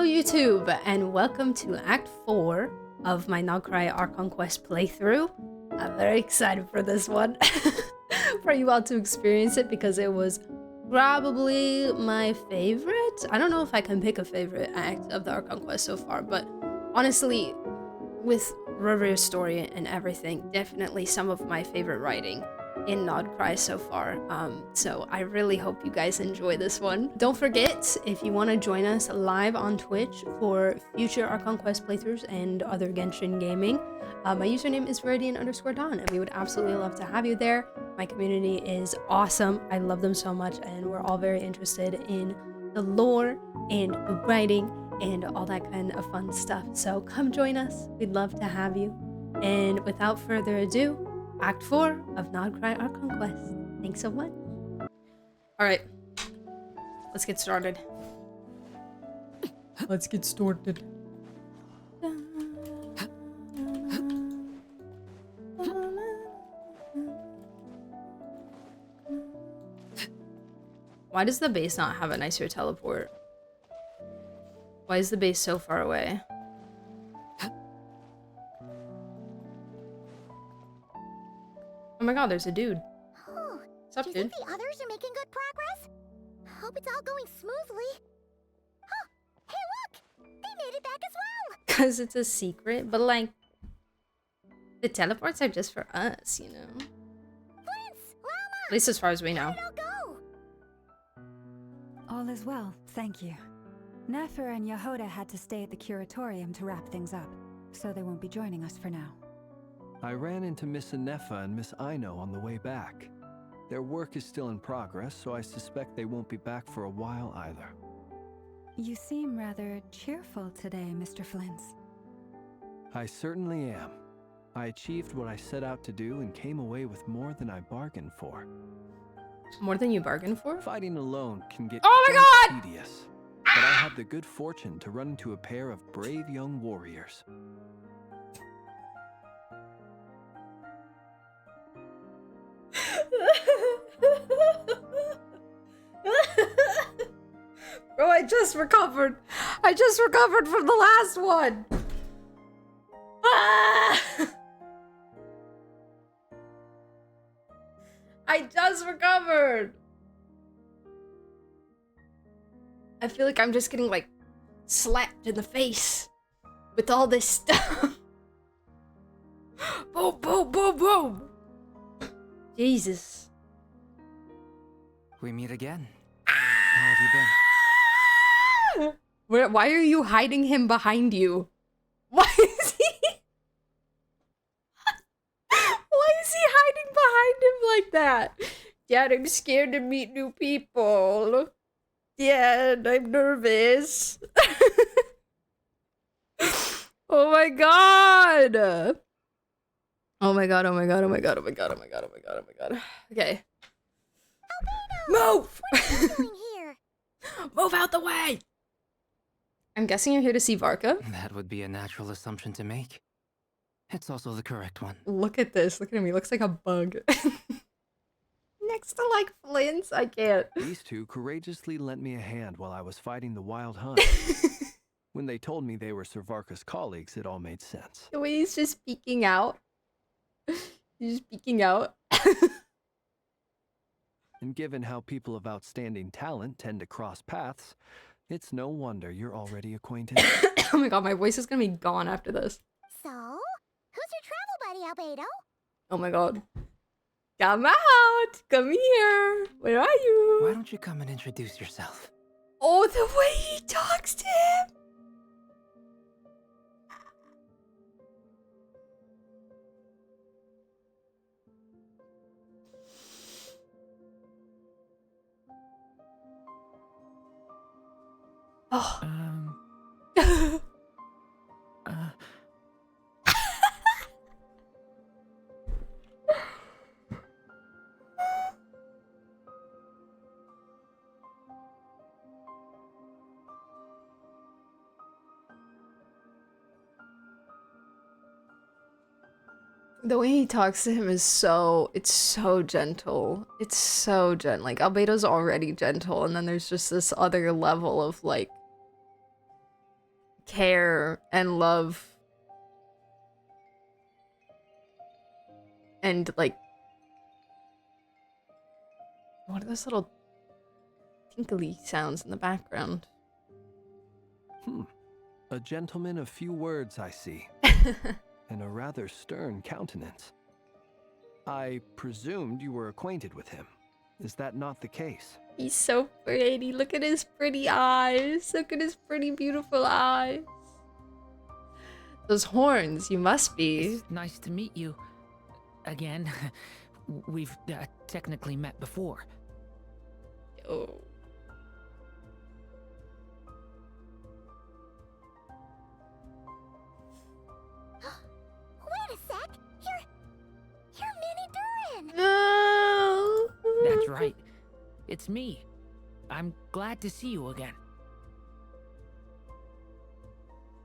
YouTube, and welcome to Act 4 of my NOD-KRAI Archon Quest playthrough. I'm very excited for this one, for you all to experience it, because it was probably my favorite. I don't know if I can pick a favorite act of the Archon Quest so far, but honestly, with Rerir's story and everything, definitely some of my favorite writing in NOD-KRAI so far. So I really hope you guys enjoy this one. Don't forget, if you want to join us live on Twitch for future Archon Quest playthroughs and other Genshin gaming, my username is viridian_dawn, and we would absolutely love to have you there. My community is awesome. I love them so much, and we're all very interested in the lore and the writing and all that kind of fun stuff. So come join us. We'd love to have you. And without further ado, Act 4 of NOD-KRAI Archon Quest. Thanks so much. Alright. Let's get started. Let's get started. Why does the base not have a nicer teleport? Why is the base so far away? Oh my god, there's a dude. Oh, What's up, do you dude? think the others are making good progress? Hope it's all going smoothly. Oh, hey look! They made it back as well! Because it's a secret, but like, the teleports are just for us, you know? Flint's, Llama! At least as far as we know. How did it all go? All is well, thank you. Nefer and Yehoda had to stay at the curatorium to wrap things up, so they won't be joining us for now. I ran into Miss Nefer and Miss Ino on the way back. Their work is still in progress, so I suspect they won't be back for a while either. You seem rather cheerful today, Mr. Flint's. I certainly am. I achieved what I set out to do and came away with more than I bargained for. More than you bargained for? Fighting alone can get Oh my god! tedious, but I had the good fortune to run into a pair of brave young warriors. Bro, I just recovered. I just recovered from the last one. Ah! I just recovered. I feel like I'm just getting like slapped in the face with all this stuff. Boom, boom, boom, boom. Jesus. We meet again. How have you been? Why are you hiding him behind you? Why is he? Why is he hiding behind him like that? Dad, I'm scared to meet new people. Dad, I'm nervous. Oh my god. Oh my god, oh my god, oh my god, oh my god, oh my god, oh my god, oh my god. Okay. Move! What are you doing here? Move out the way! I'm guessing you're here to see Varka. That would be a natural assumption to make. It's also the correct one. Look at this. Look at him. He looks like a bug. Next to like Flint's. I can't. These two courageously lent me a hand while I was fighting the wild hunt. When they told me they were Sir Varka's colleagues, it all made sense. The way he's just speaking out. He's just speaking out. And given how people of outstanding talent tend to cross paths, it's no wonder you're already acquainted. Oh my god, my voice is gonna be gone after this. So, who's your travel buddy, Albedo? Oh my god. Come out! Come here! Where are you? Why don't you come and introduce yourself? Oh, the way he talks to him! Oh. The way he talks to him is it's so gentle. It's so gentle. Like, Albedo's already gentle, and then there's just this other level of, like, care and love and like, what are those little tinkly sounds in the background? A gentleman of few words, I see, and a rather stern countenance. I presumed you were acquainted with him. Is that not the case? He's so pretty. Look at his pretty eyes. Look at his pretty, beautiful eyes. Those horns, you must be. It's nice to meet you again. We've technically met before. Oh. Wait a sec. You're Minnie Durin. No. That's right. It's me. I'm glad to see you again.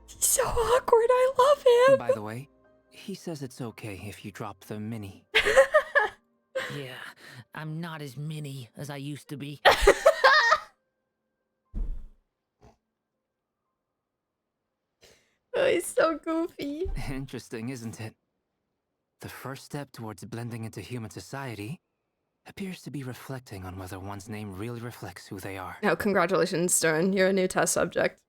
He's so awkward. I love him. By the way, he says it's okay if you drop the mini. Yeah, I'm not as mini as I used to be. Oh, he's so goofy. Interesting, isn't it? The first step towards blending into human society appears to be reflecting on whether one's name really reflects who they are. Oh, congratulations, Stern. You're a new test subject.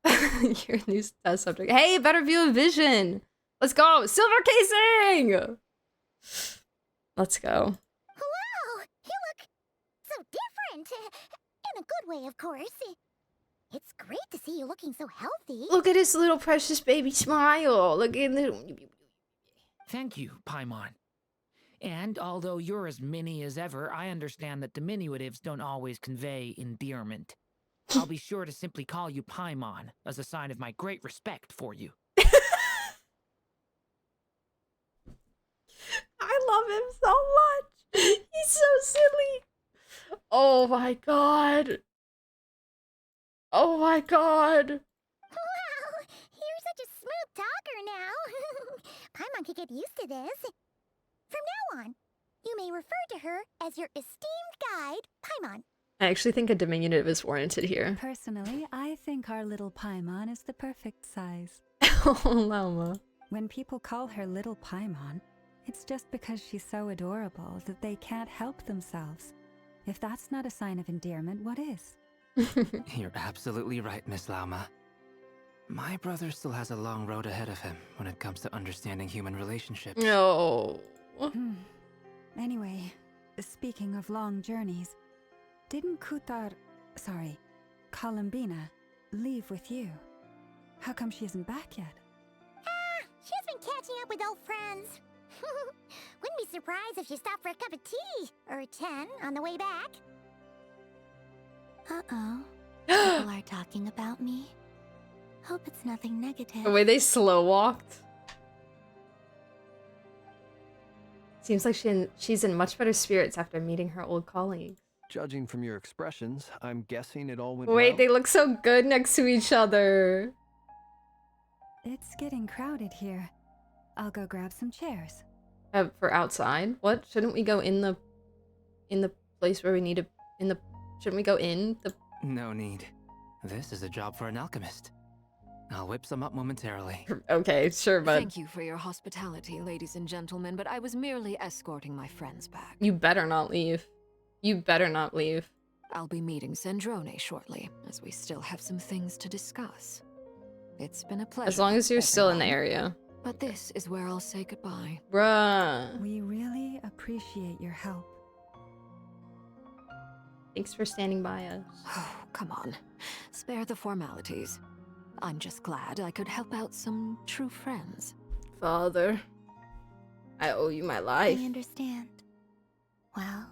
You're a new test subject. Hey, better view of vision. Let's go. Silver casing. Let's go. Wow, you look so different. In a good way, of course. It's great to see you looking so healthy. Look at his little precious baby smile. Look at the... Thank you, Paimon. And although you're as mini as ever, I understand that diminutives don't always convey endearment. I'll be sure to simply call you Paimon as a sign of my great respect for you. I love him so much. He's so silly. Oh my god. Oh my god. Wow, you're such a smooth talker now. Paimon could get used to this. From now on, you may refer to her as your esteemed guide, Paimon. I actually think a diminutive is warranted here. Personally, I think our little Paimon is the perfect size. Oh, Llama. When people call her Little Paimon, it's just because she's so adorable that they can't help themselves. If that's not a sign of endearment, what is? You're absolutely right, Miss Lauma. My brother still has a long road ahead of him when it comes to understanding human relationships. No. Anyway, speaking of long journeys, didn't Columbina, leave with you? How come she isn't back yet? She's been catching up with old friends. Wouldn't be surprised if she stopped for a cup of tea or 10 on the way back. Uh-oh. People are talking about me. Hope it's nothing negative. The way they slow walked. Seems like she's in much better spirits after meeting her old colleagues. Judging from your expressions, I'm guessing it all went Wait, well. they look so good next to each other. It's getting crowded here. I'll go grab some chairs. For outside? What? Shouldn't we go in the place where we need to shouldn't we go in the... No need. This is a job for an alchemist. I'll whip some up momentarily. Okay, sure, but Thank you for your hospitality, ladies and gentlemen, but I was merely escorting my friends back. you better not leave. You better not leave. I'll be meeting Sandrone shortly, as we still have some things to discuss. It's been a pleasure. As long as you're still in the everyone. area. But this is where I'll say goodbye. Bruh. We really appreciate your help. Thanks for standing by us. Oh, come on. Spare the formalities. I'm just glad I could help out some true friends. Father, I owe you my life. I understand. Well,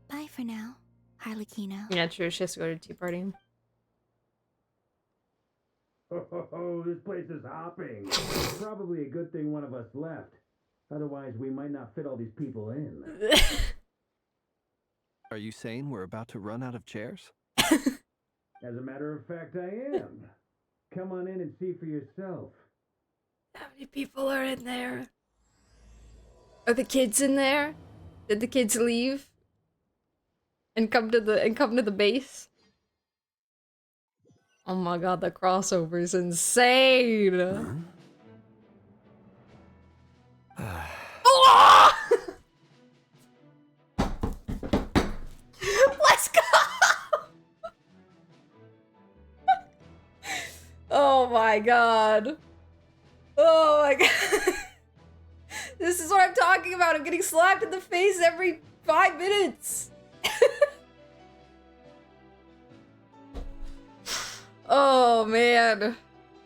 bye for now, Harlequino. Yeah, true. She has to go to a tea party. Oh, this place is hopping. Probably a good thing one of us left. Otherwise, we might not fit all these people in. Are you saying we're about to run out of chairs? As a matter of fact, I am. Come on in and see for yourself. How many people are in there? Are the kids in there? Did the kids leave? And come to the base? Oh my god, the crossover is insane. Oh! Let's go! Oh my god. Oh my god. This is what I'm talking about. I'm getting slapped in the face every 5 minutes. Oh man.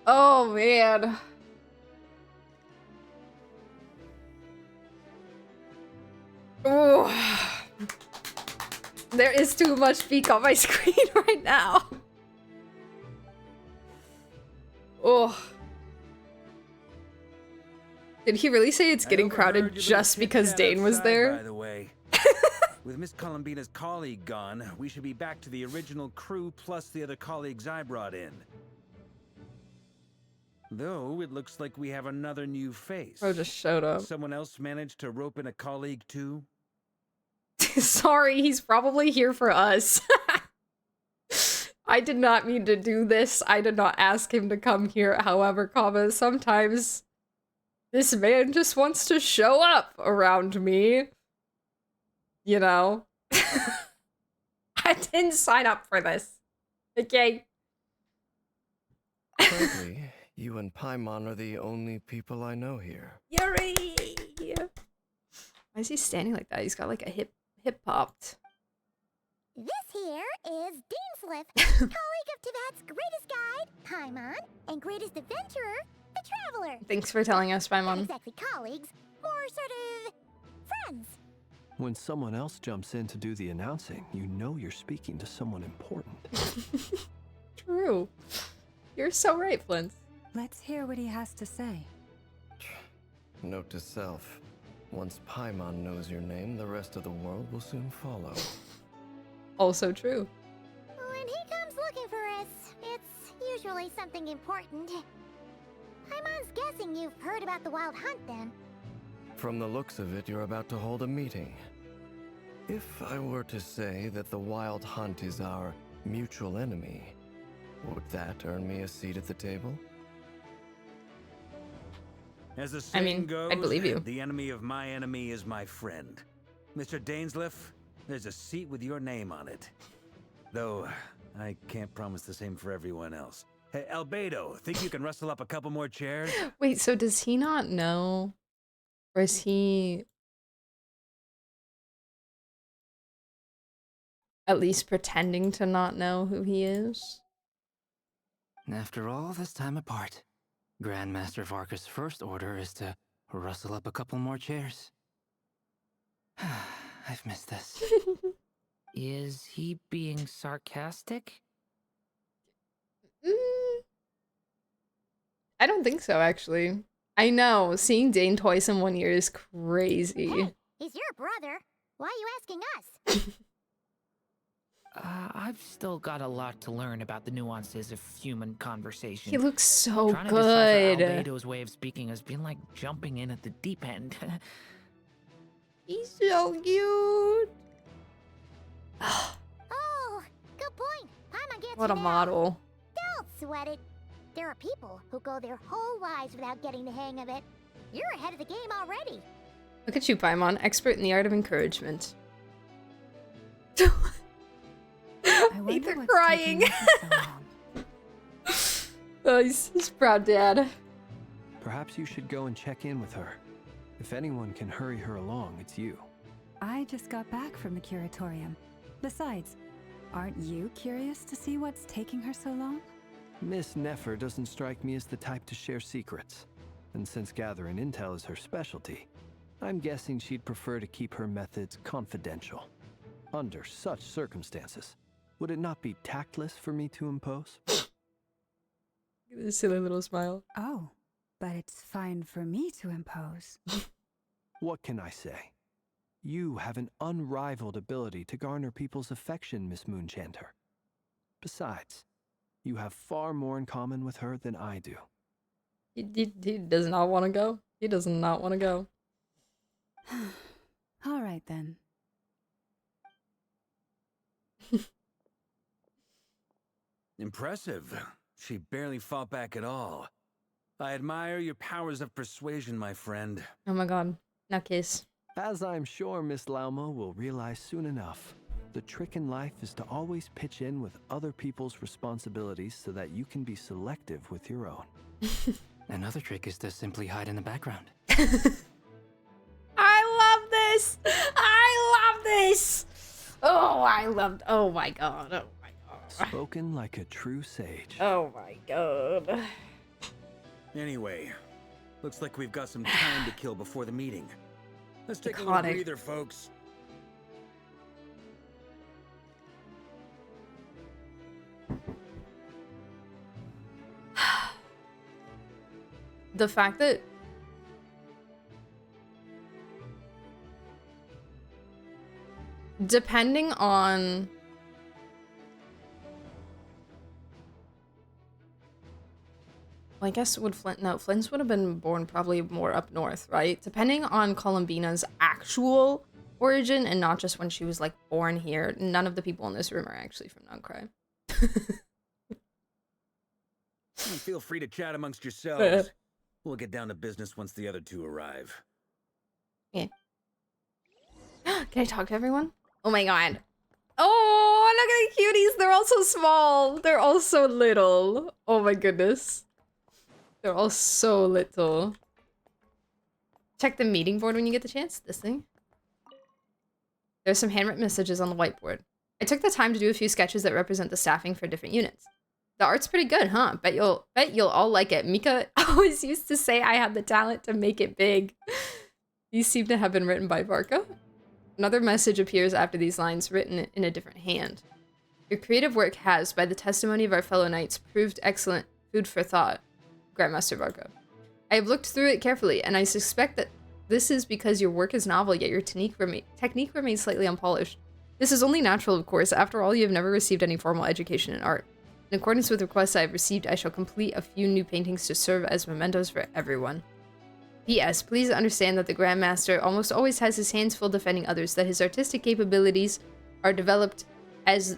Oh man. Oh. There is too much peak on my screen right now. Oh. Did he really say it's getting crowded just because Dane was there? By the way. With Miss Columbina's colleague gone, we should be back to the original crew plus the other colleagues I brought in. Though it looks like we have another new face. Oh, just showed up. Someone else managed to rope in a colleague too? Sorry, he's probably here for us. I did not mean to do this. I did not ask him to come here. However, comma, sometimes this man just wants to show up around me. You know? I didn't sign up for this. Okay? Frankly, you and Paimon are the only people I know here. Yuri! Why is he standing like that? He's got like a hip popped. This here is Deanslip, colleague of Tibet's greatest guide, Paimon, and greatest adventurer, the Traveler. Thanks for telling us, Not Paimon. exactly colleagues, more sort of friends. When someone else jumps in to do the announcing, you know you're speaking to someone important. True. You're so right, Flint. Let's hear what he has to say. Note to self. Once Paimon knows your name, the rest of the world will soon follow. Also true. When he comes looking for us, it's usually something important. Paimon's guessing you've heard about the Wild Hunt then. From the looks of it, you're about to hold a meeting. If I were to say that the Wild Hunt is our mutual enemy, would that earn me a seat at the table? As the saying goes, I believe you. The enemy of my enemy is my friend. Mr. Dainsleif, there's a seat with your name on it. Though, I can't promise the same for everyone else. Hey, Albedo, think you can rustle up a couple more chairs? Wait, so does he not know? Or is he at least pretending to not know who he is? After all this time apart, Grandmaster Varka's first order is to rustle up a couple more chairs. I've missed this. Is he being sarcastic? I don't think so, actually. I know, seeing Dane twice in 1 year is crazy. Hey, he's your brother. Why are you asking us? I've still got a lot to learn about the nuances of human conversation. He looks so Trying to good. decipher Albedo's way of speaking has been like jumping in at the deep end. He's so cute. Oh, good point. Paimon gets What a you now. model. Don't sweat it. There are people who go their whole lives without getting the hang of it. You're ahead of the game already. Look at you, Paimon, expert in the art of encouragement. I wonder They're what's crying. taking him so long. Oh, he's proud dad. Perhaps you should go and check in with her. If anyone can hurry her along, it's you. I just got back from the curatorium. Besides, aren't you curious to see what's taking her so long? Miss Nefer doesn't strike me as the type to share secrets. And since gathering intel is her specialty, I'm guessing she'd prefer to keep her methods confidential. Under such circumstances, would it not be tactless for me to impose? A silly little smile. Oh, but it's fine for me to impose. What can I say? You have an unrivaled ability to garner people's affection, Miss Moonchanter. Besides, you have far more in common with her than I do. He does not want to go. He does not want to go. All right then. Impressive. She barely fought back at all. I admire your powers of persuasion, my friend. Oh my god. Now kiss. As I'm sure Miss Lauma will realize soon enough, the trick in life is to always pitch in with other people's responsibilities so that you can be selective with your own. Another trick is to simply hide in the background. I love this! I love this! Oh my god. Oh my god. Spoken like a true sage. Oh my god. Anyway, looks like we've got some time to kill before the meeting. Let's take a little Iconic. breather, folks. The fact that depending on well, I guess would Flint no, Flint's would have been born probably more up north, right? Depending on Columbina's actual origin and not just when she was like born here, none of the people in this room are actually from NOD-KRAI. Feel free to chat amongst yourselves. We'll get down to business once the other two arrive. Yeah. Can I talk to everyone? Oh my god. Oh, look at the cuties. They're all so small. They're all so little. Oh my goodness. They're all so little. Check the meeting board when you get the chance. This thing. There's some handwritten messages on the whiteboard. I took the time to do a few sketches that represent the staffing for different units. The art's pretty good, huh? Bet you'll all like it. Mika always used to say I had the talent to make it big. These seem to have been written by Varka. Another message appears after these lines, written in a different hand. Your creative work has, by the testimony of our fellow knights, proved excellent food for thought, Grandmaster Varka. I have looked through it carefully, and I suspect that this is because your work is novel, yet your technique remains slightly unpolished. This is only natural, of course. After all, you have never received any formal education in art. In accordance with requests I have received, I shall complete a few new paintings to serve as mementos for everyone. P.S. Please understand that the Grandmaster almost always has his hands full defending others, that his artistic capabilities are developed as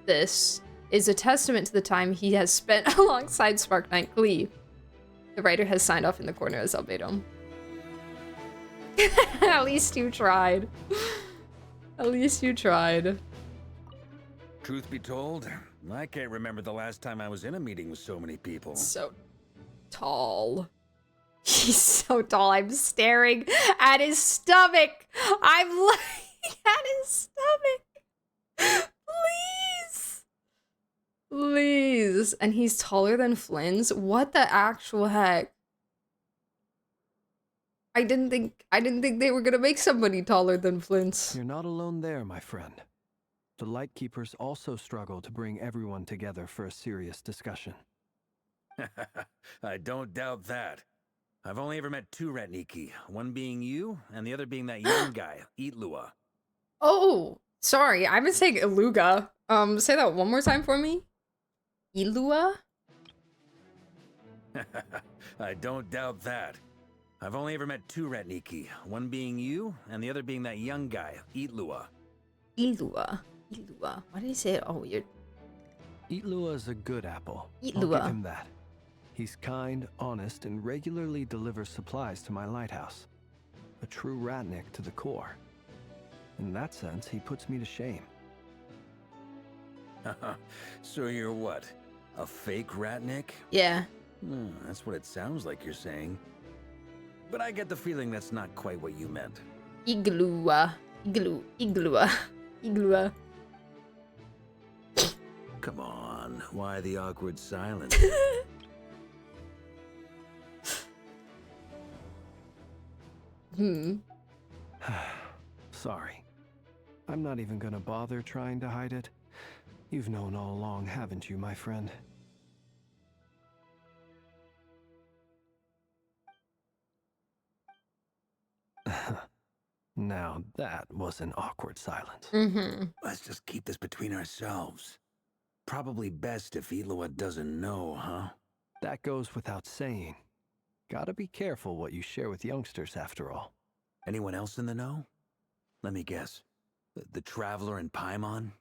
this is a testament to the time he has spent alongside Spark Knight Glee. The writer has signed off in the corner as Albedo. At least you tried. At least you tried. Truth be told, I can't remember the last time I was in a meeting with so many people. So tall. He's so tall. I'm staring at his stomach. I'm looking at his stomach. Please. Please. And he's taller than Flynn's? What the actual heck? I didn't think they were gonna make somebody taller than Flint's. You're not alone there, my friend. The Lightkeepers also struggle to bring everyone together for a serious discussion. I don't doubt that. I've only ever met two Ratniki, one being you, and the other being that young guy, Itlua. Oh, sorry, I've been saying Iluga. Say that one more time for me. Ilua? I don't doubt that. I've only ever met two Ratniki, one being you, and the other being that young guy, Itlua. Ilua. Ilua. Why did he say it all weird? Itlua's a good apple. I'll Itlua. give him that. He's kind, honest, and regularly delivers supplies to my lighthouse. A true Ratnik to the core. In that sense, he puts me to shame. So you're what? A fake Ratnik? Yeah. That's what it sounds like you're saying. But I get the feeling that's not quite what you meant. Iglua. Iglua. Iglua. Come on, why the awkward silence? Sorry. I'm not even gonna bother trying to hide it. You've known all along, haven't you, my friend? Now that was an awkward silence. Let's just keep this between ourselves. Probably best if Itlua doesn't know, huh? That goes without saying. Gotta be careful what you share with youngsters, after all. Anyone else in the know? Let me guess. The Traveler and Paimon?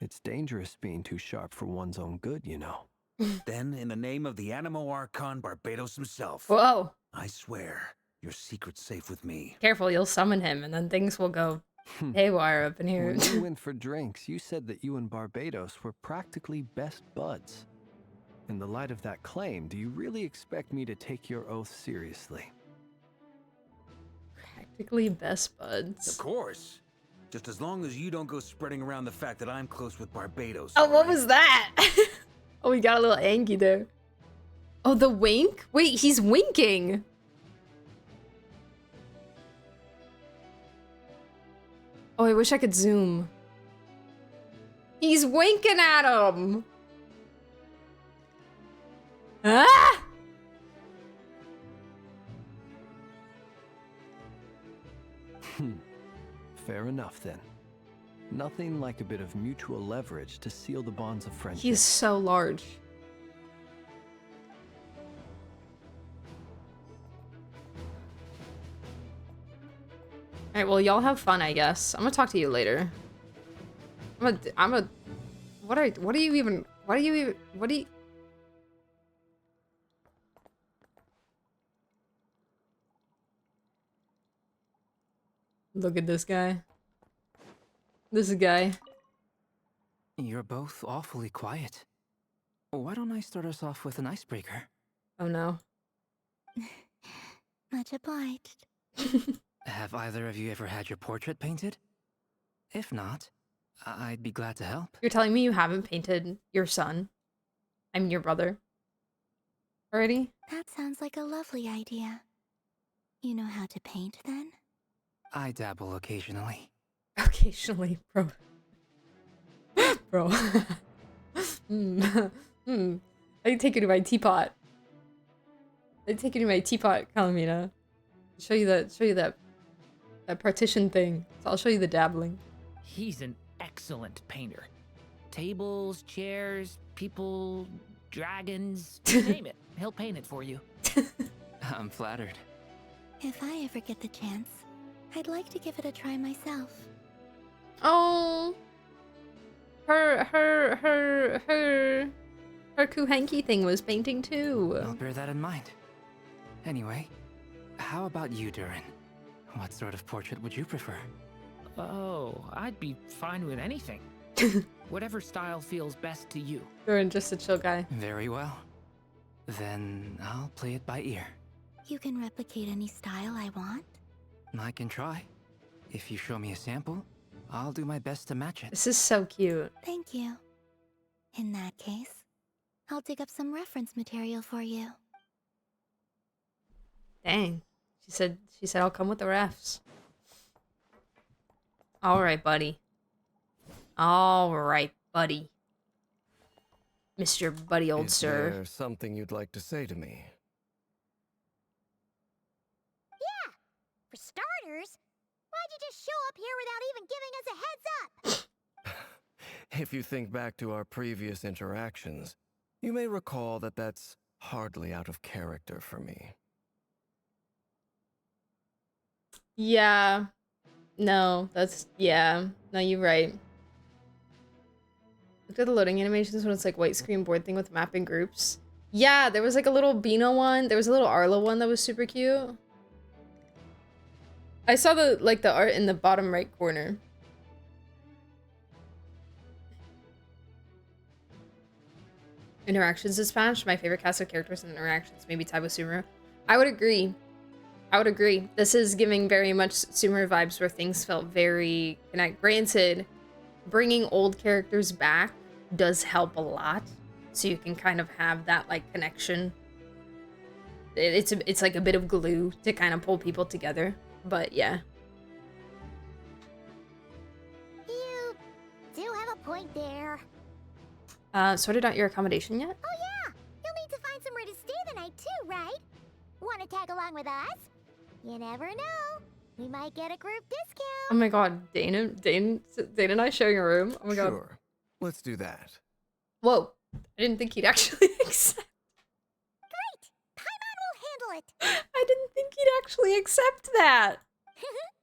It's dangerous being too sharp for one's own good, you know. Then, in the name of the Animo Archon Barbados himself, Whoa. I swear, your secret's safe with me. Careful, you'll summon him and then things will go haywire up in here. When we went for drinks, you said that you and Barbados were practically best buds. In the light of that claim, do you really expect me to take your oath seriously? Practically best buds. Of course. Just as long as you don't go spreading around the fact that I'm close with Barbados. Oh, what alright? was that? Oh, we got a little Angie there. Oh, the wink? Wait, he's winking. Oh, I wish I could zoom. He's winking at him. Ah! Fair enough then. Nothing like a bit of mutual leverage to seal the bonds of friendship. He's so large. Alright, well, y'all have fun, I guess. I'm gonna talk to you later. what do you... Look at this guy. This guy. You're both awfully quiet. Why don't I start us off with an icebreaker? Oh no. Much obliged. Have either of you ever had your portrait painted? If not, I'd be glad to help. You're telling me you haven't painted your son? I mean, your brother. Already? That sounds like a lovely idea. You know how to paint, then? I dabble occasionally. Occasionally, bro. Bro. I take you to my teapot. I take you to my teapot, Calamina. Show you that partition thing. So I'll show you the dabbling. He's an excellent painter. Tables, chairs, people, dragons, you name it. He'll paint it for you. I'm flattered. If I ever get the chance, I'd like to give it a try myself. Oh, her Kuhanky thing was painting too. I'll bear that in mind. Anyway, how about you, Durin? What sort of portrait would you prefer? Oh, I'd be fine with anything. Whatever style feels best to you. You're just a chill guy. Very well. Then I'll play it by ear. You can replicate any style I want? I can try. If you show me a sample, I'll do my best to match it. This is so cute. Thank you. In that case, I'll dig up some reference material for you. Dang. She said I'll come with the refs. Alright, buddy. Alright, buddy. Mr. Buddy Old Sir. Is there something you'd like to say to me? Yeah! For starters, why'd you just show up here without even giving us a heads up? If you think back to our previous interactions, you may recall that that's hardly out of character for me. Yeah. No, yeah. No, you're right. Look at the loading animations when it's like white screen board thing with mapping groups. Yeah, there was like a little Bino one. There was a little Arla one that was super cute. I saw the art in the bottom right corner. Interactions dispatch. My favorite cast of characters and interactions. Maybe tied with Sumeru. I would agree. I would agree. This is giving very much Sumeru vibes where things felt very connect. Granted, bringing old characters back does help a lot, so you can kind of have that like connection. It's like a bit of glue to kind of pull people together. But yeah. You do have a point there. Sorted out your accommodation yet? Oh yeah! You'll need to find somewhere to stay the night too, right? Wanna tag along with us? You never know. We might get a group discount. Oh my god, Dana and I sharing a room? Oh my god. Sure. Let's do that. Whoa. I didn't think he'd actually accept. Great! Paimon will handle it! I didn't think he'd actually accept that.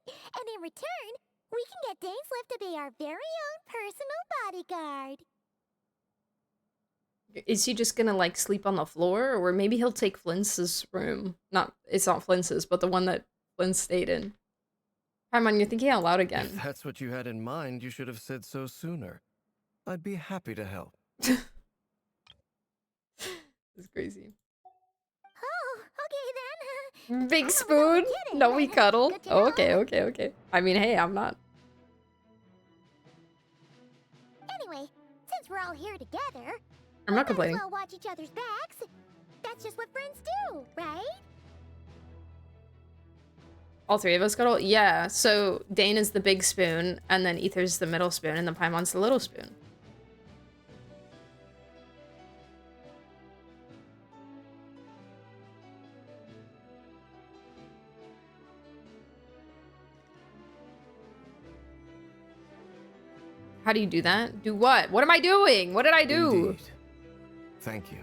And in return, We can get Dainsliff to be our very own personal bodyguard. Is he just gonna, like, sleep on the floor? Or maybe he'll take Flince's room. It's not Flince's, but the one that Flince stayed in. Paimon, you're thinking out loud again. If that's what you had in mind, you should have said so sooner. I'd be happy to help. It's crazy. Oh, okay then. Big I'm spoon? only kidding, No, we but cuddle. good to know. Okay. I mean, hey, I'm not. Anyway, since we're all here together, I'm not we might as complaining. well watch each other's backs. That's just what friends do, right? All three of us cuddle? Yeah, so Dane is the big spoon, and then Ether's the middle spoon, and then Paimon's the little spoon. How do you do that? Do what? What am I doing? What did I do? Indeed. Thank you.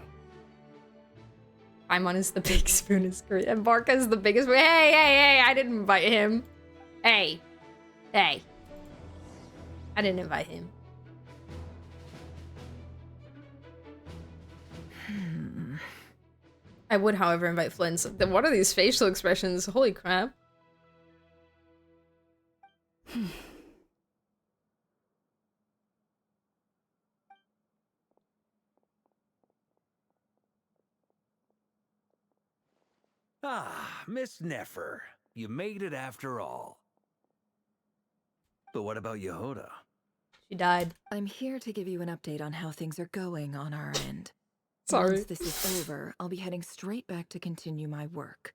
Paimon is the big spoon is great. And Barca is the biggest spoon. Hey, I didn't invite him. Hey. I didn't invite him. I would, however, invite Flint. What are these facial expressions? Holy crap. Ah, Miss Nefer. You made it after all. But what about Yehoda? She died. I'm here to give you an update on how things are going on our end. Sorry. Once this is over, I'll be heading straight back to continue my work.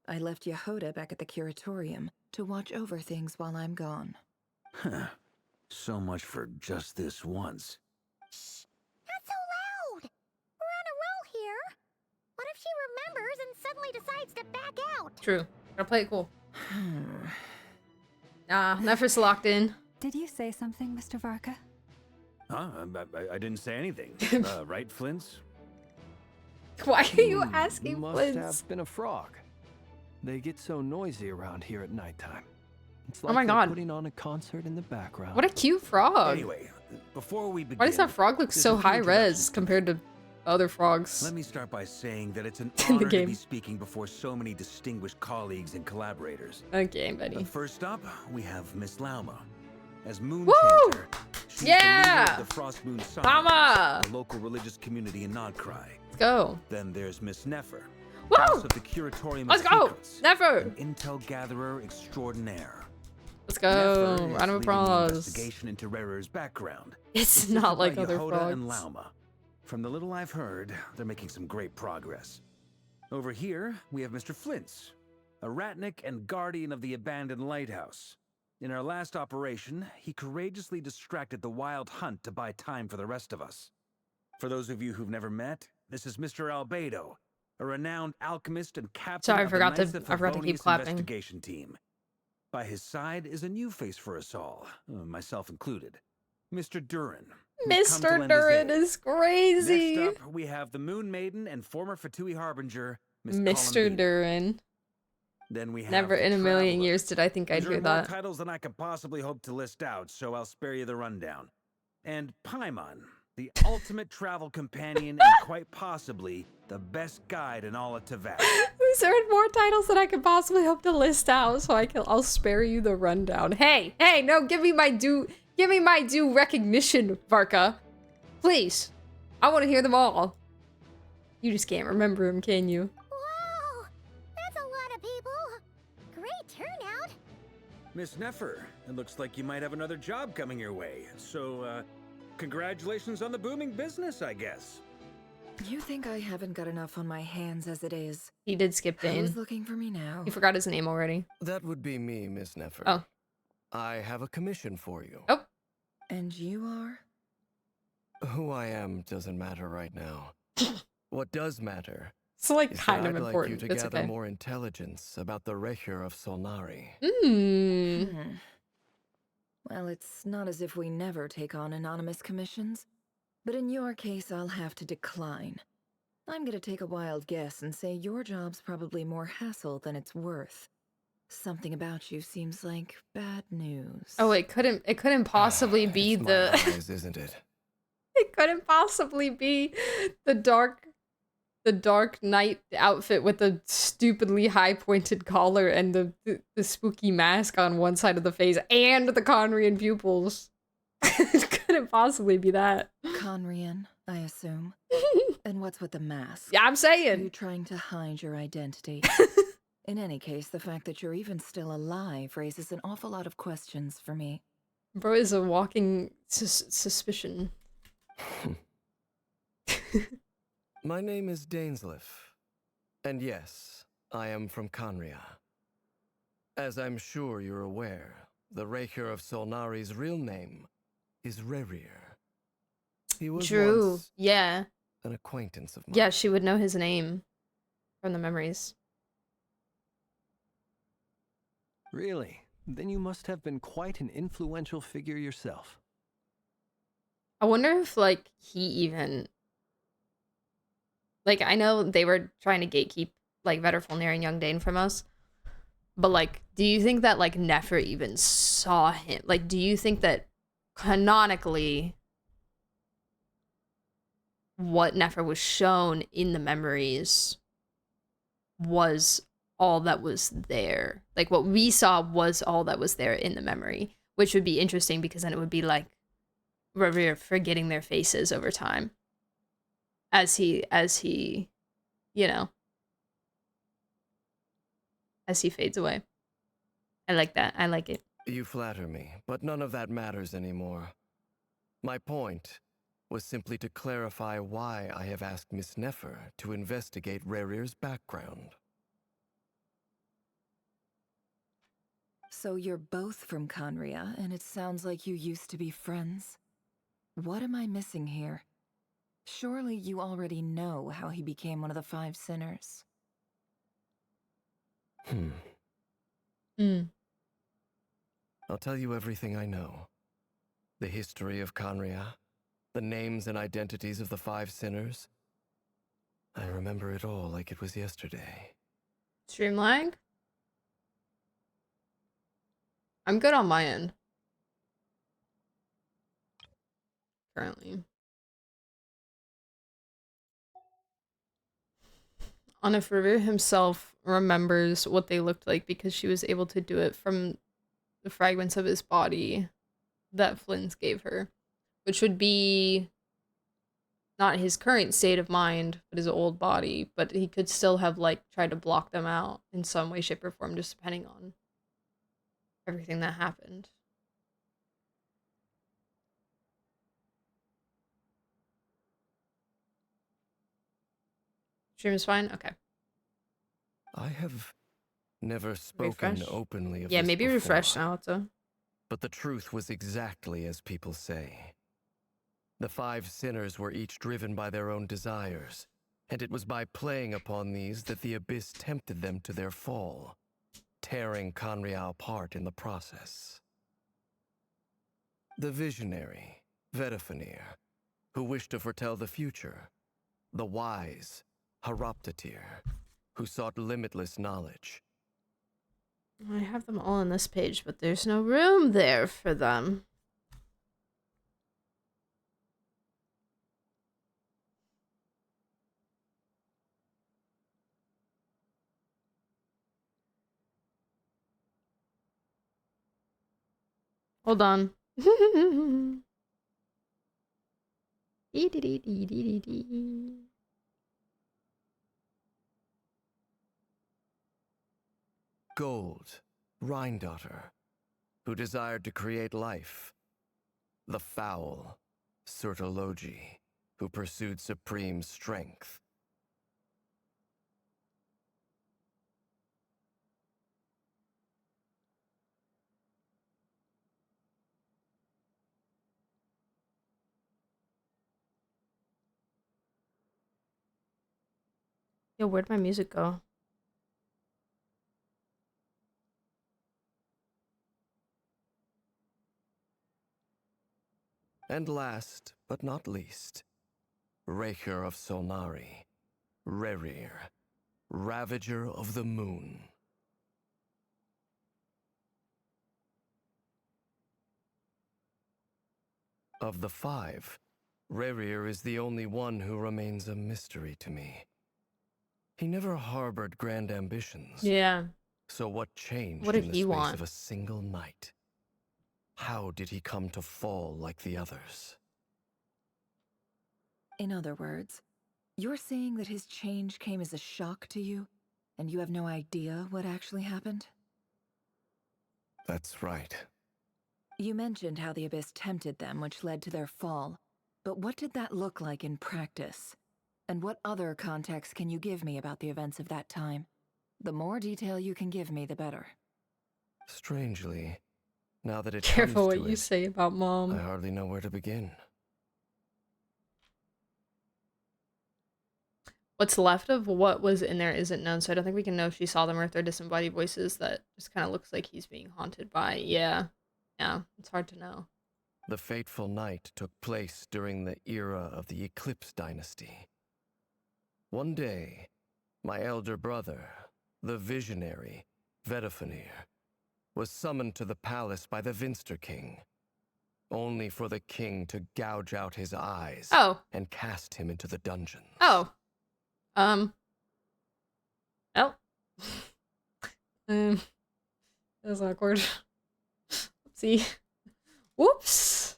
I left Yehoda back at the curatorium to watch over things while I'm gone. Huh. So much for just this once. Shh! Not so loud! We're on a roll here. What if she remembers and suddenly decides to back out? True. Gotta play it cool. Nefer's locked in. Did you say something, Mr. Varka? Huh? I didn't say anything. Right, Flint's? Why are you asking Must Flint? have been a frog. They get so noisy around here at nighttime. It's Oh like my they're God. putting on a concert in the background. What a cute frog. Anyway, before we begin... Why does that frog look there's so a few high res introductions to compared to other frogs? Let me start by saying that it's an In the honor to game. be speaking before so many distinguished colleagues and collaborators. Okay, buddy. First up, we have Miss Lauma. As Moon Woo! Chanter, she's Yeah! the leader of the Frost Moon Science, Llama! the local religious community in NOD-KRAI. Let's go. Then there's Miss Nefer, Woo! boss of the Curatorium Let's of go! Secrets, Nefer! an intel gatherer extraordinaire. Let's go. Nefer is Round of leading the applause. investigation into Rerir's background. It's assisted not like by other Yehoda and frogs. Lauma. From the little I've heard, they're making some great progress. Over here, we have Mr. Flint's, a ratnik and guardian of the abandoned lighthouse. In our last operation, he courageously distracted the wild hunt to buy time for the rest of us. For those of you who've never met, this is Mr. Albedo, a renowned alchemist and captain Sorry, I of the forgot to- Knights of I forgot to keep Favonius clapping. investigation team. By his side is a new face for us all, myself included, Mr. Durin. who's come to Mr. lend his Durin aid. is crazy. Next up, we have the Moon Maiden and former Fatui Harbinger, Miss Mr. Columbine. Durin. Then we have Never the in a million Traveler. years did I think I'd These are hear more that. titles than I could possibly hope to list out, so I'll spare you the rundown. And Paimon, the ultimate travel companion and quite possibly the best guide in all of Teyvat. These are more titles than I could possibly hope to list out, so I'll spare you the rundown. Hey, no, give me my due recognition, Varka. Please. I want to hear them all. You just can't remember them, can you? Wow! That's a lot of people. Great turnout. Miss Nefer, it looks like you might have another job coming your way. So, congratulations on the booming business, I guess. You think I haven't got enough on my hands as it is? He did skip Who's Dane. looking for me now? He forgot his name already. That would be me, Miss Nefer. Oh. I have a commission for you. Oh. And you are? Who I am doesn't matter right now. What does matter It's like is kind that of I'd important. like you to It's gather okay. more intelligence about the Rerir of Solnari. Well, it's not as if we never take on anonymous commissions. But in your case, I'll have to decline. I'm gonna take a wild guess and say your job's probably more hassle than it's worth. Something about you seems like bad news. Oh, it couldn't possibly be It's my the eyes, isn't it? it couldn't possibly be the dark knight outfit with the stupidly high pointed collar and the spooky mask on one side of the face and the Conrian pupils. It couldn't possibly be that. Conrian, I assume. And what's with the mask? Yeah, I'm Are you saying. trying to hide your identity? In any case, the fact that you're even still alive raises an awful lot of questions for me. Bro is a walking suspicion. My name is Dainsleif. And yes, I am from Conria. As I'm sure you're aware, the Rerir of Solnari's real name is Rerir. He was True. once Yeah. an acquaintance of mine. Yeah, she would know his name from the memories. Really? Then you must have been quite an influential figure yourself. I wonder if, like, he even... Like, I know they were trying to gatekeep, like, Vetterfulnir and Young Dane from us. But, like, do you think that, like, Nefer even saw him? Like, do you think that, canonically, what Nefer was shown in the memories was all that was there? Like, what we saw was all that was there in the memory. Which would be interesting, because then it would be, like, Rerir forgetting their faces over time. As he, you know, as he fades away. I like that. I like it. You flatter me, but none of that matters anymore. My point was simply to clarify why I have asked Miss Nefer to investigate Rerir's background. So you're both from Conria, and it sounds like you used to be friends. What am I missing here? Surely you already know how he became one of the 5 sinners. I'll tell you everything I know. The history of Conria, the names and identities of the 5 sinners. I remember it all like it was yesterday. Stream lag? I'm good on my end. Currently. On if Rerir himself remembers what they looked like because she was able to do it from the fragments of his body that Flynn's gave her. Which would be not his current state of mind, but his old body. But he could still have, like, tried to block them out in some way, shape, or form, just depending on everything that happened. Stream is fine? Okay. I have never spoken Refresh? openly of Yeah, this maybe before, refresh now, Otto. but the truth was exactly as people say. The 5 sinners were each driven by their own desires, and it was by playing upon these that the Abyss tempted them to their fall, tearing Conria apart in the process. The visionary, Vetterfulnir, who wished to foretell the future. The wise, Horoptatir, who sought limitless knowledge. I have them all on this page, but there's no room there for them. Hold on. Gold, Rhine-daughter, who desired to create life. The foul, Sertologi, who pursued supreme strength. Yo, where'd my music go? And last, but not least, Rerir of Solnari, Rerir, Ravager of the Moon. Of the 5, Rerir is the only one who remains a mystery to me. He never harbored grand ambitions. Yeah. So what changed What did in the he space want? of a single night? How did he come to fall like the others? In other words, you're saying that his change came as a shock to you, and you have no idea what actually happened? That's right. You mentioned how the Abyss tempted them, which led to their fall. But what did that look like in practice? And what other context can you give me about the events of that time? The more detail you can give me, the better. Strangely, now that it Careful comes what to you it, say about I Mom. hardly know where to begin. What's left of what was in there isn't known, so I don't think we can know if she saw them or if they're disembodied voices that just kind of looks like he's being haunted by. Yeah. Yeah, it's hard to know. The fateful night took place during the era of the Eclipse dynasty. One day, my elder brother, the visionary, Vedafenir, was summoned to the palace by the Vinster King, only for the king to gouge out his eyes and cast him into the dungeons. Oh. Well. That was awkward. See. Whoops.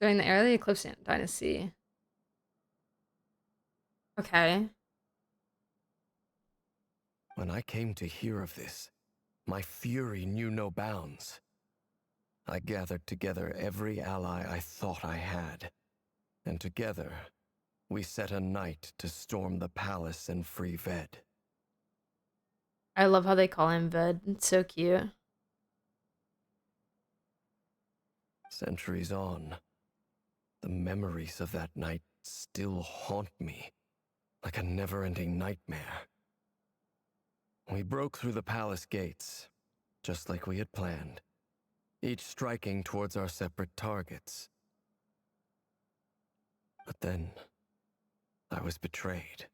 During the era of the Eclipse dynasty. Okay. When I came to hear of this, my fury knew no bounds. I gathered together every ally I thought I had, and together we set a night to storm the palace and free Ved. I love how they call him Ved. It's so cute. Centuries on, the memories of that night still haunt me like a never-ending nightmare. We broke through the palace gates, just like we had planned, each striking towards our separate targets. But then, I was betrayed.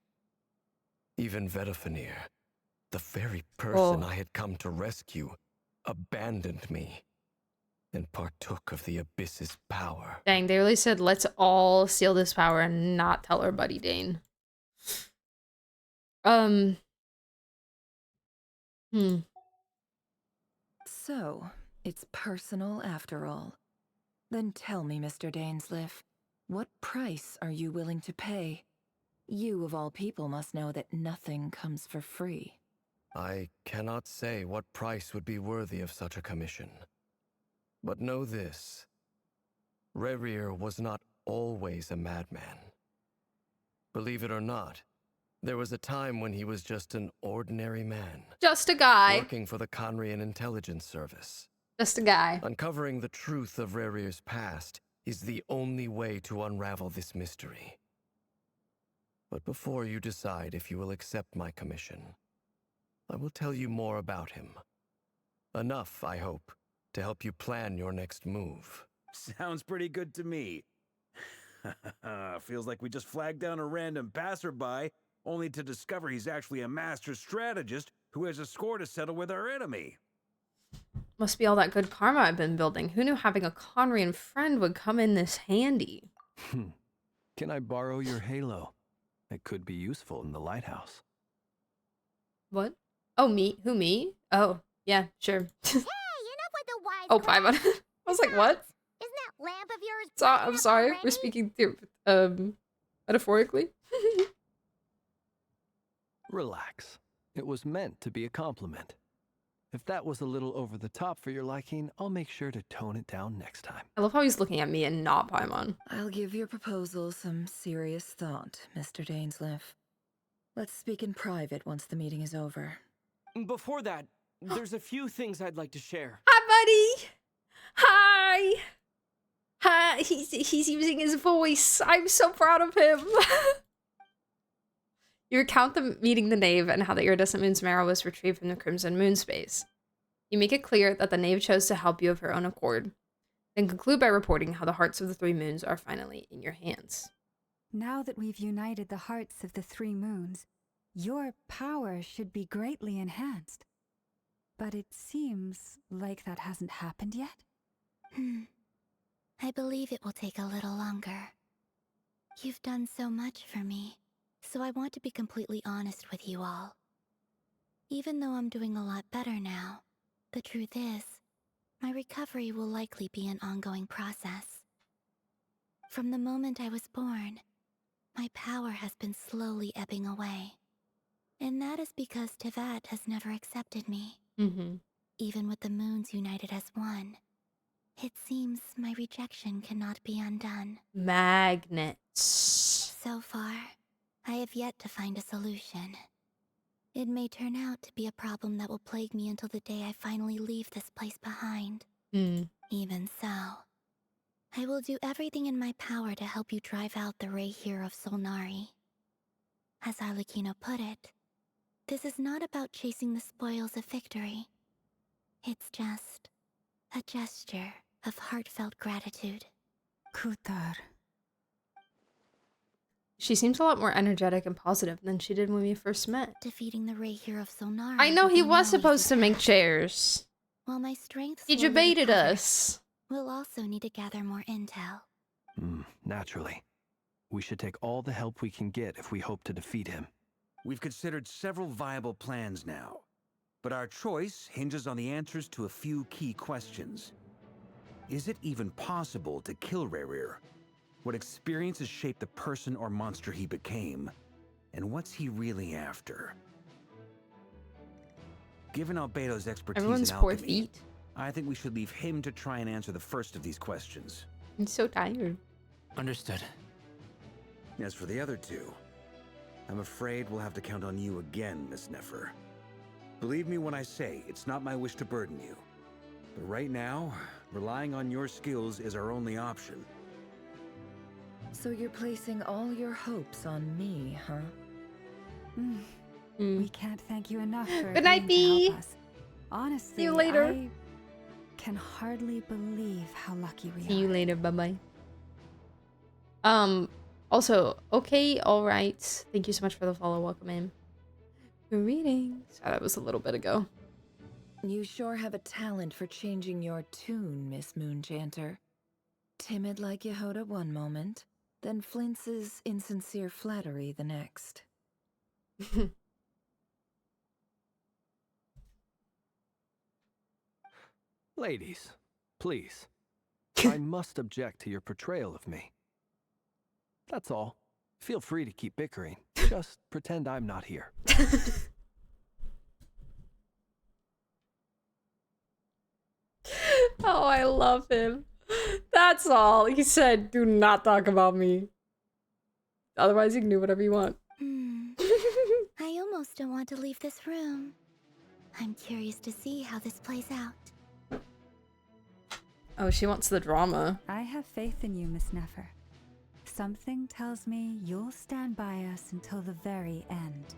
Even Vedafenir, the very person I had come to rescue, abandoned me and partook of the Abyss's power. Dang, they really said, let's all steal this power and not tell our buddy Dane. So, it's personal after all. Then tell me, Mr. Dainsleif, what price are you willing to pay? You, of all people, must know that nothing comes for free. I cannot say what price would be worthy of such a commission. But know this. Rerir was not always a madman. Believe it or not, there was a time when he was just an ordinary man. Just a guy. Working for the Conrian Intelligence Service. Just a guy. Uncovering the truth of Rerir's past is the only way to unravel this mystery. But before you decide if you will accept my commission, I will tell you more about him. Enough, I hope, to help you plan your next move. Sounds pretty good to me. Feels like we just flagged down a random passerby, only to discover he's actually a master strategist who has a score to settle with our enemy. Must be all that good karma I've been building. Who knew having a Conrian friend would come in this handy? Can I borrow your halo? It could be useful in the lighthouse. What? Oh, me? Who, me? Oh, yeah, sure. Hey, enough with the wise Oh, crap. Paimon. I was like, what? Isn't that lamp of yours I'm bright sorry. enough We're already? speaking metaphorically. Relax. It was meant to be a compliment. If that was a little over the top for your liking, I'll make sure to tone it down next time. I love how he's looking at me and not Paimon. I'll give your proposal some serious thought, Mr. Dainsleif. Let's speak in private once the meeting is over. Before that, there's a few things I'd like to share. Hi, buddy. Hi. Hi. He's using his voice. I'm so proud of him. You recount the meeting the Knave and how the iridescent moon's marrow was retrieved from the Crimson Moon space. You make it clear that the Knave chose to help you of her own accord, then conclude by reporting how the hearts of the 3 moons are finally in your hands. Now that we've united the hearts of the 3 moons, your power should be greatly enhanced. But it seems like that hasn't happened yet. I believe it will take a little longer. You've done so much for me, so I want to be completely honest with you all. Even though I'm doing a lot better now, the truth is, my recovery will likely be an ongoing process. From the moment I was born, my power has been slowly ebbing away. And that is because Tevat has never accepted me. Even with the moons united as one, it seems my rejection cannot be undone. Magnets. So far, I have yet to find a solution. It may turn out to be a problem that will plague me until the day I finally leave this place behind. Even so, I will do everything in my power to help you drive out the Rerir of Solnari. As Arlecchino put it, this is not about chasing the spoils of victory. It's just a gesture of heartfelt gratitude. Kutar. She seems a lot more energetic and positive than she did when we first met. Defeating the Rerir of Solnari. I know will he be was no supposed easy to make task. chairs. While my strength He slowly debated recovers, us. we'll also need to gather more intel. Naturally. We should take all the help we can get if we hope to defeat him. We've considered several viable plans now, but our choice hinges on the answers to a few key questions. Is it even possible to kill Rerir? What experiences shaped the person or monster he became? And what's he really after? Given Albedo's expertise Everyone's in poor alchemy, feet. I think we should leave him to try and answer the first of these questions. I'm so tired. Understood. As for the other two, I'm afraid we'll have to count on you again, Miss Nefer. Believe me when I say it's not my wish to burden you. But right now, relying on your skills is our only option. So you're placing all your hopes on me, huh? We can't thank you enough for Good night, agreeing to Bee. help us. Honestly, See you later. I can hardly believe how lucky we See you are. later. Bye-bye. Also, okay, alright. Thank you so much for the follow. Welcome in. Greetings. Oh, that was a little bit ago. You sure have a talent for changing your tune, Miss Moonchanter. Timid like Yehoda one moment, then flinches insincere flattery the next. Ladies, please. I must object to your portrayal of me. That's all. Feel free to keep bickering. Just pretend I'm not here. Oh, I love him. That's all. He said, do not talk about me. Otherwise, you can do whatever you want. I almost don't want to leave this room. I'm curious to see how this plays out. Oh, she wants the drama. I have faith in you, Miss Nefer. Something tells me you'll stand by us until the very end.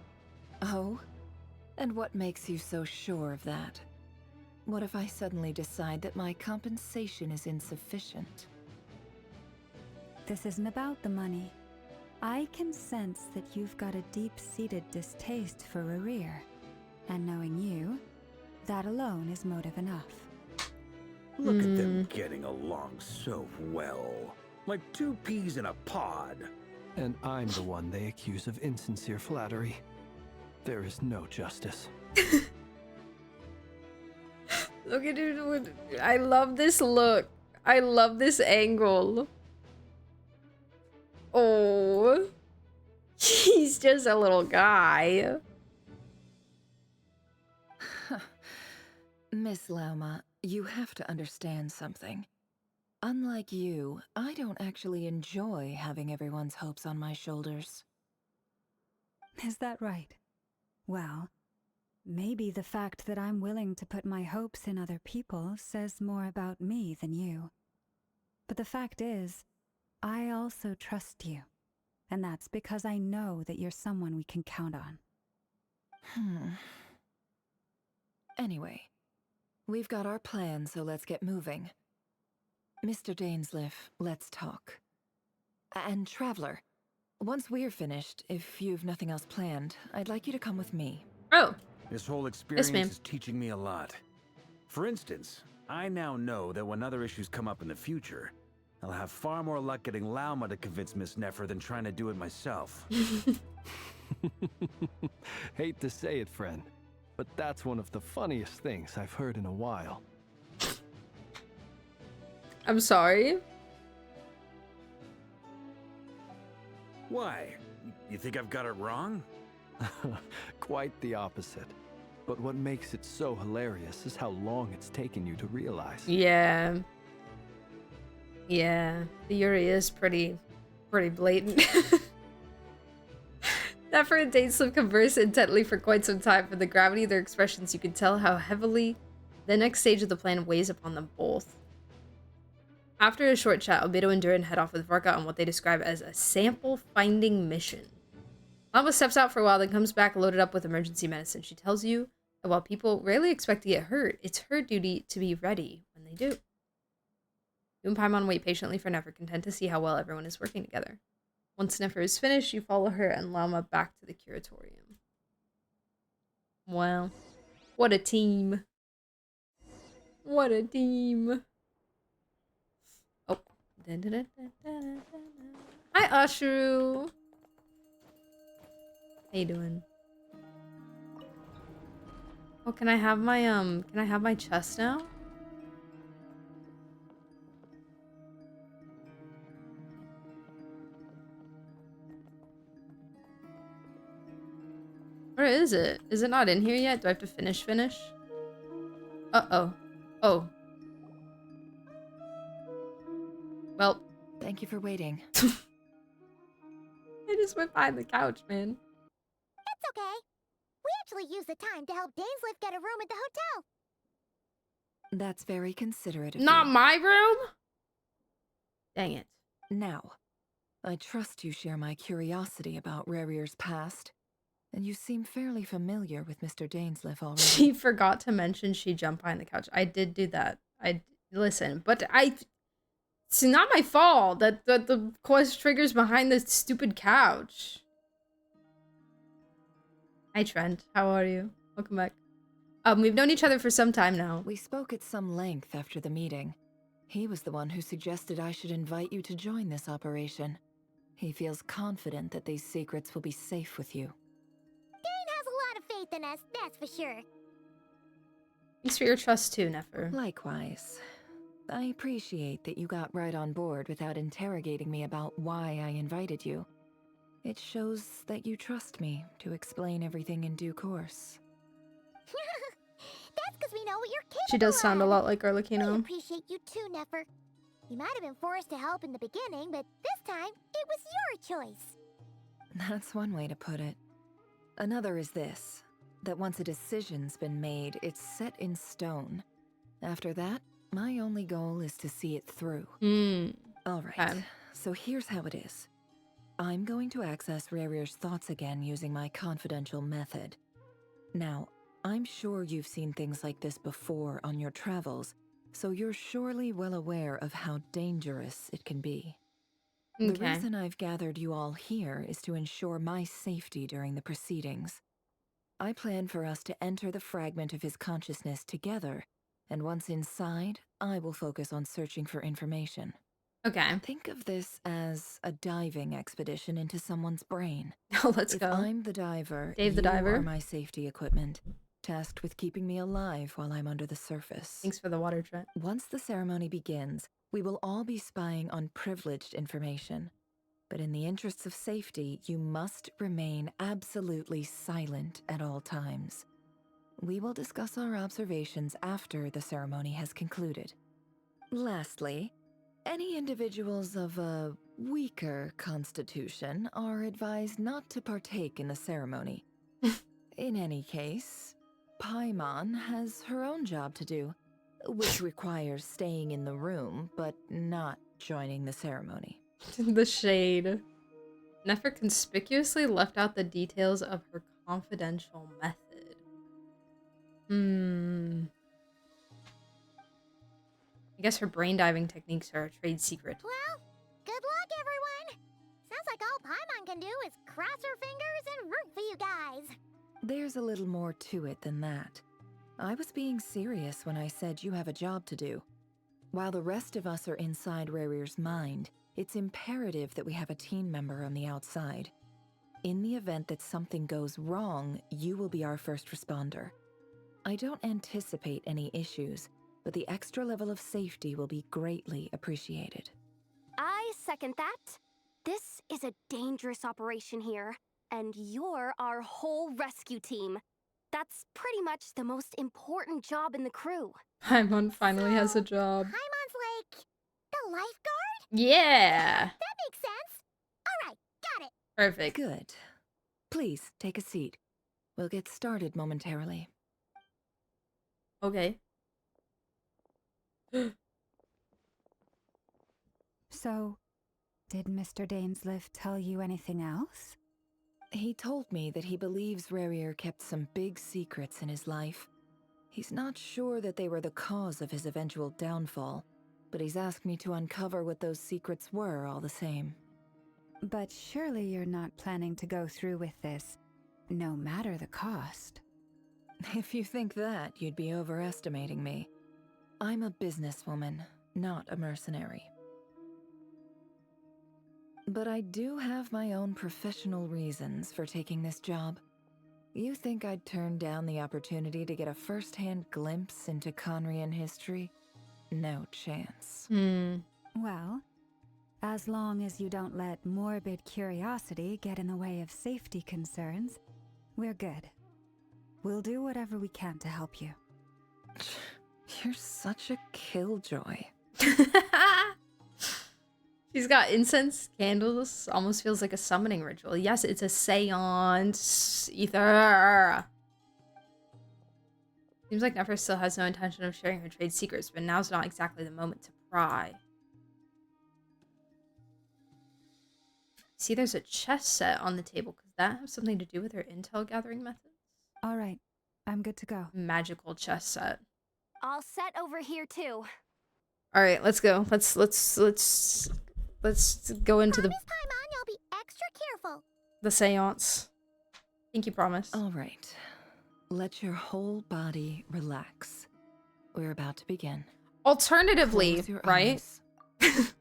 Oh? And what makes you so sure of that? What if I suddenly decide that my compensation is insufficient? This isn't about the money. I can sense that you've got a deep-seated distaste for Rerir. And knowing you, that alone is motive enough. Look at them getting along so well. Like two peas in a pod. And I'm the one they accuse of insincere flattery. There is no justice. Look at it. I love this look. I love this angle. Oh. He's just a little guy. Miss Lauma, you have to understand something. Unlike you, I don't actually enjoy having everyone's hopes on my shoulders. Is that right? Well, maybe the fact that I'm willing to put my hopes in other people says more about me than you. But the fact is, I also trust you. And that's because I know that you're someone we can count on. Anyway, we've got our plan, so let's get moving. Mr. Dainsleif, let's talk. And Traveler, once we're finished, if you've nothing else planned, I'd like you to come with me. Oh. This whole experience ma'am. is teaching me a lot. For instance, I now know that when other issues come up in the future, I'll have far more luck getting Lauma to convince Miss Nefer than trying to do it myself. Hate to say it, friend, but that's one of the funniest things I've heard in a while. I'm sorry. Why? You think I've got it wrong? Quite the opposite. But what makes it so hilarious is how long it's taken you to realize. Yeah. Yeah. The Yuri is pretty blatant. Nefer and Dainsleif converse intently for quite some time. From the gravity of their expressions, you can tell how heavily the next stage of the plan weighs upon them both. After a short chat, Albedo and Durin head off with Varka on what they describe as a sample-finding mission. Lama steps out for a while, then comes back loaded up with emergency medicine. She tells you that while people rarely expect to get hurt, it's her duty to be ready when they do. You and Paimon wait patiently for Nefer, content to see how well everyone is working together. Once Nefer is finished, you follow her and Lama back to the curatorium. Wow. What a team. What a team. Oh. Hi, Ashru. How you doing? Oh, can I have my chest now? Where is it? Is it not in here yet? Do I have to finish? Uh-oh. Oh. Well. Thank you for waiting. I just went behind the couch, man. It's okay. We actually used the time to help Dainsleif get a room at the hotel. That's very considerate of Not you. my room? Dang it. Now, I trust you share my curiosity about Rerir's past, and you seem fairly familiar with Mr. Dainsleif already. She forgot to mention she jumped behind the couch. I did do that. Listen, but it's not my fault that the quest triggers behind this stupid couch. Hi, Trent. How are you? Welcome back. We've known each other for some time now. We spoke at some length after the meeting. He was the one who suggested I should invite you to join this operation. He feels confident that these secrets will be safe with you. Dane has a lot of faith in us, that's for sure. Thanks for your trust too, Nefer. Likewise. I appreciate that you got right on board without interrogating me about why I invited you. It shows that you trust me to explain everything in due course. That's because we know what you're capable of. She does sound a lot like We Arlecchino. appreciate you too, Nefer. You might have been forced to help in the beginning, but this time, it was your choice. That's one way to put it. Another is this, that once a decision's been made, it's set in stone. After that, my only goal is to see it through. All right, so here's how it is. I'm going to access Rerir's thoughts again using my confidential method. Now, I'm sure you've seen things like this before on your travels, so you're surely well aware of how dangerous it can be. The reason I've gathered you all here is to ensure my safety during the proceedings. I plan for us to enter the fragment of his consciousness together, and once inside, I will focus on searching for information. Okay. Think of this as a diving expedition into someone's brain. Oh, let's If go. I'm the diver, Dave the you diver. are my safety equipment, tasked with keeping me alive while I'm under the surface. Thanks for the water, Trent. Once the ceremony begins, we will all be spying on privileged information. But in the interests of safety, you must remain absolutely silent at all times. We will discuss our observations after the ceremony has concluded. Lastly, any individuals of a weaker constitution are advised not to partake in the ceremony. In any case, Paimon has her own job to do, which requires staying in the room, but not joining the ceremony. The shade. Nefer conspicuously left out the details of her confidential method. I guess her brain diving techniques are a trade secret. Well, good luck, everyone. Sounds like all Paimon can do is cross her fingers and root for you guys. There's a little more to it than that. I was being serious when I said you have a job to do. While the rest of us are inside Rerir's mind, it's imperative that we have a team member on the outside. In the event that something goes wrong, you will be our first responder. I don't anticipate any issues, but the extra level of safety will be greatly appreciated. I second that. This is a dangerous operation here, and you're our whole rescue team. That's pretty much the most important job in the crew. Paimon finally has a job. Paimon's like the lifeguard? Yeah. That makes sense. All right, got it. Perfect. Good. Please, take a seat. We'll get started momentarily. Okay. So, did Mr. Dainsleif tell you anything else? He told me that he believes Rerir kept some big secrets in his life. He's not sure that they were the cause of his eventual downfall, but he's asked me to uncover what those secrets were all the same. But surely you're not planning to go through with this, no matter the cost. If you think that, you'd be overestimating me. I'm a businesswoman, not a mercenary. But I do have my own professional reasons for taking this job. You think I'd turn down the opportunity to get a first-hand glimpse into Conrian history? No chance. Well, as long as you don't let morbid curiosity get in the way of safety concerns, we're good. We'll do whatever we can to help you. You're such a killjoy. She's got incense, candles, almost feels like a summoning ritual. Yes, it's a seance. Ether. Seems like Nefer still has no intention of sharing her trade secrets, but now's not exactly the moment to pry. See, there's a chess set on the table. Could that have something to do with her intel gathering methods? All right, I'm good to go. Magical chess set. All set over here too. All right, let's go. Let's go into Promise, Paimon, you'll be extra careful. the seance. Pinky promise. All right. Let your whole body relax. We're about to begin. Alternatively, Close your right? eyes.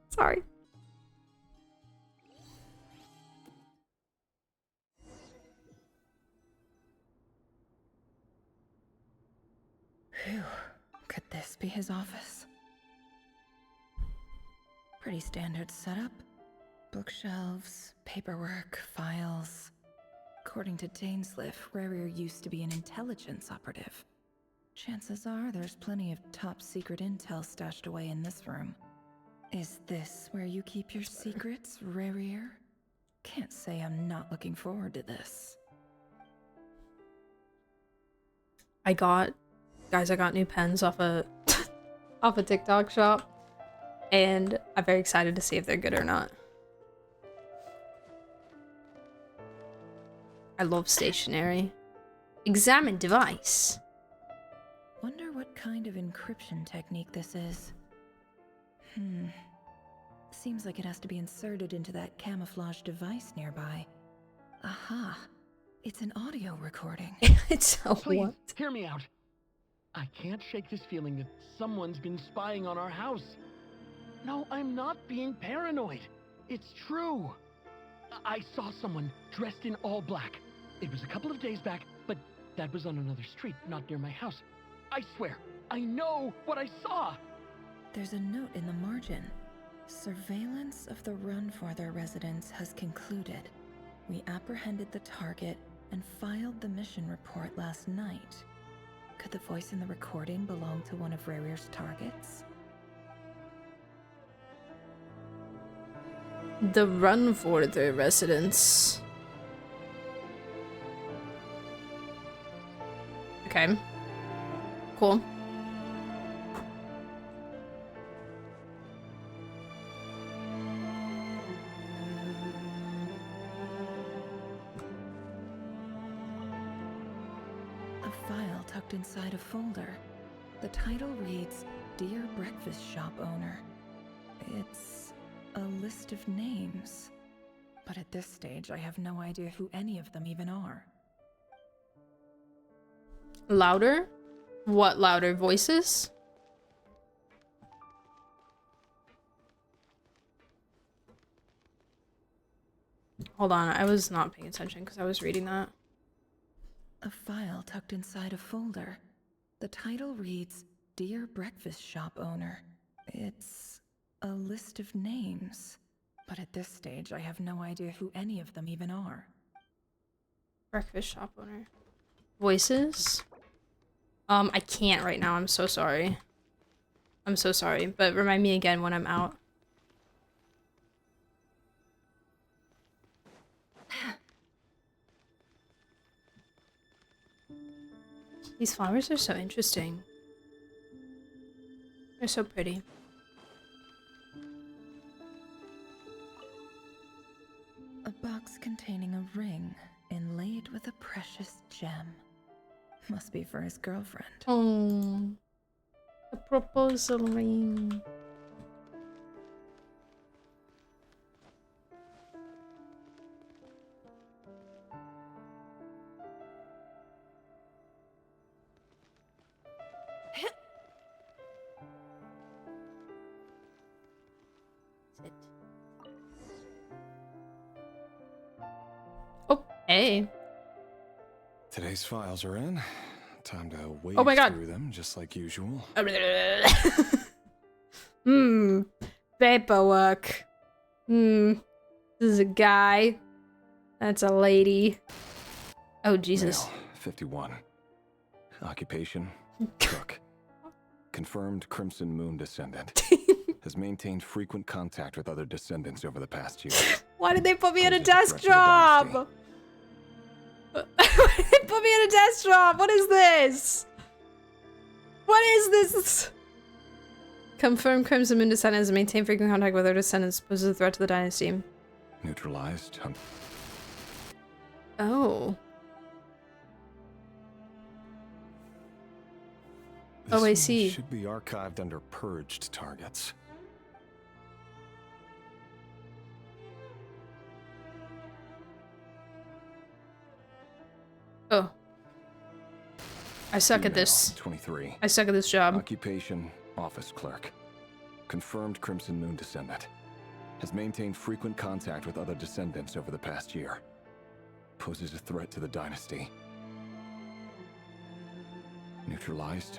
Sorry. Phew. Could this be his office? Pretty standard setup. Bookshelves, paperwork, files. According to Dainsleif, Rerir used to be an intelligence operative. Chances are there's plenty of top secret intel stashed away in this room. Is this where you keep your secrets, Rerir? Can't say I'm not looking forward to this. I got new pens off a off a TikTok shop, and I'm very excited to see if they're good or not. I love stationery. Examine device. Wonder what kind of encryption technique this is. Seems like it has to be inserted into that camouflage device nearby. Aha! It's an audio recording. It's a Please, what? hear me out. I can't shake this feeling that someone's been spying on our house. No, I'm not being paranoid. It's true. I saw someone dressed in all black. It was a couple of days back, but that was on another street, not near my house. I swear, I know what I saw. There's a note in the margin. Surveillance of the Runforther residence has concluded. We apprehended the target and filed the mission report last night. Could the voice in the recording belong to one of Rerir's targets? The Runforther residence. Okay. Cool. A file tucked inside a folder. The title reads, Dear Breakfast Shop Owner. It's a list of names. But at this stage, I have no idea who any of them even are. Louder? What louder? Voices? Hold on, I was not paying attention because I was reading that. A file tucked inside a folder. The title reads, Dear Breakfast Shop Owner. It's a list of names. But at this stage, I have no idea who any of them even are. Breakfast shop owner. Voices? I can't right now, I'm so sorry. I'm so sorry, but remind me again when I'm out. These flowers are so interesting. They're so pretty. A box containing a ring inlaid with a precious gem. Must be for his girlfriend. Oh, a proposal ring. Oh, hey. Today's files are in. Time to wade Oh my God. through them, just like usual. Paperwork. This is a guy. That's a lady. Oh, Jesus. Male, 51. Occupation, cook. Confirmed Crimson Moon descendant. Has maintained frequent contact with other descendants over the past year. Why did they put me in a Poses a desk threat to the dynasty. job? Why did they put me in a desk job? What is this? What is this? Confirmed Crimson Moon descendants maintain frequent contact with other descendants. Poses a threat to the dynasty. Neutralized. Oh. This Oh, I one see. Should be archived under purged targets. Oh. I suck at Female, this. 23. I suck at this job. Occupation, office clerk. Confirmed Crimson Moon descendant. Has maintained frequent contact with other descendants over the past year. Poses a threat to the dynasty. Neutralized.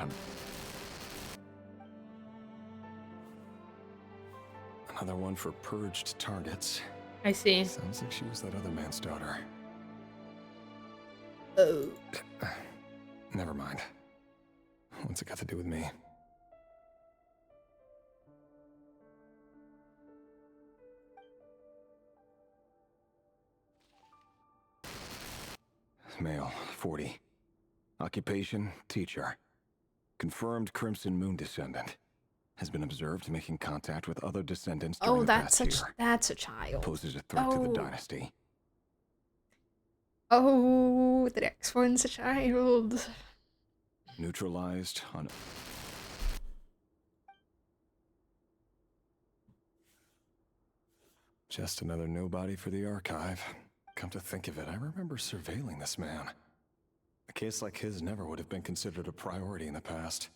Another one for purged targets. I see. Sounds like she was that other man's daughter. Oh. Never mind. What's it got to do with me? Male, 40. Occupation, teacher. Confirmed Crimson Moon descendant. Has been observed making contact with other descendants during the past year. That's a child. Poses a threat to the dynasty. Oh, the next one's a child. Neutralized on... Just another nobody for the archive. Come to think of it, I remember surveilling this man. A case like his never would have been considered a priority in the past.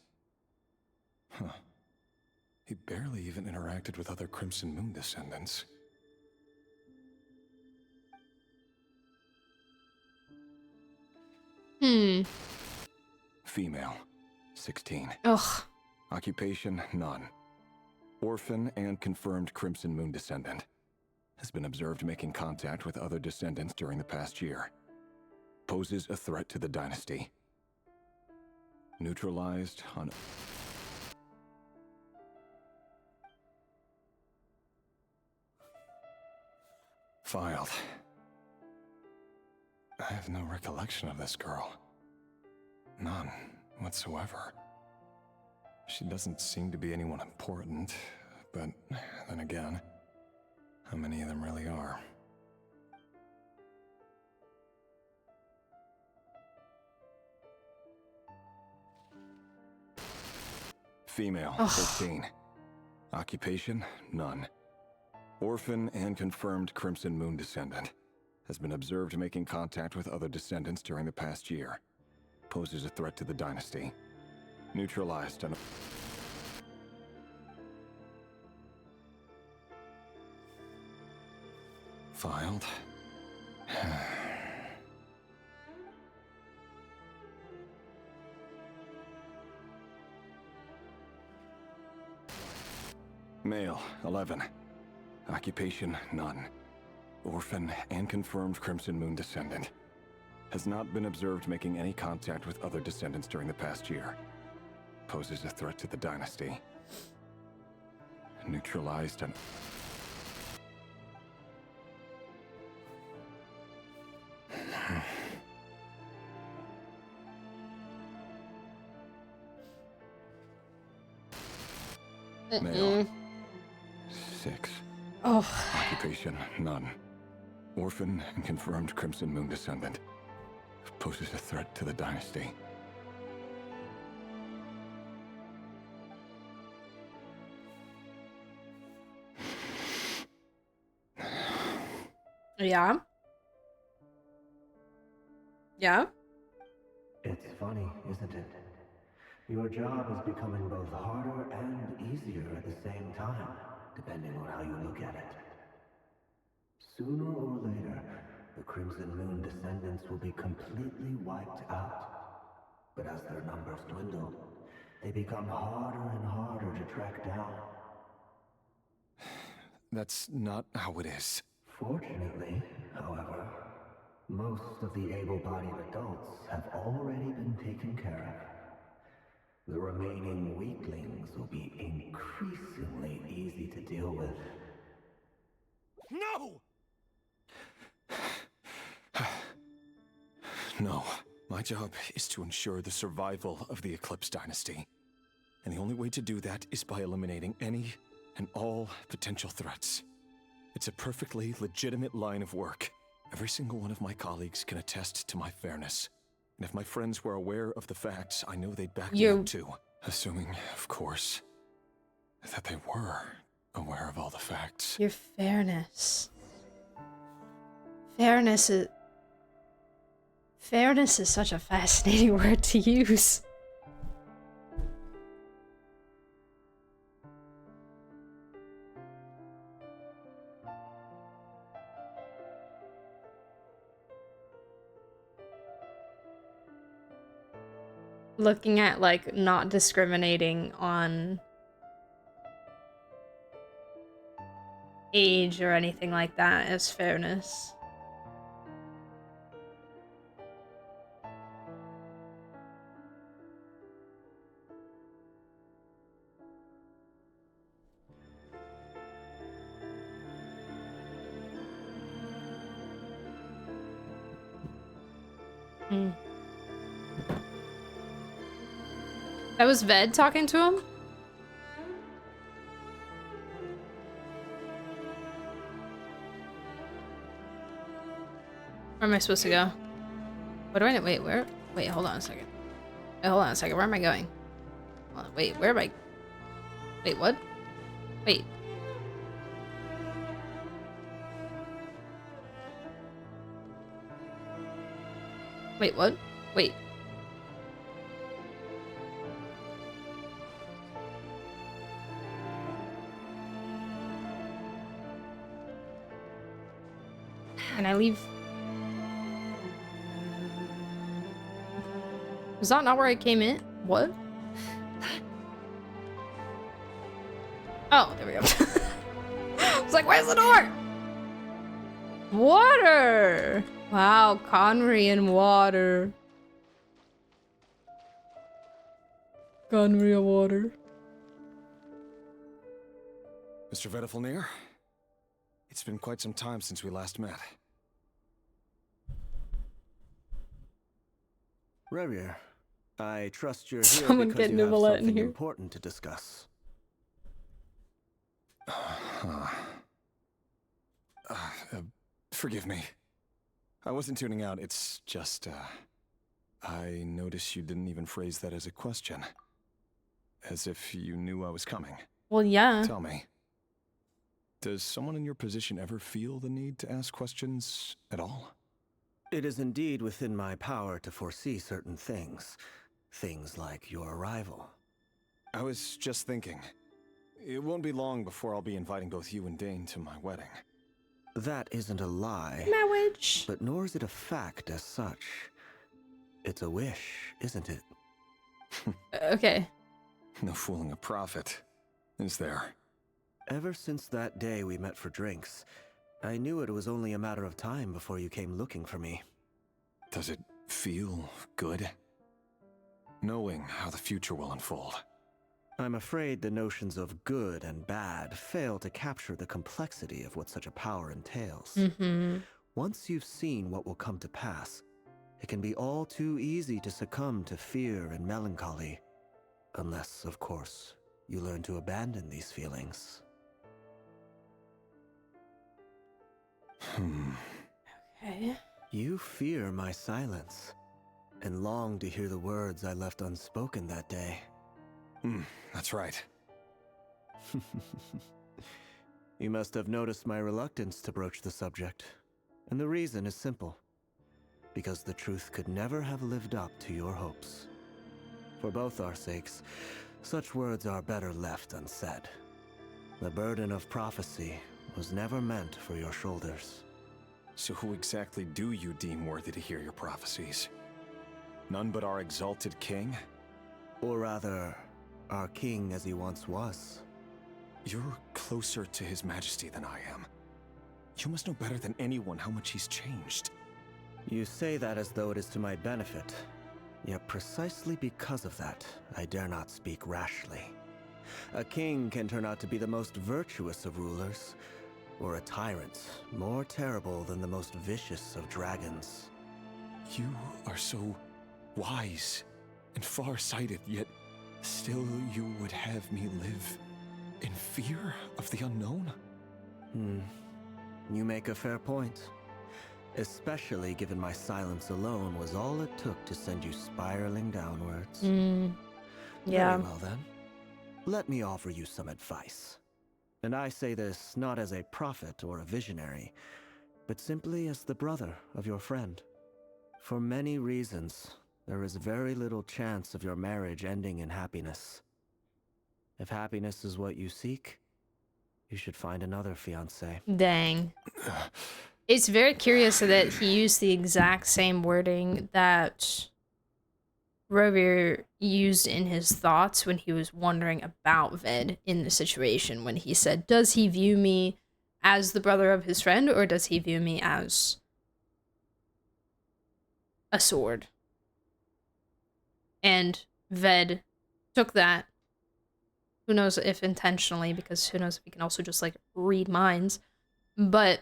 Huh. He barely even interacted with other Crimson Moon descendants. Female, 16. Ugh. Occupation, none. Orphan and confirmed Crimson Moon descendant. Has been observed making contact with other descendants during the past year. Poses a threat to the dynasty. Neutralized on... Filed. I have no recollection of this girl. None whatsoever. She doesn't seem to be anyone important, but then again, how many of them really are? Female, 13. Occupation, none. Orphan and confirmed Crimson Moon descendant. Has been observed making contact with other descendants during the past year. poses a threat to the dynasty. Neutralized and... Filed. Male, 11. Occupation, none. Orphan and confirmed Crimson Moon descendant. Has not been observed making any contact with other descendants during the past year. Poses a threat to the dynasty. Neutralized and... Male. 6. Oh. Occupation, none. Orphan and confirmed Crimson Moon descendant. Poses a threat to the dynasty. Yeah. Yeah. It's funny, isn't it? Your job is becoming both harder and easier at the same time, depending on how you look at it. Sooner or later, the Crimson Moon descendants will be completely wiped out. But as their numbers dwindle, they become harder and harder to track down. That's not how it is. Fortunately, however, most of the able-bodied adults have already been taken care of. The remaining weaklings will be increasingly easy to deal with. No! No. My job is to ensure the survival of the Eclipse Dynasty. And the only way to do that is by eliminating any and all potential threats. It's a perfectly legitimate line of work. Every single one of my colleagues can attest to my fairness. And if my friends were aware of the facts, I know they'd back me up too. Assuming, of course, that they were aware of all the facts. Your fairness. Fairness is such a fascinating word to use. Looking at, like, not discriminating on age or anything like that as fairness. Hmm. That was Ved talking to him? Where am I supposed to go? What do I know? Wait, where? Wait, hold on a second. Wait, hold on a second. Where am I going? Hold on, wait, where am I? Wait, what? Wait. Wait, what? Wait. Can I leave? Was that not where I came in? What? Oh, there we go. I was like, where's the door? Water! Wow, Conry and water. Conry and water. Mr. Vedifalnir, it's been quite some time since we last met. Rerir, I trust you're here Someone because get you have Nivelette in something here. important to discuss. Forgive me. I wasn't tuning out, it's just, I noticed you didn't even phrase that as a question. As if you knew I was coming. Well, yeah. Tell me, does someone in your position ever feel the need to ask questions at all? It is indeed within my power to foresee certain things. Things like your arrival. I was just thinking. It won't be long before I'll be inviting both you and Dane to my wedding. That isn't a lie. Marriage. But nor is it a fact as such. It's a wish, isn't it? Okay. No fooling a prophet, is there? Ever since that day we met for drinks, I knew it was only a matter of time before you came looking for me. Does it feel good? Knowing how the future will unfold. I'm afraid the notions of good and bad fail to capture the complexity of what such a power entails. Once you've seen what will come to pass, it can be all too easy to succumb to fear and melancholy. Unless, of course, you learn to abandon these feelings. Okay. You fear my silence, and long to hear the words I left unspoken that day. That's right. You must have noticed my reluctance to broach the subject, and the reason is simple. Because the truth could never have lived up to your hopes. For both our sakes, such words are better left unsaid. The burden of prophecy was never meant for your shoulders. So who exactly do you deem worthy to hear your prophecies? None but our exalted king? Or rather, our king as he once was. You're closer to his majesty than I am. You must know better than anyone how much he's changed. You say that as though it is to my benefit. Yet precisely because of that, I dare not speak rashly. A king can turn out to be the most virtuous of rulers, or a tyrant more terrible than the most vicious of dragons. You are so wise and far-sighted, yet still you would have me live in fear of the unknown? You make a fair point. Especially given my silence alone was all it took to send you spiraling downwards. Yeah. Very well then. Let me offer you some advice. And I say this not as a prophet or a visionary, but simply as the brother of your friend. For many reasons, there is very little chance of your marriage ending in happiness. If happiness is what you seek, you should find another fiancé. Dang. It's very curious that he used the exact same wording that Rerir used in his thoughts when he was wondering about Ved in the situation, when he said, does he view me as the brother of his friend, or does he view me as a sword? And Ved took that, who knows if intentionally, because who knows if he can also just like read minds, but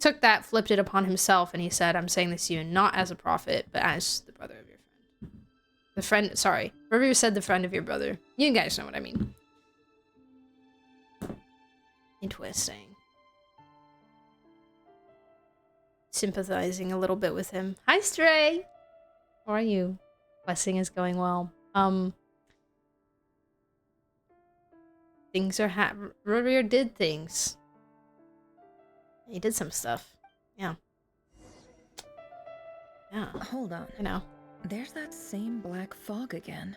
took that, flipped it upon himself, and he said, I'm saying this to you not as a prophet, but as the brother of your friend. The friend, sorry. Rerir said the friend of your brother. You guys know what I mean. Interesting. Sympathizing a little bit with him. Hi, Stray! How are you? Questing is going well. Things are Rerir did things. He did some stuff. Yeah. Yeah. Hold on. You know. There's that same black fog again.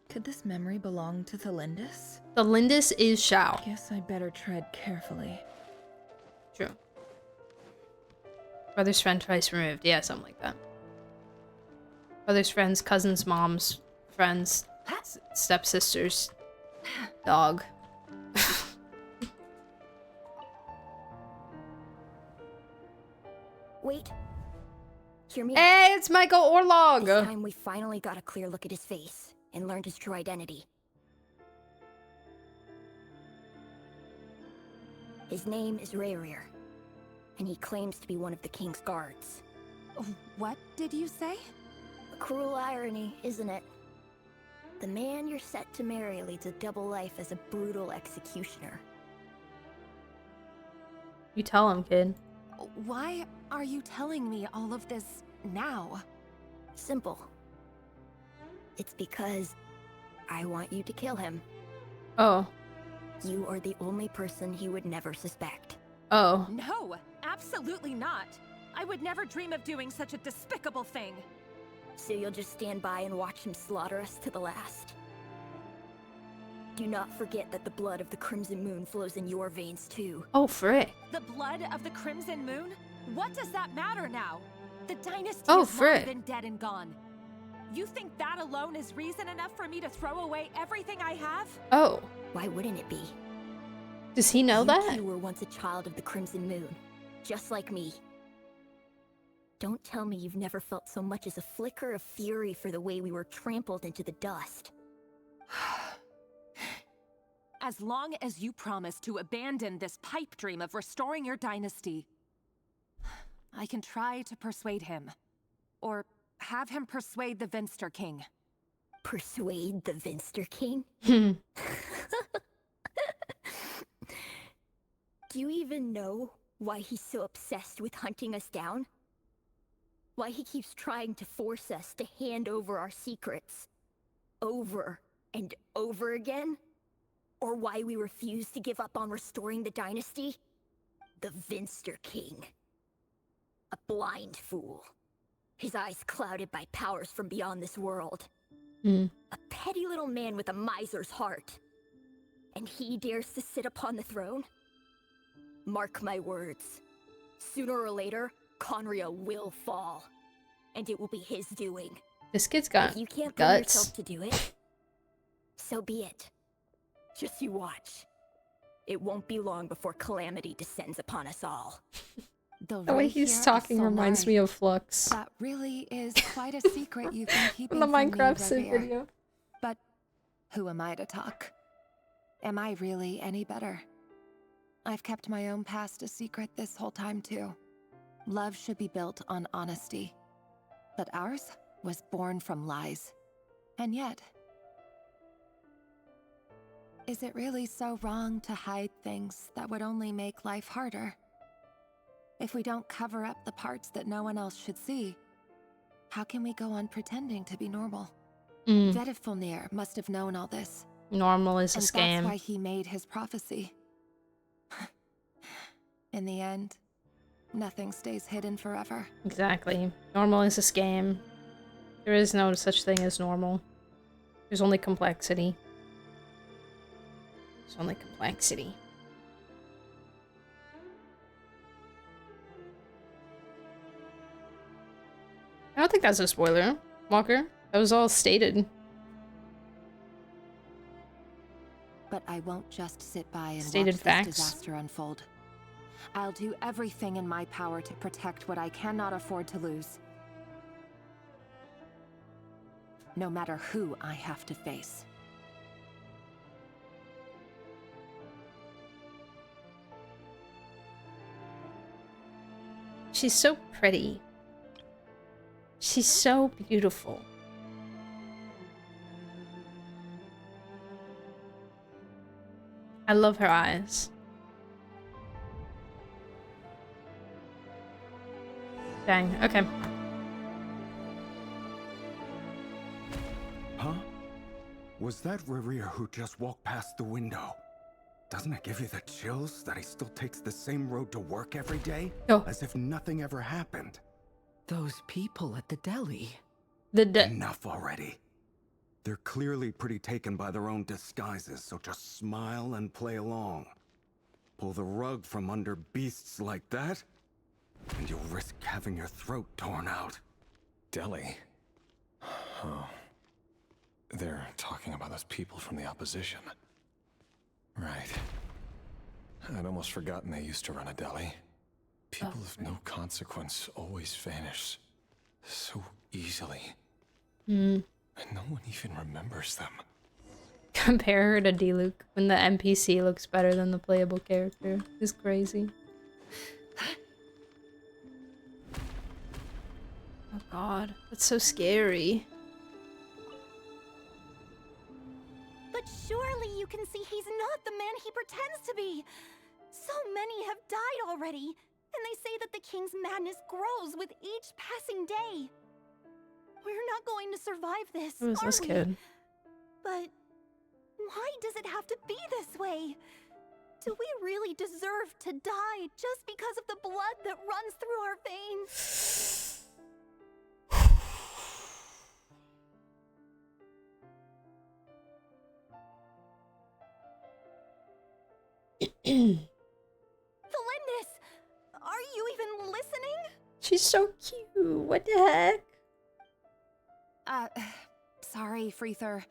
Could this memory belong to Thelindis? Thelindis is Shao. Guess I'd better tread carefully. True. Brother's friend twice removed. Yeah, something like that. Brother's friends, cousins, moms, friends, stepsisters, dog. Wait. Hear me out. Hey, it's Michael Orlog! This time we finally got a clear look at his face and learned his true identity. His name is Rerir, and he claims to be one of the king's guards. What did you say? A cruel irony, isn't it? The man you're set to marry leads a double life as a brutal executioner. You tell him, kid. Why are you telling me all of this now? Simple. It's because I want you to kill him. Oh. You are the only person he would never suspect. Oh. No, absolutely not. I would never dream of doing such a despicable thing. So you'll just stand by and watch him slaughter us to the last? Do not forget that the blood of the Crimson Moon flows in your veins too. Oh, frick. The blood of the Crimson Moon? What does that matter now? The dynasty Oh, has long frick. been dead and gone. You think that alone is reason enough for me to throw away everything I have? Oh. Why wouldn't it be? Does he know that? You were once a child of the Crimson Moon, just like me. Don't tell me you've never felt so much as a flicker of fury for the way we were trampled into the dust. As long as you promise to abandon this pipe dream of restoring your dynasty, I can try to persuade him. Or have him persuade the Vinster King. Persuade the Vinster King? Hmm. Do you even know why he's so obsessed with hunting us down? Why he keeps trying to force us to hand over our secrets over and over again? Or why we refuse to give up on restoring the dynasty? The Vinster King. A blind fool. His eyes clouded by powers from beyond this world. Hmm. A petty little man with a miser's heart. And he dares to sit upon the throne? Mark my words. Sooner or later, Conria will fall. And it will be his doing. This kid's got If you can't bring guts. yourself to do it, so be it. Just you watch. It won't be long before calamity descends upon us all. The way he's talking reminds me of Flux. That really is quite a secret you've been keeping From the from Minecraft me, Sid Rerir. video. But who am I to talk? Am I really any better? I've kept my own past a secret this whole time too. Love should be built on honesty. But ours was born from lies. And yet, is it really so wrong to hide things that would only make life harder? If we don't cover up the parts that no one else should see, how can we go on pretending to be normal? Vedifulnir must have known all this. Normal is a And scam. that's why he made his prophecy. In the end, nothing stays hidden forever. Exactly. Normal is a scam. There is no such thing as normal. There's only complexity. There's only complexity. I don't think that's a spoiler, Walker. That was all stated. But I won't just sit by and Stated watch facts. this disaster unfold. I'll do everything in my power to protect what I cannot afford to lose. No matter who I have to face. She's so pretty. She's so beautiful. I love her eyes. Dang, okay. Huh? Was that Rerir who just walked past the window? Doesn't it give you the chills that he still takes the same road to work every day? Oh. As if nothing ever happened. Those people at the deli. Enough already. They're clearly pretty taken by their own disguises, so just smile and play along. Pull the rug from under beasts like that, and you'll risk having your throat torn out. Deli? Oh. They're talking about those people from the opposition. Right. I'd almost forgotten they used to run a deli. People of no consequence always vanish so easily. Hmm. And no one even remembers them. Compare her to D-Luke when the NPC looks better than the playable character. It's crazy. Oh god, that's so scary. But surely you can see he's not the man he pretends to be. So many have died already, and they say that the king's madness grows with each passing day. We're not going to survive this, Who is are this we? kid? But why does it have to be this way? Do we really deserve to die just because of the blood that runs through our veins? Felindis! Are you even listening? She's so cute. What the heck? Sorry, Freether.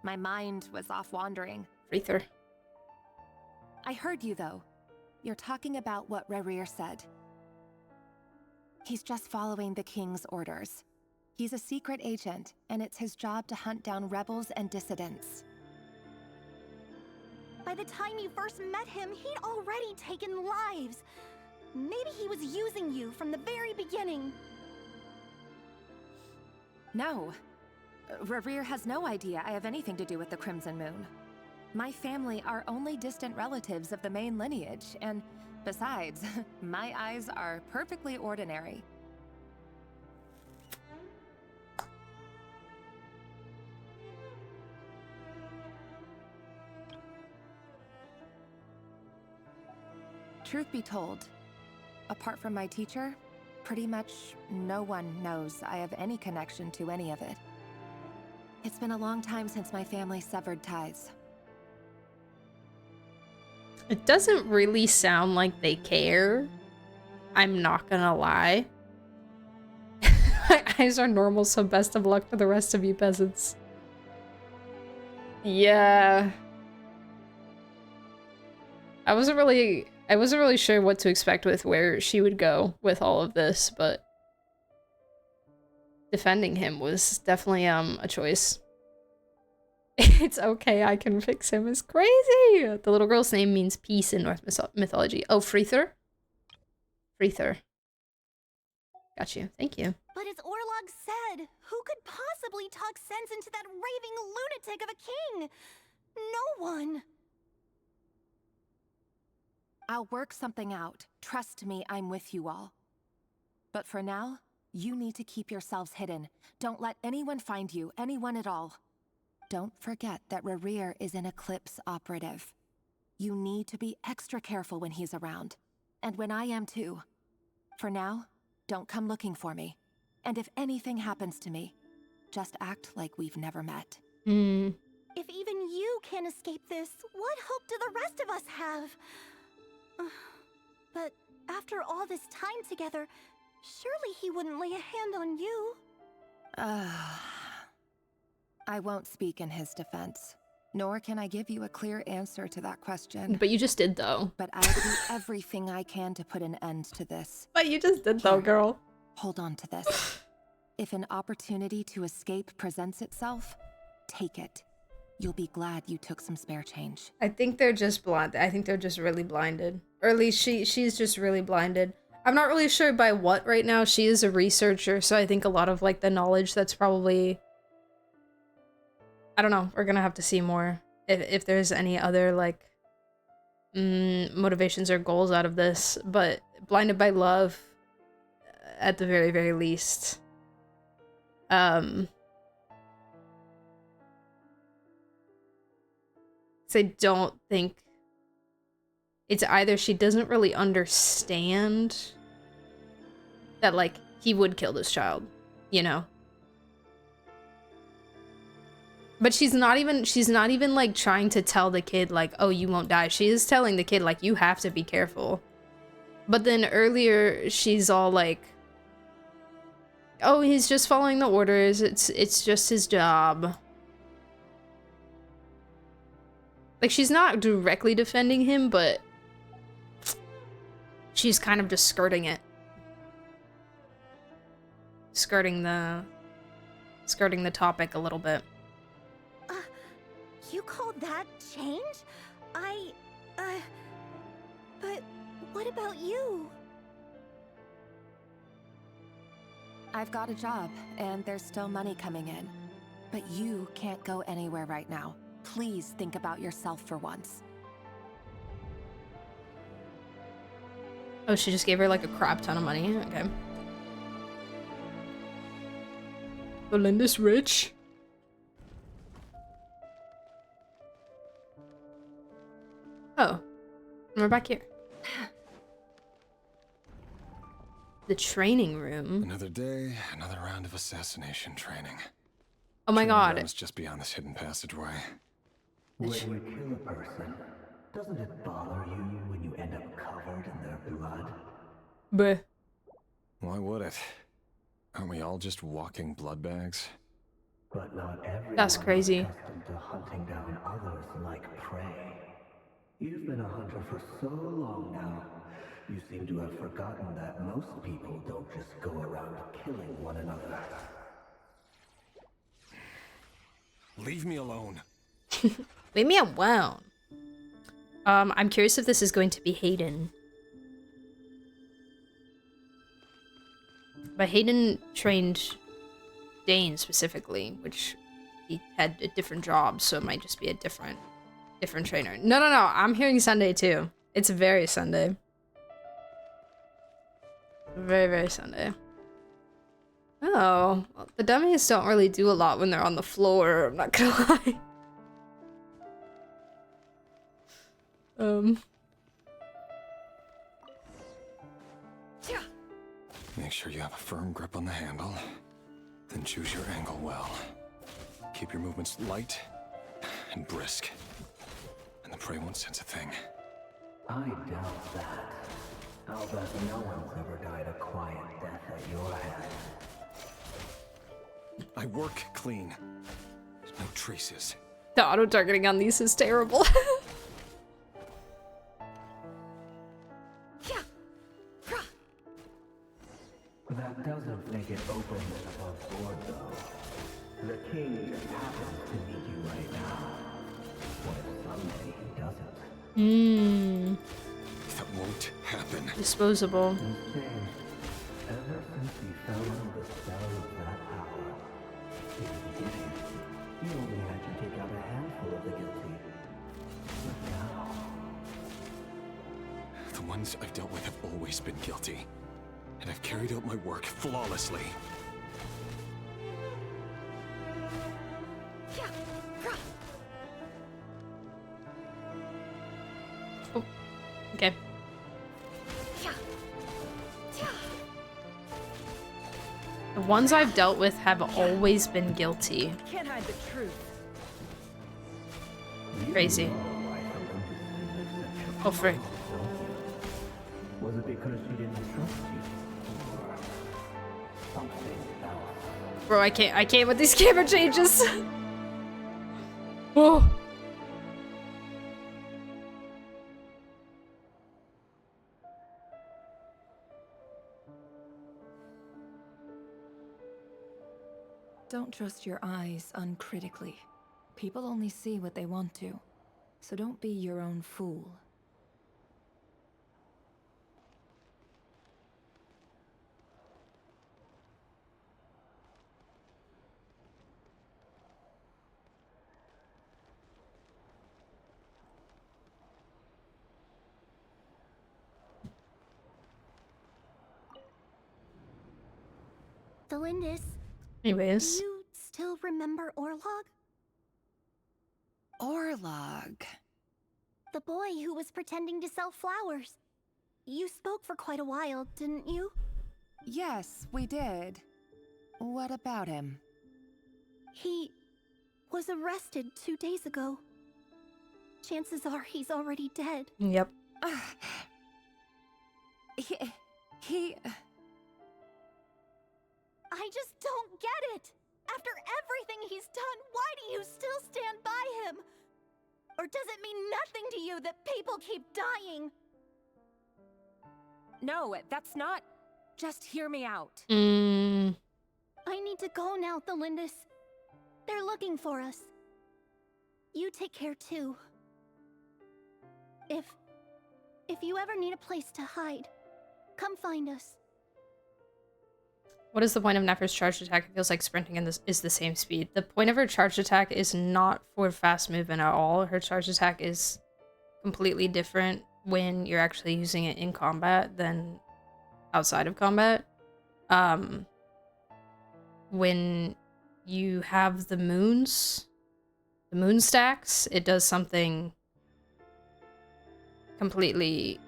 My mind was off wandering. Freether. I heard you, though. You're talking about what Rerir said. He's just following the king's orders. He's a secret agent, and it's his job to hunt down rebels and dissidents. By the time you first met him, he'd already taken lives. Maybe he was using you from the very beginning. No. Rerir has no idea I have anything to do with the Crimson Moon. My family are only distant relatives of the main lineage, and besides, my eyes are perfectly ordinary. Truth be told, apart from my teacher, pretty much no one knows I have any connection to any of it. It's been a long time since my family severed ties. It doesn't really sound like they care. I'm not gonna lie. My eyes are normal, so best of luck to the rest of you peasants. Yeah. I wasn't really sure what to expect with where she would go with all of this, but defending him was definitely a choice. It's okay, I can fix him is crazy. The little girl's name means peace in Norse mythology. Oh, Freether? Freether. Got you. Thank you. But as Orlog said, who could possibly talk sense into that raving lunatic of a king? No one. I'll work something out. Trust me, I'm with you all. But for now, you need to keep yourselves hidden. Don't let anyone find you, anyone at all. Don't forget that Rerir is an Eclipse operative. You need to be extra careful when he's around. And when I am too. For now, don't come looking for me. And if anything happens to me, just act like we've never met. If even you can't escape this, what hope do the rest of us have? But after all this time together, surely he wouldn't lay a hand on you. I won't speak in his defense, nor can I give you a clear answer to that question. But you just did, though. But I'll do everything I can to put an end to this. But you just did, though, girl. Hold on to this. If an opportunity to escape presents itself, take it. You'll be glad you took some spare change. I think they're just blind. I think they're just really blinded. Or at least she's just really blinded. I'm not really sure by what right now. She is a researcher, so I think a lot of, like, the knowledge that's probably... I don't know. We're gonna have to see more. If there's any other, like, motivations or goals out of this. But blinded by love, at the very, very least. So I don't think it's either she doesn't really understand that, like, he would kill this child, you know? But she's not even like trying to tell the kid like, oh, you won't die. She is telling the kid like, you have to be careful. But then earlier she's all like, oh, he's just following the orders. It's just his job. Like, she's not directly defending him, but she's kind of just skirting it. Skirting the topic a little bit. You call that change? But what about you? I've got a job, and there's still money coming in. But you can't go anywhere right now. Please think about yourself for once. Oh, she just gave her like a crap ton of money. Okay. Belinda's rich. Oh. We're back here. The training room. Another day, another round of assassination training. Oh my god. It's just beyond this hidden passageway. When you kill a person, doesn't it bother you when you end up covered in their blood? Bleh. Why would it? Aren't we all just walking blood bags? But not everyone That's crazy. is accustomed to hunting down others like prey. You've been a hunter for so long now, you seem to have forgotten that most people don't just go around killing one another. Leave me alone. Leave me alone. I'm curious if this is going to be Hayden. But Hayden trained Dane specifically, which he had a different job, so it might just be a different trainer. No, I'm hearing Sunday too. It's very Sunday. Very, very Sunday. Oh, well, the dummies don't really do a lot when they're on the floor, I'm not gonna lie. Make sure you have a firm grip on the handle, then choose your angle well. Keep your movements light and brisk, and the prey won't sense a thing. I doubt that. I'll bet no one's ever died a quiet death at your hands. I work clean. There's no traces. The auto-targeting on these is terrible. That doesn't make it open and above board, though. The king just happens to need you right now. What if someday he doesn't? That won't happen. Disposable. James, ever since he fell under the spell of that power, in the beginning, he only had to take out a handful of the guilty. But now... The ones I've dealt with have always been guilty. And I've carried out my work flawlessly. Oh, okay. The ones I've dealt with have always been guilty. Can't hide the truth. Crazy. Oh, frick. Was it because she didn't trust you? Or something else? Bro, I can't with these camera changes. Oh. Don't trust your eyes uncritically. People only see what they want to, so don't be your own fool. Delindis. Anyways. Do you still remember Orlog? Orlog. The boy who was pretending to sell flowers. You spoke for quite a while, didn't you? Yes, we did. What about him? He was arrested 2 days ago. Chances are he's already dead. Yep. He... I just don't get it! After everything he's done, why do you still stand by him? Or does it mean nothing to you that people keep dying? No, that's not... Just hear me out. I need to go now, Thelindis. They're looking for us. You take care too. If you ever need a place to hide, come find us. What is the point of Nefer's charged attack? It feels like sprinting is the same speed. The point of her charged attack is not for fast movement at all. Her charged attack is completely different when you're actually using it in combat than outside of combat. When you have the moon stacks, it does something completely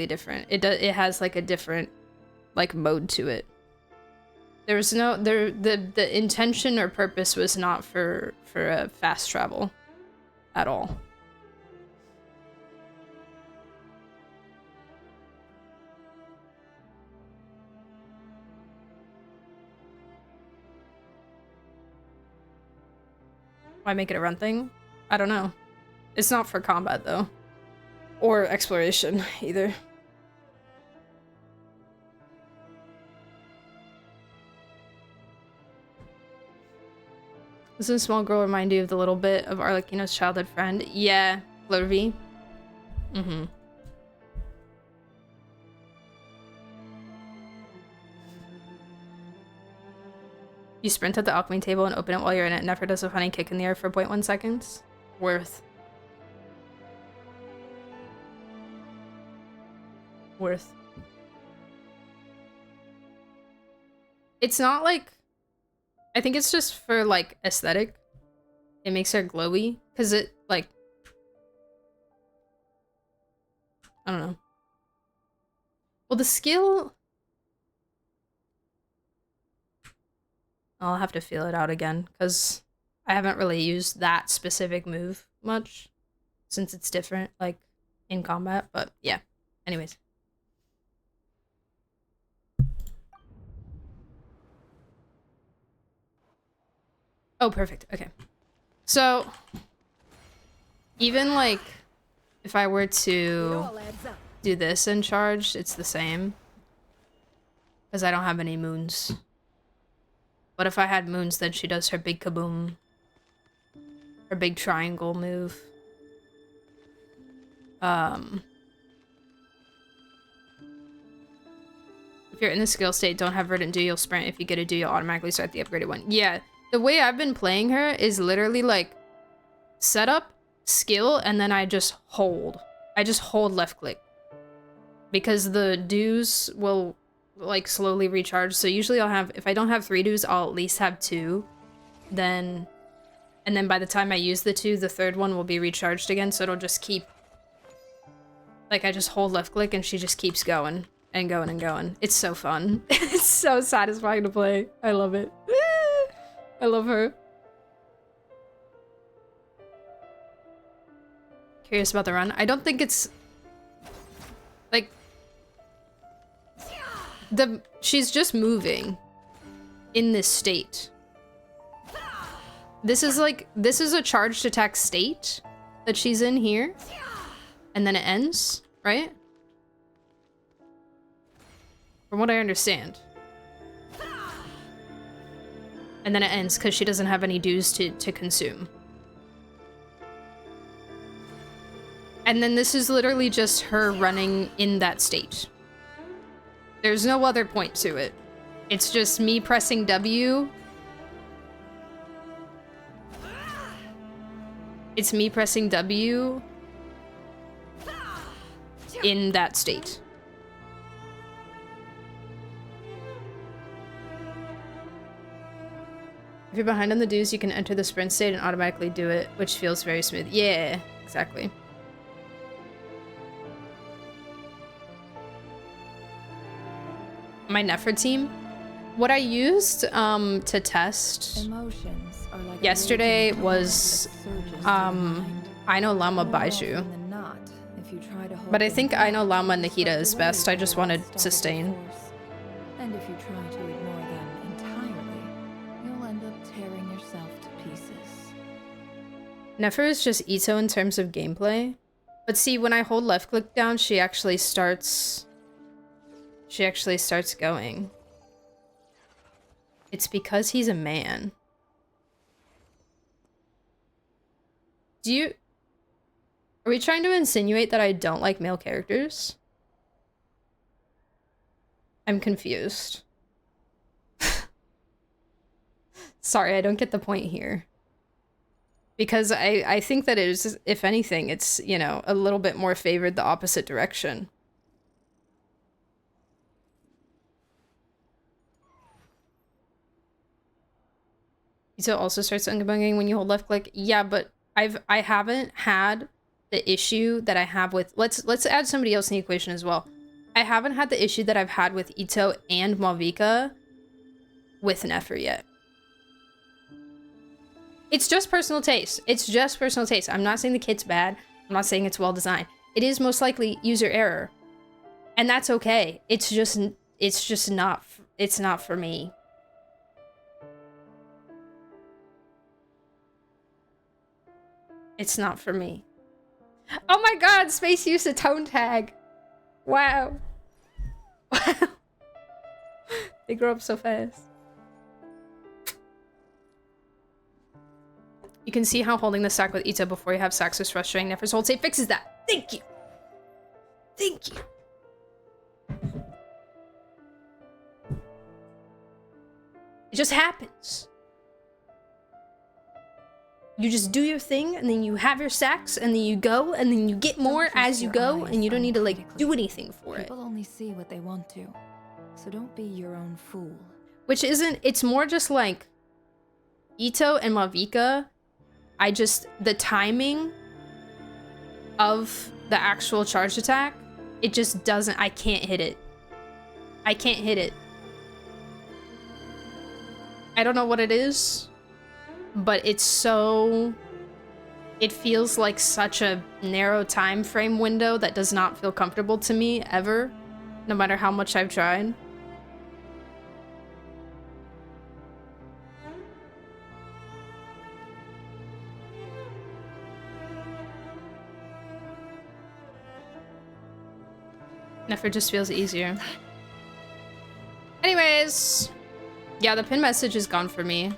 different. It has like a different like mode to it. There's no the intention or purpose was not for a fast travel at all. Why make it a run thing? I don't know. It's not for combat though. Or exploration either. Does a small girl remind you of the little bit of Arlecchino's childhood friend? Yeah, Lurvy. Mm-hmm. You sprint at the alchemy table and open it while you're in it. Nefer does a funny kick in the air for 0.1 seconds. Worth. It's not like... I think it's just for, like, aesthetic. It makes her glowy. Because it, like... I don't know. Well, the skill... I'll have to feel it out again, because I haven't really used that specific move much. Since it's different, like, in combat. But, yeah. Anyways. Oh, perfect. Okay. So, even, like, if I were to do this in charge, it's the same. Because I don't have any moons. But if I had moons, then she does her big kaboom. Her big triangle move. If you're in the skill state, don't have verdant do, you'll sprint. If you get a do, you'll automatically start the upgraded one. Yeah, the way I've been playing her is literally like setup, skill, and then I just hold. I just hold left click. Because the dues will like slowly recharge. So usually I'll have, if I don't have 3 dues, I'll at least have 2. And then by the time I use the 2, the 3rd one will be recharged again. So it'll just keep, like I just hold left click and she just keeps going and going and going. It's so fun. It's so satisfying to play. I love it. I love her. Curious about the run. I don't think it's like she's just moving in this state. This is a charged attack state that she's in here. And then it ends, right? From what I understand. And then it ends because she doesn't have any dues to consume. And then this is literally just her running in that state. There's no other point to it. It's just me pressing W. It's me pressing W in that state. If you're behind on the dues, you can enter the sprint state and automatically do it, which feels very smooth. Yeah, exactly. My Nefer team. What I used to test yesterday was Aino Lama Baiju. But I think Aino Lama Nahida is best. I just wanted sustain. And if you try to ignore them entirely, you'll end up tearing yourself to pieces. Nefer is just Ito in terms of gameplay. But see, when I hold left click down, she actually starts going. It's because he's a man. Are we trying to insinuate that I don't like male characters? I'm confused. Sorry, I don't get the point here. Because I think that it is, if anything, it's, you know, a little bit more favored the opposite direction. So also starts unbunging when you hold left click. Yeah, but I haven't had the issue that I have with let's add somebody else in the equation as well. I haven't had the issue that I've had with Ito and Malvika with Nefer yet. It's just personal taste. It's just personal taste. I'm not saying the kit's bad. I'm not saying it's well designed. It is most likely user error. And that's okay. It's just not, it's not for me. It's not for me. Oh my god, Space used a tone tag. Wow. Wow. They grow up so fast. You can see how holding the sack with Ito before you have sex is frustrating. Nefer's hold state fixes that. Thank you. Thank you. It just happens. You just do your thing, and then you have your sex, and then you go, and then you get more as you go, and you don't need to, like, do anything for it. People only see what they want to, so don't be your own fool. Which isn't, it's more just like Ito and Malvika. The timing of the actual charge attack, it just doesn't, I can't hit it. I can't hit it. I don't know what it is, but it's so, it feels like such a narrow time frame window that does not feel comfortable to me ever, no matter how much I've tried. Nefer just feels easier. Anyways, yeah, the pin message is gone for me.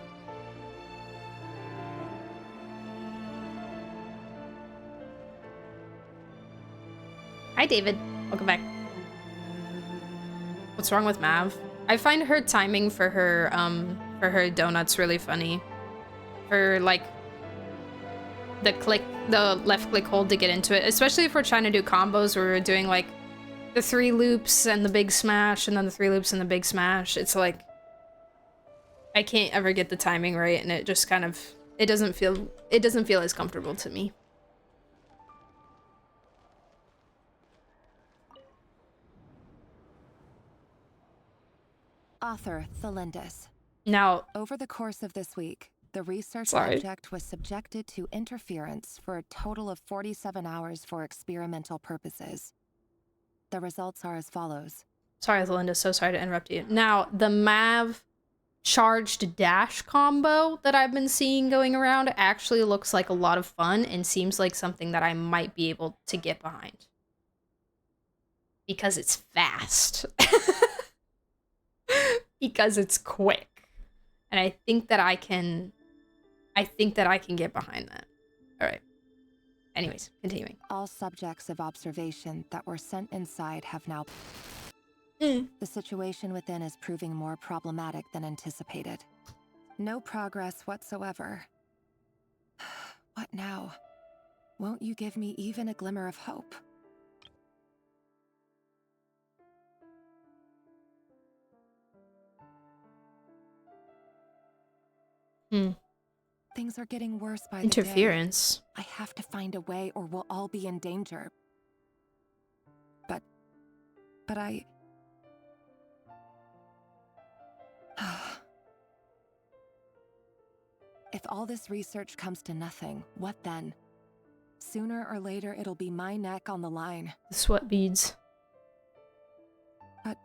Hi, David. Welcome back. What's wrong with Mav? I find her timing for her donuts really funny. For like the left click hold to get into it, especially if we're trying to do combos where we're doing like the 3 loops and the big smash and then the 3 loops and the big smash. It's like I can't ever get the timing right, and it just kind of, it doesn't feel as comfortable to me. Author Thelindis. Now, over the course of this week, the research Sorry. object was subjected to interference for a total of 47 hours for experimental purposes. The results are as follows. Sorry, Linda, so sorry to interrupt you. Now, the Mav charged dash combo that I've been seeing going around actually looks like a lot of fun and seems like something that I might be able to get behind. Because it's fast. Because it's quick. And I think that I can get behind that. All right. Anyways, continuing. All subjects of observation that were sent inside have now... The situation within is proving more problematic than anticipated. No progress whatsoever. What now? Won't you give me even a glimmer of hope? Things are getting worse by the day. Interference. I have to find a way or we'll all be in danger. But I... If all this research comes to nothing, what then? Sooner or later, it'll be my neck on the line. The sweat beads. But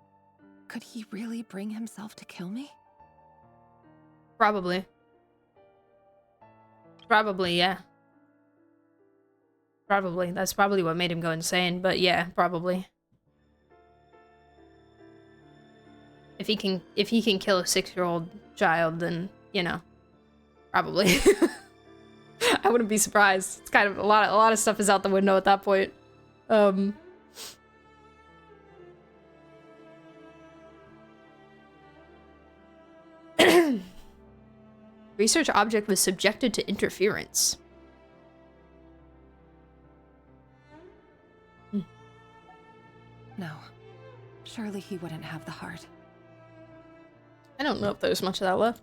could he really bring himself to kill me? Probably. Probably, yeah. Probably. That's probably what made him go insane, but yeah, probably. If he can kill a 6-year-old child, then, you know, probably. I wouldn't be surprised. It's kind of a lot of stuff is out the window at that point. Research object was subjected to interference. No. Surely he wouldn't have the heart. I don't know if there's much of that left.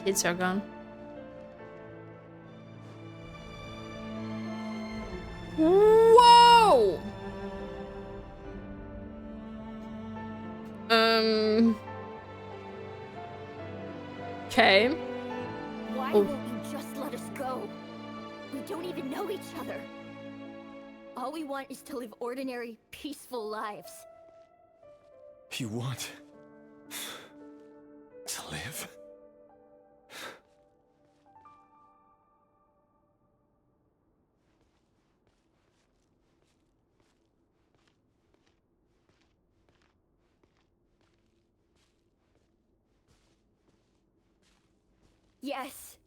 kids are gone. Whoa! Okay. Why won't you just let us go? We don't even know each other. All we want is to live ordinary, peaceful lives. You want to live? Yes.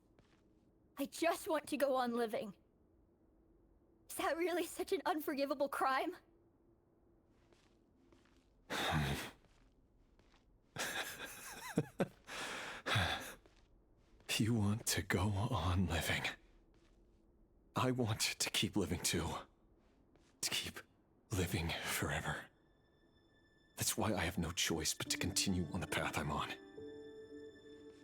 I just want to go on living. Is that really such an unforgivable crime? You want to go on living. I want to keep living too. To keep living forever. That's why I have no choice but to continue on the path I'm on.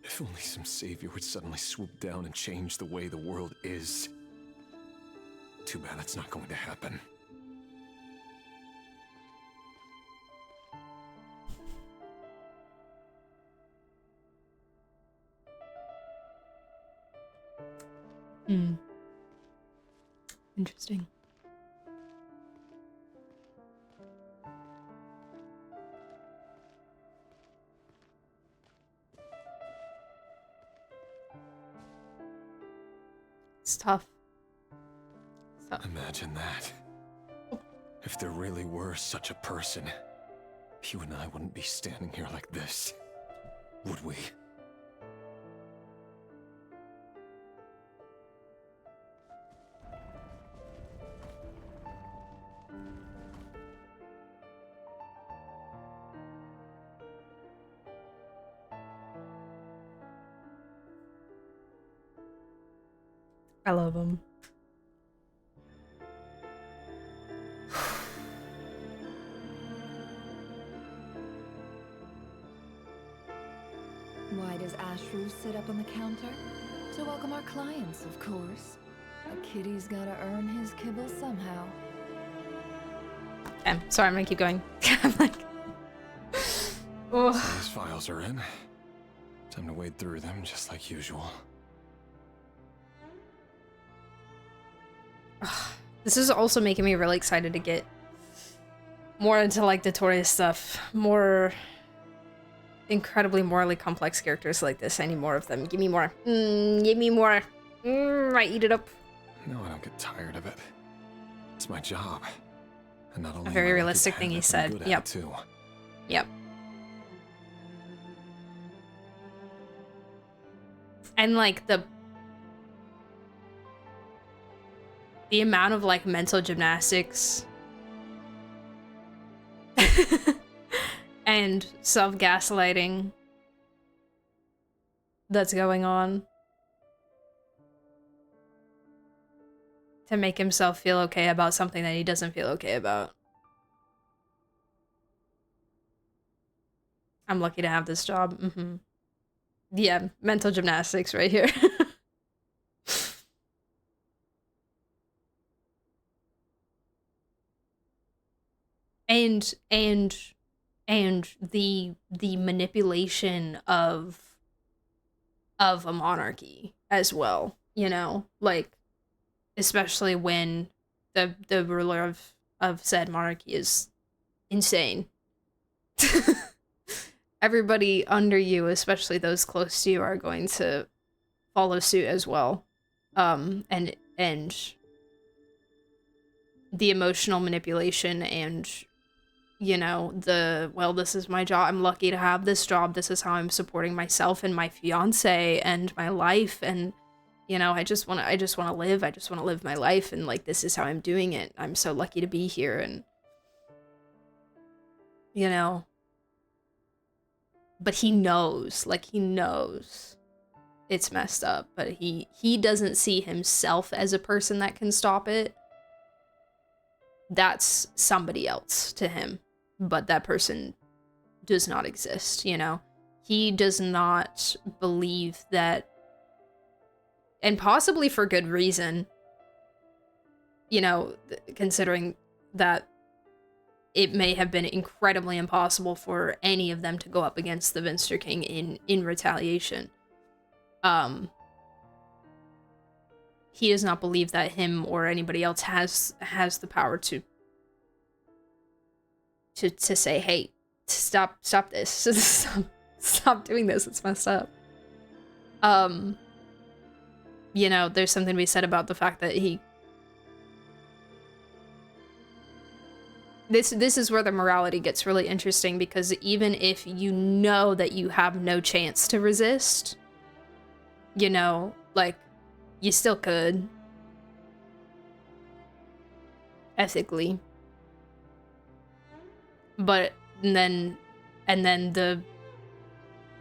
If only some savior would suddenly swoop down and change the way the world is. Too bad that's not going to happen. Interesting. It's tough. Imagine that. If there really were such a person, you and I wouldn't be standing here like this, would we? I love him. Why does Ashru sit up on the counter? To welcome our clients, of course. A kitty's gotta earn his kibble somehow. Okay, sorry, I'm gonna keep going. I'm like... Oh. These files are in. Time to wade through them just like usual. This is also making me really excited to get more into like the Dory stuff. More incredibly morally complex characters like this. I need more of them. Give me more. Give me more. I eat it up. No, I don't get tired of it. It's my job. And not only A very am I realistic lucky thing to he have said. been good at Yep. it too. Yep. And like the amount of like mental gymnastics and self-gaslighting that's going on to make himself feel okay about something that he doesn't feel okay about. I'm lucky to have this job. Yeah, mental gymnastics right here. and the manipulation of a monarchy as well, you know, like especially when the ruler of said monarchy is insane. Everybody under you, especially those close to you, are going to follow suit as well. And the emotional manipulation and, you know, well, this is my job. I'm lucky to have this job. This is how I'm supporting myself and my fiance and my life. And, you know, I just want to live. I just want to live my life. And like, this is how I'm doing it. I'm so lucky to be here. And, you know, but he knows, like he knows it's messed up, but he doesn't see himself as a person that can stop it. That's somebody else to him, but that person does not exist, you know? he does not believe that, and possibly for good reason, you know, considering that it may have been incredibly impossible for any of them to go up against the Vinster King in retaliation. He does not believe that him or anybody else has the power to say, hey, stop this. stop doing this, it's messed up. You know, there's something to be said about the fact that this is where the morality gets really interesting, because even if you know that you have no chance to resist, you know, like, you still could. Ethically. But then the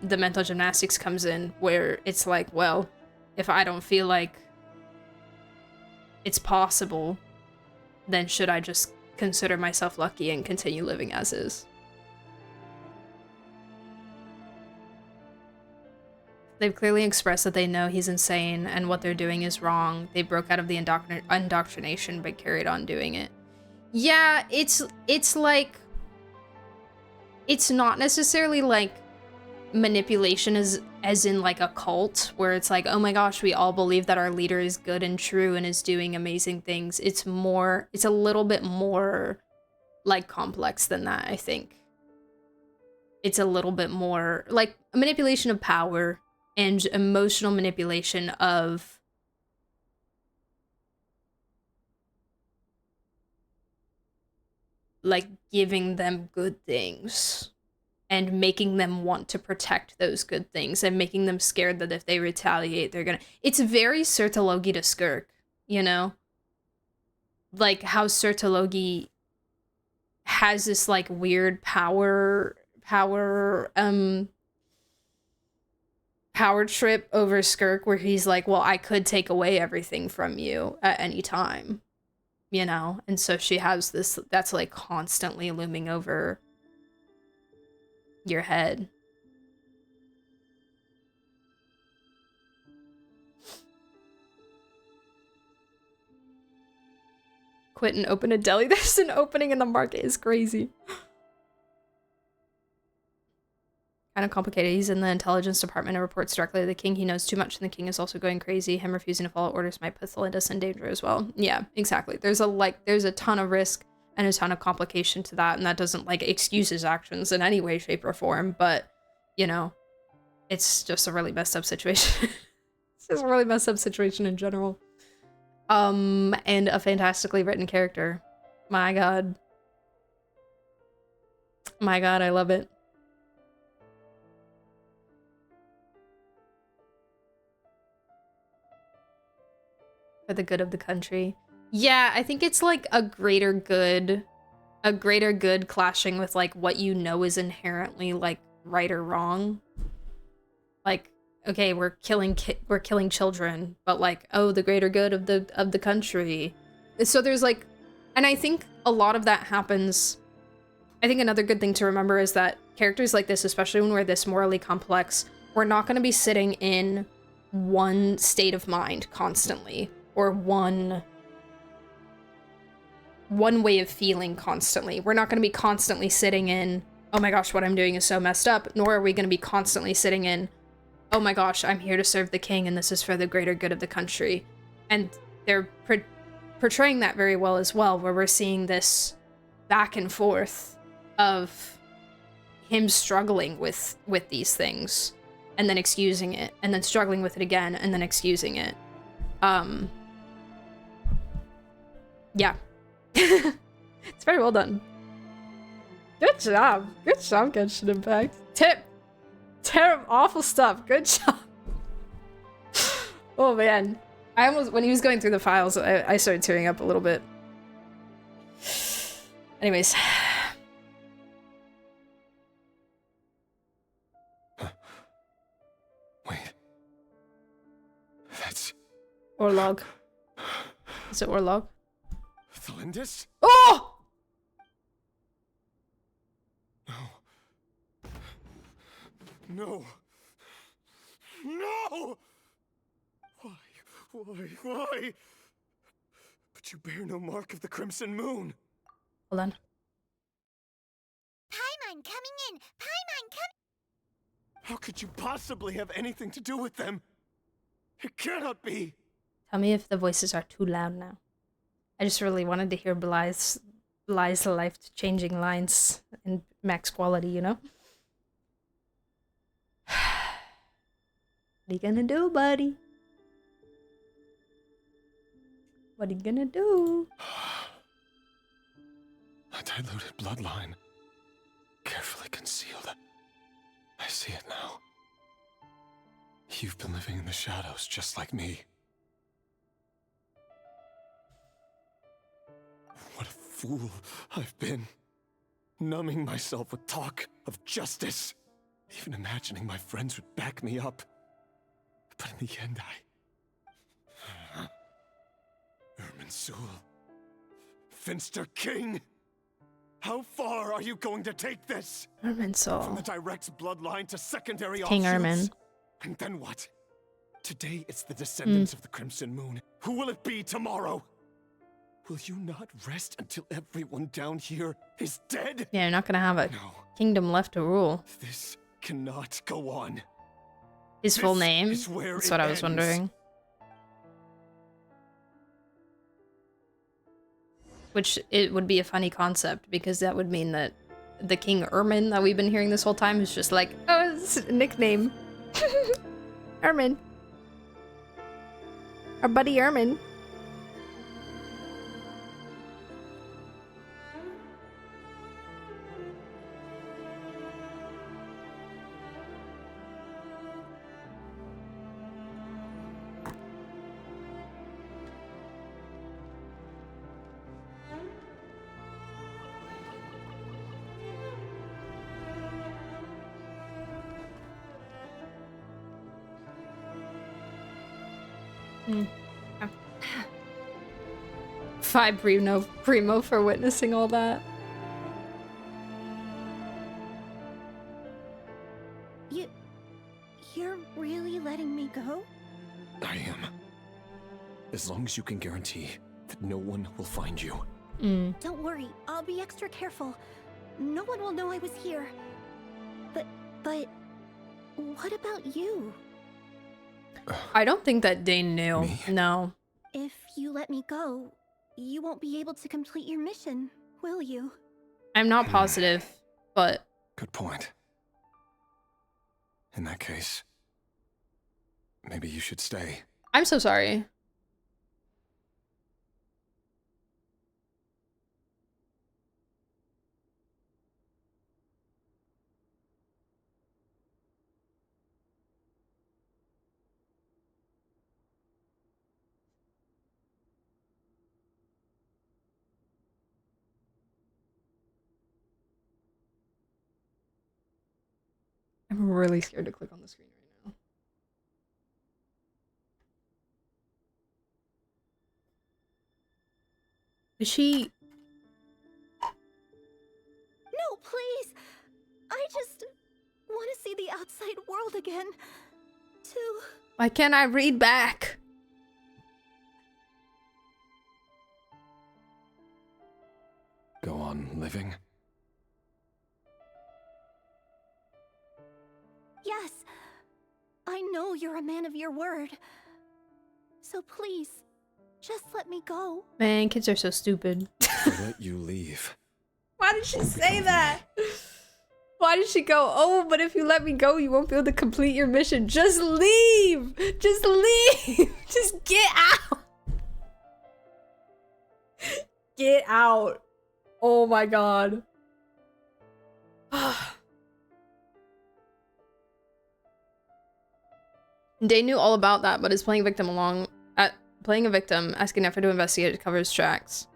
mental gymnastics comes in, where it's like, well, if I don't feel like it's possible, then should I just consider myself lucky and continue living as is? They've clearly expressed that they know he's insane and what they're doing is wrong. They broke out of the indoctrination but carried on doing it. Yeah, it's like, it's not necessarily like manipulation as in like a cult, where it's like, oh my gosh, we all believe that our leader is good and true and is doing amazing things. It's a little bit more like complex than that, I think. It's a little bit more like a manipulation of power and emotional manipulation of like giving them good things and making them want to protect those good things and making them scared that if they retaliate, they're gonna... It's very Sertologi to Skirk, you know? Like how Sertologi has this like weird power trip over Skirk, where he's like, well, I could take away everything from you at any time, you know? And so she has this that's like constantly looming over your head. Quit and open a deli. There's an opening in the market. Is crazy. Kind of complicated. He's in the intelligence department and reports directly to the king. He knows too much and the king is also going crazy. Him refusing to follow orders might put Celindas in danger as well. Yeah, exactly. There's a ton of risk and a ton of complication to that, and that doesn't like excuse his actions in any way, shape, or form, but you know, it's just a really messed up situation. It's just a really messed up situation in general. And a fantastically written character. My god. My god, I love it. For the good of the country. Yeah, I think it's like a greater good clashing with like what you know is inherently like right or wrong. Like, okay, we're killing children, but like, oh, the greater good of the country. So there's like, and I think a lot of that happens. I think another good thing to remember is that characters like this, especially when we're this morally complex, we're not going to be sitting in one state of mind constantly, or one way of feeling constantly. We're not going to be constantly sitting in, oh my gosh, what I'm doing is so messed up, nor are we going to be constantly sitting in, oh my gosh, I'm here to serve the king and this is for the greater good of the country. And they're portraying that very well as well, where we're seeing this back and forth of him struggling with these things and then excusing it, and then struggling with it again and then excusing it. Yeah. It's very well done. Good job. Good job, Genshin Impact. Terrible, awful stuff. Good job. Oh man. I almost, when he was going through the files, I started tearing up a little bit. Anyways. Wait. That's... Orlog. Is it Orlog? Celindas? Oh! No! No! Why? But you bear no mark of the Crimson Moon. Hold on. Paimon coming in! Paimon coming! How could you possibly have anything to do with them? It cannot be! Tell me if the voices are too loud now. I just really wanted to hear Bly's life-changing lines in max quality, you know? What are you gonna do, buddy? What are you gonna do? A diluted bloodline. Carefully concealed. I see it now. You've been living in the shadows just like me. What a fool I've been. Numbing myself with talk of justice. Even imagining my friends would back me up. But in the end, Irminsul. Finster King! How far are you going to take this? Irminsul. From the direct bloodline to secondary King offshoots? Irmin. And then what? Today it's the descendants of the Crimson Moon. Who will it be tomorrow? Will you not rest until everyone down here is dead? Yeah, you're not gonna have a kingdom left to rule. This cannot go on. His full name? Is where That's it what I was ends. wondering. Which it would be a funny concept, because that would mean that the King Irmin that we've been hearing this whole time is just like, oh, it's a nickname. Irmin. Our buddy Irmin. Five Primo for witnessing all that. You're really letting me go? I am. As long as you can guarantee that no one will find you. Don't worry, I'll be extra careful. No one will know I was here. But what about you? I don't think that Dane knew. No. If you let me go, you won't be able to complete your mission, will you? I'm not positive, but... Good point. In that case, maybe you should stay. I'm so sorry. I'm really scared to click on the screen right now. Is she... No, please! I just want to see the outside world again. Why can't I read back? Go on living? Yes, I know you're a man of your word. So please, just let me go. Man, kids are so stupid. I'll let you leave. Why did she say that? Why did she go, oh, but if you let me go, you won't be able to complete your mission. Just leave! Just leave! Just get out! Get out. Oh my god. Day knew all about that, but is playing a victim, asking Nefer to investigate to cover his tracks.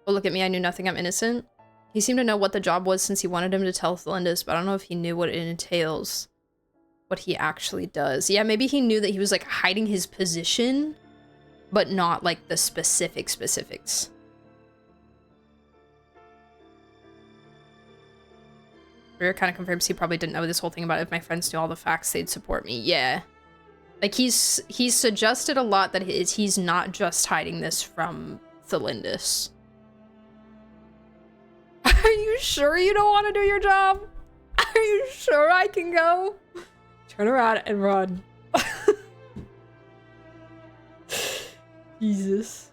Oh, look at me, I knew nothing, I'm innocent. He seemed to know what the job was since he wanted him to tell Thelindis, but I don't know if he knew what it entails. What he actually does. Yeah, maybe he knew that he was like hiding his position, but not like the specifics. Rerir kind of confirms he probably didn't know this whole thing about if my friends knew all the facts, they'd support me. Yeah. Like, he's suggested a lot that he's not just hiding this from Thelindis. Are you sure you don't want to do your job? Are you sure I can go? Turn around and run. Jesus.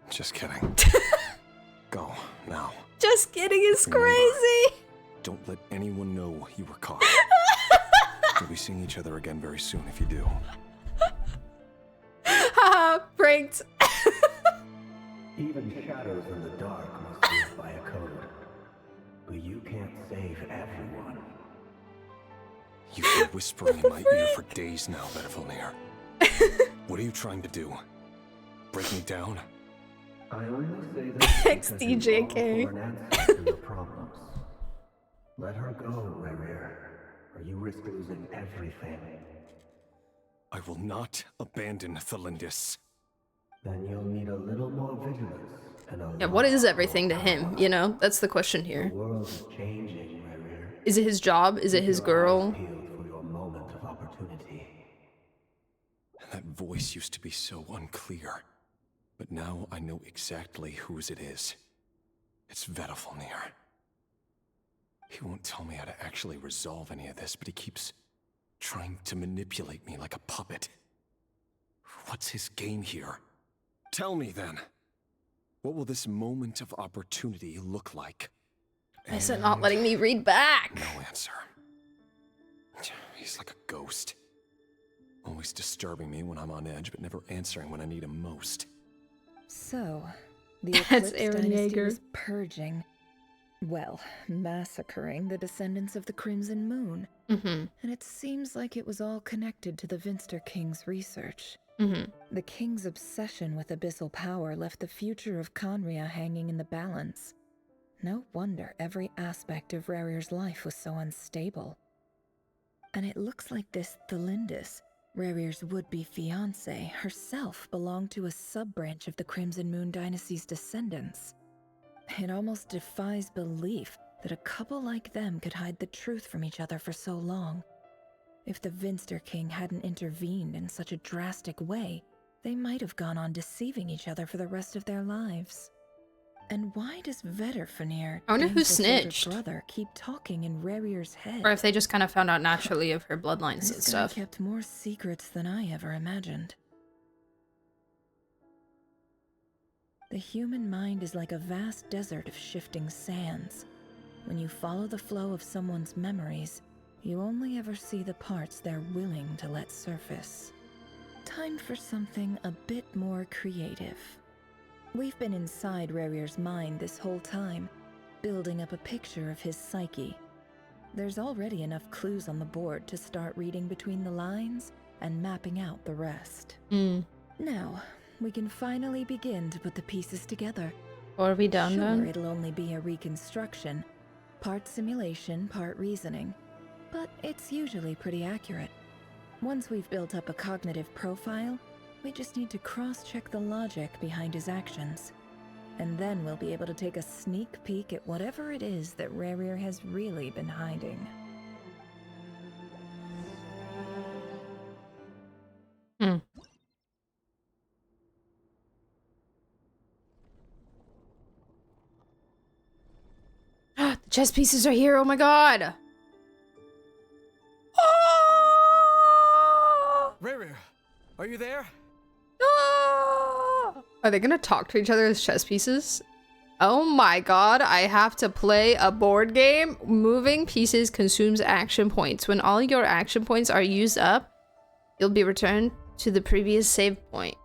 Just kidding. Go, now. Just kidding is Remember, crazy. Don't let anyone know you were caught. We'll be seeing each other again very soon if you do. Haha, pranked. Even shadows in the dark must live by a code. But you can't save everyone. You've been whispering in my ear for days now, Vetifilnir. What are you trying to do? Break me down? I only say this because you long for an answer to your problems. Let her go, Rerir, or you risk losing everything. I will not abandon Thelindis. Then you'll need a little more vigilance and a Yeah, what is everything to him, you know? That's the question here. The world is changing, Rerir. Is it his job? Is it his girl? Peeled for your moment of opportunity. That voice used to be so unclear. But now I know exactly whose it is. It's Vetifilnir. He won't tell me how to actually resolve any of this, but he keeps trying to manipulate me like a puppet. What's his game here? Tell me then. What will this moment of opportunity look like? Is it not letting me read back? No answer. He's like a ghost. Always disturbing me when I'm on edge, but never answering when I need him most. So, the That's Eclipse Aaron Dynasty Yeager. was purging, well, massacring the descendants of the Crimson Moon. Mm-hmm. And it seems like it was all connected to the Vinster King's research. Mm-hmm. The King's obsession with abyssal power left the future of Conria hanging in the balance. No wonder every aspect of Rerir's life was so unstable. And it looks like this Thelindis, Rerir's would-be fiancée, herself belonged to a sub-branch of the Crimson Moon Dynasty's descendants. It almost defies belief that a couple like them could hide the truth from each other for so long. If the Vinster King hadn't intervened in such a drastic way, they might have gone on deceiving each other for the rest of their lives. And why does Vetifilnir, I wonder who Dane's older snitched. brother, keep talking in Rerir's head? Or if they just kind of found out naturally of her bloodlines and This guy stuff. kept more secrets than I ever imagined. The human mind is like a vast desert of shifting sands. When you follow the flow of someone's memories, you only ever see the parts they're willing to let surface. Time for something a bit more creative. We've been inside Rerir's mind this whole time, building up a picture of his psyche. There's already enough clues on the board to start reading between the lines and mapping out the rest. Now, we can finally begin to put the pieces together. Are we done Sure, then? it'll only be a reconstruction, part simulation, part reasoning, but it's usually pretty accurate. Once we've built up a cognitive profile, we just need to cross-check the logic behind his actions. And then we'll be able to take a sneak peek at whatever it is that Rerir has really been hiding. The chess pieces are here, oh my god! Rerir, are you there? Are they gonna talk to each other as chess pieces? Oh my god, I have to play a board game? Moving pieces consumes action points. When all your action points are used up, you'll be returned to the previous save point.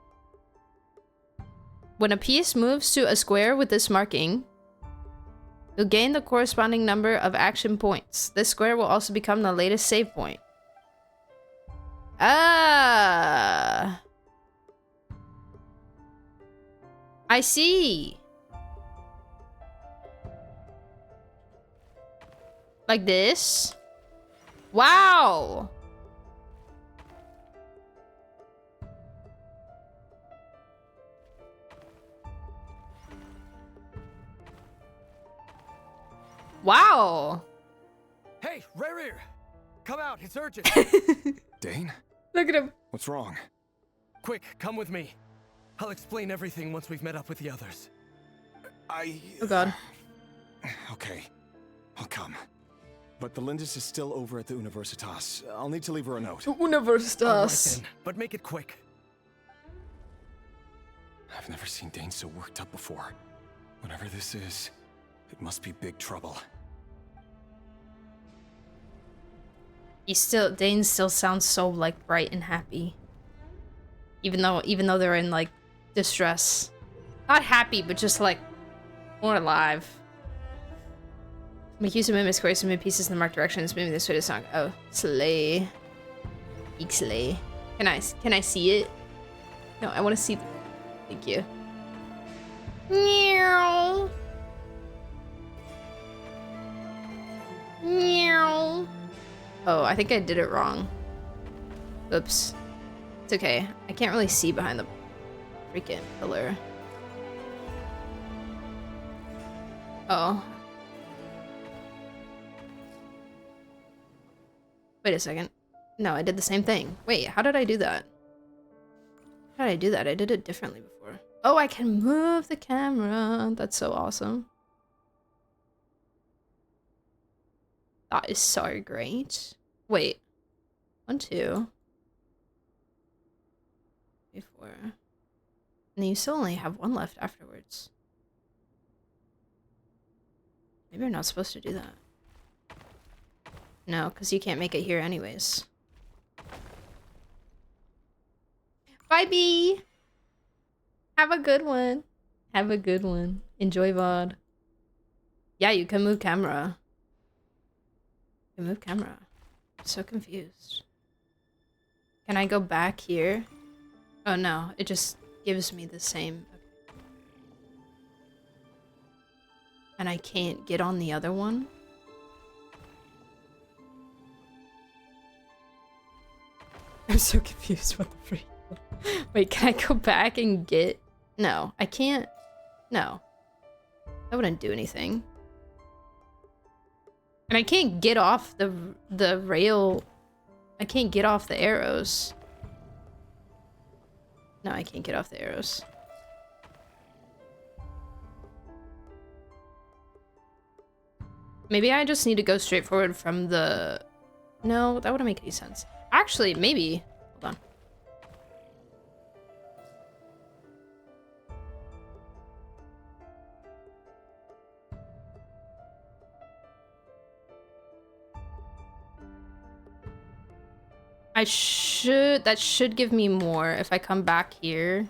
When a piece moves to a square with this marking, you'll gain the corresponding number of action points. This square will also become the latest save point. Ah! I see. Like this? Wow! Wow. Hey, Rerir! Come out, it's urgent! Dane? Look at him. What's wrong? Quick, come with me. I'll explain everything once we've met up with the others. Oh god. Okay, I'll come. But the Lindis is still over at the Universitas. I'll need to leave her a note. Universitas. All right, then, but make it quick. I've never seen Dane so worked up before. Whatever this is, it must be big trouble. Dane still sounds so like bright and happy. Even though they're in like distress. Not happy, but just like more alive. Make use of movement squares to move pieces in the marked directions, moving this way to song. Oh, slay. Eek slay. Can I see it? No, I want to see. Thank you. Meow. Meow. Oh, I think I did it wrong. Oops. It's okay. I can't really see behind the freaking pillar. Oh. Wait a second. No, I did the same thing. Wait, how did I do that? How did I do that? I did it differently before. Oh, I can move the camera. That's so awesome. That is so great. Wait. 1, 2. 3, 4. And then you still only have 1 left afterwards. Maybe you're not supposed to do that. No, because you can't make it here anyways. Bye, Bee! Have a good one. Have a good one. Enjoy VOD. Yeah, you can move camera. You can move camera. I'm so confused. Can I go back here? Oh no, it just gives me the same. Okay. And I can't get on the other one? I'm so confused. What the freak? Wait, can I go back and get... No, I can't. No. That wouldn't do anything. And I can't get off the rail. I can't get off the arrows. No, I can't get off the arrows. Maybe I just need to go straight forward from the... No, that wouldn't make any sense. Actually, maybe. Hold on. That should give me more if I come back here.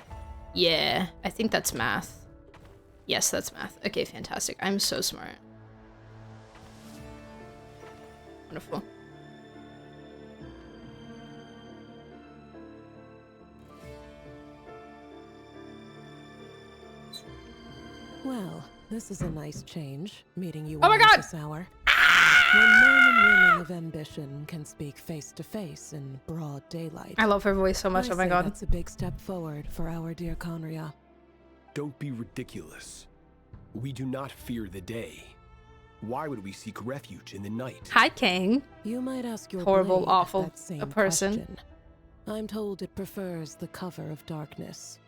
Yeah, I think that's math. Yes, that's math. Okay, fantastic. I'm so smart. Wonderful. Well, this is a nice change, meeting you Oh my God! this hour. When men and women of ambition can speak face to face in broad daylight. I love her voice so much. Oh my God. That's a big step forward for our dear Conria. Don't be ridiculous. We do not fear the day. Why would we seek refuge in the night? Hi, King. You might ask your horrible, blade awful that same a person. question. I'm told it prefers the cover of darkness.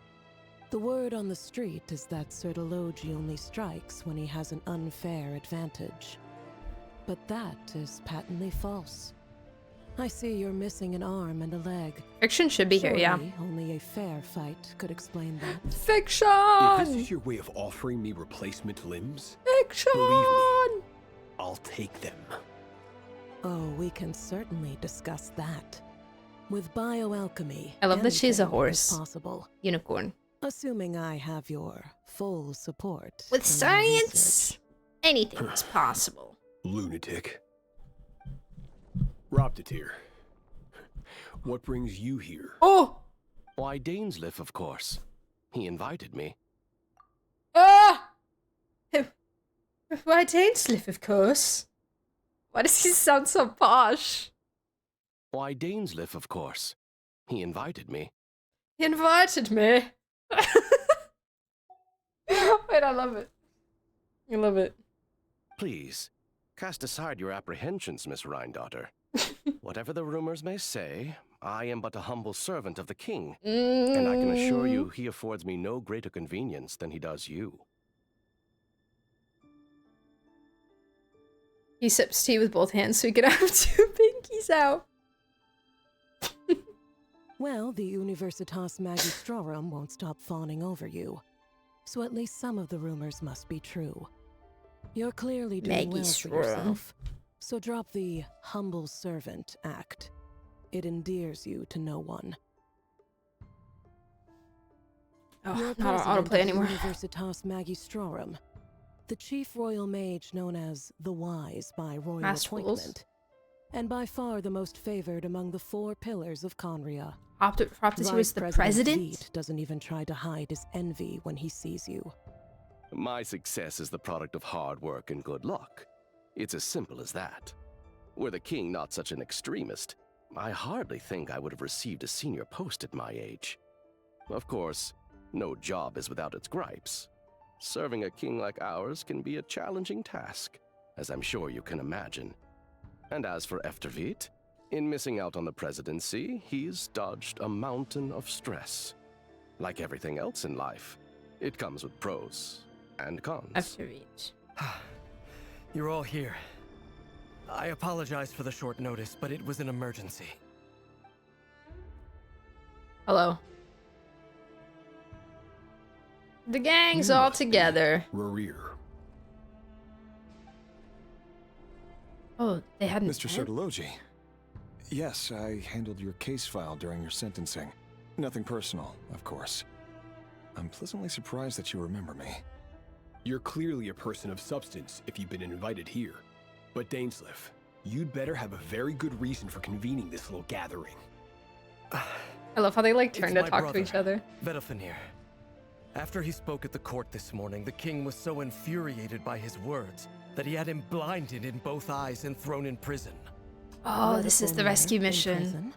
The word on the street is that Sir Delogi only strikes when he has an unfair advantage. But that is patently false. I see you're missing an arm and a leg. Fiction should be here, yeah. Surely only a fair fight could explain that. Fiction! If this is your way of offering me replacement limbs, Fiction! believe me, I'll take them. Oh, we can certainly discuss that. With bioalchemy, I love that she's a anything is horse. possible. Unicorn. Assuming I have your full support. With in my science, research. anything is possible. Lunatic. Roptatir. What brings you here? Oh! Why, Dainsleif, of course. He invited me. Ah! Why, Dainsleif, of course. Why does he sound so posh? Why, Dainsleif, of course. He invited me. He invited me. Wait, I love it. I love it. Please, Cast aside your apprehensions, Miss Rhine-daughter. Whatever the rumors may say, I am but a humble servant of the king, and I can assure you he affords me no greater convenience than he does you. He sips tea with both hands so he could have 2 pinkies out. Well, the Universitas Magistrorum won't stop fawning over you. So at least some of the rumors must be true. You're clearly doing well for yourself. So drop the humble servant act. It endears you to no one. Oh, not on autoplay anymore. Universitas Magistrorum, the chief royal mage known as the Wise by royal appointment, and by far the most favored among the 4 pillars of Conria. Optus was the president? Zeet doesn't even try to hide his envy when he sees you. My success is the product of hard work and good luck. It's as simple as that. Were the king not such an extremist, I hardly think I would have received a senior post at my age. Of course, no job is without its gripes. Serving a king like ours can be a challenging task, as I'm sure you can imagine. And as for Eftervit, in missing out on the presidency, he's dodged a mountain of stress. Like everything else in life, it comes with pros and cons. Eftervit. You're all here. I apologize for the short notice, but it was an emergency. Hello. The gang's all together. Rerir. Oh, they hadn't. Mr. Sertologi. Yes, I handled your case file during your sentencing. Nothing personal, of course. I'm pleasantly surprised that you remember me. You're clearly a person of substance if you've been invited here. But Dainsleif, you'd better have a very good reason for convening this little gathering. I love how they like turn to talk to each other. Vedalfenir. After he spoke at the court this morning, the king was so infuriated by his words that he had him blinded in both eyes and thrown in prison. Oh, this is the rescue mission.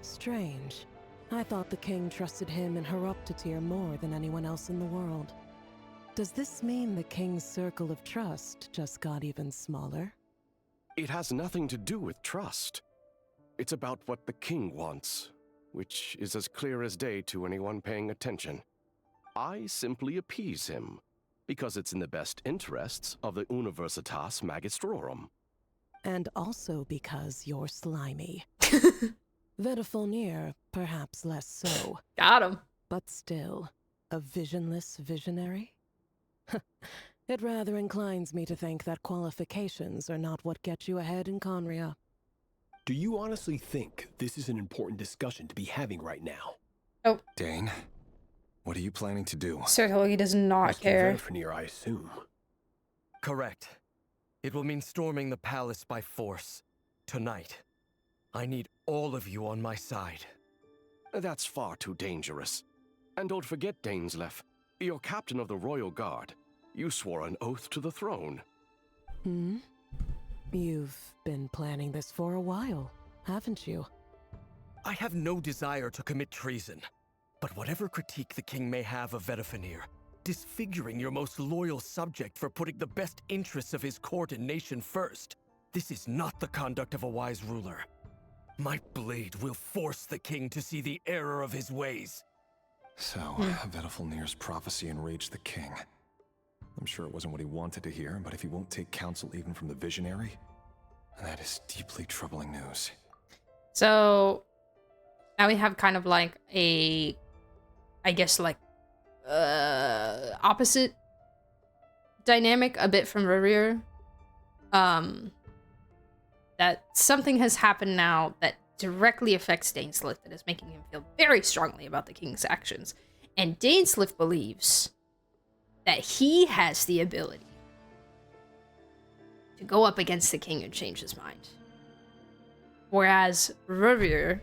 Strange. I thought the king trusted him and Horoptatyr more than anyone else in the world. Does this mean the king's circle of trust just got even smaller? It has nothing to do with trust. It's about what the king wants, which is as clear as day to anyone paying attention. I simply appease him, because it's in the best interests of the Universitas Magistrorum. And also because you're slimy. Vedalfenir, perhaps less so. Got him. But still, a visionless visionary? It rather inclines me to think that qualifications are not what get you ahead in Conria. Do you honestly think this is an important discussion to be having right now? Oh. Dane, what are you planning to do? Sertologi does not care. Vedalfenir, I assume. Correct. It will mean storming the palace by force. Tonight. I need all of you on my side. That's far too dangerous. And don't forget, Dainsleif, you're captain of the Royal Guard. You swore an oath to the throne. Hmm? You've been planning this for a while, haven't you? I have no desire to commit treason. But whatever critique the king may have of Vedalfenir, disfiguring your most loyal subject for putting the best interests of his court and nation first, this is not the conduct of a wise ruler. My blade will force the king to see the error of his ways. So, Vedalfenir's prophecy enraged the king. I'm sure it wasn't what he wanted to hear, but if he won't take counsel even from the visionary, that is deeply troubling news. So, now we have kind of like a, I guess like, opposite dynamic a bit from Rerir. That something has happened now that directly affects Dainsleif that is making him feel very strongly about the king's actions. And Dainsleif believes that he has the ability to go up against the king and change his mind. Whereas Rerir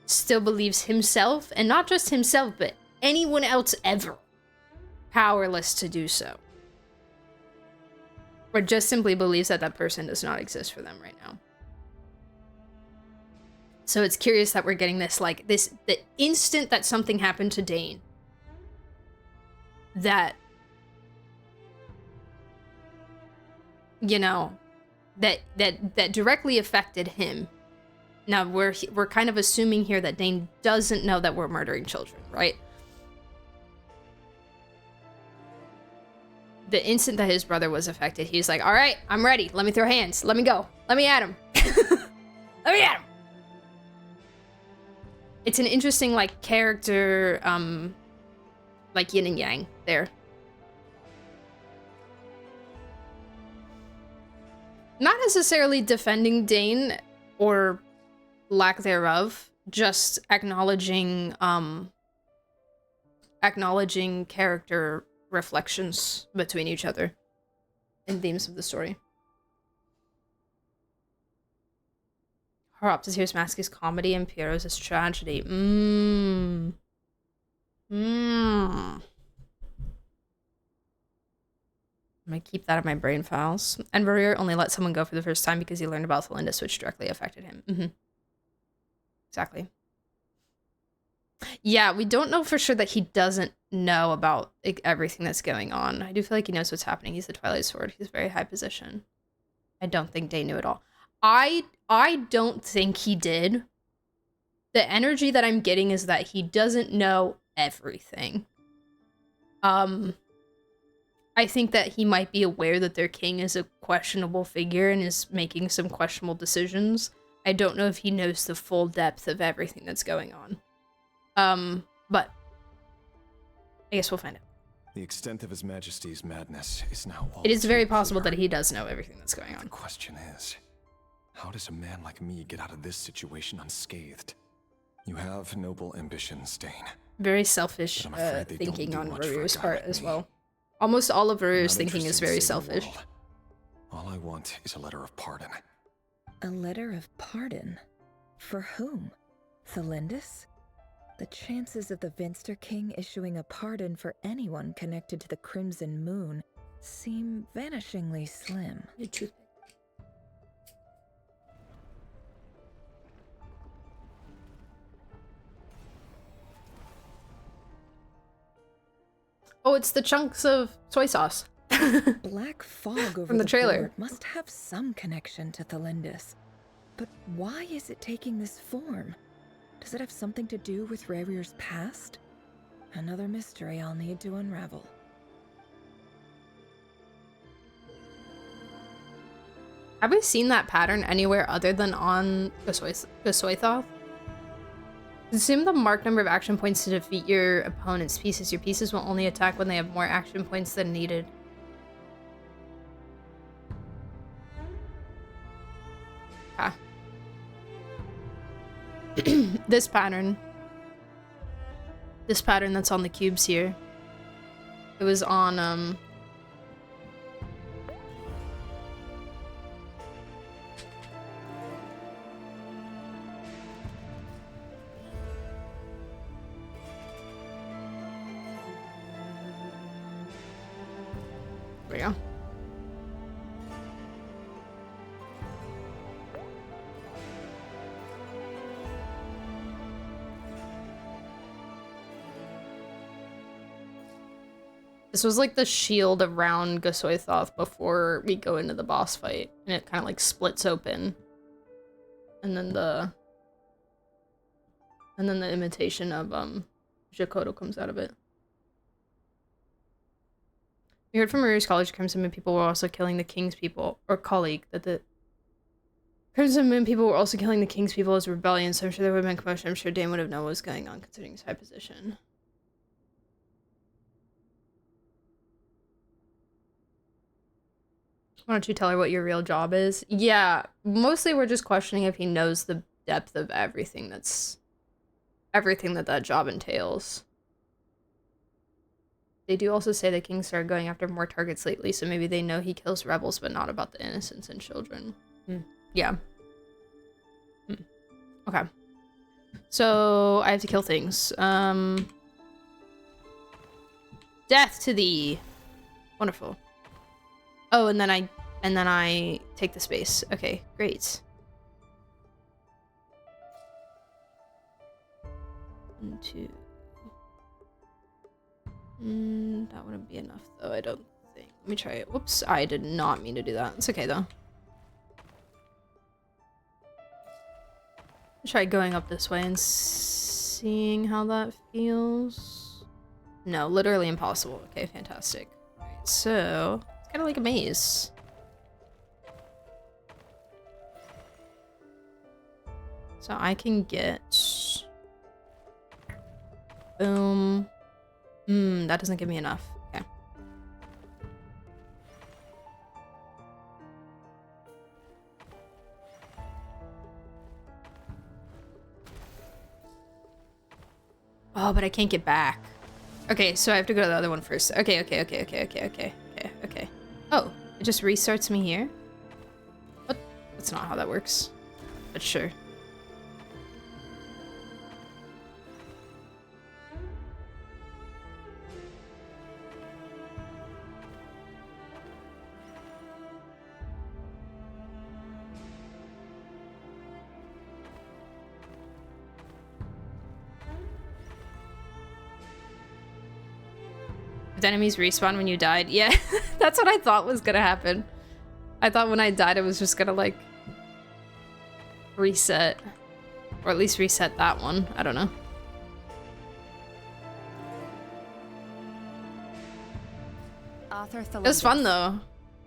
still believes himself, and not just himself, but anyone else ever, powerless to do so. Or just simply believes that that person does not exist for them right now. So it's curious that we're getting this, like, the instant that something happened to Dane, that you know, that directly affected him. Now we're kind of assuming here that Dane doesn't know that we're murdering children, right? The instant that his brother was affected, he's like, all right, I'm ready. Let me throw hands. Let me go. Let me at him. Let me at him. It's an interesting, like, character, like, yin and yang there. Not necessarily defending Dane or lack thereof, just acknowledging character reflections between each other and themes of the story. Horoptos's mask is comedy and Piero's is tragedy. I'm gonna keep that in my brain files. And Rerir only let someone go for the first time because he learned about Thalindus, which directly affected him. Exactly. Yeah, we don't know for sure that he doesn't know about everything that's going on. I do feel like he knows what's happening. He's the Twilight Sword. He's a very high position. I don't think Day knew at all. I don't think he did. The energy that I'm getting is that he doesn't know everything. I think that he might be aware that their king is a questionable figure and is making some questionable decisions. I don't know if he knows the full depth of everything that's going on. But I guess we'll find out. The extent of His Majesty's madness is now all It is too very possible clear. that he does know everything that's going on. The question is, how does a man like me get out of this situation unscathed? You have noble ambitions, Dane. Very selfish But I'm afraid they don't thinking do on much for a Rerir's guy part like as me. well. Almost all of I'm Rerir's not thinking interested is in very saving the selfish. world. All I want is a letter of pardon. A letter of pardon? For whom? Thalindus? The chances of the Vinster King issuing a pardon for anyone connected to the Crimson Moon seem vanishingly slim. Oh, it's the chunks of soy sauce. Black fog over From the trailer. board must have some connection to Thalindus. But why is it taking this form? Does it have something to do with Rerir's past? Another mystery I'll need to unravel. Have we seen that pattern anywhere other than on Gasoithoth? Consume the marked number of action points to defeat your opponent's pieces. Your pieces will only attack when they have more action points than needed. Ah. This pattern that's on the cubes here. It was on, there we go. This was like the shield around Gasoithoth before we go into the boss fight. And it kind of like splits open. And then the imitation of Jakoto comes out of it. We heard from Rerir's college Crimson Moon people were also killing the King's people, or colleague, that the Crimson Moon people were also killing the King's people as rebellion, so I'm sure there would have been commotion. I'm sure Dane would have known what was going on considering his high position. Why don't you tell her what your real job is? Yeah, mostly we're just questioning if he knows the depth of everything that job entails. They do also say the King started going after more targets lately, so maybe they know he kills rebels, but not about the innocents and children. Yeah. Okay. So, I have to kill things. Death to thee! Wonderful. Oh, and then I take the space. Okay, great. 1, 2. That wouldn't be enough, though, I don't think. Let me try it. Whoops, I did not mean to do that. It's okay though. Try going up this way and seeing how that feels. No, literally impossible. Okay, fantastic. Alright, so it's kind of like a maze. So I can get... Boom. That doesn't give me enough. Okay. Oh, but I can't get back. Okay, so I have to go to the other one first. Okay. Oh, it just restarts me here? What? That's not how that works. But sure. Did enemies respawn when you died? Yeah, that's what I thought was gonna happen. I thought when I died it was just gonna like reset. Or at least reset that one. I don't know. It was fun though.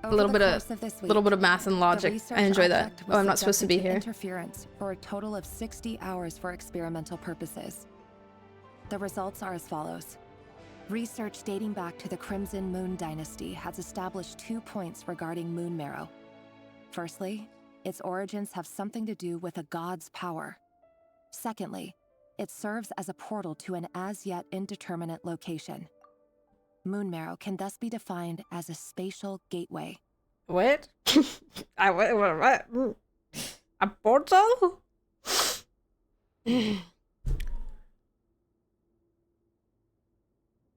A little bit of math and logic. I enjoy that. Oh, I'm not supposed to be here. Interference for a total of 60 hours for experimental purposes. The results are as follows. Research dating back to the Crimson Moon Dynasty has established 2 points regarding moon marrow. Firstly, its origins have something to do with a god's power. Secondly, it serves as a portal to an as-yet indeterminate location. Moon marrow can thus be defined as a spatial gateway. What? What? A portal?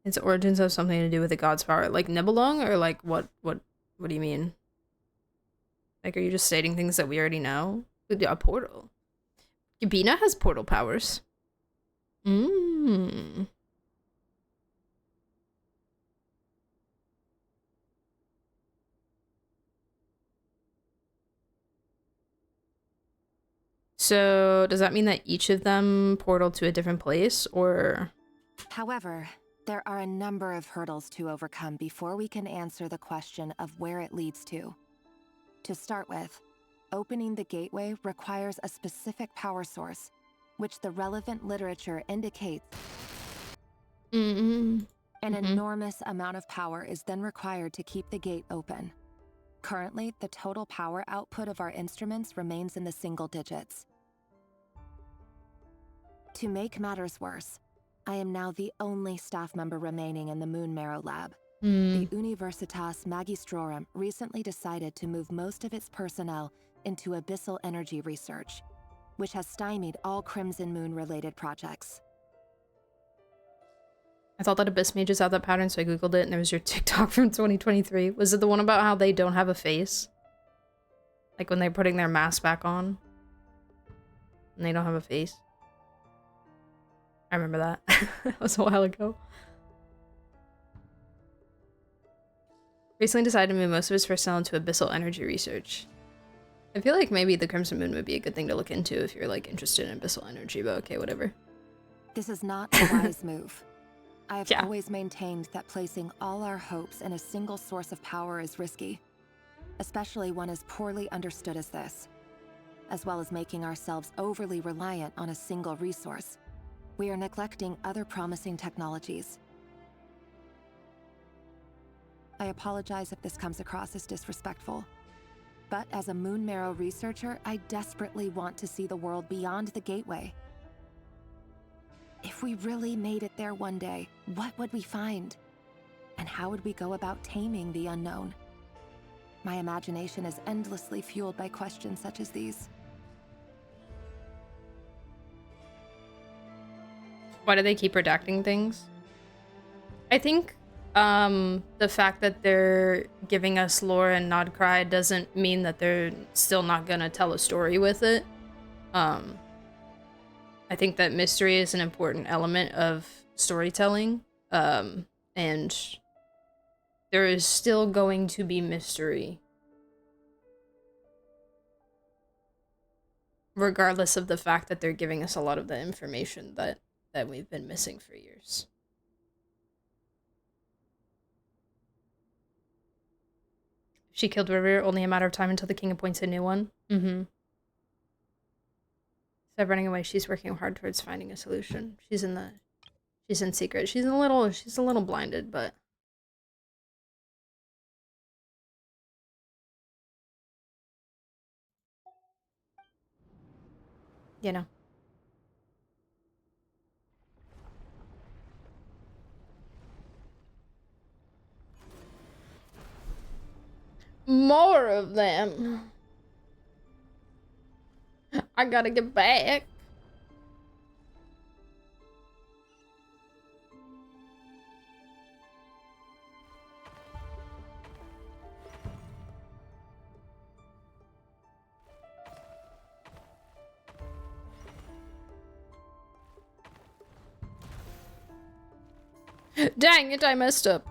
Its origins have something to do with the god's power, like Nibelung, or like what do you mean? Like, are you just stating things that we already know? A portal. Yubina has portal powers. So does that mean that each of them portal to a different place, or? However, there are a number of hurdles to overcome before we can answer the question of where it leads to. To start with, opening the gateway requires a specific power source, which the relevant literature indicates. An enormous amount of power is then required to keep the gate open. Currently, the total power output of our instruments remains in the single digits. To make matters worse, I am now the only staff member remaining in the Moon Marrow lab. The Universitas Magistrorum recently decided to move most of its personnel into abyssal energy research, which has stymied all Crimson Moon-related projects. I thought that Abyss Mages had that pattern, so I googled it, and there was your TikTok from 2023. Was it the one about how they don't have a face? Like when they're putting their mask back on, and they don't have a face? I remember that. That was a while ago. Recently decided to move most of his personnel into abyssal energy research. I feel like maybe the Crimson Moon would be a good thing to look into if you're like interested in abyssal energy, but okay, whatever. This is not a wise move. I have always maintained that placing all our hopes in a single source of power is risky, especially one as poorly understood as this. As well as making ourselves overly reliant on a single resource, we are neglecting other promising technologies. I apologize if this comes across as disrespectful, but as a Moon Marrow researcher, I desperately want to see the world beyond the gateway. If we really made it there one day, what would we find? And how would we go about taming the unknown? My imagination is endlessly fueled by questions such as these. Why do they keep redacting things? I think the fact that they're giving us lore and NOD-KRAI doesn't mean that they're still not gonna tell a story with it. I think that mystery is an important element of storytelling, and there is still going to be mystery. Regardless of the fact that they're giving us a lot of the information that we've been missing for years. She killed Rerir, only a matter of time until the king appoints a new one. Mm-hmm. Instead of running away, she's working hard towards finding a solution. She's in secret. She's a little blinded, but you know. More of them. I gotta get back. Dang it, I messed up.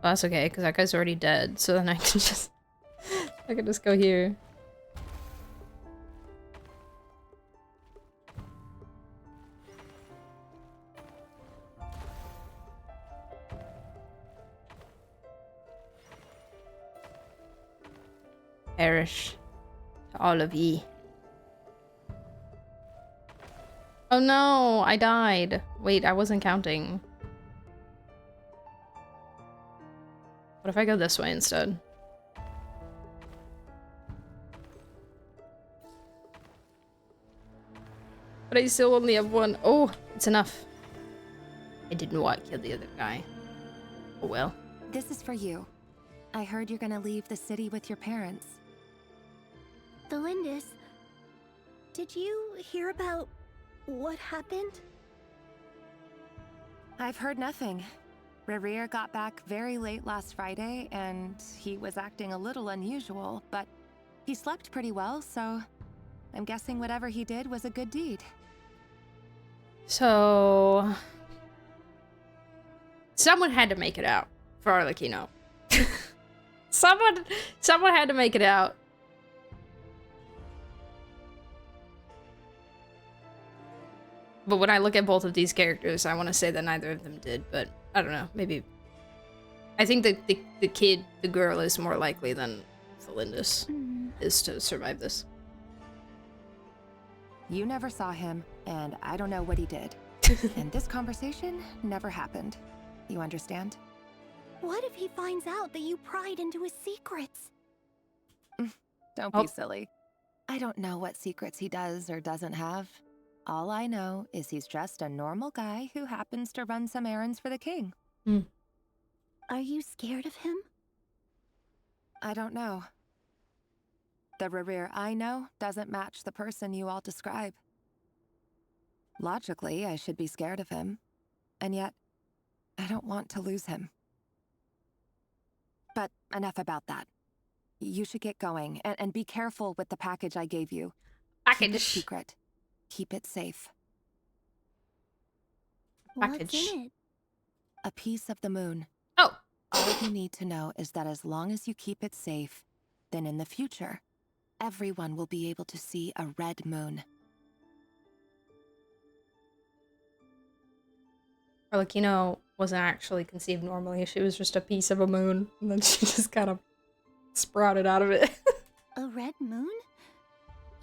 Well, that's okay, because that guy's already dead, so then I can just go here. Perish to all of ye. Oh no, I died. Wait, I wasn't counting. What if I go this way instead? But I still only have one. Oh, it's enough. I didn't want to kill the other guy. Oh well. This is for you. I heard you're gonna leave the city with your parents. The Lindis, did you hear about what happened? I've heard nothing. Rerir got back very late last Friday, and he was acting a little unusual, but he slept pretty well, so I'm guessing whatever he did was a good deed. So... someone had to make it out for Arlecchino. Someone had to make it out. But when I look at both of these characters, I want to say that neither of them did, but I don't know, maybe... I think that the girl is more likely than Felindis is to survive this. You never saw him, and I don't know what he did. And this conversation never happened. You understand? What if he finds out that you pried into his secrets? Don't be silly. I don't know what secrets he does or doesn't have. All I know is he's just a normal guy who happens to run some errands for the king. Are you scared of him? I don't know. The Rerir I know doesn't match the person you all describe. Logically, I should be scared of him. And yet, I don't want to lose him. But enough about that. You should get going, and be careful with the package I gave you. Keep it secret. Keep it safe. What's in it? A piece of the moon. Oh. All you need to know is that as long as you keep it safe, then in the future, everyone will be able to see a red moon. Arlecchino wasn't actually conceived normally. She was just a piece of a moon, and then she just kind of sprouted out of it. A red moon?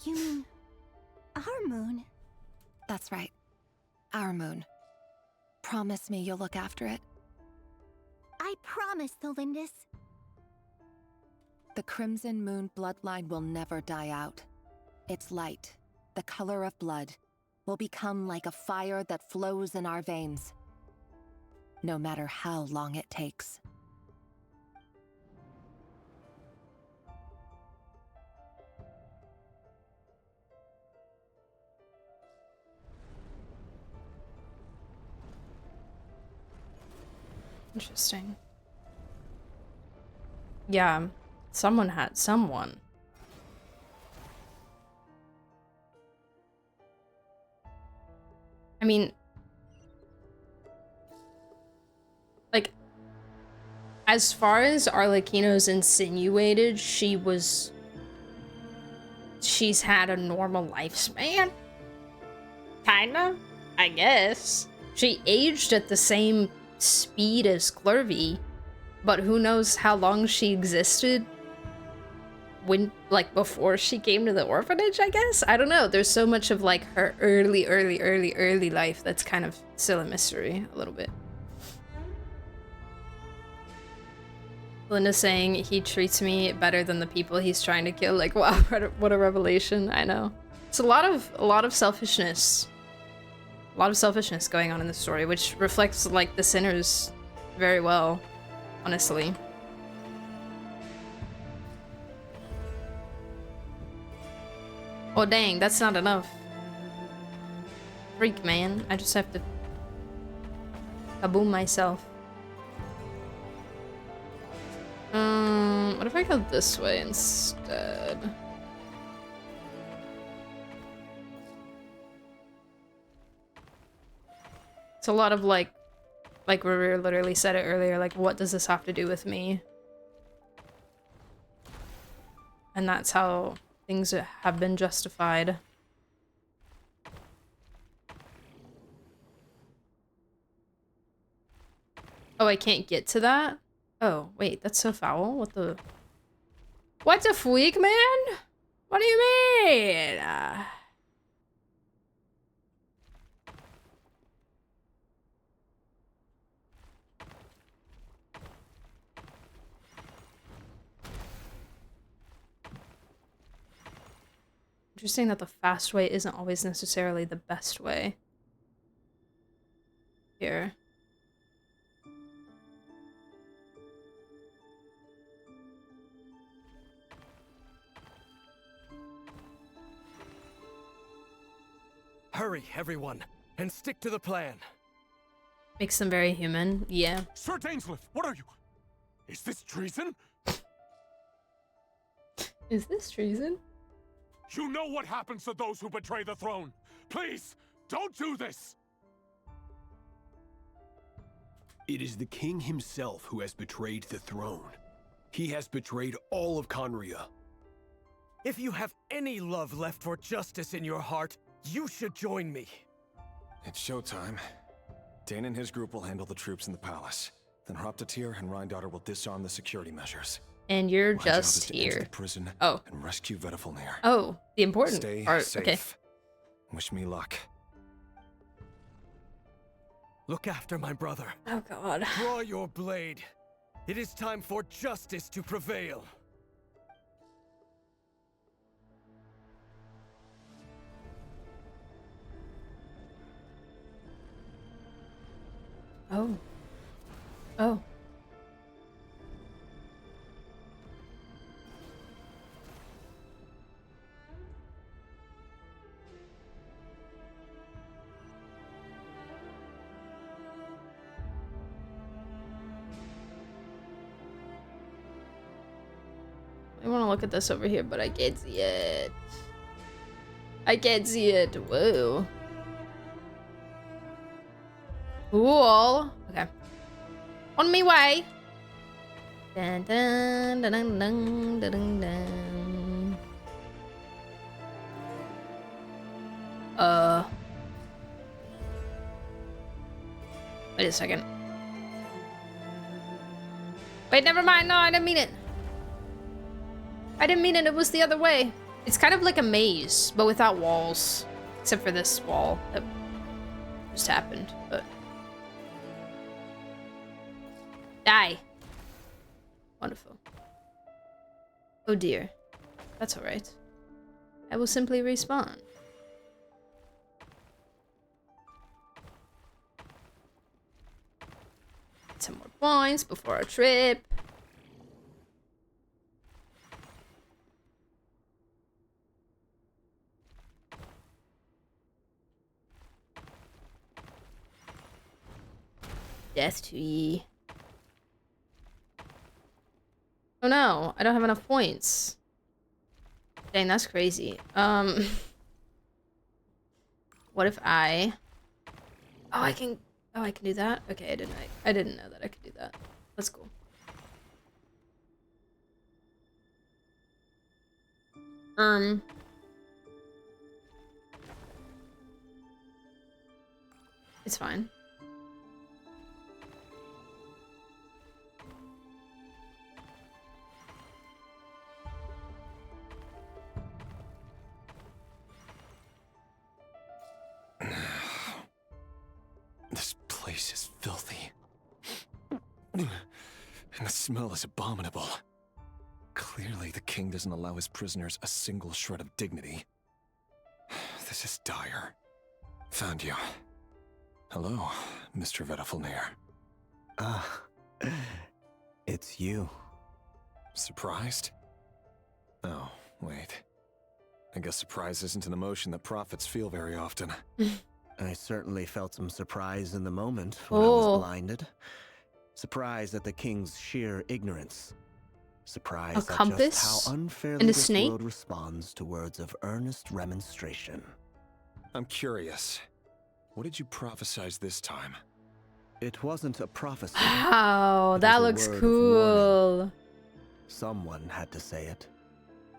You mean our moon? That's right. Our moon. Promise me you'll look after it. I promise, Thelindis. The Crimson Moon bloodline will never die out. Its light, the color of blood, will become like a fire that flows in our veins. No matter how long it takes. Interesting. Yeah, someone had someone. I mean, like, as far as Arlecchino's insinuated, she's had a normal lifespan? Kinda, I guess. She aged at the same speed as Clervy, but who knows how long she existed when, like, before she came to the orphanage, I guess? I don't know. There's so much of, like, her early life that's kind of still a mystery, a little bit. Linda's saying he treats me better than the people he's trying to kill. Like, wow, what a revelation. I know. It's a lot of selfishness. A lot of selfishness going on in the story, which reflects, like, the sinners very well, honestly. Oh, dang, that's not enough. Freak, man. I just have to kaboom myself. What if I go this way instead? It's a lot of like Rerir literally said it earlier, like, what does this have to do with me? And that's how things have been justified. Oh, I can't get to that? Oh, wait, that's so foul. What the freak, man? What do you mean? Interesting that the fast way isn't always necessarily the best way. Here. Hurry, everyone, and stick to the plan. Makes them very human, yeah. Sir Dainsleif, what are you? Is this treason? Is this treason? You know what happens to those who betray the throne. Please, don't do this! It is the king himself who has betrayed the throne. He has betrayed all of Conria. If you have any love left for justice in your heart, you should join me. It's showtime. Dane and his group will handle the troops in the palace. Then Hraptatyr and Rhindaughter will disarm the security measures. And you're My job is just to enter here. the prison Oh. and rescue Vedifalnir. Oh, the important Stay part. safe. Okay. Wish me luck. Look after my brother. Oh god. Draw your blade. It is time for justice to prevail. Oh. Oh. I want to look at this over here, but I can't see it. I can't see it. Whoa. Cool. Okay. On me way. Dun, dun, dun, dun, dun, dun, dun, dun. Wait a second. Wait, never mind. No, I didn't mean it. I didn't mean it. It was the other way. It's kind of like a maze, but without walls. Except for this wall that just happened, but... Die. Wonderful. Oh dear. That's alright. I will simply respawn. Get some more points before our trip. Death to ye. Oh no, I don't have enough points. Dang, that's crazy. What if I... Oh, I can do that? Okay, I didn't know that I could do that. That's cool. It's fine. This place is filthy. And the smell is abominable. Clearly, the king doesn't allow his prisoners a single shred of dignity. This is dire. Found you. Hello, Mr. Vedafulnir. Ah, it's you. Surprised? Oh, wait. I guess surprise isn't an emotion that prophets feel very often. I certainly felt some surprise in the moment when I was blinded. Surprise at the king's sheer ignorance. Surprise at just how unfairly this world responds to words of earnest remonstration. I'm curious. What did you prophesize this time? It wasn't a prophecy. Wow, that looks cool. Someone had to say it.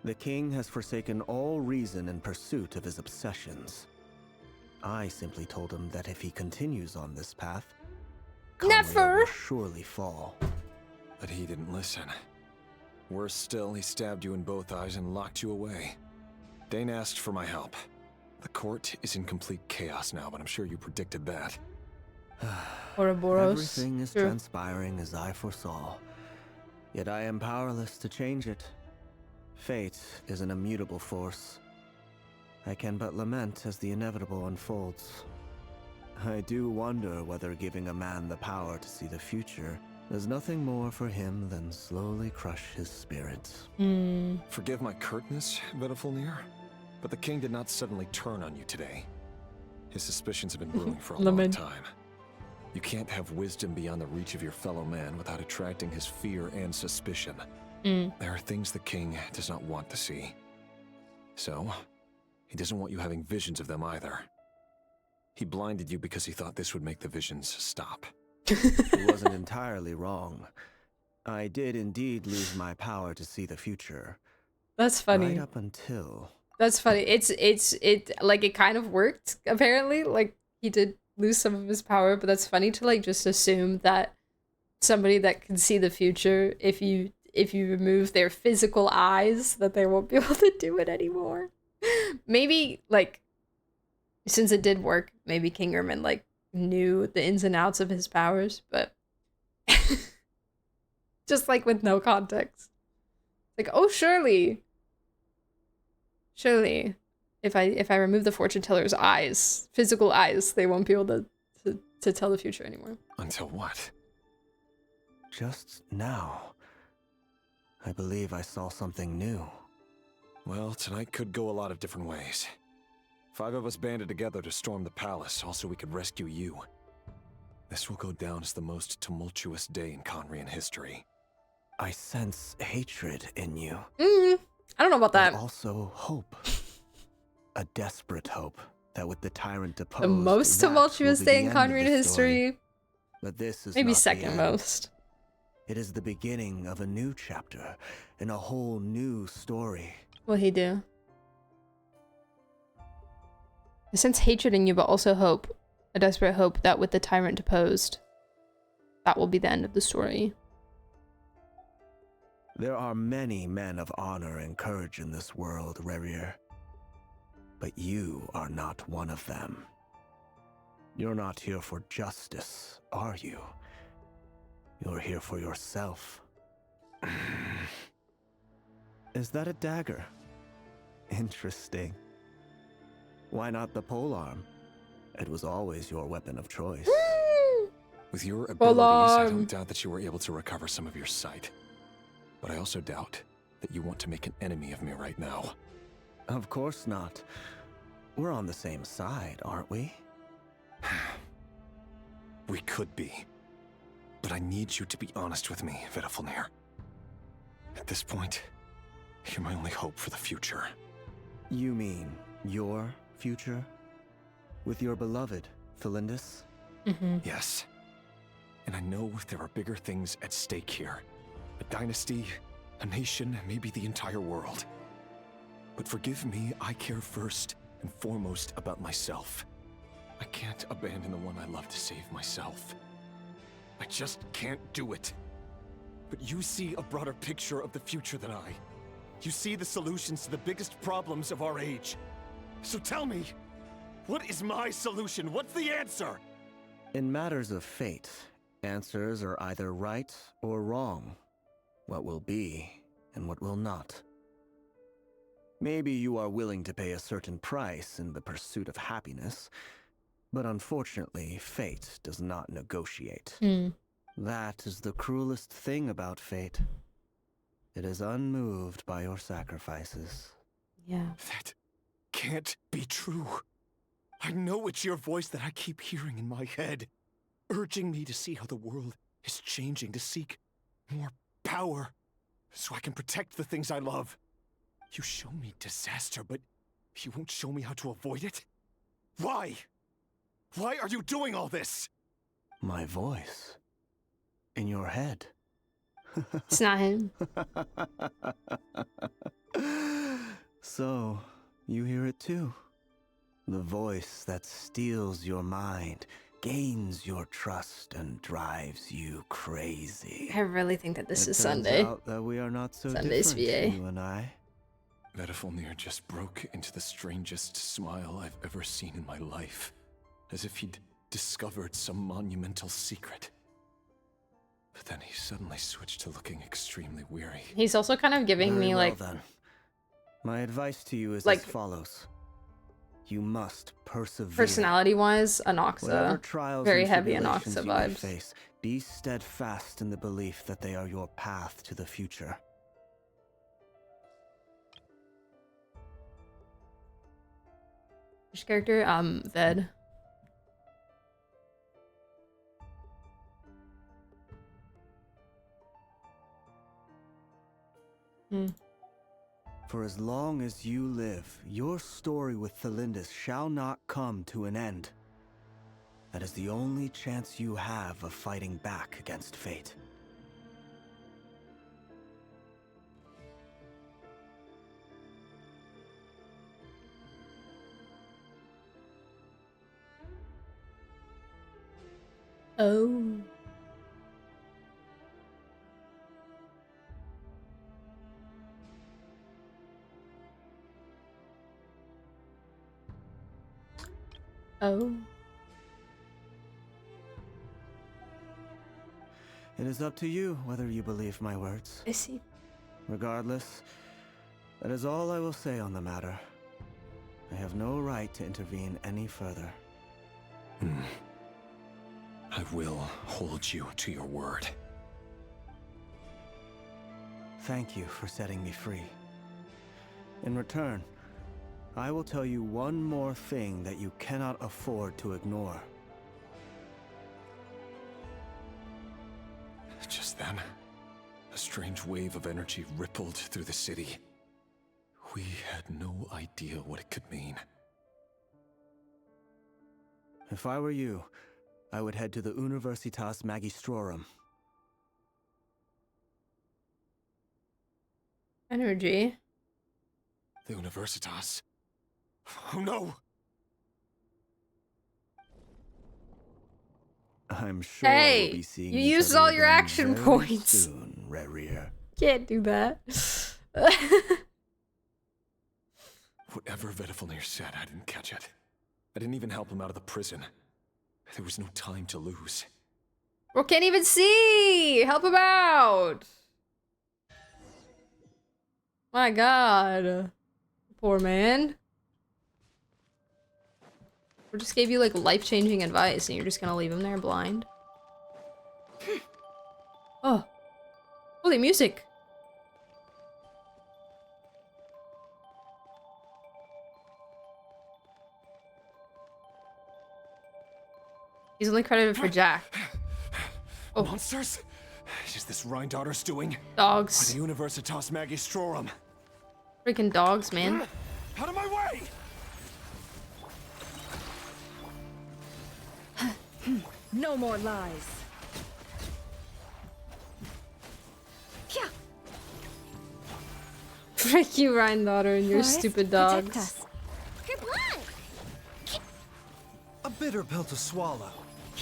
The king has forsaken all reason in pursuit of his obsessions. I simply told him that if he continues on this path, Nefer will surely fall. But he didn't listen. Worse still, he stabbed you in both eyes and locked you away. Dane asked for my help. The court is in complete chaos now, but I'm sure you predicted that. Ouroboros. Everything is transpiring as I foresaw. Yet I am powerless to change it. Fate is an immutable force. I can but lament as the inevitable unfolds. I do wonder whether giving a man the power to see the future is nothing more for him than slowly crush his spirit. Forgive my curtness, Vedafulnir, but the king did not suddenly turn on you today. His suspicions have been brewing for a long time. You can't have wisdom beyond the reach of your fellow man without attracting his fear and suspicion. There are things the king does not want to see. So, he doesn't want you having visions of them either. He blinded you because he thought this would make the visions stop. He wasn't entirely wrong. I did indeed lose my power to see the future. That's funny. Right up until... That's funny. It like it kind of worked, apparently. Like he did lose some of his power, but that's funny to like just assume that somebody that can see the future, if you remove their physical eyes, that they won't be able to do it anymore. Maybe like since it did work, maybe King Ermin like knew the ins and outs of his powers, but just like with no context. Like, oh surely if I remove the fortune teller's eyes, physical eyes, they won't be able to tell the future anymore. Until what? Just now. I believe I saw something new. Well, tonight could go a lot of different ways. 5 of us banded together to storm the palace, also we could rescue you. This will go down as the most tumultuous day in Conrian history. I sense hatred in you. I don't know about that. But also hope. A desperate hope that with the tyrant deposed, the most tumultuous day in Conrian history. But this is maybe not second most. It is the beginning of a new chapter in a whole new story. What'll he do? I sense hatred in you, but also hope. A desperate hope that with the tyrant deposed, that will be the end of the story. There are many men of honor and courage in this world, Rerir. But you are not one of them. You're not here for justice, are you? You're here for yourself. Is that a dagger? Interesting. Why not the polearm? It was always your weapon of choice. With your abilities, I don't doubt that you were able to recover some of your sight. But I also doubt that you want to make an enemy of me right now. Of course not. We're on the same side, aren't we? We could be. But I need you to be honest with me, Vedafulnir. At this point, you're my only hope for the future. You mean your future? With your beloved, Felindis? Yes. And I know there are bigger things at stake here. A dynasty, a nation, maybe the entire world. But forgive me, I care first and foremost about myself. I can't abandon the one I love to save myself. I just can't do it. But you see a broader picture of the future than I. You see the solutions to the biggest problems of our age. So tell me, what is my solution? What's the answer? In matters of fate, answers are either right or wrong. What will be and what will not. Maybe you are willing to pay a certain price in the pursuit of happiness, but unfortunately, fate does not negotiate. That is the cruelest thing about fate. It is unmoved by your sacrifices. Yeah. That can't be true. I know it's your voice that I keep hearing in my head, urging me to see how the world is changing, to seek more power, so I can protect the things I love. You show me disaster, but you won't show me how to avoid it? Why? Why are you doing all this? My voice. In your head. It's not him. So, you hear it too. The voice that steals your mind, gains your trust, and drives you crazy. I really think that this is It turns Sunday. out that we are not so Sunday's different, VA. you and I. Vedifulnir just broke into the strangest smile I've ever seen in my life, as if he'd discovered some monumental secret. But then he suddenly switched to looking extremely weary. He's also kind of giving Very me well, like then. My advice to you is like- as follows. You must persevere. personality-wise, Whatever Anoxa. trials Very and heavy tribulations Anoxa you may vibes. face, be steadfast in the belief that they are your path to the future. Which character? Ved. For as long as you live, your story with Thelindis shall not come to an end. That is the only chance you have of fighting back against fate. Oh. Oh. It is up to you whether you believe my words. I see. Regardless, that is all I will say on the matter. I have no right to intervene any further. I will hold you to your word. Thank you for setting me free. In return, I will tell you one more thing that you cannot afford to ignore. Just then, a strange wave of energy rippled through the city. We had no idea what it could mean. If I were you, I would head to the Universitas Magistrorum. Energy. The Universitas? Oh no! I'm sure we'll Hey, be seeing you each used other all your again action very points. Soon, Rerir. Can't do that. Whatever Vedifulnir said, I didn't catch it. I didn't even help him out of the prison. There was no time to lose. Bro can't even see! Help him out! My god. Poor man. We just gave you like life-changing advice and you're just gonna leave him there blind? Oh. Holy music! He's only credited for Jack. Oh. Monsters? Is this Rhindaughter's doing? Dogs. Or the Universitas Magistrorum? Freaking dogs, man. Out of my way! No more lies. Frick you, Ryan daughter, and your stupid dogs. Good luck! A bitter pill to swallow.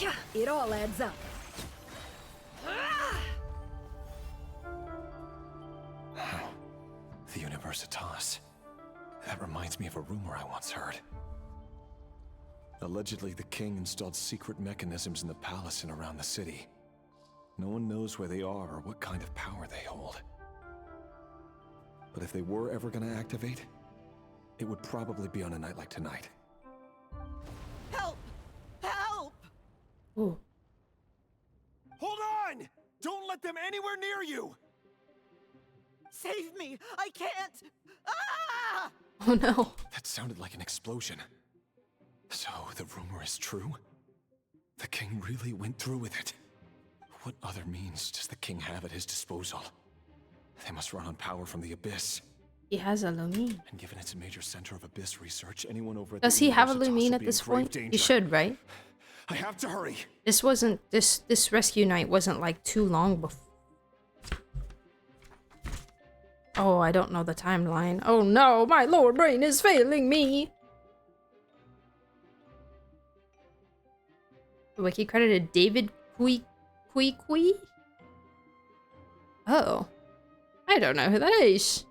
Yeah, it all adds up. The Universitas. That reminds me of a rumor I once heard. Allegedly, the king installed secret mechanisms in the palace and around the city. No one knows where they are or what kind of power they hold. But if they were ever going to activate, it would probably be on a night like tonight. Help! Help! Ooh. Hold on! Don't let them anywhere near you! Save me! I can't! Ah! Oh no. That sounded like an explosion. So, the rumor is true? The king really went through with it? What other means does the king have at his disposal? They must run on power from the Abyss. He has a Lumine. And given it's a major center of Abyss research, anyone over at Does he have a Lumine at this point? He should, right? I have to hurry. This wasn't this rescue night wasn't like too long before. Oh, I don't know the timeline. Oh no, my lower brain is failing me. The wiki credited David Kui. Oh, I don't know who that is.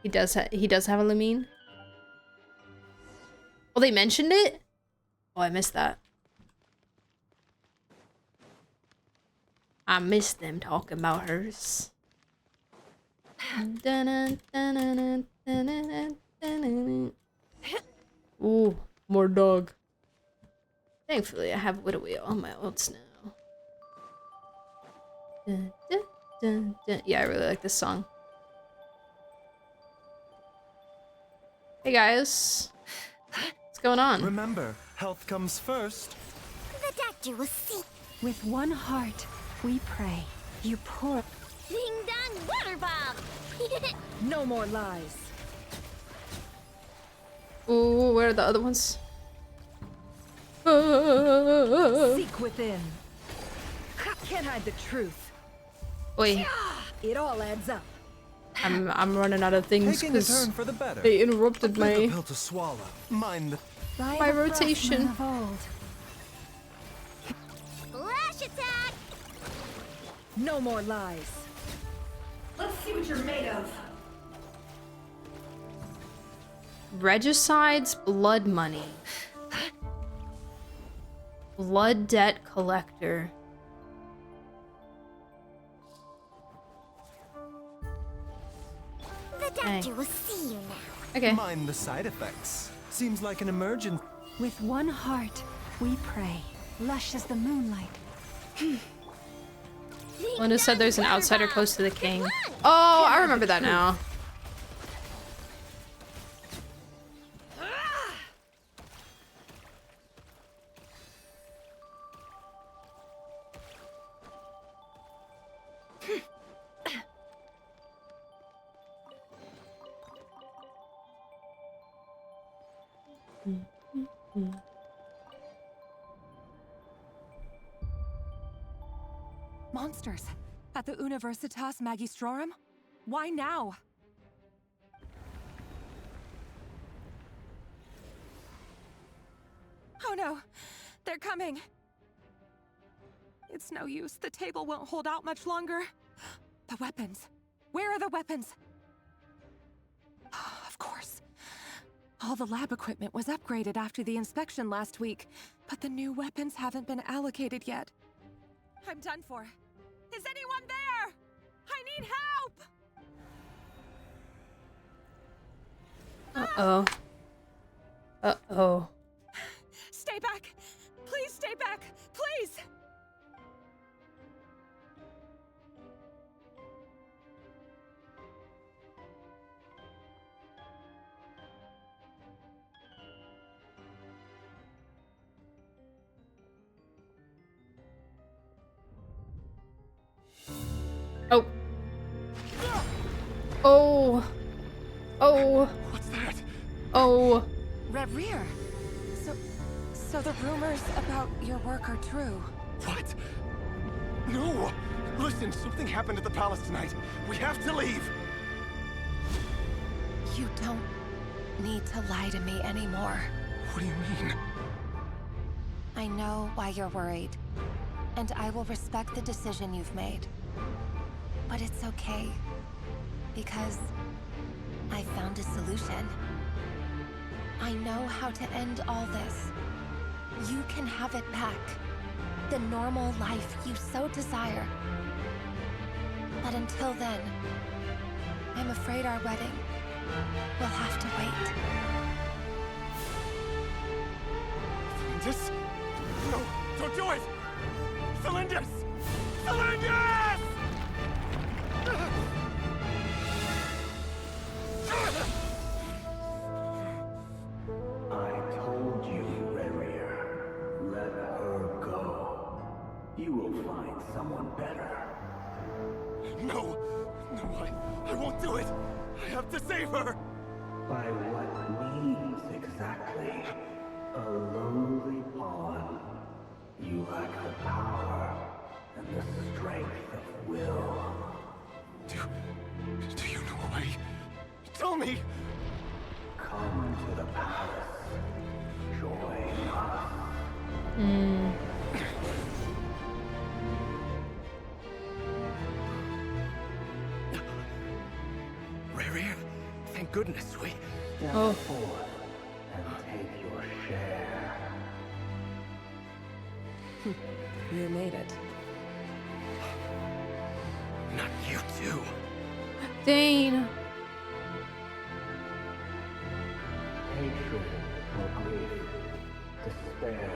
He does have a Lumine. Oh, they mentioned it? Oh, I missed that. I missed them talking about hers. Ooh, more dog. Thankfully, I have Widow Wheel on my ults now. Yeah, I really like this song. Hey guys, what's going on? Remember, health comes first. The doctor will see. With one heart, we pray. You poor... Ding dong water bomb! No more lies. Ooh, where are the other ones? Seek within. Can't hide the truth. Wait. It all adds up. I'm running out of things Taking a because turn for the better. they interrupted A my pill to swallow. Mind the my rotation. Flash attack! No more lies. Let's see what you're made of. Regicide's blood money. Blood debt collector. The doctor will see you now. Okay. Mind the side effects. Seems like an emergency. With one heart, we pray. Lush as the moonlight. Linda said there's an outsider close to the king. Oh, I remember that now. Monsters at the Universitas Magistrorum? Why now? Oh no, they're coming. It's no use, the table won't hold out much longer. The weapons. Where are the weapons? Of course. All the lab equipment was upgraded after the inspection last week, but the new weapons haven't been allocated yet. I'm done for. Is anyone there? I need help! Uh-oh. Uh-oh. Stay back! Please stay back! Please! Oh. Oh. Oh. What's that? Oh. Rerir! So the rumors about your work are true. What? No! Listen, something happened at the palace tonight. We have to leave. You don't need to lie to me anymore. What do you mean? I know why you're worried, and I will respect the decision you've made. But it's okay, because I found a solution. I know how to end all this. You can have it back. The normal life you so desire. But until then, I'm afraid our wedding will have to wait. Celindus? No, don't do it! Celindus! Celindus! I told you, Rerir. Let her go. You will find someone better. No! No, I won't do it! I have to save her! By what means exactly? A lowly pawn. You lack the power and the strength of will. Do you know a way? Tell me! Come to the palace. Join us. Rerir, thank goodness we... Step forth and take your share. You made it. Not you too. Dane. Hatred or grief, despair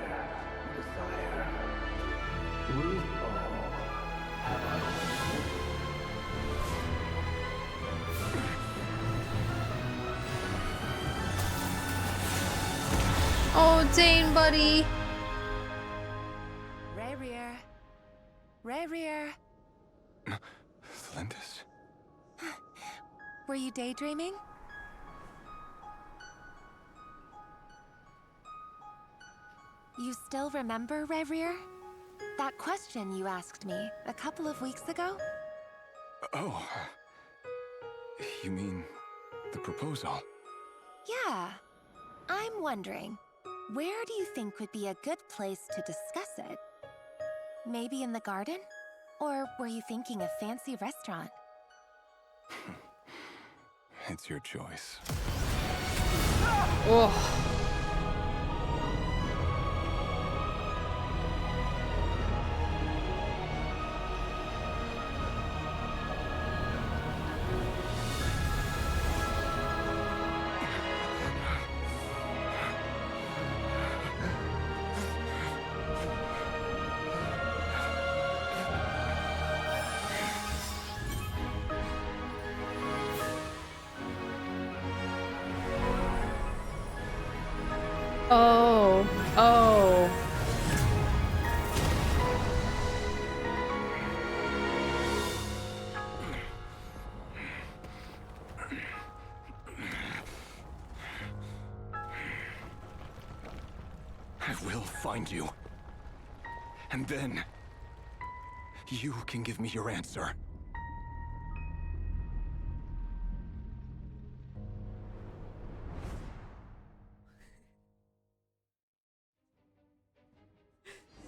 or desire. We all have our own. Oh, Dane, buddy. Rerir. Rerir. Celindus? Were you daydreaming? You still remember, Rerir? That question you asked me a couple of weeks ago? Oh. You mean the proposal? Yeah. I'm wondering, where do you think would be a good place to discuss it? Maybe in the garden? Or were you thinking a fancy restaurant? It's your choice. Oh. Oh, oh. I will find you. And then, you can give me your answer.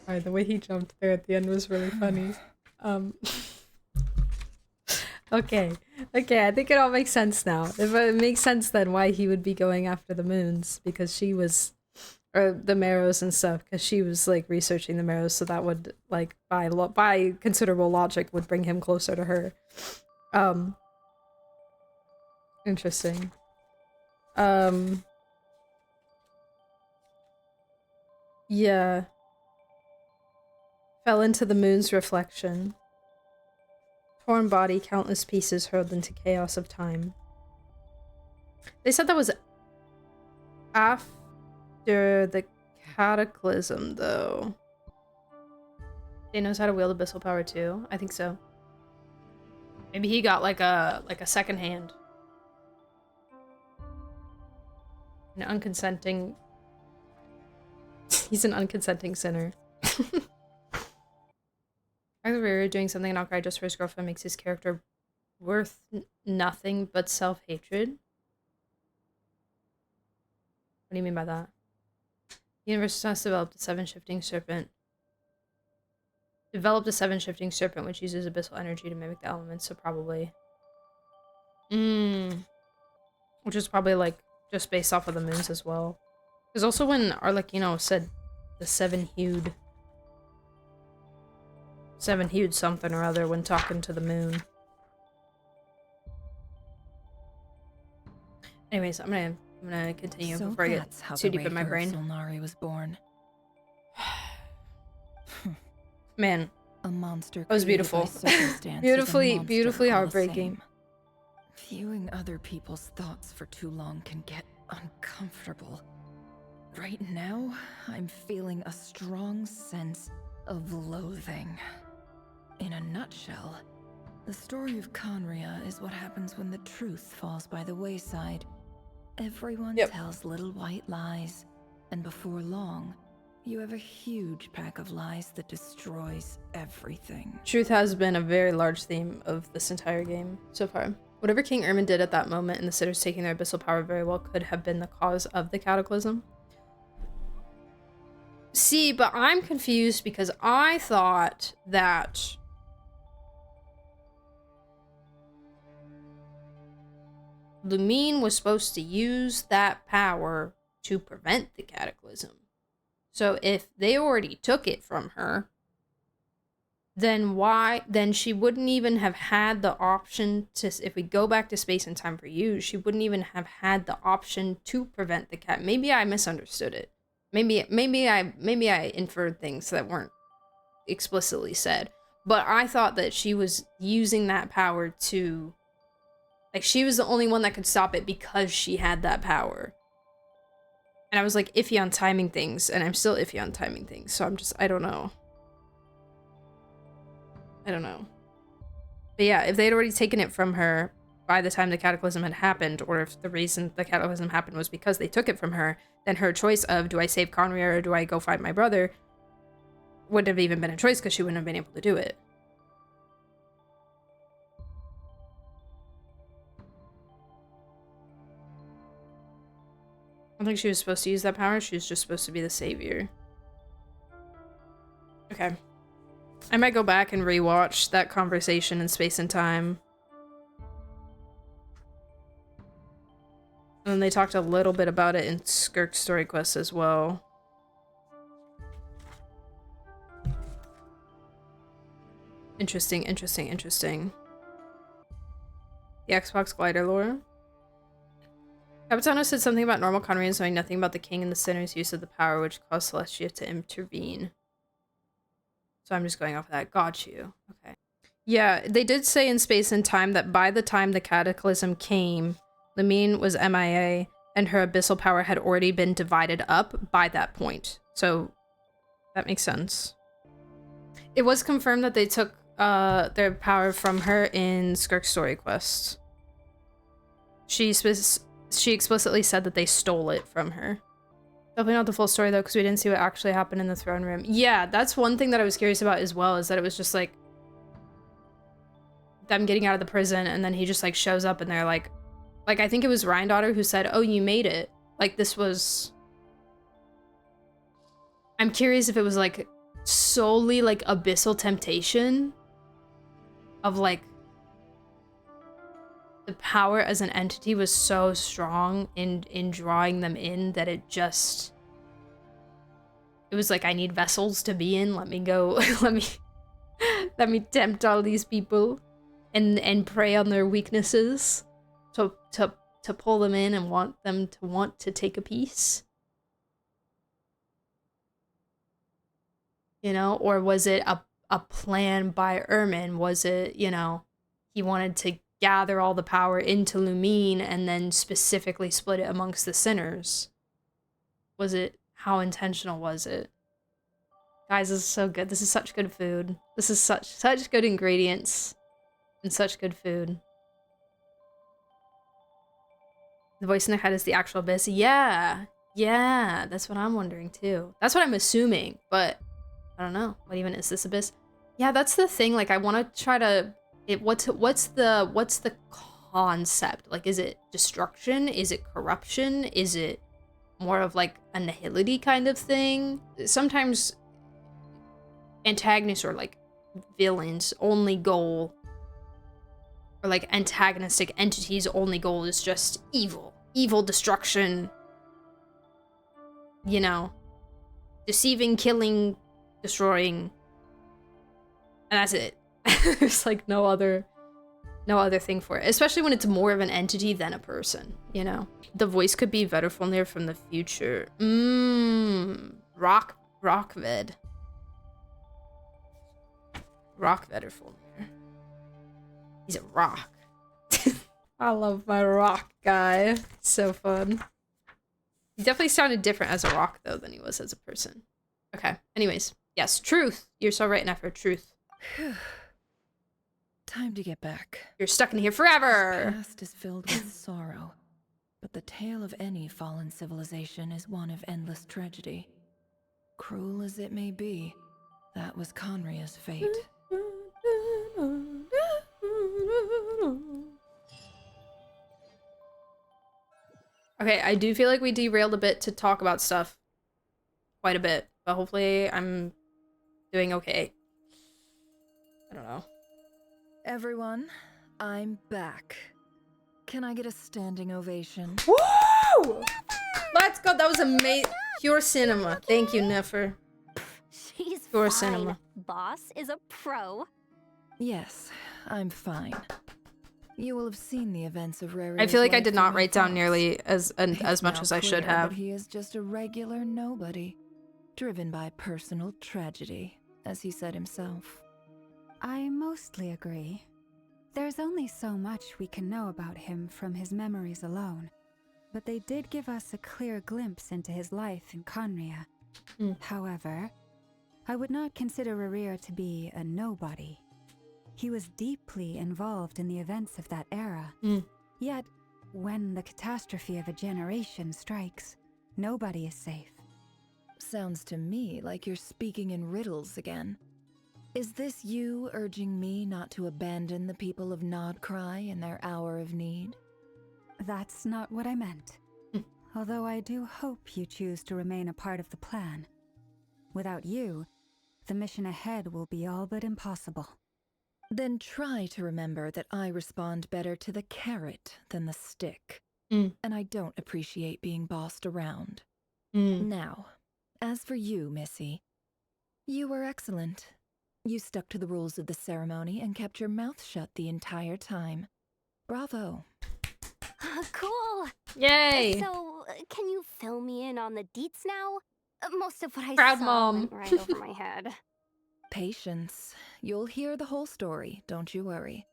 Sorry, the way he jumped there at the end was really funny. Okay, I think it all makes sense now. It makes sense then why he would be going after the moons, because she was, or the marrows and stuff, because she was like researching the marrows, so that would like by considerable logic would bring him closer to her. Interesting. Yeah. Fell into the moon's reflection. Torn body, countless pieces hurled into chaos of time. They said that was after the Cataclysm, though. He knows how to wield abyssal power too. I think so. Maybe he got like a second hand. An unconsenting. He's an unconsenting sinner. Either Rerir doing something in NOD-KRAI just for his girlfriend makes his character worth nothing but self-hatred. What do you mean by that? The universe has developed a seven-shifting serpent. Developed a seven-shifting serpent which uses abyssal energy to mimic the elements, so probably. Which is probably like just based off of the moons as well. Because also when Arlecchino said the seven-hued something or other when talking to the moon. Anyways, I'm gonna continue So before I get that's how too the deep in my Raker of brain. Solnari was born. Man, a monster. That was beautiful. beautifully heartbreaking. Viewing other people's thoughts for too long can get uncomfortable. Right now, I'm feeling a strong sense of loathing. In a nutshell, the story of Conria is what happens when the truth falls by the wayside. Everyone tells little white lies, and before long, you have a huge pack of lies that destroys everything. Truth has been a very large theme of this entire game so far. Whatever King Ermin did at that moment and the Sitters taking their abyssal power very well could have been the cause of the Cataclysm. See, but I'm confused because I thought that Lumine was supposed to use that power to prevent the Cataclysm. So if they already took it from her, then she wouldn't even have had the option to, if we go back to space and time for you, she wouldn't even have had the option to prevent the cat. Maybe I misunderstood it. Maybe I inferred things that weren't explicitly said. But I thought that she was using that power to, like, she was the only one that could stop it because she had that power. And I was like iffy on timing things, and I'm still iffy on timing things. So I don't know. But yeah, if they had already taken it from her by the time the Cataclysm had happened, or if the reason the Cataclysm happened was because they took it from her, then her choice of, do I save Conria or do I go find my brother, wouldn't have even been a choice because she wouldn't have been able to do it. I don't think she was supposed to use that power. She was just supposed to be the savior. Okay. I might go back and rewatch that conversation in Space and Time. And then they talked a little bit about it in Skirk's Story Quest as well. Interesting. The Xbox glider lore. Capitano said something about normal Conrians knowing nothing about the king and the sinner's use of the power, which caused Celestia to intervene. So I'm just going off of that. Got you. Okay. Yeah, they did say in Space and Time that by the time the Cataclysm came, Lumine was MIA, and her abyssal power had already been divided up by that point. So that makes sense. It was confirmed that they took their power from her in Skirk's Story Quest. She explicitly said that they stole it from her. Definitely not the full story though, because we didn't see what actually happened in the throne room. Yeah, that's one thing that I was curious about as well, is that it was just like them getting out of the prison, and then he just like shows up and they're like I think it was Ryandotter who said, oh, you made it. Like this was, I'm curious if it was like solely like abyssal temptation of like the power as an entity was so strong in drawing them in that it was like, I need vessels to be in. Let me go. let me tempt all these people and prey on their weaknesses to pull them in and want them to want to take a piece. You know, or was it a plan by Ermin? Was it, you know, he wanted to gather all the power into Lumine and then specifically split it amongst the sinners? Was it, how intentional was it? Guys, this is so good. This is such good food. This is such good ingredients and such good food. The voice in their head is the actual abyss. Yeah, that's what I'm wondering too. That's what I'm assuming, but I don't know. What even is this abyss? Yeah, that's the thing. Like, I want to try to. What's the concept? Like, is it destruction? Is it corruption? Is it more of like a nihility kind of thing? Sometimes antagonists or like villains' only goal, or like antagonistic entities' only goal is just evil, destruction. You know, deceiving, killing, destroying, and that's it. There's like no other thing for it, especially when it's more of an entity than a person, you know? The voice could be Vedderfulnir from the future. Rockved. Rock Vedderfulnir. He's a rock. I love my rock guy. So fun. He definitely sounded different as a rock, though, than he was as a person. Okay, anyways. Yes, truth. You're so right, Nefer. Truth. Time to get back. You're stuck in here forever! The past is filled with sorrow, but the tale of any fallen civilization is one of endless tragedy. Cruel as it may be, that was Conria's fate. Okay, I do feel like we derailed a bit to talk about stuff. Quite a bit. But hopefully I'm doing okay. I don't know. Everyone, I'm back. Can I get a standing ovation? Woo! Let's go. That was amazing. Pure cinema. Thank you, Nefer. She's Pure fine. cinema. Boss is a pro. Yes, I'm fine. You will have seen the events of Rerir. I feel like I did not write down nearly as much as I should have. He is just a regular nobody, driven by personal tragedy, as he said himself. I mostly agree. There's only so much we can know about him from his memories alone, but they did give us a clear glimpse into his life in Conria. However, I would not consider Rerir to be a nobody. He was deeply involved in the events of that era. Yet, when the catastrophe of a generation strikes, nobody is safe. Sounds to me like you're speaking in riddles again. Is this you urging me not to abandon the people of NOD-KRAI in their hour of need? That's not what I meant. Although I do hope you choose to remain a part of the plan. Without you, the mission ahead will be all but impossible. Then try to remember that I respond better to the carrot than the stick. And I don't appreciate being bossed around. Now, as for you, Missy, you were excellent. You stuck to the rules of the ceremony and kept your mouth shut the entire time. Bravo. Cool. Yay. So, can you fill me in on the deets now? Most of what I Proud saw mom. went right over my head. Patience. You'll hear the whole story, don't you worry.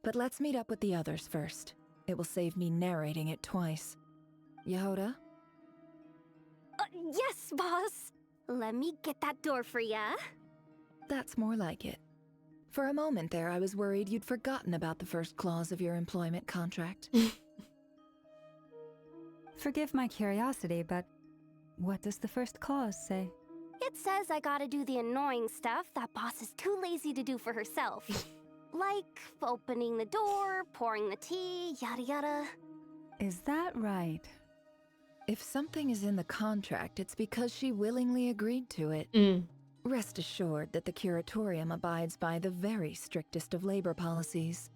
But let's meet up with the others first. It will save me narrating it twice. Yehoda? Yes, boss. Let me get that door for ya. That's more like it. For a moment there, I was worried you'd forgotten about the first clause of your employment contract. Forgive my curiosity, but what does the first clause say? It says I gotta do the annoying stuff that boss is too lazy to do for herself. Like opening the door, pouring the tea, yada yada. Is that right? If something is in the contract, it's because she willingly agreed to it. Rest assured that the Curatorium abides by the very strictest of labor policies.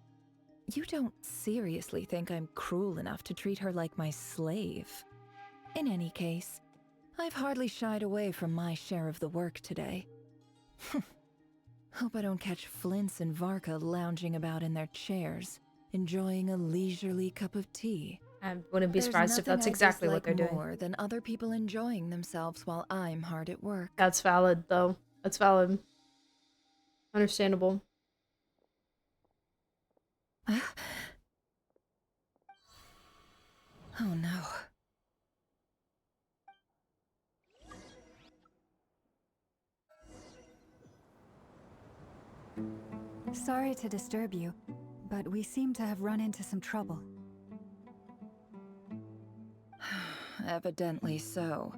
You don't seriously think I'm cruel enough to treat her like my slave? In any case, I've hardly shied away from my share of the work today. Hope I don't catch Flintz and Varka lounging about in their chairs, enjoying a leisurely cup of tea. I wouldn't be surprised if that's exactly what they're doing. More than other people enjoying themselves while I'm hard at work. That's valid, though. That's valid. Understandable. Oh no. Sorry to disturb you, but we seem to have run into some trouble. Evidently so.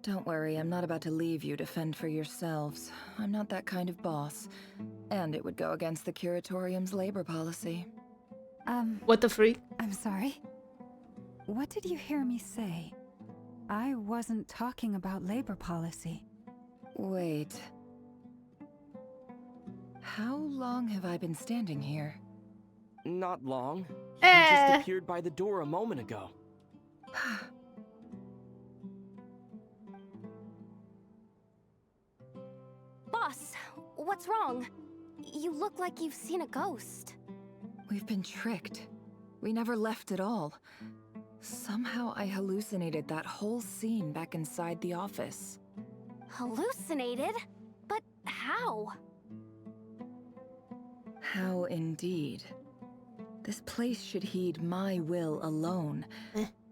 Don't worry, I'm not about to leave you to fend for yourselves. I'm not that kind of boss. And it would go against the Curatorium's labor policy. What the freak? I'm sorry. What did you hear me say? I wasn't talking about labor policy. Wait. How long have I been standing here? Not long. You just appeared by the door a moment ago. Boss, what's wrong? You look like you've seen a ghost. We've been tricked. We never left at all. Somehow I hallucinated that whole scene back inside the office. Hallucinated? But how? How indeed. This place should heed my will alone.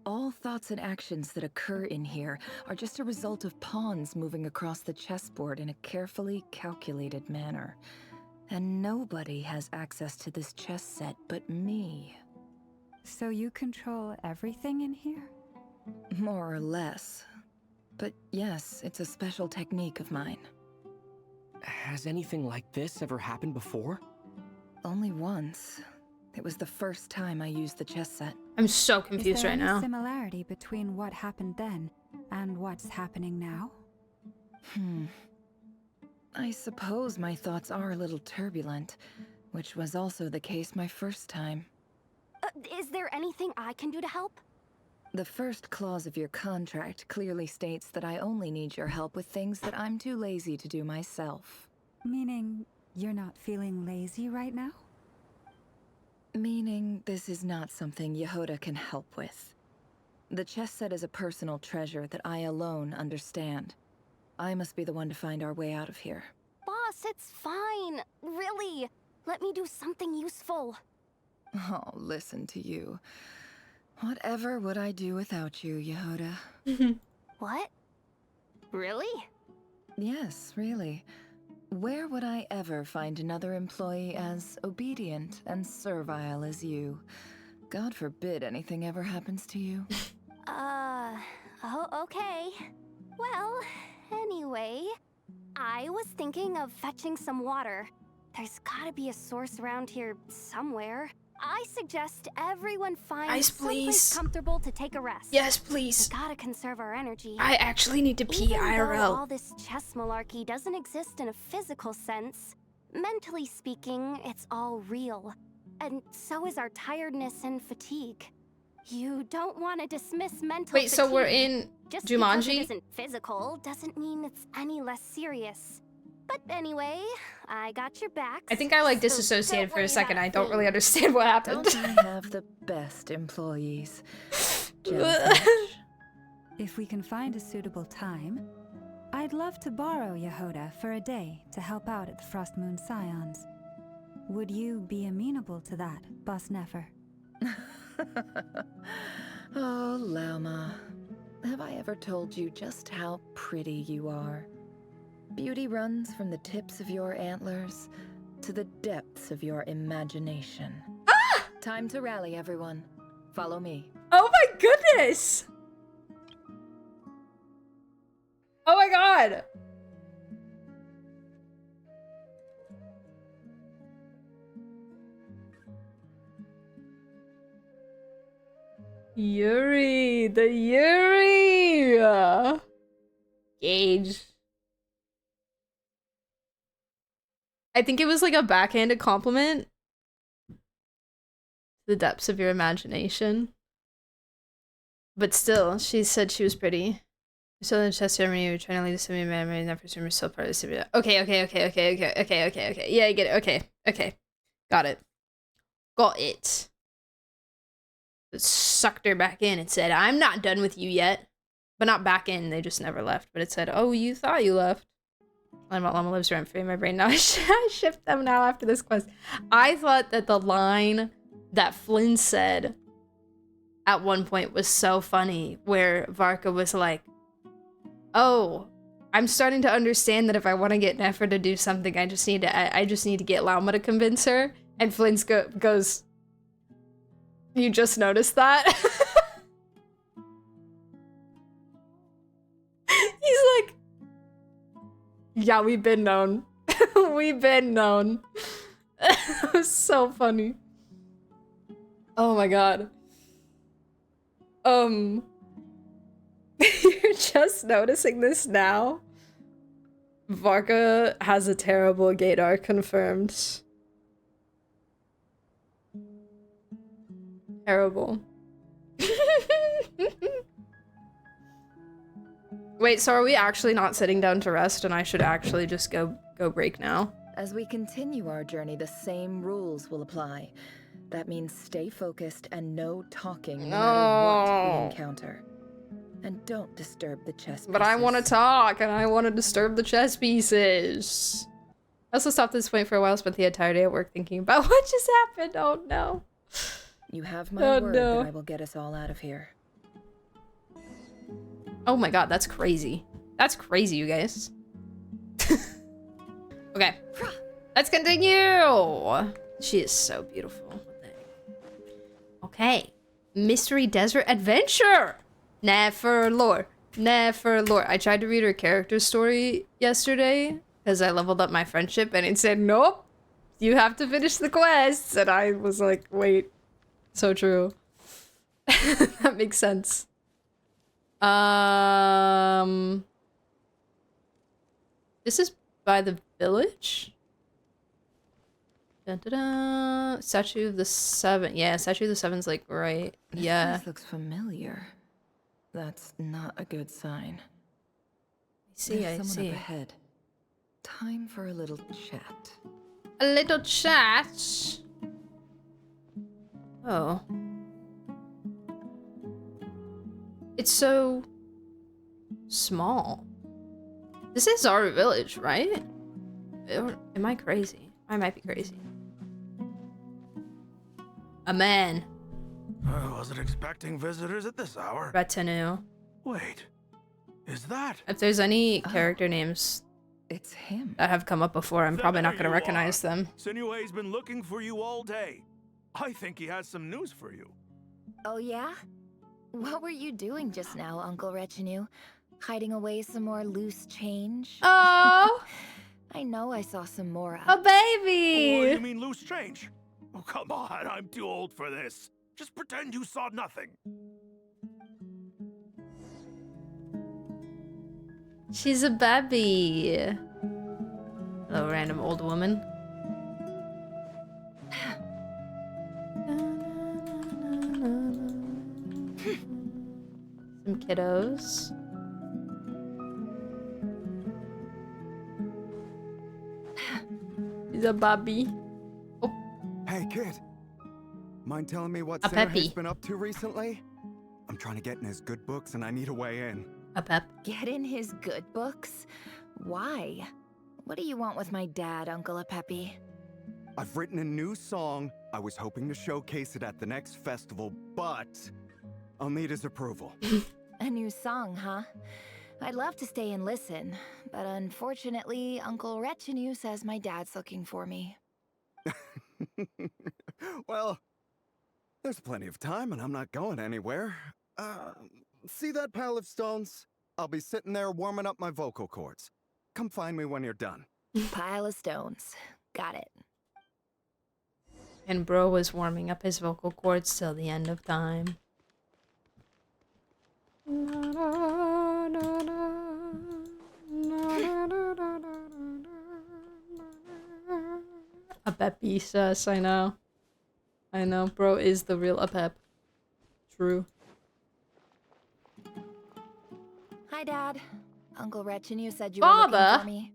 All thoughts and actions that occur in here are just a result of pawns moving across the chessboard in a carefully calculated manner. And nobody has access to this chess set but me. So you control everything in here? More or less. But yes, it's a special technique of mine. Has anything like this ever happened before? Only once. It was the first time I used the chess set. I'm so confused right now. Is there any similarity between what happened then and what's happening now? I suppose my thoughts are a little turbulent, which was also the case my first time. Is there anything I can do to help? The first clause of your contract clearly states that I only need your help with things that I'm too lazy to do myself. Meaning you're not feeling lazy right now? Meaning this is not something Yehoda can help with. The chess set is a personal treasure that I alone understand. I must be the one to find our way out of here. Boss, it's fine. Really. Let me do something useful. Oh, listen to you. Whatever would I do without you, Yehoda? What? Really? Yes, really. Where would I ever find another employee as obedient and servile as you? God forbid anything ever happens to you. Oh, okay. Well, anyway, I was thinking of fetching some water. There's gotta be a source around here somewhere. I suggest everyone find someplace comfortable to take a rest. Yes, please. We gotta conserve our energy. I actually need to pee Even IRL. though all this chess malarkey doesn't exist in a physical sense, mentally speaking, it's all real. And so is our tiredness and fatigue. You don't want to dismiss mental Wait, so we're in Just Jumanji? because it isn't physical doesn't mean it's any less serious. But anyway, I got your back. I think I like disassociated for a second. I don't really understand what happened. Don't I have the best employees? Jellyfish. If we can find a suitable time, I'd love to borrow Yehoda for a day to help out at the Frost Moon Seance. Would you be amenable to that, Boss Nefer? Oh, Lauma. Have I ever told you just how pretty you are? Beauty runs from the tips of your antlers to the depths of your imagination. Ah! Time to rally, everyone. Follow me. Oh my goodness! Oh my god! Yuri! The Yuri! Gage. I think it was like a backhanded compliment. The depths of your imagination. But still, she said she was pretty. You're still in the chess ceremony, you're trying to lead the semi memory, never assume you're still part of the semi. Okay. Yeah, I get it. Okay. Got it. It sucked her back in. It said, I'm not done with you yet. But not back in, they just never left. But it said, oh, you thought you left. Llama lives rent free in my brain now. I shift them now after this quest. I thought that the line that Flynn said at one point was so funny, where Varka was like, oh, I'm starting to understand that if I want to get Nefer to do something, I just need to get Lauma to convince her. And Flynn goes, you just noticed that? Yeah, we've been known. We've been known. It was so funny. Oh my god. You're just noticing this now? Varka has a terrible gaydar confirmed. Terrible. Wait, so are we actually not sitting down to rest and I should actually just go break now? As we continue our journey, the same rules will apply. That means stay focused and no talking no matter what we encounter. And don't disturb the chess pieces. But I want to talk and I want to disturb the chess pieces. I also stopped at this point for a while, spent the entire day at work thinking about what just happened. Oh no. You have my word that I will get us all out of here. Oh my god, that's crazy. That's crazy, you guys. Okay, let's continue. She is so beautiful. Okay, Mystery Desert Adventure. Nefer lore. Nefer lore. I tried to read her character story yesterday because I leveled up my friendship and it said, nope, you have to finish the quests. And I was like, wait, so true. That makes sense. This is by the village. Dun, dun, dun. Statue of the Seven. Yeah, Statue of the Seven's like right. Yeah. This looks familiar. That's not a good sign. I see. Up ahead. Time for a little chat. A little chat. Oh. It's so small. This is our village, right? Am I crazy? I might be crazy. A man. I wasn't expecting visitors at this hour. Retinue. Wait, is that? If there's any character names it's him that have come up before, I'm probably not gonna recognize them. Sinue's been looking for you all day. I think he has some news for you. Oh yeah? What were you doing just now, Uncle Retinue? Hiding away some more loose change? Oh! I know I saw some more. A baby! What do you mean loose change? Oh, come on, I'm too old for this. Just pretend you saw nothing. She's a baby. Hello, random old woman. Some kiddos. He's a baby. Oh. Hey, kid. Mind telling me what A Sarah's peppy. been up to recently? I'm trying to get in his good books and I need a way in. A pep. Get in his good books? Why? What do you want with my dad, Uncle Apepi? I've written a new song. I was hoping to showcase it at the next festival, but I'll need his approval. A new song, huh? I'd love to stay and listen, but unfortunately, Uncle Retinue says my dad's looking for me. Well, there's plenty of time and I'm not going anywhere. See that pile of stones? I'll be sitting there warming up my vocal cords. Come find me when you're done. Pile of stones. Got it. And bro was warming up his vocal cords till the end of time. Apepi sus, I know. I know, bro is the real Apep. True. Hi, Dad. Uncle Retinue said you were looking for me.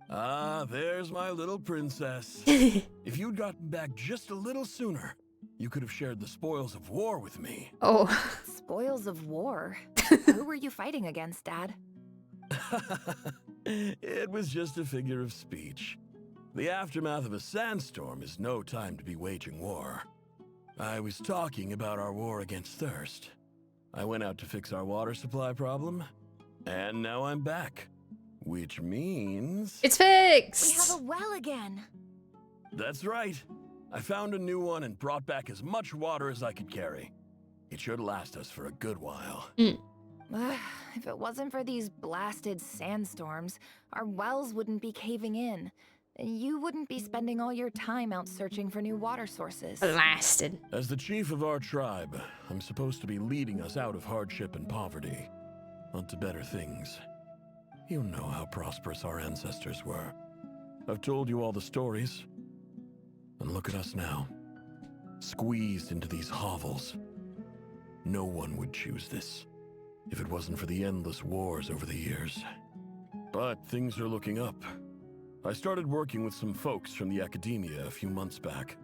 Ah, there's my little princess. If you'd gotten back just a little sooner, you could have shared the spoils of war with me. Oh. Spoils of war? Who were you fighting against, Dad? It was just a figure of speech. The aftermath of a sandstorm is no time to be waging war. I was talking about our war against thirst. I went out to fix our water supply problem, and now I'm back. Which means... It's fixed! We have a well again! That's right. I found a new one and brought back as much water as I could carry. It should last us for a good while. If it wasn't for these blasted sandstorms, our wells wouldn't be caving in. And you wouldn't be spending all your time out searching for new water sources. Blasted. As the chief of our tribe, I'm supposed to be leading us out of hardship and poverty, onto better things. You know how prosperous our ancestors were. I've told you all the stories. And look at us now, squeezed into these hovels. No one would choose this, if it wasn't for the endless wars over the years. But things are looking up. I started working with some folks from the academia a few months back.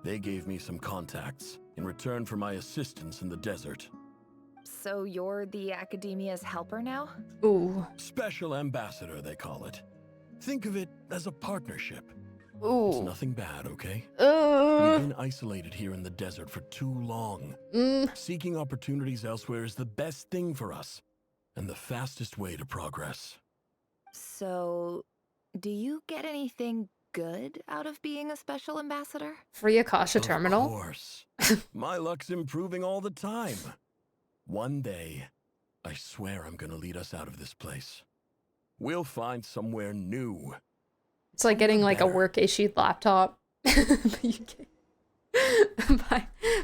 They gave me some contacts in return for my assistance in the desert. So you're the academia's helper now? Ooh. Special ambassador, they call it. Think of it as a partnership. Ooh. It's nothing bad, okay? We've been isolated here in the desert for too long. Seeking opportunities elsewhere is the best thing for us, and the fastest way to progress. So, do you get anything good out of being a special ambassador? Free Akasha terminal? Of course. My luck's improving all the time. One day, I swear I'm gonna lead us out of this place. We'll find somewhere new. It's like getting like a work issue laptop.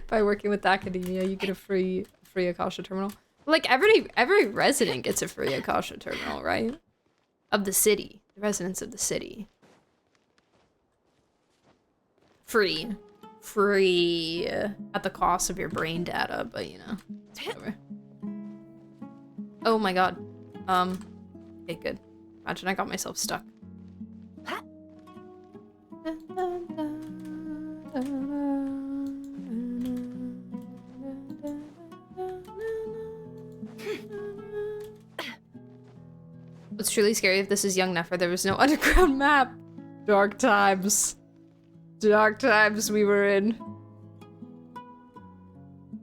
by working with academia, you get a free Akasha terminal. Like every resident gets a free Akasha terminal, right? Of the city, the residents of the city. Free at the cost of your brain data, but you know, whatever. Oh my god. Okay, good. Imagine I got myself stuck. What's truly scary if this is young Nefer, there was no underground map. Dark times. Dark times we were in.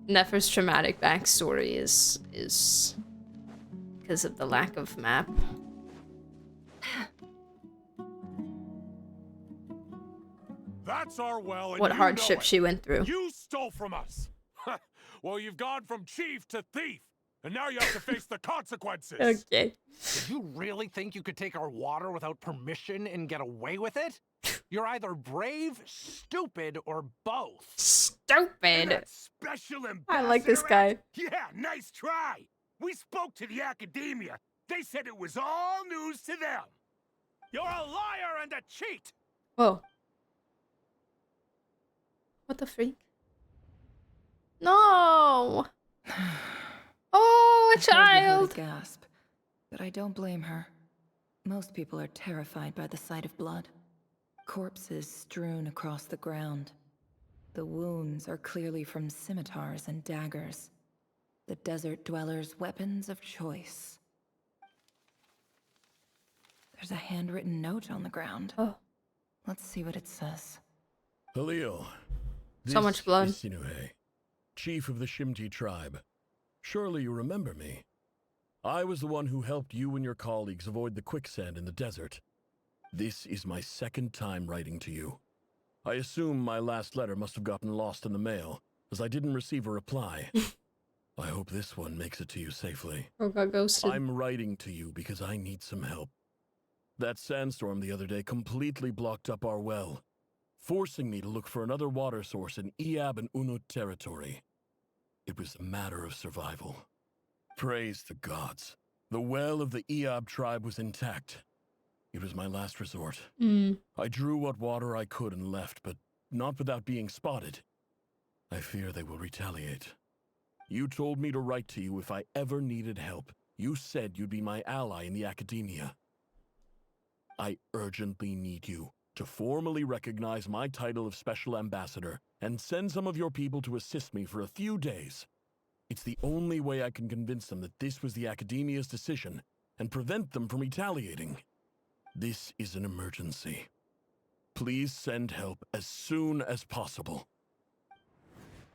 Nefer's traumatic backstory is because of the lack of map. That's our well, and What you hardship know it. she went through. You stole from us. Well, you've gone from chief to thief, and now you have to face the consequences. Okay. Did you really think you could take our water without permission and get away with it? You're either brave, stupid, or both. Stupid. That special I like this guy. Yeah, nice try. We spoke to the academia. They said it was all news to them. You're a liar and a cheat. Whoa. What the freak? No! Oh, a I heard you heard child! a gasp, but I don't blame her. Most people are terrified by the sight of blood. Corpses strewn across the ground. The wounds are clearly from scimitars and daggers. The desert dwellers' weapons of choice. There's a handwritten note on the ground. Oh. Let's see what it says. Halil. So much blood. This is Sinuhe, chief of the Shimti tribe. Surely you remember me. I was the one who helped you and your colleagues avoid the quicksand in the desert. This is my second time writing to you. I assume my last letter must have gotten lost in the mail, as I didn't receive a reply. I hope this one makes it to you safely. Oh, got ghosted. I'm writing to you because I need some help. That sandstorm the other day completely blocked up our well, forcing me to look for another water source in Iab and Unut territory. It was a matter of survival. Praise the gods. The well of the Iab tribe was intact. It was my last resort. I drew what water I could and left, but not without being spotted. I fear they will retaliate. You told me to write to you if I ever needed help. You said you'd be my ally in the academia. I urgently need you to formally recognize my title of Special Ambassador and send some of your people to assist me for a few days. It's the only way I can convince them that this was the academia's decision and prevent them from retaliating. This is an emergency. Please send help as soon as possible.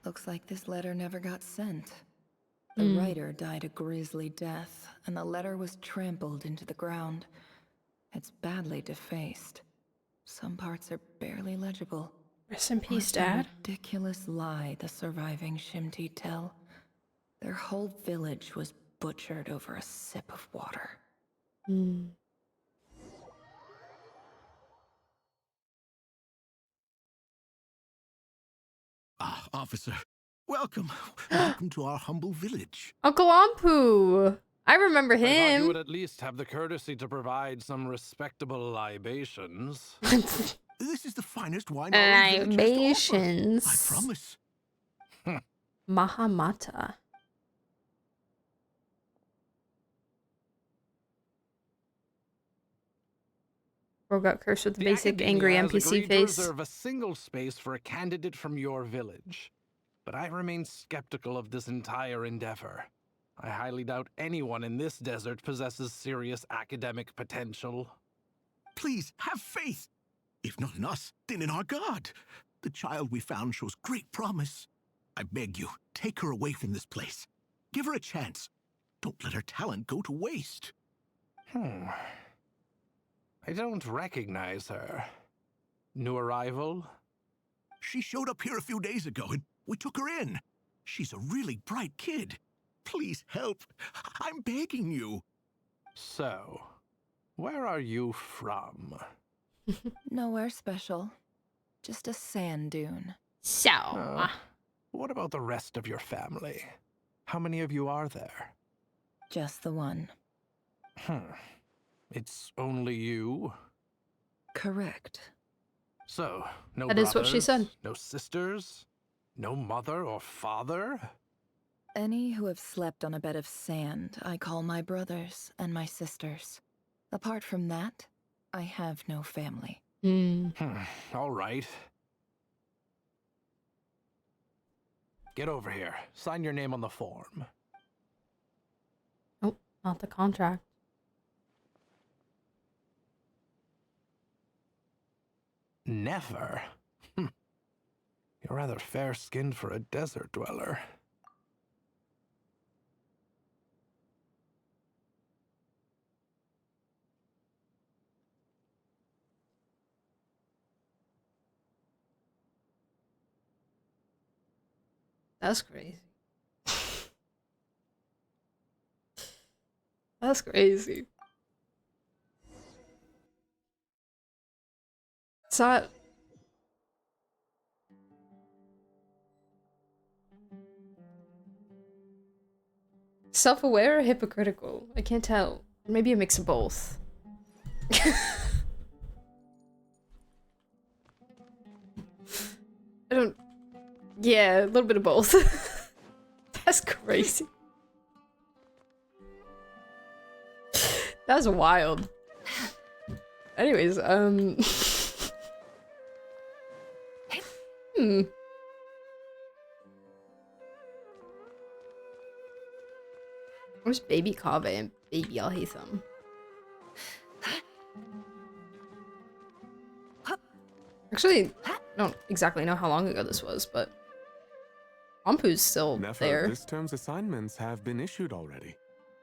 Looks like this letter never got sent. The writer died a grisly death, and the letter was trampled into the ground. It's badly defaced. Some parts are barely legible. Rest in peace, What a Dad. ridiculous lie the surviving Shimti tell. Their whole village was butchered over a sip of water. Ah, officer. Welcome. Welcome to our humble village. Uncle Ampu! I remember I thought you him. would at least have the courtesy to provide some respectable libations. This is the finest wine our village has to offer. Libations. I promise. Mahamata. Bro got cursed with the basic angry Academia has NPC agreed face. to reserve a single space for a candidate from your village. But I remain skeptical of this entire endeavor. I highly doubt anyone in this desert possesses serious academic potential. Please, have faith. If not in us, then in our god. The child we found shows great promise. I beg you, take her away from this place. Give her a chance. Don't let her talent go to waste. I don't recognize her. New arrival? She showed up here a few days ago and we took her in. She's a really bright kid. Please help. I'm begging you. So, where are you from? Nowhere special. Just a sand dune. So. What about the rest of your family? How many of you are there? Just the one. It's only you? Correct. So, no That brothers, is what she said. no sisters, no mother or father? Any who have slept on a bed of sand, I call my brothers and my sisters. Apart from that, I have no family. All right. Get over here. Sign your name on the form. Oh, not the contract. Nefer? You're rather fair-skinned for a desert dweller. That's crazy. That's crazy. So self-aware or hypocritical? I can't tell. Maybe a mix of both. I don't... Yeah, a little bit of both. That's crazy. That was wild. Anyways, Where's Baby Kaveh and Baby Alhaitham? Actually, I don't exactly know how long ago this was, but Ampu's still Nefer, there. this term's assignments have been issued already.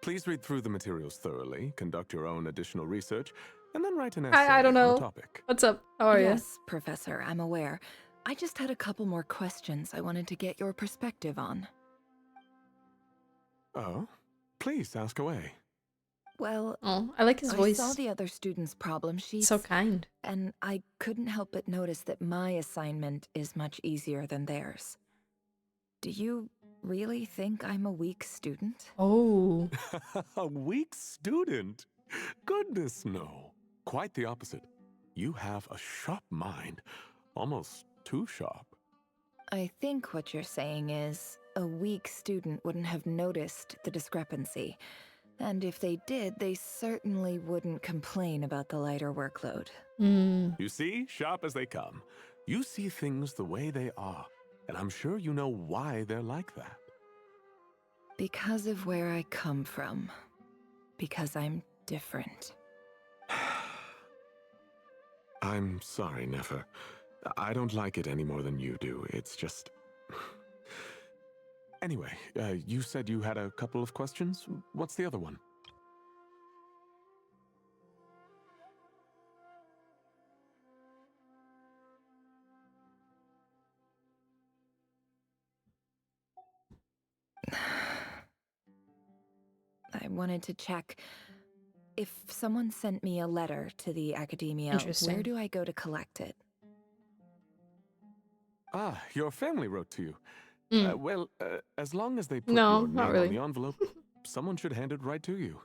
Please read through the materials thoroughly, conduct your own additional research, and then write an essay I don't on know. the topic. What's up? How are you? Yes, Professor, I'm aware. I just had a couple more questions I wanted to get your perspective on. Oh? Please, ask away. Well, oh, I like his voice. I saw the other students' problem sheets. So kind. And I couldn't help but notice that my assignment is much easier than theirs. Do you really think I'm a weak student? Oh. A weak student? Goodness, no. Quite the opposite. You have a sharp mind. Almost too sharp. I think what you're saying is, a weak student wouldn't have noticed the discrepancy. And if they did, they certainly wouldn't complain about the lighter workload. You see, sharp as they come. You see things the way they are. And I'm sure you know why they're like that. Because of where I come from. Because I'm different. I'm sorry, Nefer. I don't like it any more than you do. It's just... Anyway, you said you had a couple of questions. What's the other one? I wanted to check. If someone sent me a letter to the academia, Interesting. where do I go to collect it? Ah, your family wrote to you. Well, as long as they put No, your not name really. on the envelope, someone should hand it right to you.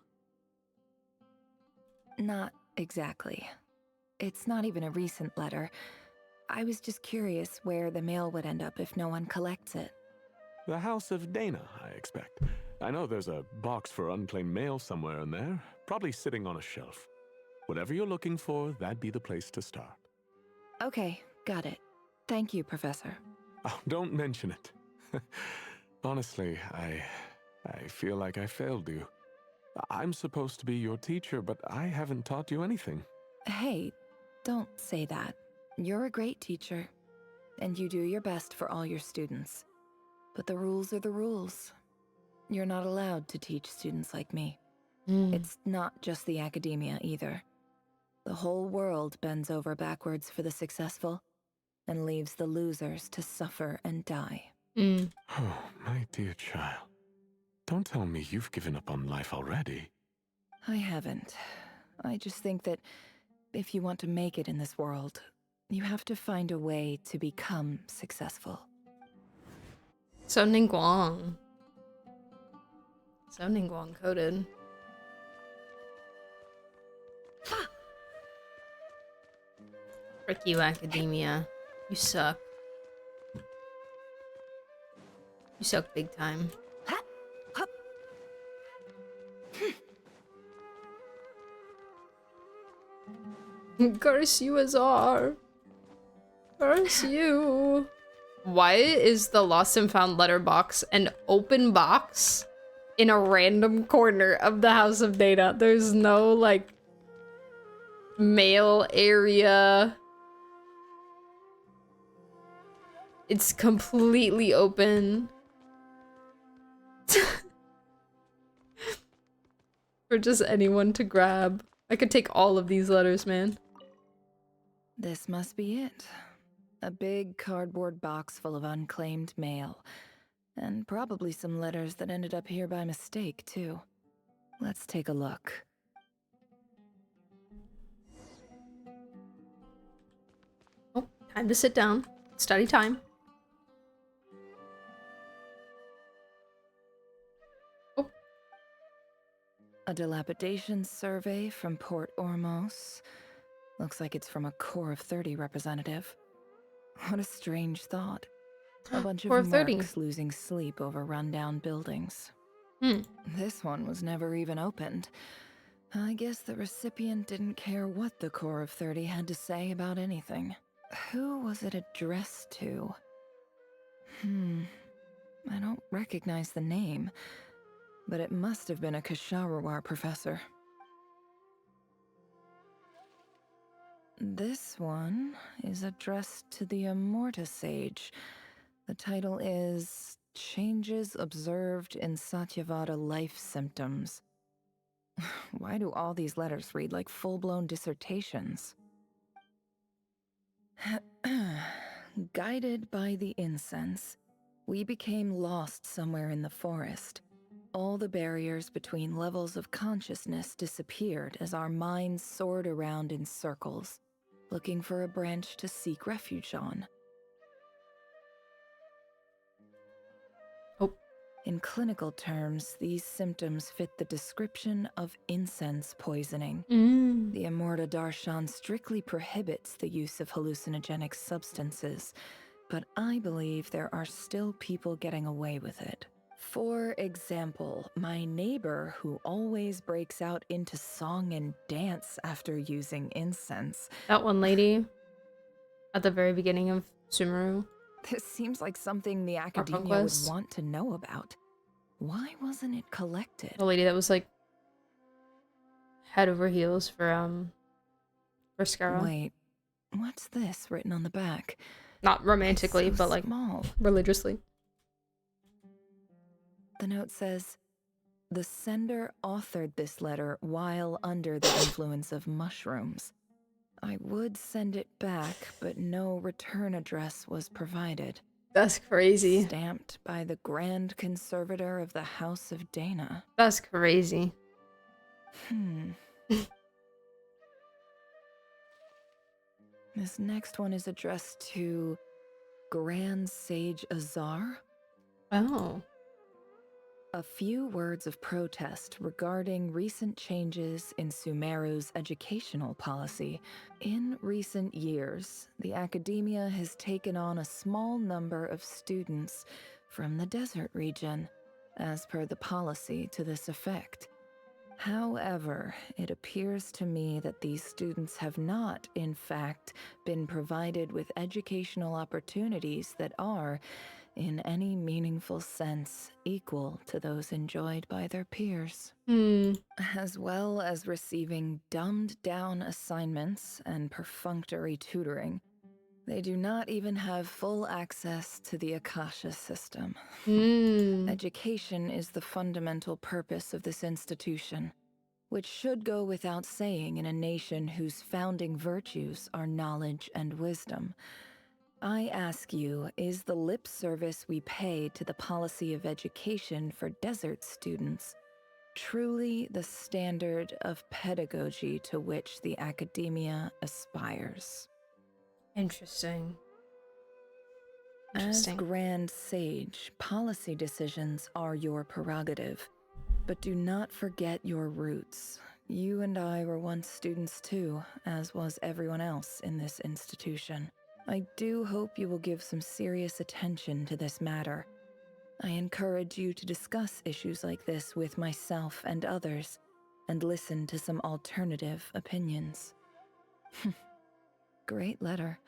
Not exactly. It's not even a recent letter. I was just curious where the mail would end up if no one collects it. The House of Dana, I expect. I know there's a box for unclaimed mail somewhere in there, probably sitting on a shelf. Whatever you're looking for, that'd be the place to start. Okay, got it. Thank you, Professor. Oh, don't mention it. Honestly, I feel like I failed you. I'm supposed to be your teacher, but I haven't taught you anything. Hey, don't say that. You're a great teacher, and you do your best for all your students. But the rules are the rules. You're not allowed to teach students like me. It's not just the academia either. The whole world bends over backwards for the successful and leaves the losers to suffer and die. Oh, my dear child. Don't tell me you've given up on life already. I haven't. I just think that if you want to make it in this world, you have to find a way to become successful. So Ningguang. So Ningguang coded. Frick you, academia. You suck. You suck big time. Curse you, Azar. Curse you. Why is the lost and found letterbox an open box in a random corner of the House of Data? There's no, like, mail area. It's completely open. For just anyone to grab. I could take all of these letters, man. This must be it. A big cardboard box full of unclaimed mail. And probably some letters that ended up here by mistake, too. Let's take a look. Oh, time to sit down. Study time. Oh. A dilapidation survey from Port Ormos. Looks like it's from a Core of 30 representative. What a strange thought. A bunch of Core of 30. mercs losing sleep over rundown buildings. This one was never even opened. I guess the recipient didn't care what the Core of 30 had to say about anything. Who was it addressed to? I don't recognize the name, but it must have been a Kasharawar professor. This one is addressed to the Immorta Sage. The title is Changes Observed in Satyavada Life Symptoms. Why do all these letters read like full-blown dissertations? Guided by the incense, we became lost somewhere in the forest. All the barriers between levels of consciousness disappeared as our minds soared around in circles, looking for a branch to seek refuge on. In clinical terms, these symptoms fit the description of incense poisoning. The Immorta Darshan strictly prohibits the use of hallucinogenic substances, but I believe there are still people getting away with it. For example, my neighbor who always breaks out into song and dance after using incense. That one lady at the very beginning of Sumeru. This seems like something the academia would want to know about. Why wasn't it collected? The lady that was like head over heels for Scarra. Wait, what's this written on the back? Not romantically, but like religiously. The note says, the sender authored this letter while under the influence of mushrooms. I would send it back, but no return address was provided. That's crazy. Stamped by the Grand Conservator of the House of Dana. That's crazy. This next one is addressed to Grand Sage Azar. Oh. A few words of protest regarding recent changes in Sumeru's educational policy. In recent years, the academia has taken on a small number of students from the desert region, as per the policy to this effect. However, it appears to me that these students have not, in fact, been provided with educational opportunities that are, in any meaningful sense, equal to those enjoyed by their peers. As well as receiving dumbed-down assignments and perfunctory tutoring, they do not even have full access to the Akasha system. Education is the fundamental purpose of this institution, which should go without saying in a nation whose founding virtues are knowledge and wisdom. I ask you, is the lip service we pay to the policy of education for desert students truly the standard of pedagogy to which the academia aspires? Interesting. As Grand Sage, policy decisions are your prerogative, but do not forget your roots. You and I were once students too, as was everyone else in this institution. I do hope you will give some serious attention to this matter. I encourage you to discuss issues like this with myself and others, and listen to some alternative opinions. Great letter.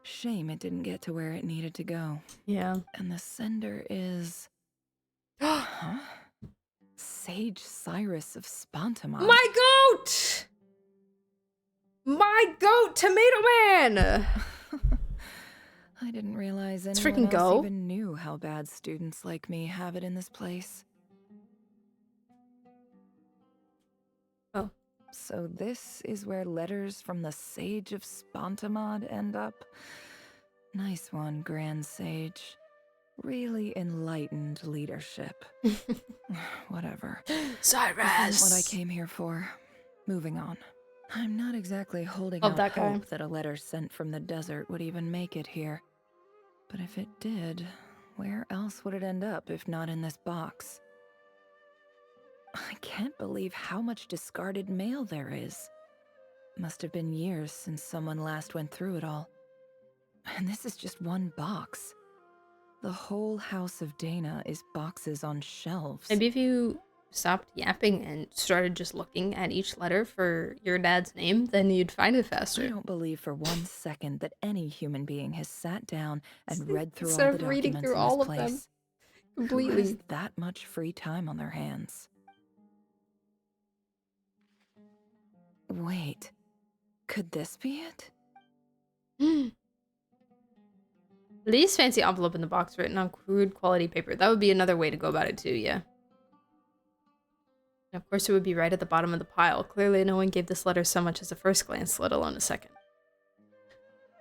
Shame it didn't get to where it needed to go. Yeah. And the sender is... Sage Cyrus of Spontamon. My goat! My goat, Tomato Man! I didn't realize Let's anyone freaking else go. even knew how bad students like me have it in this place. Oh. So this is where letters from the Sage of Spontamod end up? Nice one, Grand Sage. Really enlightened leadership. Whatever. Cyrus! This isn't what I came here for. Moving on. I'm not exactly holding Love out that guy. hope that a letter sent from the desert would even make it here. But if it did, where else would it end up if not in this box? I can't believe how much discarded mail there is. Must have been years since someone last went through it all. And this is just one box. The whole House of Dana is boxes on shelves. Maybe if you stopped yapping and started just looking at each letter for your dad's name, then you'd find it faster. I don't believe for 1 second that any human being has sat down and read through all Instead the of reading documents through in all this of them place. completely. Who has that much free time on their hands? Wait, could this be it? Least fancy envelope in the box written on crude quality paper. That would be another way to go about it too, yeah. And of course it would be right at the bottom of the pile. Clearly no one gave this letter so much as a first glance, let alone a second.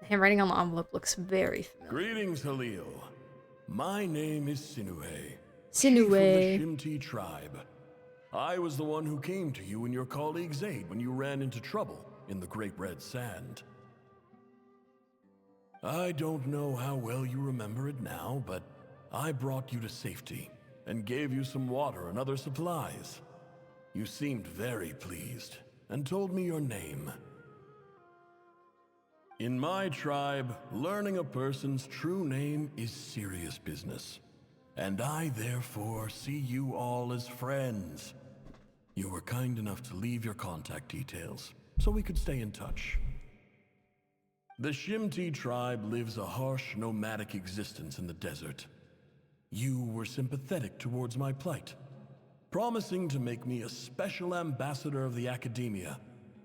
The handwriting on the envelope looks very familiar. Greetings, Halil. My name is Sinue. Sinue. Chief of the Shimti tribe. I was the one who came to you and your colleague's aid when you ran into trouble in the Great Red Sand. I don't know how well you remember it now, but I brought you to safety and gave you some water and other supplies. You seemed very pleased and told me your name. In my tribe, learning a person's true name is serious business, and I therefore see you all as friends. You were kind enough to leave your contact details so we could stay in touch. The Shimti tribe lives a harsh, nomadic existence in the desert. You were sympathetic towards my plight, promising to make me a special ambassador of the academia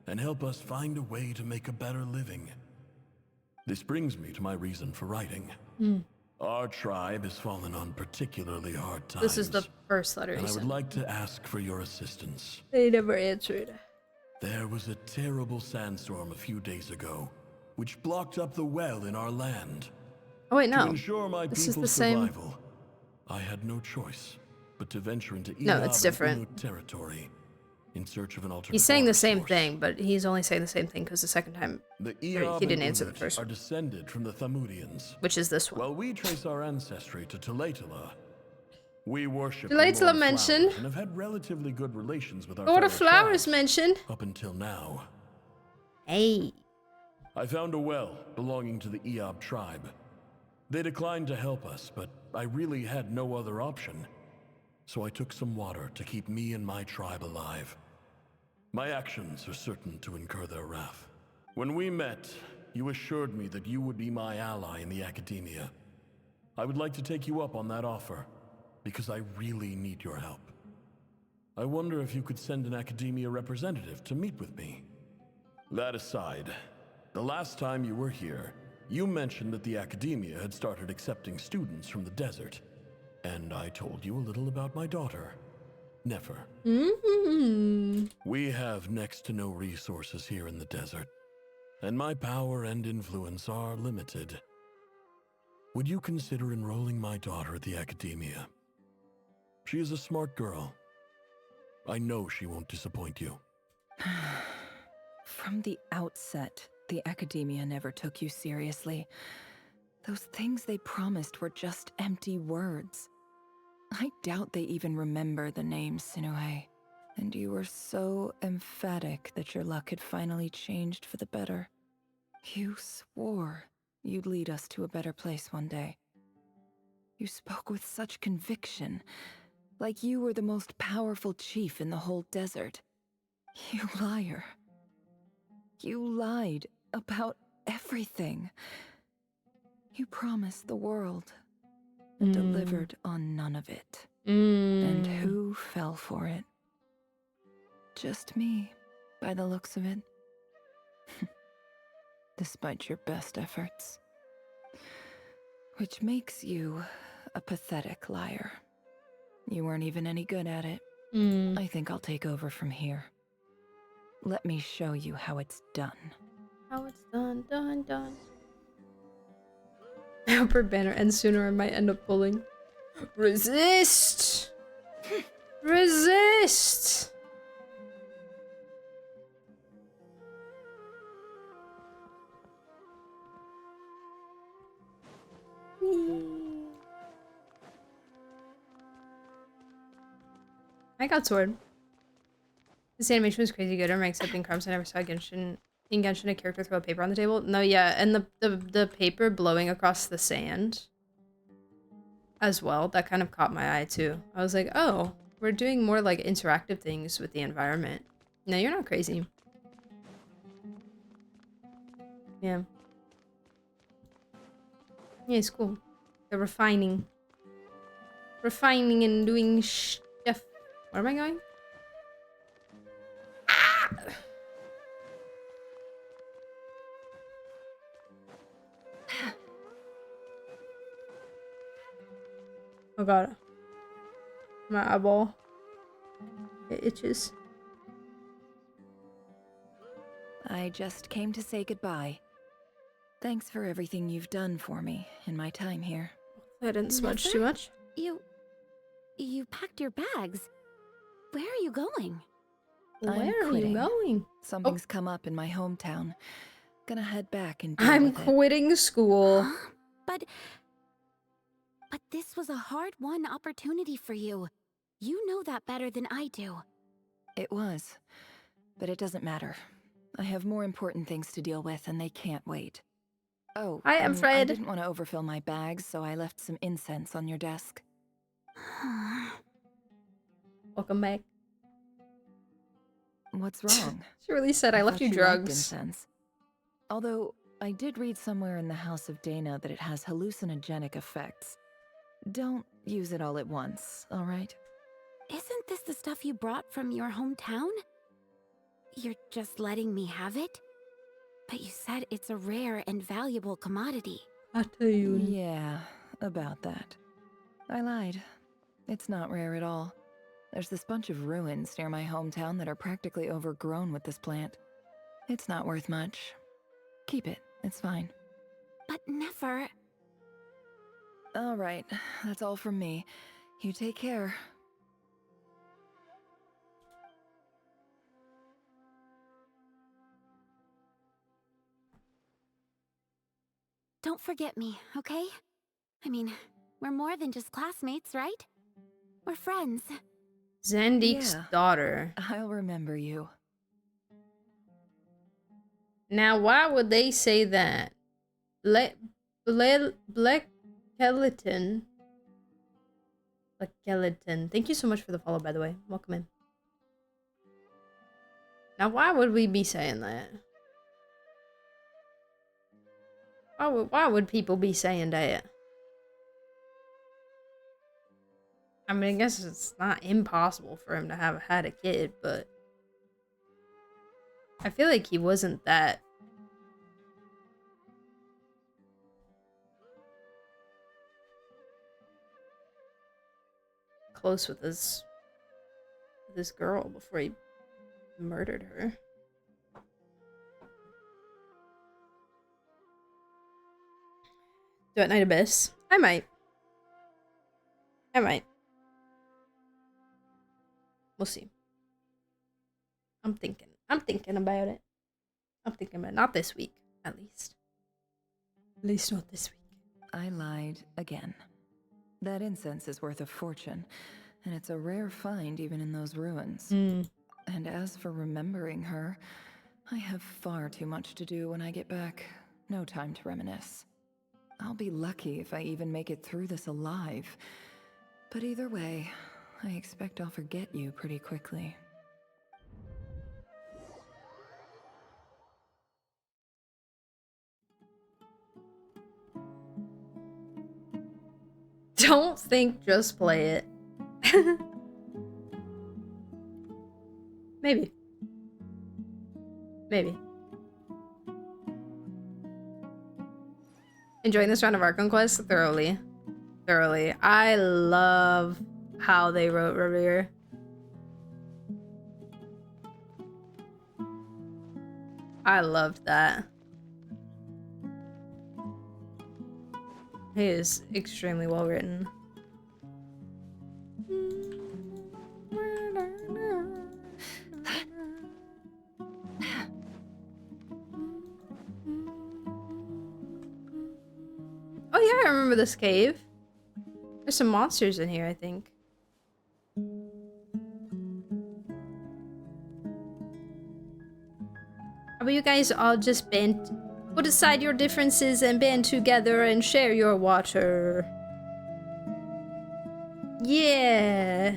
and help us find a way to make a better living. This brings me to my reason for writing. Our tribe has fallen on particularly hard times. This is the first letter he and I would sent. like to ask for your assistance. They never answered. There was a terrible sandstorm a few days ago, which blocked up the well in our land. Oh wait, To no. ensure my This is people's the same. survival, I had no choice but to venture into No, it's Iab different. and Unut territory in search of an alternate He's saying the water same source. thing, but he's only saying the same thing because the second time The he Iab didn't and answer the Unut first are one, descended from the Thamudians. which is this one. While we trace our ancestry to Tulatula, we worship the Tulatula Lord of mentioned. Flowers and have had relatively good relations with our Lord fellow of Flowers tribes mentioned. up until now. Hey. I found a well belonging to the Iab tribe. They declined to help us, but I really had no other option. So I took some water to keep me and my tribe alive. My actions are certain to incur their wrath. When we met, you assured me that you would be my ally in the academia. I would like to take you up on that offer, because I really need your help. I wonder if you could send an academia representative to meet with me. That aside, the last time you were here, you mentioned that the academia had started accepting students from the desert, and I told you a little about my daughter, Nefer. We have next to no resources here in the desert, and my power and influence are limited. Would you consider enrolling my daughter at the academia? She is a smart girl. I know she won't disappoint you. From the outset, the academia never took you seriously. Those things they promised were just empty words. I doubt they even remember the name Sinuhe. And you were so emphatic that your luck had finally changed for the better. You swore you'd lead us to a better place one day. You spoke with such conviction, like you were the most powerful chief in the whole desert. You liar. You lied about everything. You promised the world and delivered on none of it. And who fell for it? Just me, by the looks of it. Despite your best efforts. Which makes you a pathetic liar. You weren't even any good at it. I think I'll take over from here. Let me show you how it's done. How it's done. I hope her banner ends sooner or I might end up pulling. Resist! Resist! I got sword. This animation was crazy good. Am I accepting crumbs? I never saw Genshin. In Genshin, a character throw a paper on the table. No, yeah, and the paper blowing across the sand as well. That kind of caught my eye too. I was like, oh, we're doing more like interactive things with the environment. No, you're not crazy. Yeah. Yeah, it's cool. They're refining and doing stuff. Where am I going? Ah! Oh god. My eyeball. It itches. I just came to say goodbye. Thanks for everything you've done for me in my time here. I didn't smudge too much. You packed your bags. Where are you going? Where are you going? Something's come up in my hometown. Gonna head back and deal I'm with it. quitting school. But this was a hard-won opportunity for you. You know that better than I do. It was, but it doesn't matter. I have more important things to deal with, and they can't wait. Oh, I am Fred. I didn't want to overfill my bags, so I left some incense on your desk. Welcome back. What's wrong? She really said I left thought you liked drugs. Incense. Although, I did read somewhere in the House of Dana that it has hallucinogenic effects. Don't use it all at once, alright? Isn't this the stuff you brought from your hometown? You're just letting me have it? But you said it's a rare and valuable commodity. Yeah, about that. I lied. It's not rare at all. There's this bunch of ruins near my hometown that are practically overgrown with this plant. It's not worth much. Keep it, it's fine. But Nefer... All right, that's all from me. You take care. Don't forget me, okay? I mean, we're more than just classmates, right? We're friends. Zandique's daughter. I'll remember you. Now, why would they say that? Black Skeleton. Thank you so much for the follow, by the way. Welcome in. Now, why would we be saying that? Why would people be saying that? I mean, I guess it's not impossible for him to have had a kid, but I feel like he wasn't that close with this girl before he murdered her. Do it Night Abyss? I might. We'll see. I'm thinking about it. Not this week, at least. At least not this week. I lied again. That incense is worth a fortune, and it's a rare find even in those ruins. And as for remembering her, I have far too much to do when I get back. No time to reminisce. I'll be lucky if I even make it through this alive. But either way, I expect I'll forget you pretty quickly. Don't think, just play it. Maybe. Enjoying this round of Archon Quest? Thoroughly. I love how they wrote Rerir. I loved that. He is extremely well written. Oh yeah, I remember this cave. There's some monsters in here, I think. How about you guys all just put aside your differences and band together and share your water? Yeah.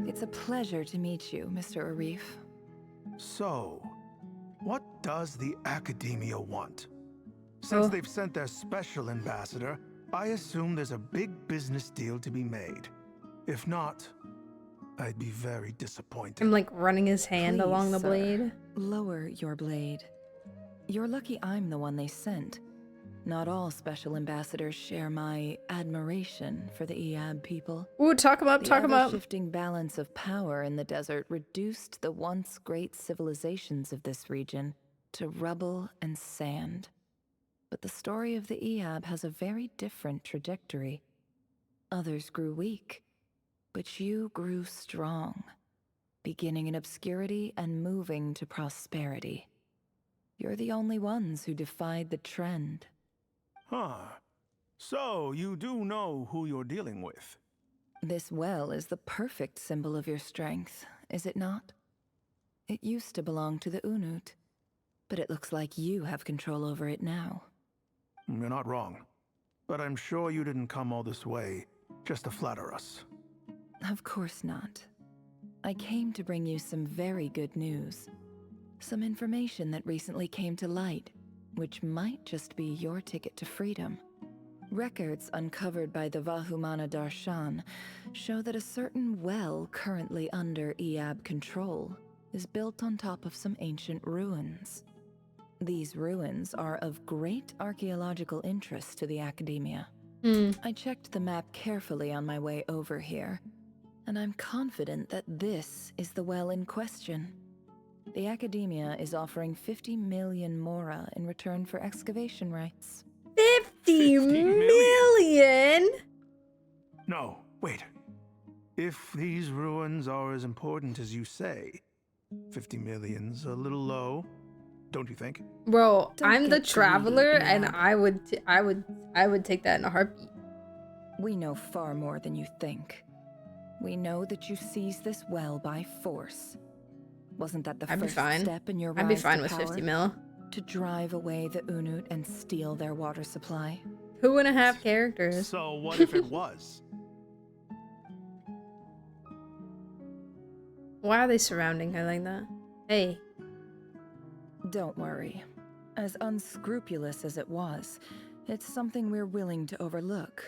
It's a pleasure to meet you, Mr. Arif. So, what does the Academia want? Since they've sent their special ambassador, I assume there's a big business deal to be made. If not, I'd be very disappointed. I'm like running his hand Please, along the sir, blade. Lower your blade. You're lucky I'm the one they sent. Not all special ambassadors share my admiration for the Iab people. Ooh, talk him up. The shifting balance of power in the desert reduced the once great civilizations of this region to rubble and sand. But the story of the Iab has a very different trajectory. Others grew weak, but you grew strong, beginning in obscurity and moving to prosperity. You're the only ones who defied the trend. Huh. So, you do know who you're dealing with? This well is the perfect symbol of your strength, is it not? It used to belong to the Unut, but it looks like you have control over it now. You're not wrong. But I'm sure you didn't come all this way just to flatter us. Of course not. I came to bring you some very good news. Some information that recently came to light, which might just be your ticket to freedom. Records uncovered by the Vahumana Darshan show that a certain well currently under Iab control is built on top of some ancient ruins. These ruins are of great archaeological interest to the Academia. I checked the map carefully on my way over here, and I'm confident that this is the well in question. the Academia is offering 50 million mora in return for excavation rights. 50 million? No, wait. If these ruins are as important as you say, 50 million's a little low, don't you think? Bro, Don't I'm the get traveler, greedy, and Iab. I would take that in a heartbeat. We know far more than you think. We know that you seized this well by force. Wasn't that the I'd be first fine. step in your rise I'd be fine to with power? 50 mil. To drive away the Unut and steal their water supply? 2.5 characters. So what if it was? Why are they surrounding her like that? Hey. Don't worry. As unscrupulous as it was, it's something we're willing to overlook.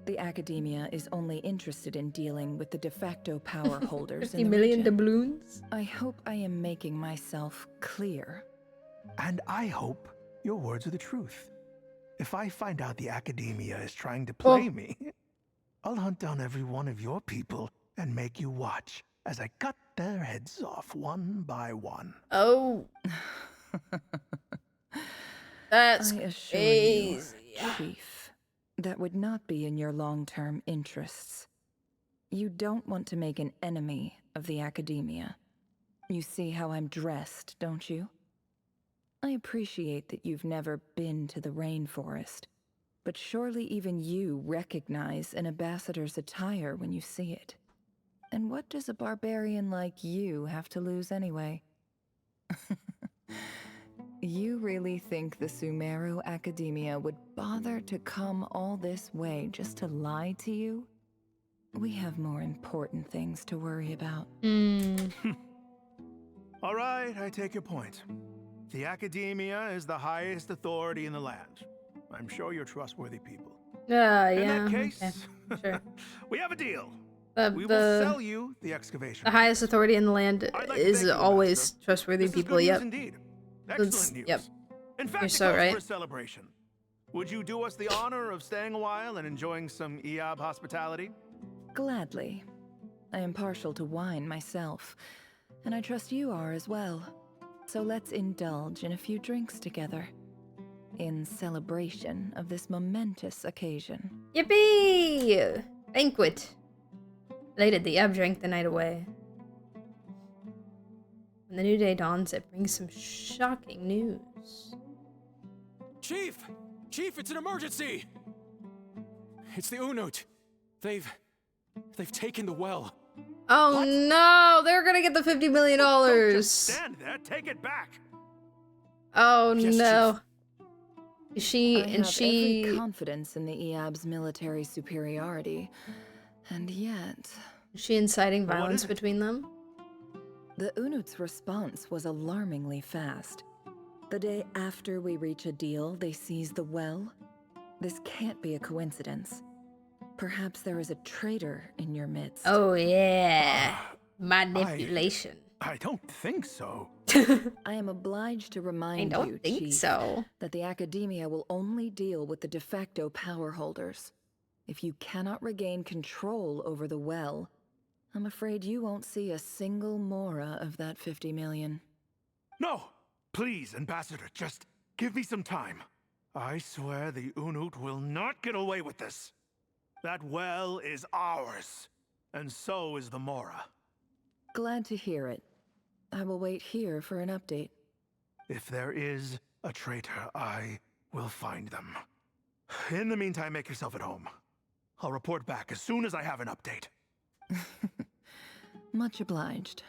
The Academia is only interested in dealing with the de facto power holders 50 in the million region. doubloons? I hope I am making myself clear. And I hope your words are the truth. If I find out the Academia is trying to play me, I'll hunt down every one of your people and make you watch as I cut their heads off one by one. Oh. That's I assure crazy. you, Chief, that would not be in your long-term interests. You don't want to make an enemy of the Academia. You see how I'm dressed, don't you? I appreciate that you've never been to the rainforest, but surely even you recognize an ambassador's attire when you see it. And what does a barbarian like you have to lose anyway? You really think the Sumeru Academia would bother to come all this way just to lie to you? We have more important things to worry about. All right, I take your point. The Academia is the highest authority in the land. I'm sure you're trustworthy people. Yeah, In that case, okay. Sure. we have a deal. We will The sell you the excavation. the highest authority in the land is always trustworthy This is people. good Yep. news indeed. That's- Excellent news. Yep. In fact, You're it so calls right. for a celebration. Would you do us the honor of staying a while and enjoying some EOB hospitality? Gladly. I am partial to wine myself, and I trust you are as well. So let's indulge in a few drinks together, in celebration of this momentous occasion. Yippee! Banquet. Late at the ebb drank the night away. When the new day dawns, it brings some shocking news. Chief! Chief, it's an emergency! It's the Unut. They've taken the well. Oh no! They're gonna get the $50 million. Don't just stand there. Take it back. Oh Yes, no! I She have and she. every confidence in the EAB's military superiority, and yet Is she inciting violence between them? the Unut's response was alarmingly fast. The day after we reach a deal, they seize the well. This can't be a coincidence. Perhaps there is a traitor in your midst. Oh yeah, manipulation. I don't think so. I am obliged to remind don't you, think Chief, so. that the Academia will only deal with the de facto power holders. If you cannot regain control over the well, I'm afraid you won't see a single mora of that 50 million. No! Please, Ambassador, just give me some time. I swear the Unut will not get away with this. That well is ours, and so is the Mora. Glad to hear it. I will wait here for an update. If there is a traitor, I will find them. In the meantime, make yourself at home. I'll report back as soon as I have an update. Much obliged.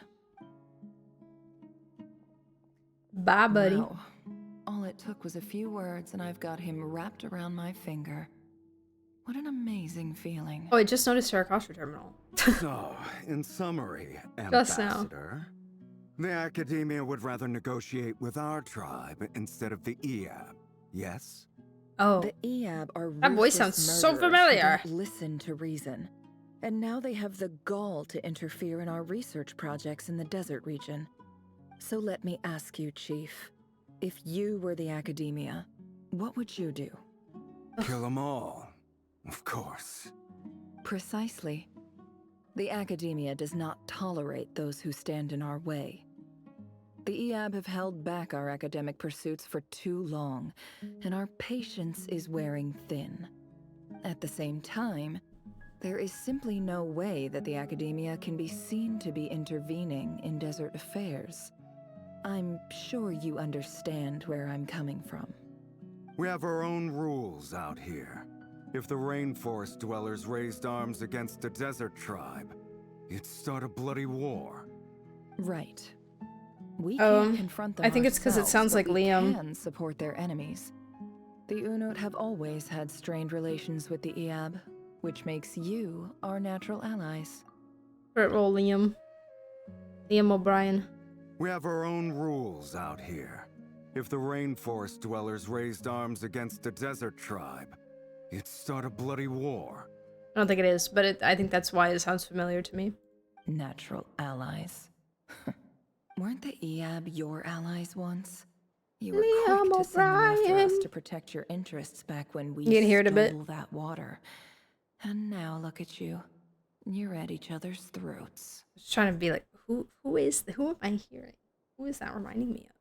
Bye, buddy. Wow. All it took was a few words and I've got him wrapped around my finger. What an amazing feeling. Oh, I just noticed her Acosta terminal. So, in summary, Just now. Ambassador, the Academia would rather negotiate with our tribe instead of the EAB, yes? Oh. The EAB are That voice ruthless sounds so murderers who familiar. don't listen to reason. And now they have the gall to interfere in our research projects in the desert region. So let me ask you, Chief, if you were the Academia, what would you do? Kill them all, of course. Precisely. The Academia does not tolerate those who stand in our way. The EAB have held back our academic pursuits for too long, and our patience is wearing thin. At the same time, there is simply no way that the academia can be seen to be intervening in desert affairs. I'm sure you understand where I'm coming from. We have our own rules out here. If the rainforest dwellers raised arms against a desert tribe, it'd start a bloody war. Right. We can't confront them I think it's because it sounds like Liam. We can support their enemies. The Unut have always had strained relations with the EAB, which makes you our natural allies. Crit roll, Liam. Liam O'Brien. We have our own rules out here. If the rainforest dwellers raised arms against a desert tribe, it'd start a bloody war. I don't think it is, but I think that's why it sounds familiar to me. Natural allies. Weren't the EAB your allies once? You were quick to send them after us to protect your interests back when we stole that water. And now look at you. You're at each other's throats. Just trying to be like, who am I hearing? Who is that reminding me of?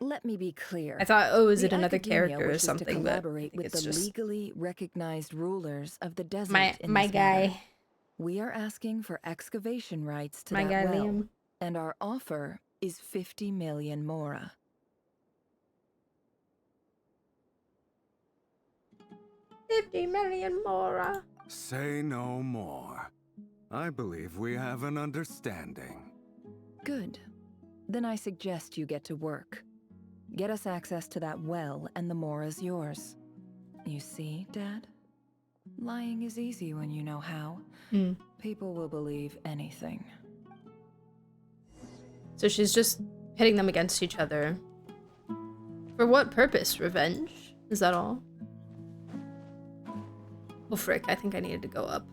Let me be clear. I thought, oh, is it The another academia character or wishes something? To But I collaborate think with it's the just legally recognized rulers of the desert. my guy. We are asking for excavation rights to My that guy, well, Liam. and our offer is 50 million mora. 50 million mora. Say no more. I believe we have an understanding. Good. Then I suggest you get to work. Get us access to that well, and the mora's yours. You see, Dad? Lying is easy when you know how. People will believe anything. So she's just pitting them against each other. For what purpose? Revenge? Is that all? Oh frick, I think I needed to go up.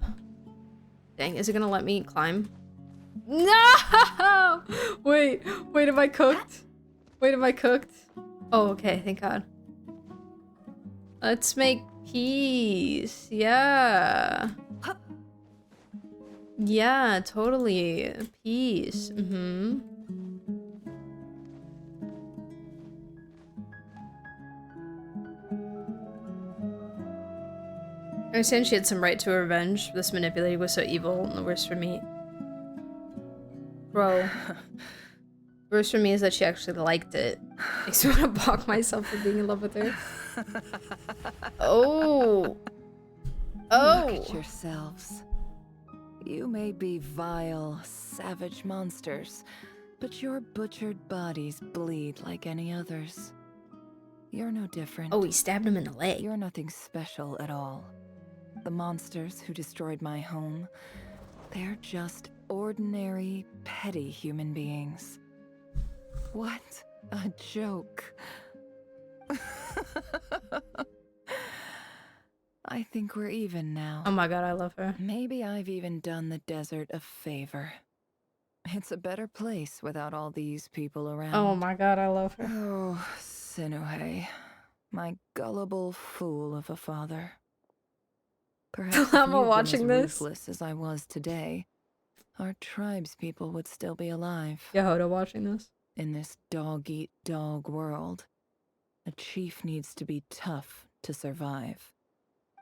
Dang, is it gonna let me climb? No! Wait, am I cooked? Wait, am I cooked? Oh, okay, thank God. Let's make peace. Yeah. Yeah, totally. Peace. I understand she had some right to revenge. This manipulator was so evil and the worst for me. Bro. Worst for me is that she actually liked it. Makes me want to block myself for being in love with her. Oh. Look at yourselves. You may be vile, savage monsters, but your butchered bodies bleed like any others. You're no different. Oh, he stabbed him in the leg. You're nothing special at all. The monsters who destroyed my home, they're just ordinary, petty human beings. What a joke. I think we're even now. Oh my God, I love her. Maybe I've even done the desert a favor. It's a better place without all these people around. Oh my God, I love her. Oh, Sinuhe, my gullible fool of a father. Perhaps if I'm you'd been watching as this. ruthless as I was today, our tribespeople would still be alive. Yehoda watching this. In this dog-eat-dog world, a chief needs to be tough to survive.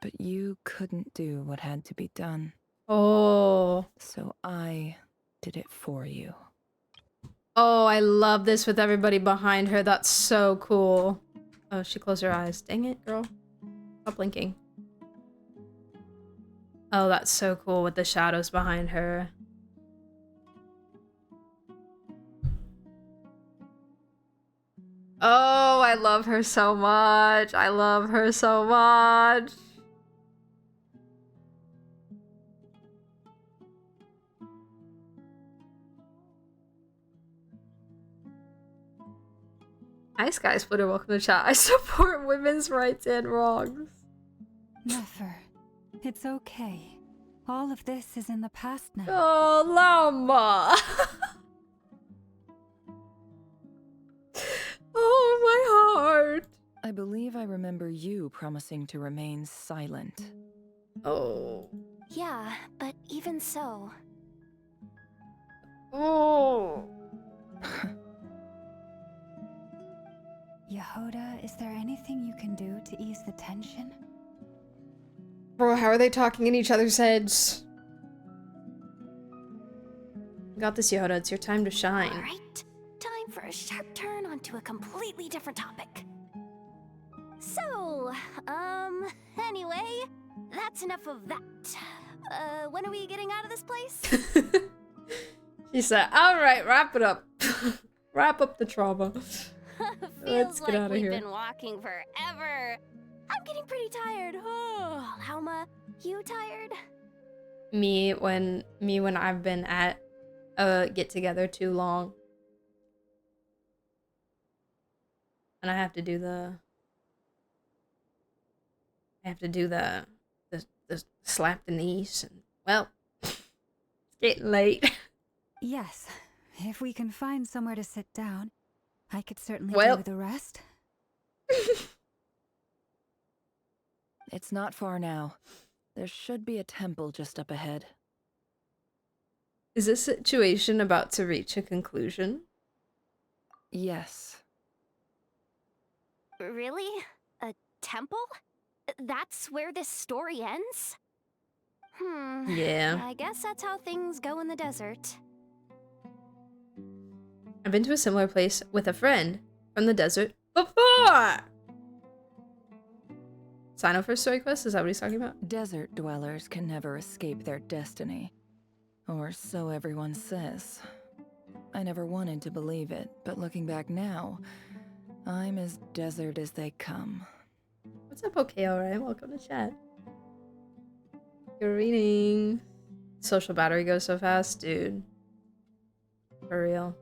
But you couldn't do what had to be done. Oh. So I did it for you. Oh, I love this with everybody behind her. That's so cool. Oh, she closed her eyes. Dang it, girl. Stop blinking. Oh, that's so cool with the shadows behind her. Oh, I love her so much. I love her so much. Hi, Sky Splitter. Welcome to chat. I support women's rights and wrongs. Nefer, it's okay. All of this is in the past now. Oh, Llama! Oh, my heart! I believe I remember you promising to remain silent. Oh. Yeah, but even so. Oh. Yehoda, is there anything you can do to ease the tension? Bro, how are they talking in each other's heads? You got this, Yehoda. It's your time to shine. All right, time for a sharp turn onto a completely different topic. So, anyway, that's enough of that. When are we getting out of this place? She said, all right, wrap it up. Wrap up the trauma. Let's get out of here. We've been walking forever. I'm getting pretty tired. Oh, Lauma, you tired? Me when I've been at a get together too long. And I have to do the slap the knees and, well, it's getting late. Yes, if we can find somewhere to sit down, I could certainly Well. do the rest. It's not far now. There should be a temple just up ahead. Is this situation about to reach a conclusion? Yes. Really? A temple? That's where this story ends? Yeah. I guess that's how things go in the desert. I've been to a similar place with a friend from the desert before! Sign up for story quest? Is that what he's talking about? Desert dwellers can never escape their destiny. Or so everyone says. I never wanted to believe it, but looking back now, I'm as desert as they come. What's up, okay, alright? Welcome to chat. You're reading. Social battery goes so fast, dude. For real.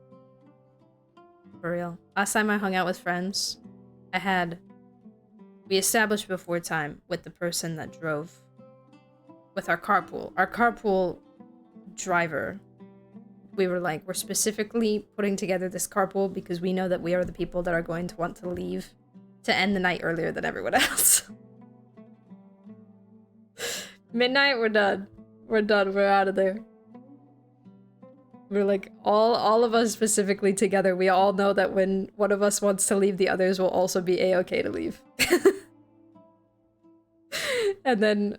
For real. Last time I hung out with friends, we established before time with the person that drove with our carpool. Our carpool driver, we were like, we're specifically putting together this carpool because we know that we are the people that are going to want to leave to end the night earlier than everyone else. Midnight, we're done. We're done. We're out of there. We're like, all of us specifically together, we all know that when one of us wants to leave, the others will also be a-okay to leave. And then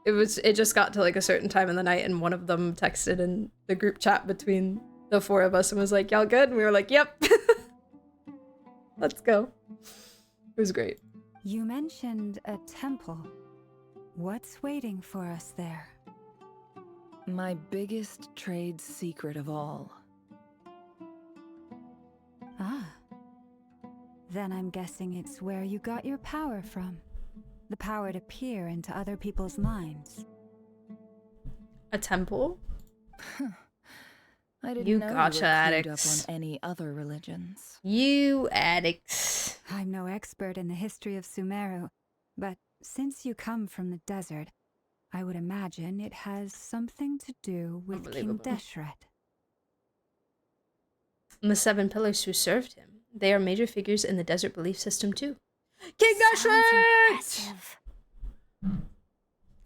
it just got to like a certain time in the night and one of them texted in the group chat between the four of us and was like, y'all good? And we were like, yep. Let's go. It was great. You mentioned a temple. What's waiting for us there? My biggest trade secret of all. Ah. Then I'm guessing it's where you got your power from. The power to peer into other people's minds. A temple? I didn't You know gotcha, you were clued addicts. up on any other religions. You addicts. I'm no expert in the history of Sumeru, but since you come from the desert, I would imagine it has something to do with King Deshret. And the 7 pillars who served him. They are major figures in the desert belief system too. King Deshret!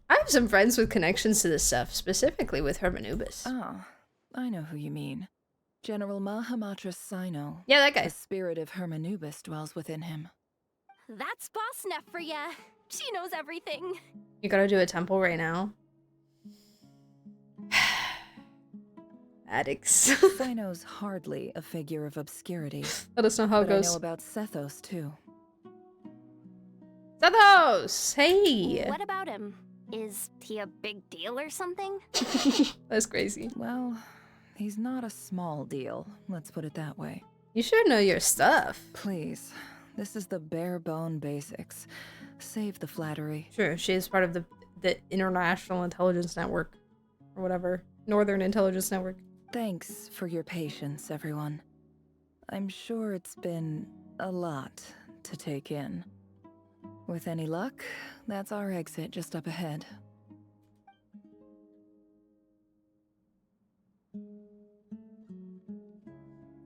I have some friends with connections to this stuff, specifically with Hermanubis. Oh, I know who you mean. General Mahamatra Sino. Yeah, that guy. The spirit of Hermanubis dwells within him. That's Boss Nefer for ya. She knows everything. You gotta do a temple right now. Addicts. Sino's hardly a figure of obscurity. Let us know how it But goes. I know about Sethos too. Sethos! Hey! What about him? Is he a big deal or something? That's crazy. Well, he's not a small deal, let's put it that way. You sure know your stuff. Please, this is the bare bone basics. Save the flattery. Sure, she is part of the International Intelligence Network. Or whatever. Northern Intelligence Network. Thanks for your patience, everyone. I'm sure it's been a lot to take in. With any luck, that's our exit just up ahead.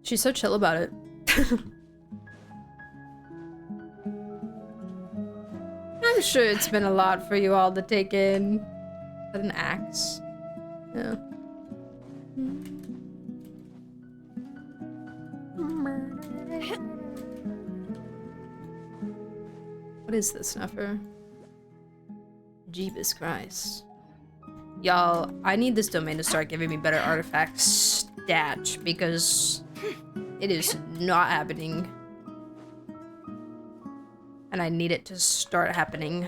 She's so chill about it. I'm sure it's been a lot for you all to take in. Is that an axe? Yeah. What is this, Nefer? Jeebus Christ. Y'all, I need this domain to start giving me better artifact stats because it is not happening. And I need it to start happening.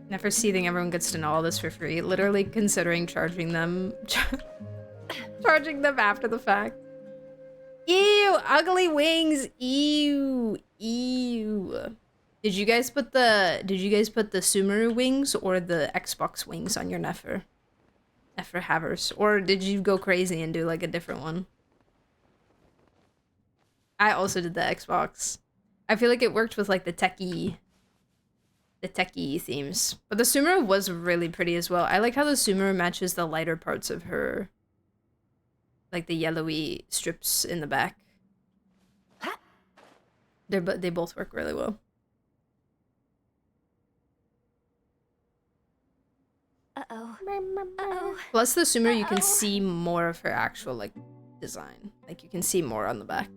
Never seething, everyone gets to know all this for free. Literally considering charging them. Charging them after the fact. Ew, ugly wings. Ew, ew. Did you guys put the Sumeru wings or the Xbox wings on your Nefer? Nefer havers, or did you go crazy and do like a different one? I also did the Xbox. I feel like it worked with like the techie themes. But the Sumeru was really pretty as well. I like how the Sumeru matches the lighter parts of her, like the yellowy strips in the back. They both work really well. Uh-oh. Uh-oh. Plus the Sumeru, you can see more of her actual like design. Like you can see more on the back.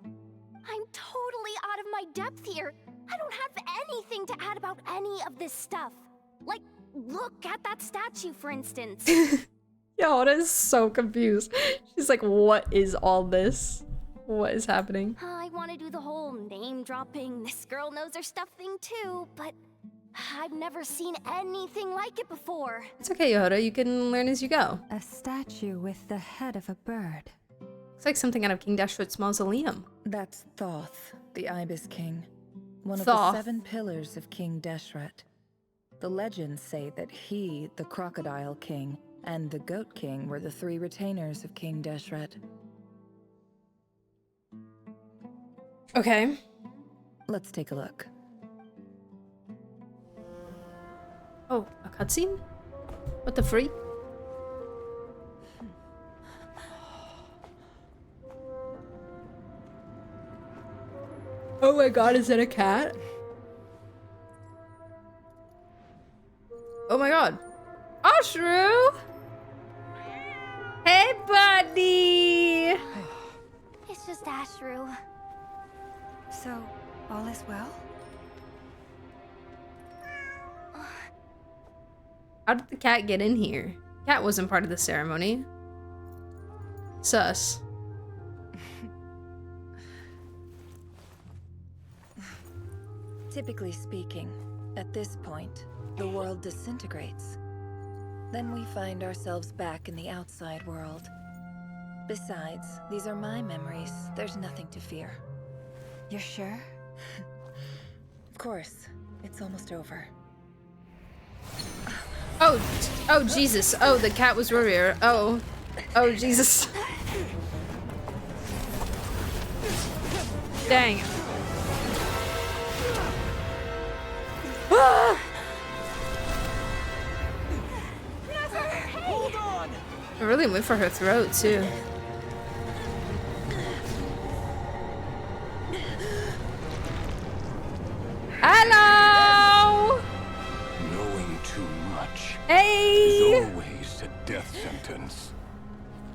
I'm totally out of my depth here. I don't have anything to add about any of this stuff. Like, look at that statue, for instance. Yo, Oda is so confused. She's like, what is all this? What is happening? I want to do the whole name-dropping, this girl knows her stuff thing too, but I've never seen anything like it before. It's okay, Yoda. You can learn as you go. A statue with the head of a bird. Looks like something out of King Dashwood's mausoleum. That's Thoth, the Ibis King. One of Thoth. the 7 pillars of King Deshret. The legends say that he, the Crocodile King, and the Goat King were the 3 retainers of King Deshret. Okay. Let's take a look. Oh, a cutscene? What the freak? Oh my god, is it a cat? Oh my god. Ashru! Hey, buddy! It's just Ashru. So, all is well? How did the cat get in here? Cat wasn't part of the ceremony. Sus. Typically speaking, at this point, the world disintegrates. Then we find ourselves back in the outside world. Besides, these are my memories. There's nothing to fear. You're sure? Of course. It's almost over. Oh, Jesus. Oh, the cat was Rerir. Oh, Jesus. Dang. Ah! Hold on! I really went for her throat, too. Hello! Knowing too much Hey! is always a death sentence.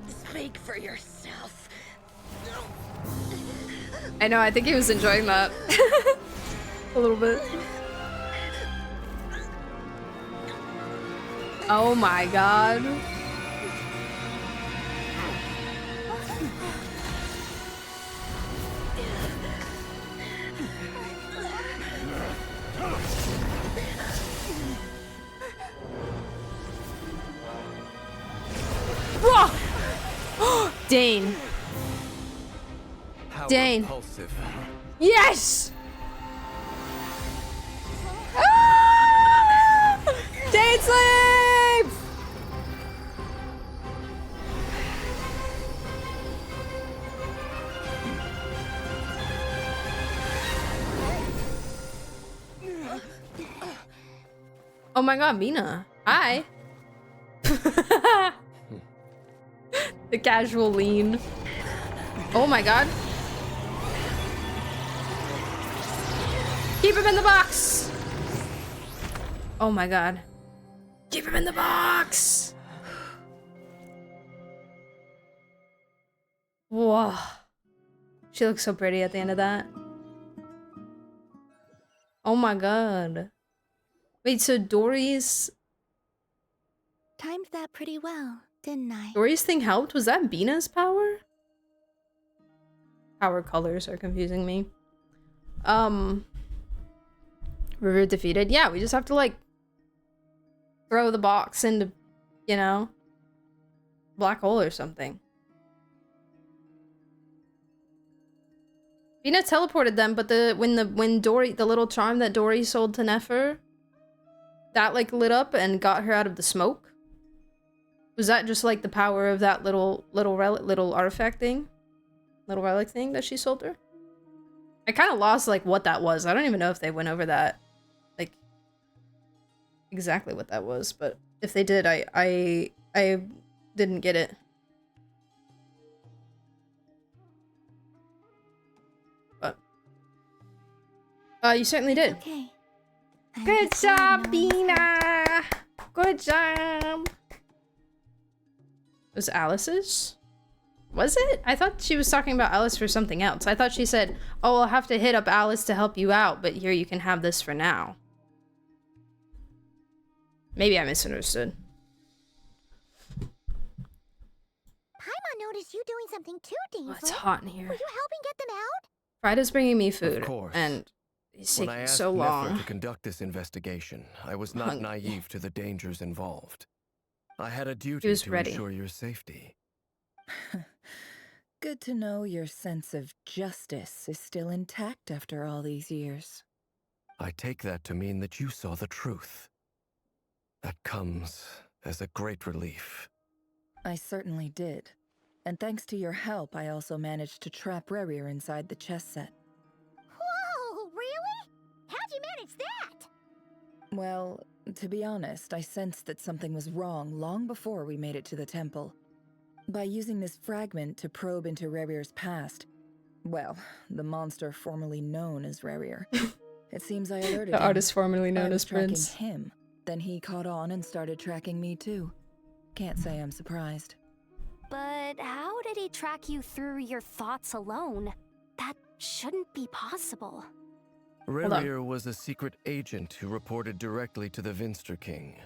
Speak for yourself. I know, I think he was enjoying that. A little bit. Oh my god. Whoa! Dane. How Dane. repulsive. Yes! Ah! Dane sleep! Oh my god, Mina. Hi. The casual lean. Oh my god. Keep him in the box! Oh my god. Keep him in the box! Whoa. She looks so pretty at the end of that. Oh my god. Wait, so Dory's... Timed that pretty well, didn't I? Dory's thing helped? Was that Bina's power? Power colors are confusing me. Rerir defeated. Yeah, we just have to, like, throw the box into, you know, black hole or something. Bina teleported them, but when Dory, the little charm that Dory sold to Nefer, that, like, lit up and got her out of the smoke. Was that just, like, the power of that little artifact thing? Little relic thing that she sold her? I kind of lost, like, what that was. I don't even know if they went over that, like, exactly what that was, but if they did, I didn't get it. But you certainly did. Okay. Good job, Bina! Good job! It was Alice's? Was it? I thought she was talking about Alice for something else. I thought she said, oh, I'll have to hit up Alice to help you out, but here you can have this for now. Maybe I misunderstood. Paimon noticed you doing something too dangerous. Oh, it's hot in here. Were you helping get them out? Frida's bringing me food, Of course. and he's When I taking asked so long. Nefer to conduct this investigation, I was not naive to the dangers involved. I had a duty to ensure your safety. Good to know your sense of justice is still intact after all these years. I take that to mean that you saw the truth. That comes as a great relief. I certainly did. And thanks to your help, I also managed to trap Rerir inside the chess set. Whoa, really? How'd you manage that? Well, to be honest, I sensed that something was wrong long before we made it to the temple. By using this fragment to probe into Rerir's past, well, the monster formerly known as Rerir, it seems I alerted him. The artist formerly known as Prince. Tracking him, then he caught on and started tracking me too. Can't say I'm surprised. But how did he track you through your thoughts alone? That shouldn't be possible. Rerir was a secret agent who reported directly to the Vinster King.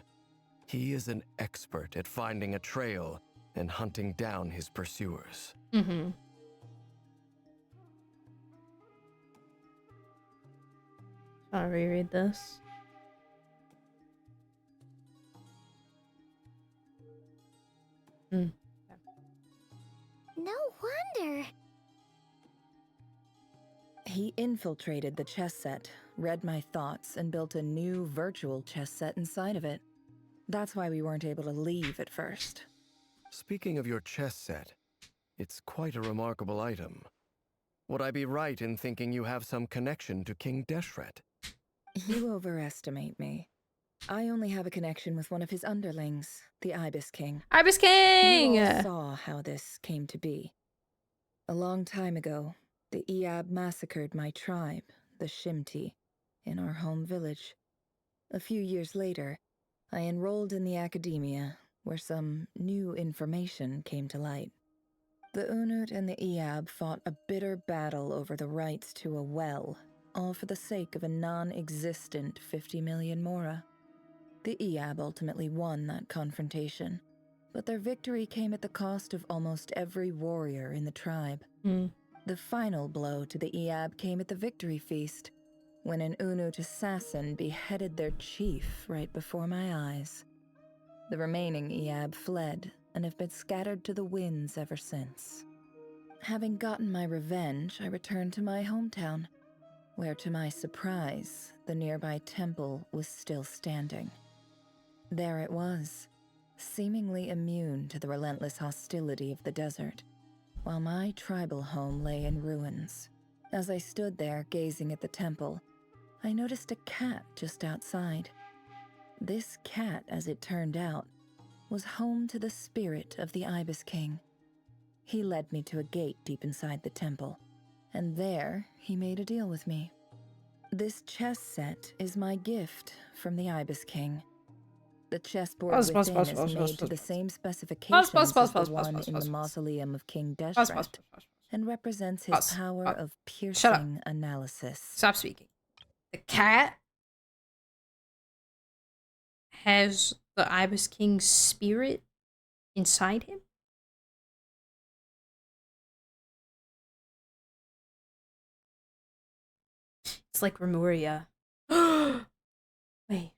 He is an expert at finding a trail and hunting down his pursuers. Mm-hmm. I'll reread this. No wonder. He infiltrated the chess set, read my thoughts, and built a new virtual chess set inside of it. That's why we weren't able to leave at first. Speaking of your chess set, it's quite a remarkable item. Would I be right in thinking you have some connection to King Deshret? You overestimate me. I only have a connection with one of his underlings, the Ibis King. Ibis King! You all saw how this came to be. A long time ago, the Iab massacred my tribe, the Shimti, in our home village. A few years later, I enrolled in the academia, where some new information came to light. The Unut and the Iab fought a bitter battle over the rights to a well, all for the sake of a non-existent 50 million mora. The Iab ultimately won that confrontation, but their victory came at the cost of almost every warrior in the tribe. The final blow to the Iab came at the victory feast, when an Unut assassin beheaded their chief right before my eyes. The remaining Iab fled and have been scattered to the winds ever since. Having gotten my revenge, I returned to my hometown, where to my surprise, the nearby temple was still standing. There it was, seemingly immune to the relentless hostility of the desert, while my tribal home lay in ruins. As I stood there gazing at the temple, I noticed a cat just outside. This cat, as it turned out, was home to the spirit of the Ibis King. He led me to a gate deep inside the temple, and there he made a deal with me. This chess set is my gift from the Ibis King. The chessboard within is made to the same specifications as the one in the mausoleum of King Deshret. and represents his Pause. power Pause. of Shut up. piercing analysis. Stop speaking. The cat has the Ibis King's spirit inside him? It's like Remuria. Wait.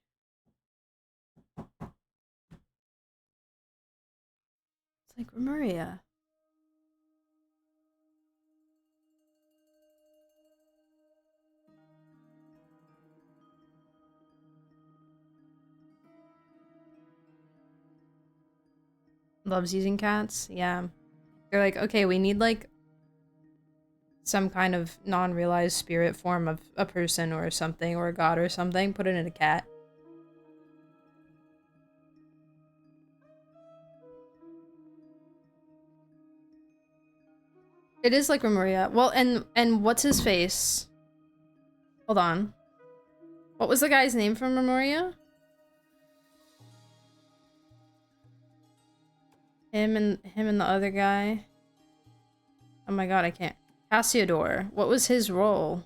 It's like Remuria. Loves using cats? Yeah. They're like, okay, we need like some kind of non-realized spirit form of a person or something, or a god or something. Put it in a cat. It is like Remuria. Well, and what's his face? Hold on. What was the guy's name from Remuria? Him and the other guy. Oh my god, I can't. Cassiodor. What was his role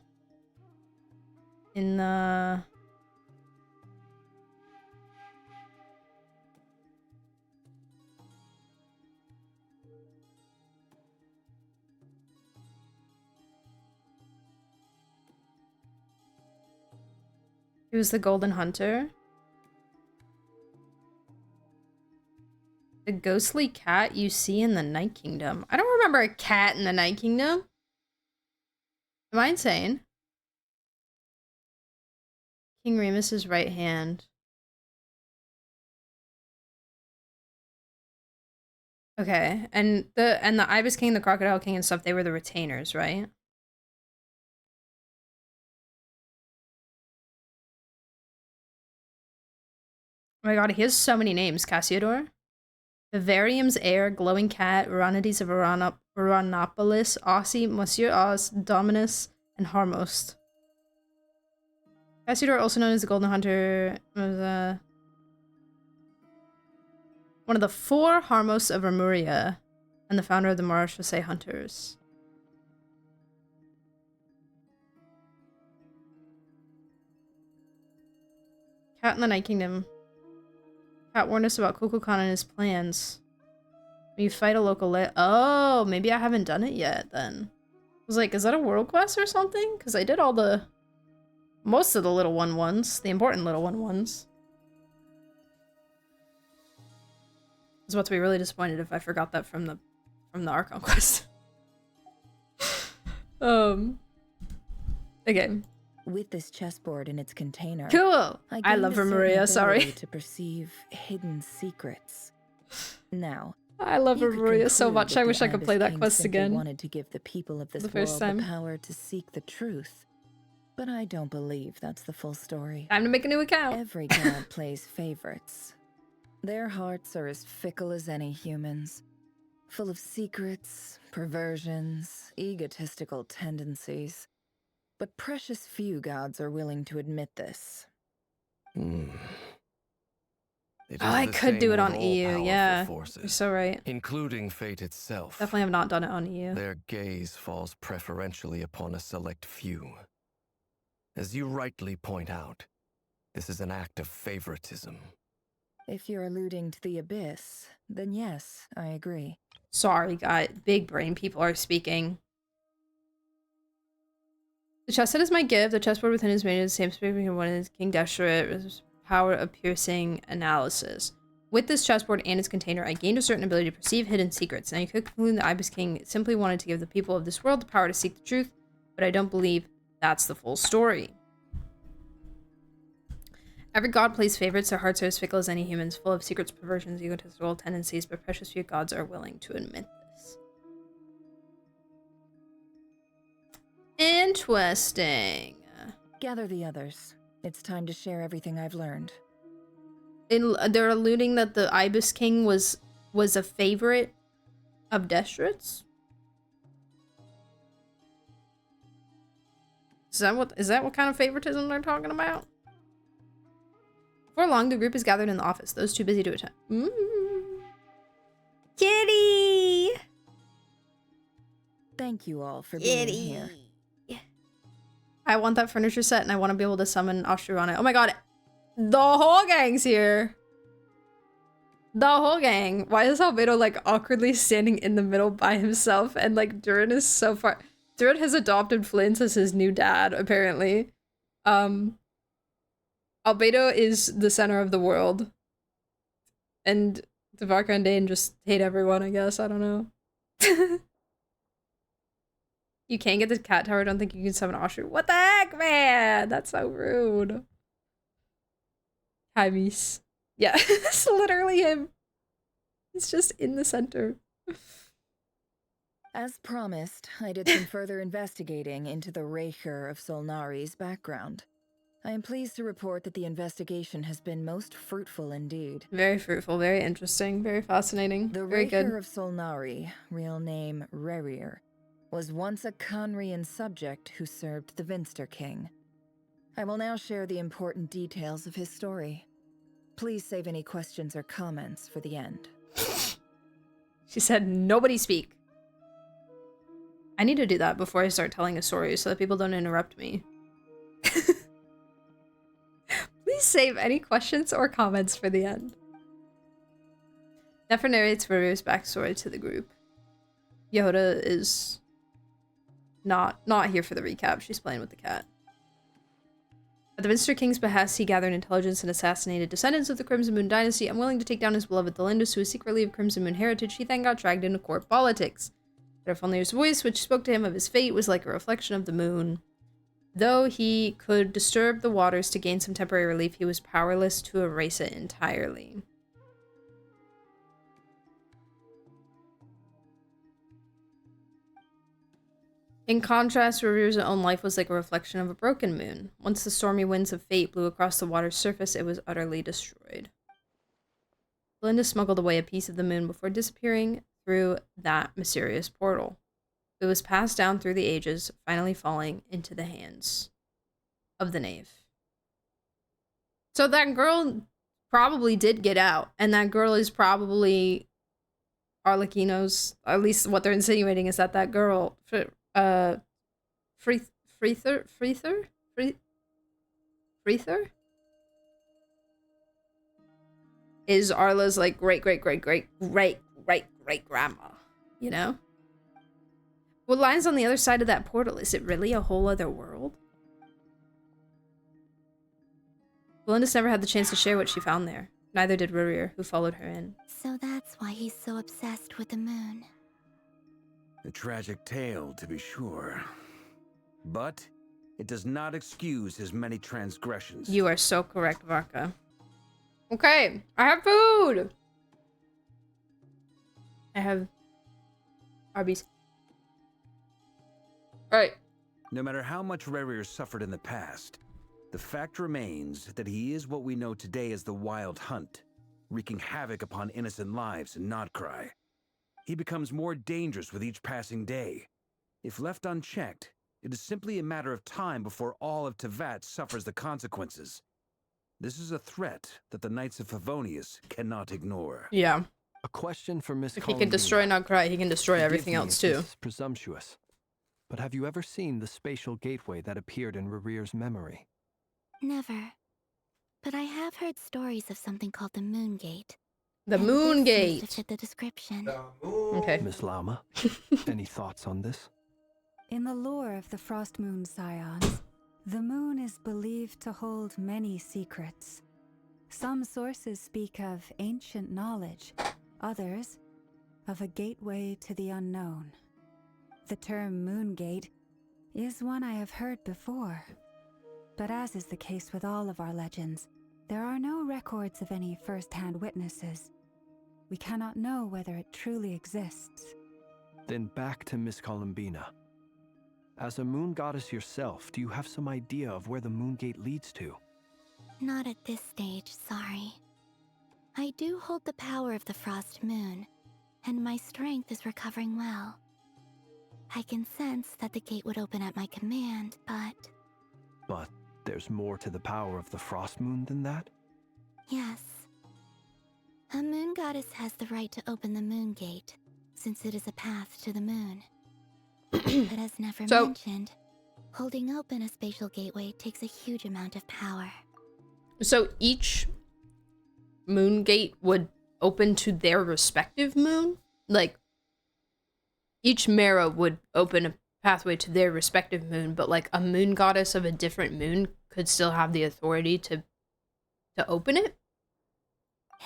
in the... He was the Golden Hunter. The ghostly cat you see in the Night Kingdom. I don't remember a cat in the Night Kingdom. Am I insane? King Remus's right hand. Okay, and the Ibis King, the Crocodile King and stuff, they were the retainers, right? Oh my god, he has so many names. Cassiodor. Vivarium's heir, Glowing Cat, Uranides of Uranopolis, Aussie, Monsieur Oz, Dominus, and Harmost. Cassiodor, also known as the Golden Hunter, was one of the 4 Harmosts of Remuria, and the founder of the Marechaussee Hunters. Cat in the Night Kingdom. Cat warned us about Kukulkan and his plans. When you fight a local oh, maybe I haven't done it yet then. I was like, is that a world quest or something? Because I did all the... most of the little ones. The important little ones. I was about to be really disappointed if I forgot that from the Archon quest. Okay. With this chessboard in its container, Cool. I love Remuria, sorry. To perceive hidden secrets. Now, I love Remuria so much. I wish I could play that quest again. Wanted to give the people of this first world time. the power to seek the truth. But I don't believe that's the full story. Time to make a new account. Every god plays favorites. Their hearts are as fickle as any humans. Full of secrets, perversions, egotistical tendencies. But precious few gods are willing to admit this. I could do it on EU, yeah. You're so right. Including fate itself. Definitely have not done it on EU. Their gaze falls preferentially upon a select few. As you rightly point out, this is an act of favoritism. If you're alluding to the Abyss, then yes, I agree. Sorry, guys. Big brain people are speaking. The chest set is my gift. The chessboard within is made of the same spirit one is King Deshret, power of piercing analysis. With this chessboard and its container, I gained a certain ability to perceive hidden secrets. Now you could conclude the Ibis King simply wanted to give the people of this world the power to seek the truth, but I don't believe that's the full story. Every god plays favorites. Their hearts are as fickle as any humans, full of secrets, perversions, egotistical tendencies, but precious few gods are willing to admit this. Interesting. Gather the others. It's time to share everything I've learned. They're alluding that the Ibis King was a favorite of Deshret's? Is that what kind of favoritism they're talking about? Before long, the group is gathered in the office. Those too busy to attend. Kitty! Thank you all for being here. I want that furniture set and I want to be able to summon Ashura on it. Oh my god. The whole gang's here. The whole gang. Why is Albedo like awkwardly standing in the middle by himself and like Durin is so far. Durin has adopted Flint as his new dad, apparently. Albedo is the center of the world. And Devarka and Dane just hate everyone, I guess. I don't know. You can't get the cat tower. I don't think you can summon Ashura. What the heck, man? That's so rude. Hi, Mies. Yeah, it's literally him. He's just in the center. As promised, I did some further investigating into the Rerir of Solnari's background. I am pleased to report that the investigation has been most fruitful indeed. Very fruitful, very interesting, very fascinating. The very good. Rerir of Solnari, real name Rerir, was once a Conrian subject who served the Vinster King. I will now share the important details of his story. Please save any questions or comments for the end. She said, nobody speak. I need to do that before I start telling a story so that people don't interrupt me. Please save any questions or comments for the end. Nefer narrates Rerir's backstory to the group. Yehuda is not here for the recap. She's playing with the cat. At the Vinster King's behest, he gathered intelligence and assassinated descendants of the Crimson Moon dynasty, unwilling to take down his beloved Thalindus, who is secretly of Crimson Moon heritage. He then got dragged into court politics. Drafondir's voice, which spoke to him of his fate, was like a reflection of the moon. Though he could disturb the waters to gain some temporary relief, he was powerless to erase it entirely. In contrast, Rerir's own life was like a reflection of a broken moon. Once the stormy winds of fate blew across the water's surface, it was utterly destroyed. Belinda smuggled away a piece of the moon before disappearing through that mysterious portal. It was passed down through the ages, finally falling into the hands of the knave. So that girl probably did get out, and that girl is probably Arlecchino's, at least what they're insinuating is that girl, Freether is Arla's like great grandma, you know? What lies on the other side of that portal? Is it really a whole other world? Belinda's never had the chance to share what she found there. Neither did Rerir, who followed her in. So that's why he's so obsessed with the moon. A tragic tale, to be sure. But it does not excuse his many transgressions. You are so correct, Varka. Okay, I have food! I have Arby's. Alright. No matter how much Rerir suffered in the past, the fact remains that he is what we know today as the Wild Hunt, wreaking havoc upon innocent lives in NOD-KRAI. He becomes more dangerous with each passing day. If left unchecked, it is simply a matter of time before all of Teyvat suffers the consequences. This is a threat that the Knights of Favonius cannot ignore. Yeah. A question for Miss If he can destroy NOD-KRAI, he can destroy everything else too. This is presumptuous. But have you ever seen the spatial gateway that appeared in Rerir's memory? Never. But I have heard stories of something called the Moon Gate. The Moon This seems Gate. to fit the description. Okay. Miss Lauma, any thoughts on this? In the lore of the Frost Moon Seance, the moon is believed to hold many secrets. Some sources speak of ancient knowledge, others of a gateway to the unknown. The term Moon Gate is one I have heard before. But as is the case with all of our legends, there are no records of any first-hand witnesses. We cannot know whether it truly exists. Then back to Miss Columbina. As a moon goddess yourself, do you have some idea of where the Moon Gate leads to? Not at this stage, sorry. I do hold the power of the Frost Moon, and my strength is recovering well. I can sense that the gate would open at my command, but... But there's more to the power of the Frost Moon than that? Yes. A moon goddess has the right to open the Moon Gate, since it is a path to the moon. But as Nefer mentioned, holding open a spatial gateway takes a huge amount of power. So each moon gate would open to their respective moon? Like, each Mara would open a pathway to their respective moon, but like a moon goddess of a different moon could still have the authority to open it?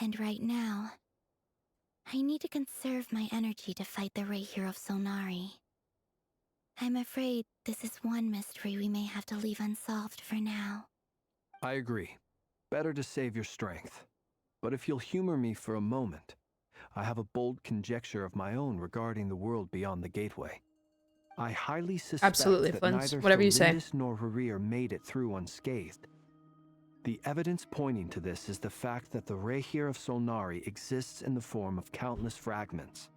And right now, I need to conserve my energy to fight the Rerir of Solnari. I'm afraid this is one mystery we may have to leave unsolved for now. I agree. Better to save your strength. But if you'll humor me for a moment, I have a bold conjecture of my own regarding the world beyond the gateway. I highly suspect that neither Felindis nor Rerir made it through unscathed. The evidence pointing to this is the fact that the Rerir of Solnari exists in the form of countless fragments.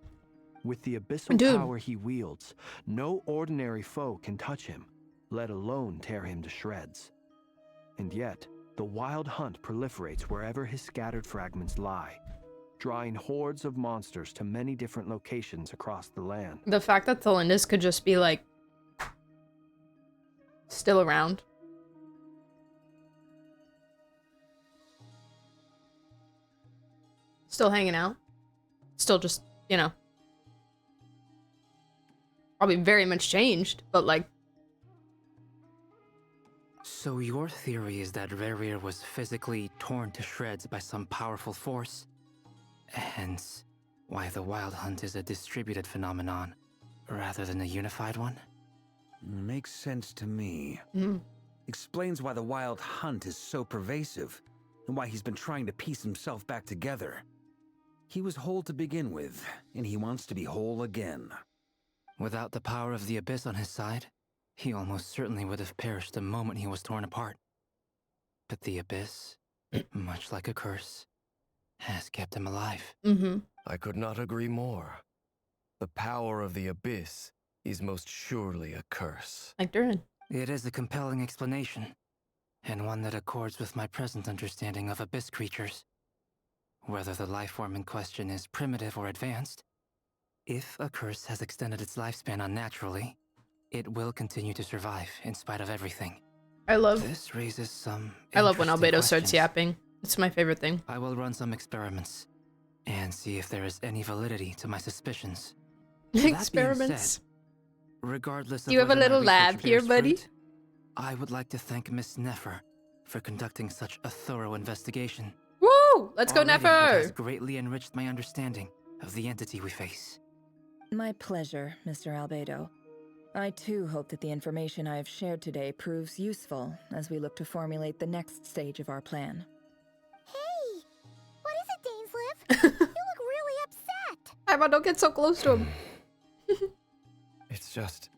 With the abyssal power he wields, no ordinary foe can touch him, let alone tear him to shreds. And yet, the wild hunt proliferates wherever his scattered fragments lie, drawing hordes of monsters to many different locations across the land. The fact that Felindis could just be like still around. Still hanging out. Still just, you know. Probably very much changed, but like. So your theory is that Rerir was physically torn to shreds by some powerful force? Hence, why the Wild Hunt is a distributed phenomenon, rather than a unified one? Makes sense to me. Explains why the Wild Hunt is so pervasive, and why he's been trying to piece himself back together. He was whole to begin with, and he wants to be whole again. Without the power of the Abyss on his side, he almost certainly would have perished the moment he was torn apart. But the Abyss, much like a curse, has kept him alive. I could not agree more. The power of the Abyss is most surely a curse. Like Durin. It is a compelling explanation, and one that accords with my present understanding of Abyss creatures. Whether the life form in question is primitive or advanced, if a curse has extended its lifespan unnaturally, it will continue to survive in spite of everything. This raises some I love when interesting Albedo starts questions. yapping. It's my favorite thing. I will run some experiments and see if there is any validity to my suspicions. Experiments. Regardless of You have a whether my little lab research here, bears buddy? fruit, I would like to thank Miss Nefer for conducting such a thorough investigation. Woo! Let's go, Already it has Nefer! greatly enriched my understanding of the entity we face. My pleasure, Mr. Albedo. I too hope that the information I have shared today proves useful as we look to formulate the next stage of our plan. Hey! What is it, Dainsleif? You look really upset! Emma, don't get so close to him. It's just,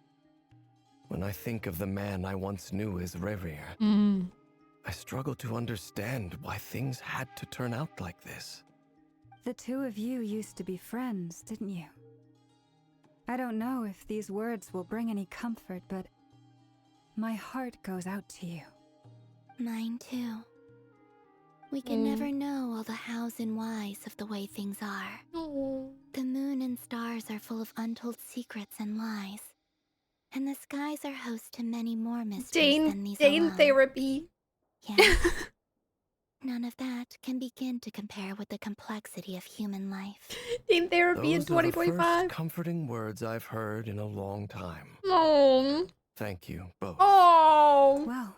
when I think of the man I once knew as Rerir, I struggle to understand why things had to turn out like this. The two of you used to be friends, didn't you? I don't know if these words will bring any comfort, but my heart goes out to you. Mine too. We can never know all the hows and whys of the way things are. The moon and stars are full of untold secrets and lies. And the skies are host to many more mysteries than these Dane alone. therapy. Yes. None of that can begin to compare with the complexity of human life. Dane therapy in Those are the 2025. first comforting words I've heard in a long time. Oh. Thank you both. Oh. Well,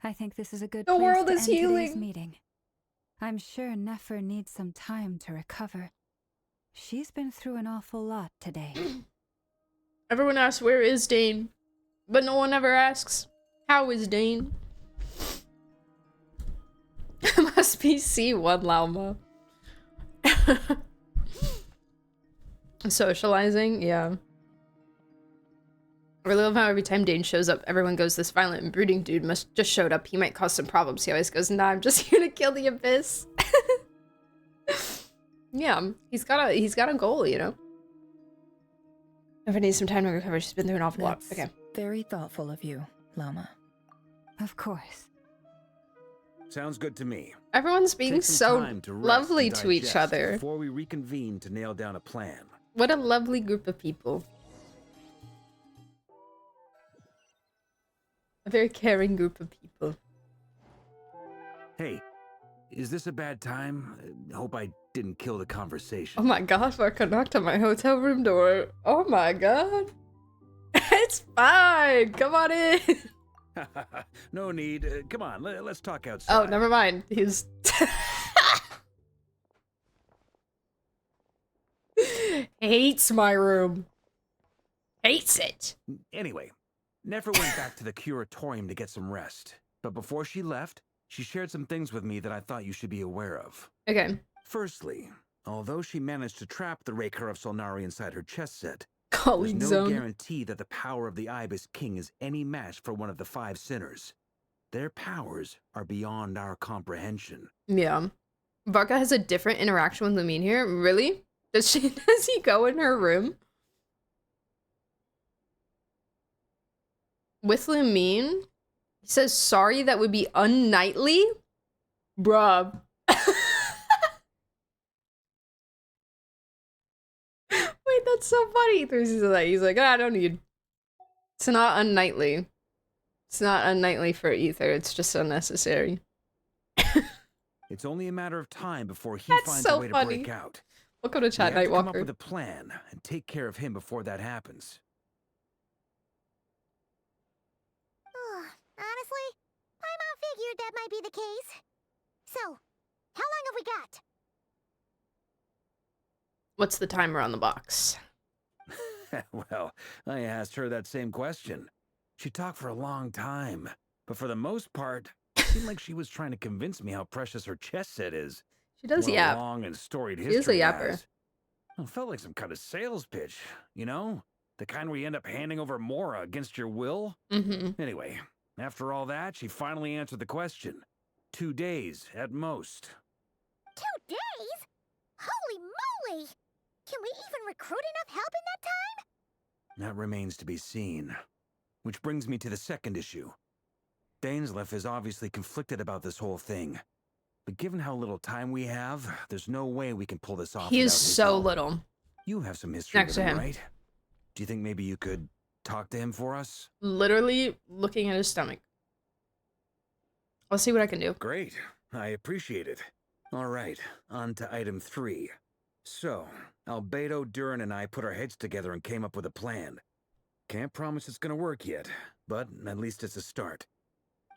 I think this is a good The place world to is end today's healing. meeting. I'm sure Nefer needs some time to recover. She's been through an awful lot today. Everyone asks, where is Dane? But no one ever asks, how is Dane? Must be C1 Lauma. Socializing, yeah. I really love how every time Dane shows up, everyone goes, this violent and brooding dude must just showed up. He might cause some problems. He always goes, nah, I'm just here to kill the Abyss. Yeah, he's got a goal, you know? Never needs some time to recover. She's been through an awful lot. That's Okay. very thoughtful of you, Lama. Of course. Sounds good to me. Everyone's being Take some so time to rest lovely and to each digest other. before we reconvene to nail down a plan. What a lovely group of people. A very caring group of people. Hey, is this a bad time? Hope I didn't kill the conversation. Oh my gosh, Marco knocked on my hotel room door. Oh my god. It's fine. Come on in. No need. Come on, let's talk outside. Oh, never mind. He's... Hates my room. Hates it. Anyway, Nefer went back to the curatorium to get some rest. But before she left, she shared some things with me that I thought you should be aware of. Okay. Firstly, although she managed to trap the Rerir of Solnari inside her chess set, Colleague there's no zone. guarantee that the power of the Ibis King is any match for one of the 5 sinners. Their powers are beyond our comprehension. Yeah. Varka has a different interaction with Lumine here. Really? Does he go in her room? With Lumine? He says sorry that would be unknightly? Bruh. Wait, that's so funny. He's like, I don't need. It's not unknightly. It's not unknightly for Ether. It's just unnecessary. It's only a matter of time before he That's finds so a way funny. to break out. Welcome to chat, we have to come up Nightwalker. with a plan and take care of him before that happens. Honestly, Paimon figured that might be the case. So, how long have we got? What's the timer on the box? Well, I asked her that same question. She talked for a long time, but for the most part, it seemed like she was trying to convince me how precious her chess set is. She does What a yap. long and storied She history is a it yapper. has. It felt like some kind of sales pitch, you know? The kind where you end up handing over Mora against your will? Mm-hmm. Anyway, after all that, she finally answered the question. 2 days, at most. 2 days? Holy moly! Can we even recruit enough help in that time? That remains to be seen. Which brings me to the second issue. Dainsleif is obviously conflicted about this whole thing. But given how little time we have, there's no way we can pull this off. He is without his so help. little. You have some history Next with to him, him. right? Do you think maybe you could talk to him for us? Literally looking at his stomach. I'll see what I can do. Great. I appreciate it. All right, on to item 3. So, Albedo, Durin, and I put our heads together and came up with a plan. Can't promise it's gonna work yet, but at least it's a start.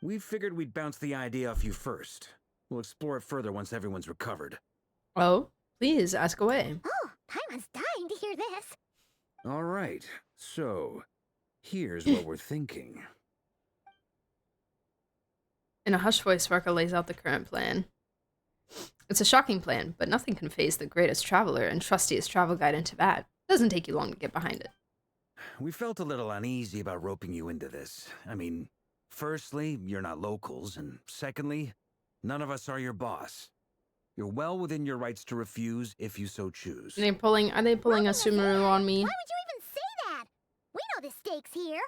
We figured we'd bounce the idea off you first. We'll explore it further once everyone's recovered. Oh, please ask away. Oh, Paimon's dying to hear this. All right, so here's what we're thinking. In a hushed voice, Varka lays out the current plan. It's a shocking plan, but nothing can faze the greatest traveler and trustiest travel guide in Tibet. It doesn't take you long to get behind it. We felt a little uneasy about roping you into this. I mean, firstly, you're not locals, and secondly, none of us are your boss. You're well within your rights to refuse if you so choose. Are they pulling a Sumeru on me? Why would you even say that? We know the stakes here.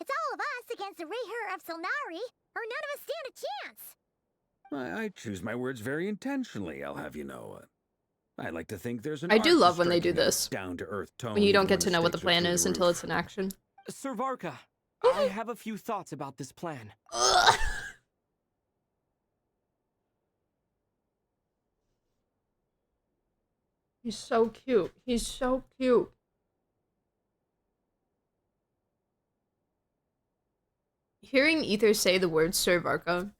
It's all of us against the Rerir of Solnari, or none of us stand a chance. I choose my words very intentionally, I'll have you know. I like to think there's an I do art to love when they do striking a this. down-to-earth tone. When you don't even get to know what the stakes are plan through is the until roof. it's in action. Sir Varka, I have a few thoughts about this plan. He's so cute. He's so cute. Hearing Ether say the word Sir Varka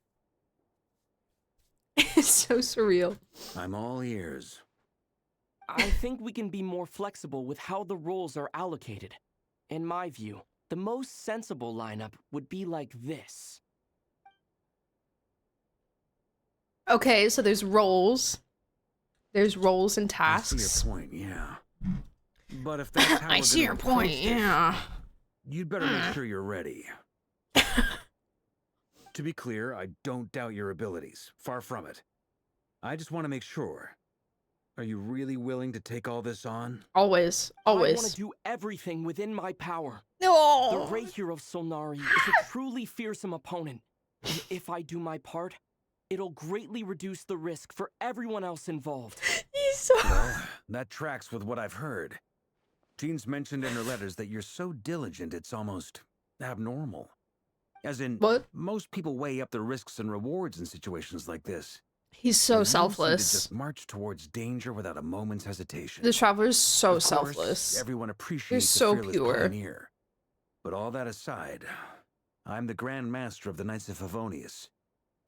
is so surreal. I'm all ears. I think we can be more flexible with how the roles are allocated. In my view, the most sensible lineup would be like this. Okay, so there's roles. There's roles and I tasks. see your point, yeah. But if that's how I we're see gonna your point, approach this, yeah. you'd better make sure you're ready. To be clear, I don't doubt your abilities. Far from it. I just want to make sure. Are you really willing to take all this on? Always. I want Always. to do everything within my power. No. The Rerir of Solnari is a truly fearsome opponent. And if I do my part, it'll greatly reduce the risk for everyone else involved. He's so... Well, that tracks with what I've heard. Jean's mentioned in her letters that you're so diligent it's almost abnormal. As in, what? Most people weigh up the risks and rewards in situations like this. He's so And you seem to selfless. just march towards danger without a moment's hesitation. The Traveler's so Of course, selfless. Everyone They're appreciates so the fearless pure. pioneer. But all that aside, I'm the Grand Master of the Knights of Favonius,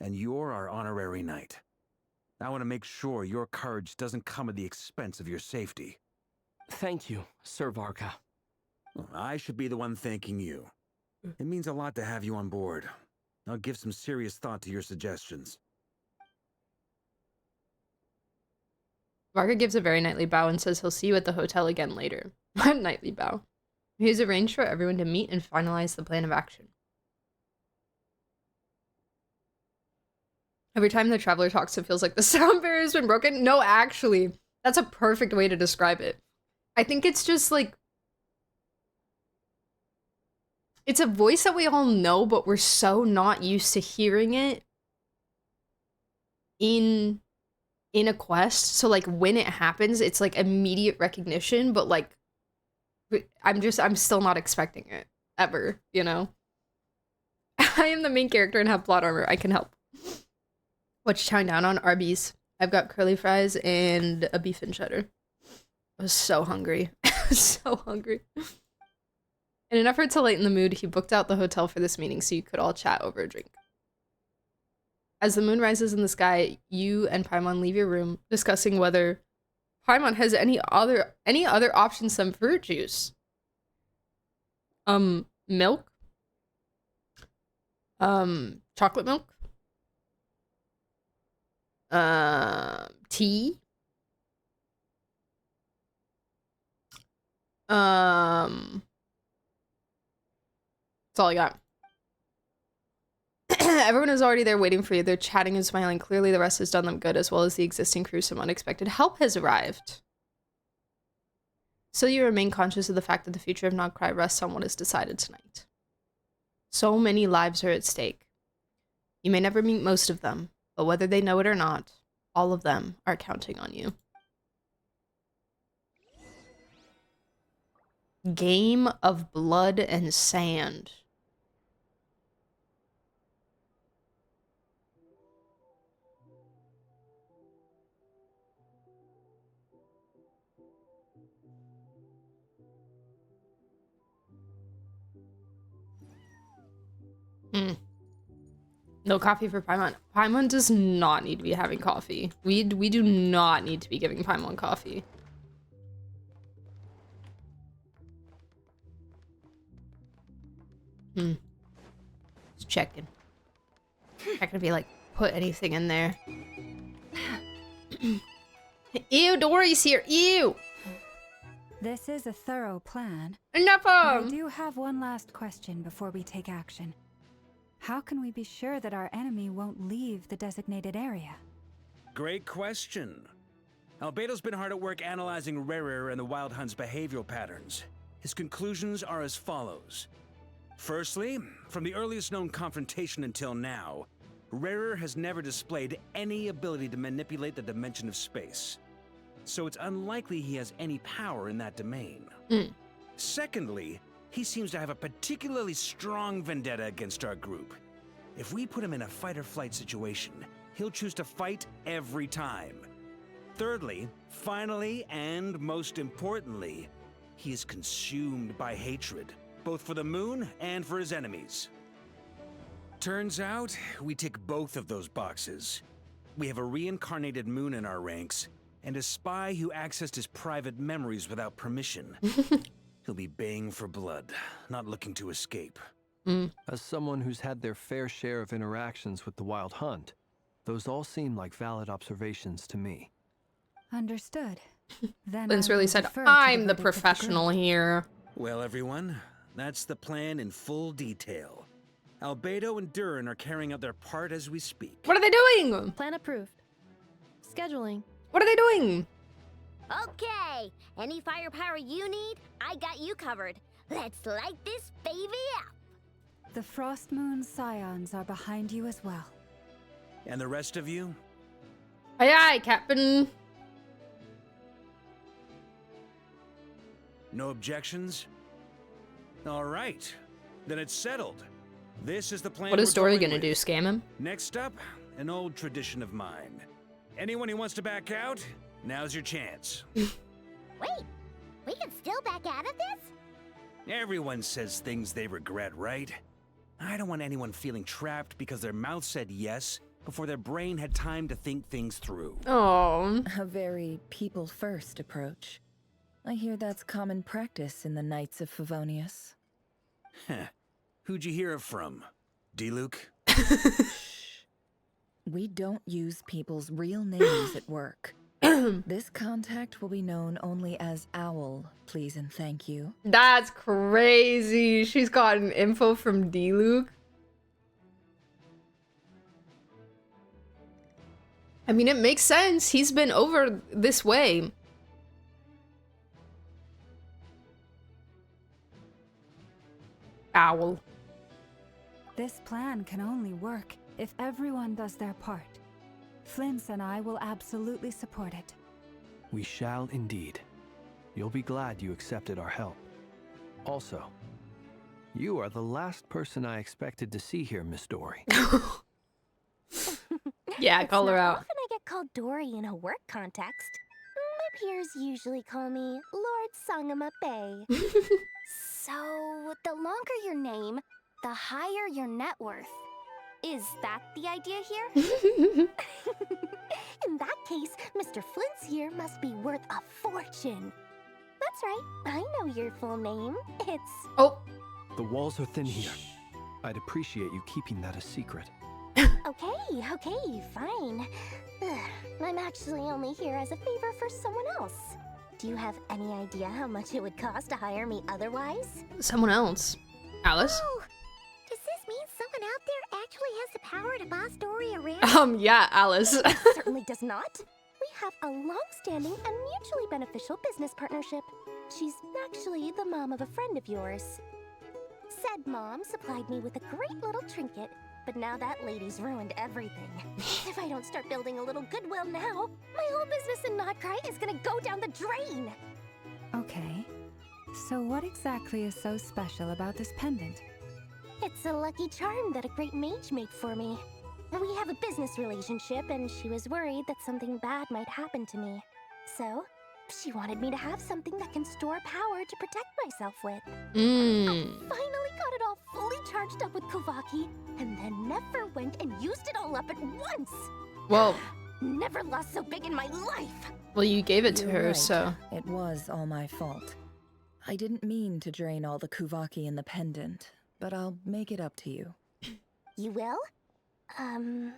and you're our honorary knight. I want to make sure your courage doesn't come at the expense of your safety. Thank you, Sir Varka. I should be the one thanking you. It means a lot to have you on board. I'll give some serious thought to your suggestions. Varga gives a very knightly bow and says he'll see you at the hotel again later. What knightly bow? He's arranged for everyone to meet and finalize the plan of action. Every time the Traveler talks, it feels like the sound barrier's been broken. No, actually, that's a perfect way to describe it. I think it's just like... It's a voice that we all know, but we're so not used to hearing it in a quest. So like when it happens, it's like immediate recognition, but like I'm still not expecting it ever, you know? I am the main character and have plot armor. I can help. What you chowing down on? Arby's. I've got curly fries and a beef and cheddar. I was so hungry. So hungry. In an effort to lighten the mood, he booked out the hotel for this meeting so you could all chat over a drink. As the moon rises in the sky, you and Paimon leave your room, discussing whether Paimon has any other options than fruit juice. Milk? Chocolate milk? Tea? That's all I got. Everyone is already there waiting for you. They're chatting and smiling. Clearly the rest has done them good, as well as the existing crew. Some unexpected help has arrived. Still, you remain conscious of the fact that the future of NOD-KRAI rests on what is decided tonight. So many lives are at stake. You may never meet most of them, but whether they know it or not, all of them are counting on you. Game of Blood and Sand. No coffee for Paimon. Paimon does not need to be having coffee. We do not need to be giving Paimon coffee. Just checking. Not gonna be like, put anything in there. Ew, Dory's here. Ew! This is a thorough plan. Enough I do have one last question before we take action. How can we be sure that our enemy won't leave the designated area? Great question. Albedo's been hard at work analyzing Rerir and the Wild Hunt's behavioral patterns. His conclusions are as follows. Firstly, from the earliest known confrontation until now, Rerir has never displayed any ability to manipulate the dimension of space. So it's unlikely he has any power in that domain. Secondly, he seems to have a particularly strong vendetta against our group. If we put him in a fight-or-flight situation, he'll choose to fight every time. Thirdly, finally, and most importantly, he is consumed by hatred, both for the moon and for his enemies. Turns out, we tick both of those boxes. We have a reincarnated moon in our ranks, and a spy who accessed his private memories without permission. He'll be baying for blood, not looking to escape. As someone who's had their fair share of interactions with the Wild Hunt, those all seem like valid observations to me. Understood. Then Lynn's I really will said, defer to I'm the verdict of professional group. here. Well, everyone, that's the plan in full detail. Albedo and Durin are carrying out their part as we speak. What are they doing? Plan approved. Scheduling. What are they doing? Okay, any firepower you need, I got you covered. Let's light this baby up. The Frost Moon Scions are behind you as well. And the rest of you? Aye aye, Captain. No objections? All right, then it's settled. This is the plan. What is we're Dory going gonna do? with. Scam him? Next up, an old tradition of mine. Anyone who wants to back out, now's your chance. Wait, we can still back out of this? Everyone says things they regret, right? I don't want anyone feeling trapped because their mouth said yes before their brain had time to think things through. Oh. A very people-first approach. I hear that's common practice in the Knights of Favonius. Heh. Who'd you hear it from? D-Luke? We don't use people's real names at work. This contact will be known only as Owl, please and thank you. That's crazy. She's gotten info from D-Luke. I mean, it makes sense. He's been over this way. Owl. This plan can only work if everyone does their part. Flint's and I will absolutely support it. We shall indeed. You'll be glad you accepted our help. Also, you are the last person I expected to see here, Miss Dory. Yeah, call her out. Often I get called Dory in a work context. My peers usually call me Lord Sangamabe. So, the longer your name, the higher your net worth. Is that the idea here? In that case, Mr. Flint's here must be worth a fortune. That's right, I know your full name. It's... Oh. The walls are thin here. I'd appreciate you keeping that a secret. Okay, fine. Ugh, I'm actually only here as a favor for someone else. Do you have any idea how much it would cost to hire me otherwise? Someone else. Alice? Oh, does this mean someone out there actually has the power to boss Dory around? Yeah, Alice. It certainly does not. We have a long-standing and mutually beneficial business partnership. She's actually the mom of a friend of yours. Said mom supplied me with a great little trinket, but now that lady's ruined everything. If I don't start building a little goodwill now, my whole business in NOD-KRAI is gonna go down the drain. Okay. So what exactly is so special about this pendant? It's a lucky charm that a great mage made for me. We have a business relationship, and she was worried that something bad might happen to me. So, she wanted me to have something that can store power to protect myself with. I finally got it all fully charged up with Kovaki, and then Nefer went and used it all up at once. Well, never lost so big in my life. Well, you gave it to You're her, right. so... It was all my fault. I didn't mean to drain all the Kuvaki in the pendant, but I'll make it up to you. You will? Well,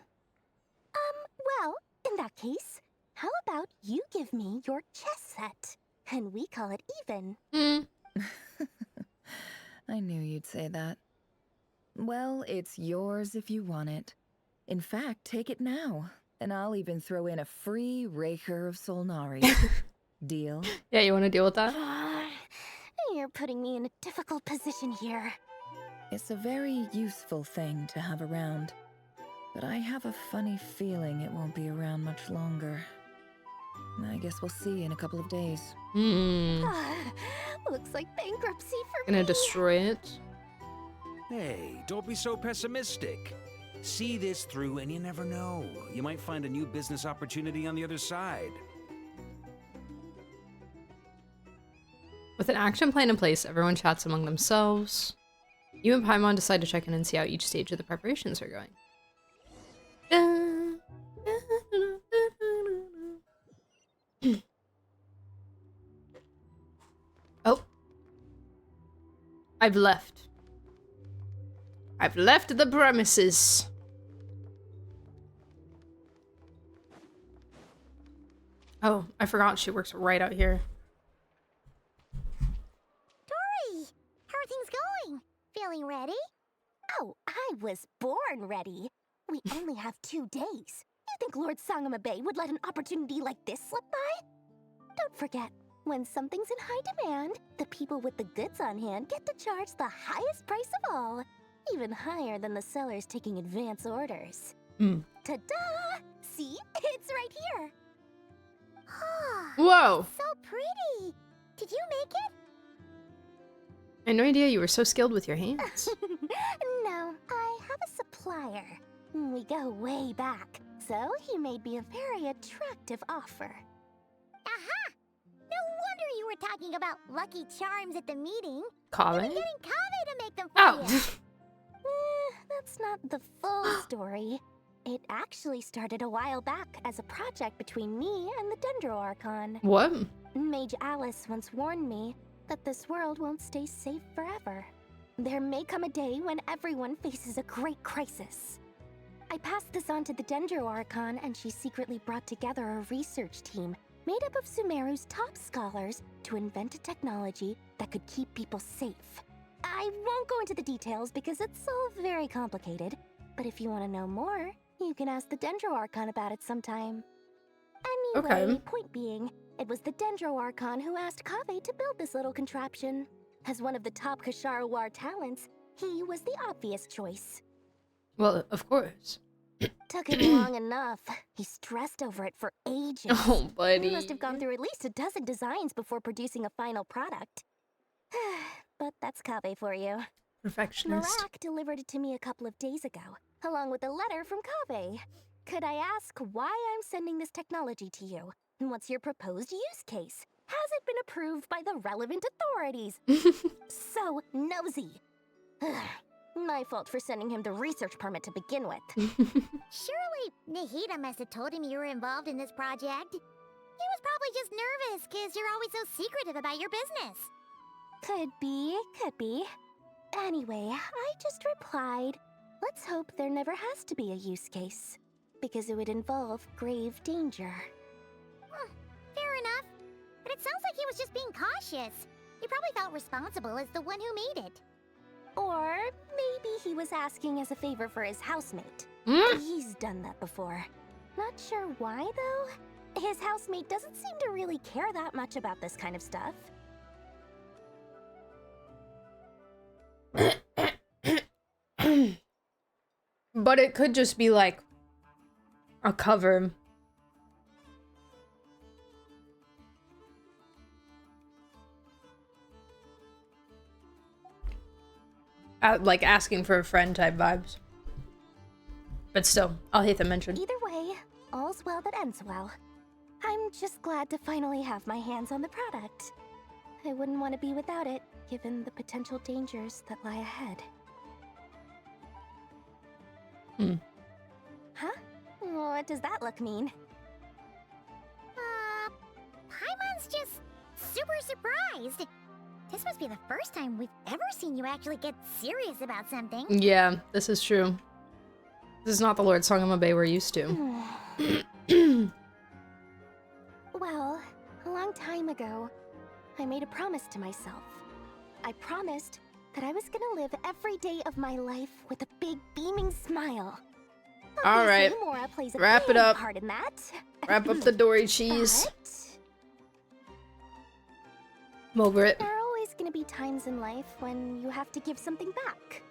in that case, how about you give me your chess set, and we call it even? I knew you'd say that. Well, it's yours if you want it. In fact, take it now, and I'll even throw in a free Rerir of Solnari. Deal? Yeah, you want to deal with that? You're putting me in a difficult position here. It's a very useful thing to have around, but I have a funny feeling it won't be around much longer. I guess we'll see in a couple of days. Looks like bankruptcy for Gonna me. destroy it. Hey, don't be so pessimistic. See this through and you never know. You might find a new business opportunity on the other side. With an action plan in place, everyone chats among themselves. You and Paimon decide to check in and see how each stage of the preparations are going. Oh. I've left. I've left the premises. Oh, I forgot she works right out here. Dory, how are things going? Feeling ready? Oh, I was born ready. We only have 2 days. You think Lord Sangamabe would let an opportunity like this slip by? Don't forget, when something's in high demand, the people with the goods on hand get to charge the highest price of all. Even higher than the sellers taking advance orders. Ta-da! See? It's right here. Ah, Whoa. so pretty. Did you make it? I had no idea you were so skilled with your hands. No, I have a supplier. We go way back, so he made me a very attractive offer. Aha! No wonder you were talking about Lucky Charms at the meeting. Kaveh? You've been getting Kaveh to make them for you. Oh. That's not the full story. It actually started a while back as a project between me and the Dendro Archon. What? Mage Alice once warned me that this world won't stay safe forever. There may come a day when everyone faces a great crisis. I passed this on to the Dendro Archon, and she secretly brought together a research team made up of Sumeru's top scholars to invent a technology that could keep people safe. I won't go into the details because it's all very complicated, but if you want to know more, you can ask the Dendro Archon about it sometime. Anyway, Okay. point being, it was the Dendro Archon who asked Kaveh to build this little contraption. As one of the top Kashara War talents, he was the obvious choice. Well, of course. Took him long enough. He stressed over it for ages. Oh, buddy. He must have gone through at least a dozen designs before producing a final product. But that's Kaveh for you. Perfectionist. Marak delivered it to me a couple of days ago, along with a letter from Kaveh. Could I ask why I'm sending this technology to you? What's your proposed use case? Has it been approved by the relevant authorities? So nosy. My fault for sending him the research permit to begin with. Surely Nahida must have told him you were involved in this project. He was probably just nervous because you're always so secretive about your business. Could be. Anyway, I just replied, let's hope there never has to be a use case, because it would involve grave danger. Fair enough. But it sounds like he was just being cautious. He probably felt responsible as the one who made it. Or maybe he was asking as a favor for his housemate. He's done that before. Not sure why, though. His housemate doesn't seem to really care that much about this kind of stuff. But it could just be like a cover. Like asking for a friend type vibes. But still, I'll hate the mention. Either way, all's well that ends well. I'm just glad to finally have my hands on the product. I wouldn't want to be without it, given the potential dangers that lie ahead. Huh? What does that look mean? Paimon's just super surprised. This must be the first time we've ever seen you actually get serious about something. Yeah, this is true. This is not the Lord Song of Bay we're used to. Well, a long time ago, I made a promise to myself. I promised that I was gonna live every day of my life with a big beaming smile. All right, Mora plays a wrap it big up. part in that. Wrap up the Dory cheese. I'm over it. There are always gonna be times in life when you have to give something back.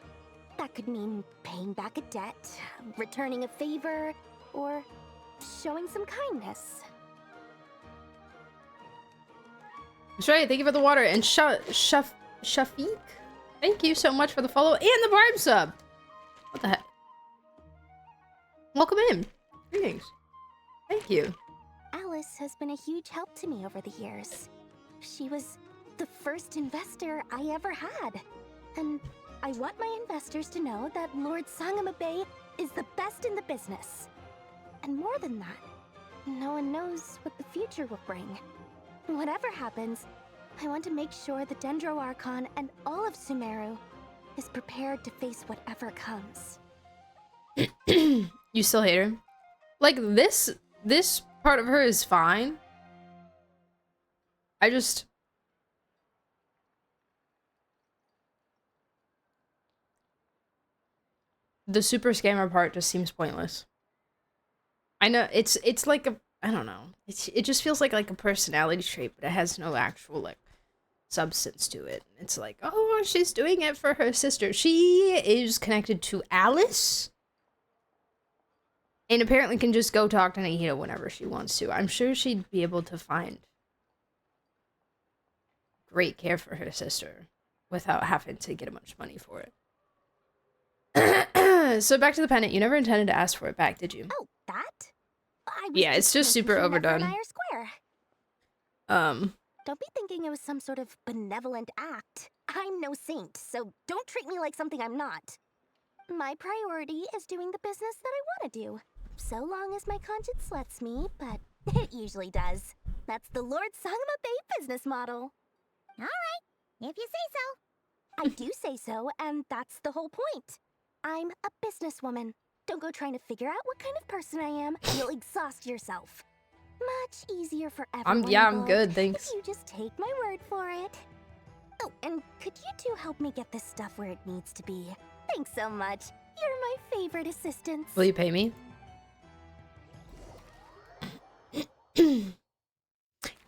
That could mean paying back a debt, returning a favor, or showing some kindness. That's right, thank you for the water. And Shafiq, thank you so much for the follow and the Prime sub. What the heck? Welcome in. Greetings. Thank you. Alice has been a huge help to me over the years. She was the first investor I ever had. And I want my investors to know that Lord Sangama Bay is the best in the business. And more than that, no one knows what the future will bring. Whatever happens, I want to make sure the Dendro Archon and all of Sumeru is prepared to face whatever comes. You still hate her? Like, this part of her is fine. I just... The super scammer part just seems pointless. I know, it's like a... I don't know. It just feels like a personality trait, but it has no actual, like, substance to it. It's like, oh, she's doing it for her sister. She is connected to Alice? And apparently can just go talk to Nahida whenever she wants to. I'm sure she'd be able to find great care for her sister. without having to get a bunch of money for it. So back to the pendant. You never intended to ask for it back, did you? Oh, that? Yeah, it's just super Nefer overdone. and I are square. Don't be thinking it was some sort of benevolent act. I'm no saint, so don't treat me like something I'm not. My priority is doing the business that I want to do. So long as my conscience lets me, but it usually does. That's the Lord Sangama Bay business model. Alright, if you say so. I do say so, and that's the whole point. I'm a businesswoman. Don't go trying to figure out what kind of person I am. You'll exhaust yourself. Much easier for everyone I'm involved good, thanks. if you just take my word for it. Oh, and could you two help me get this stuff where it needs to be? Thanks so much. You're my favorite assistants. Will you pay me?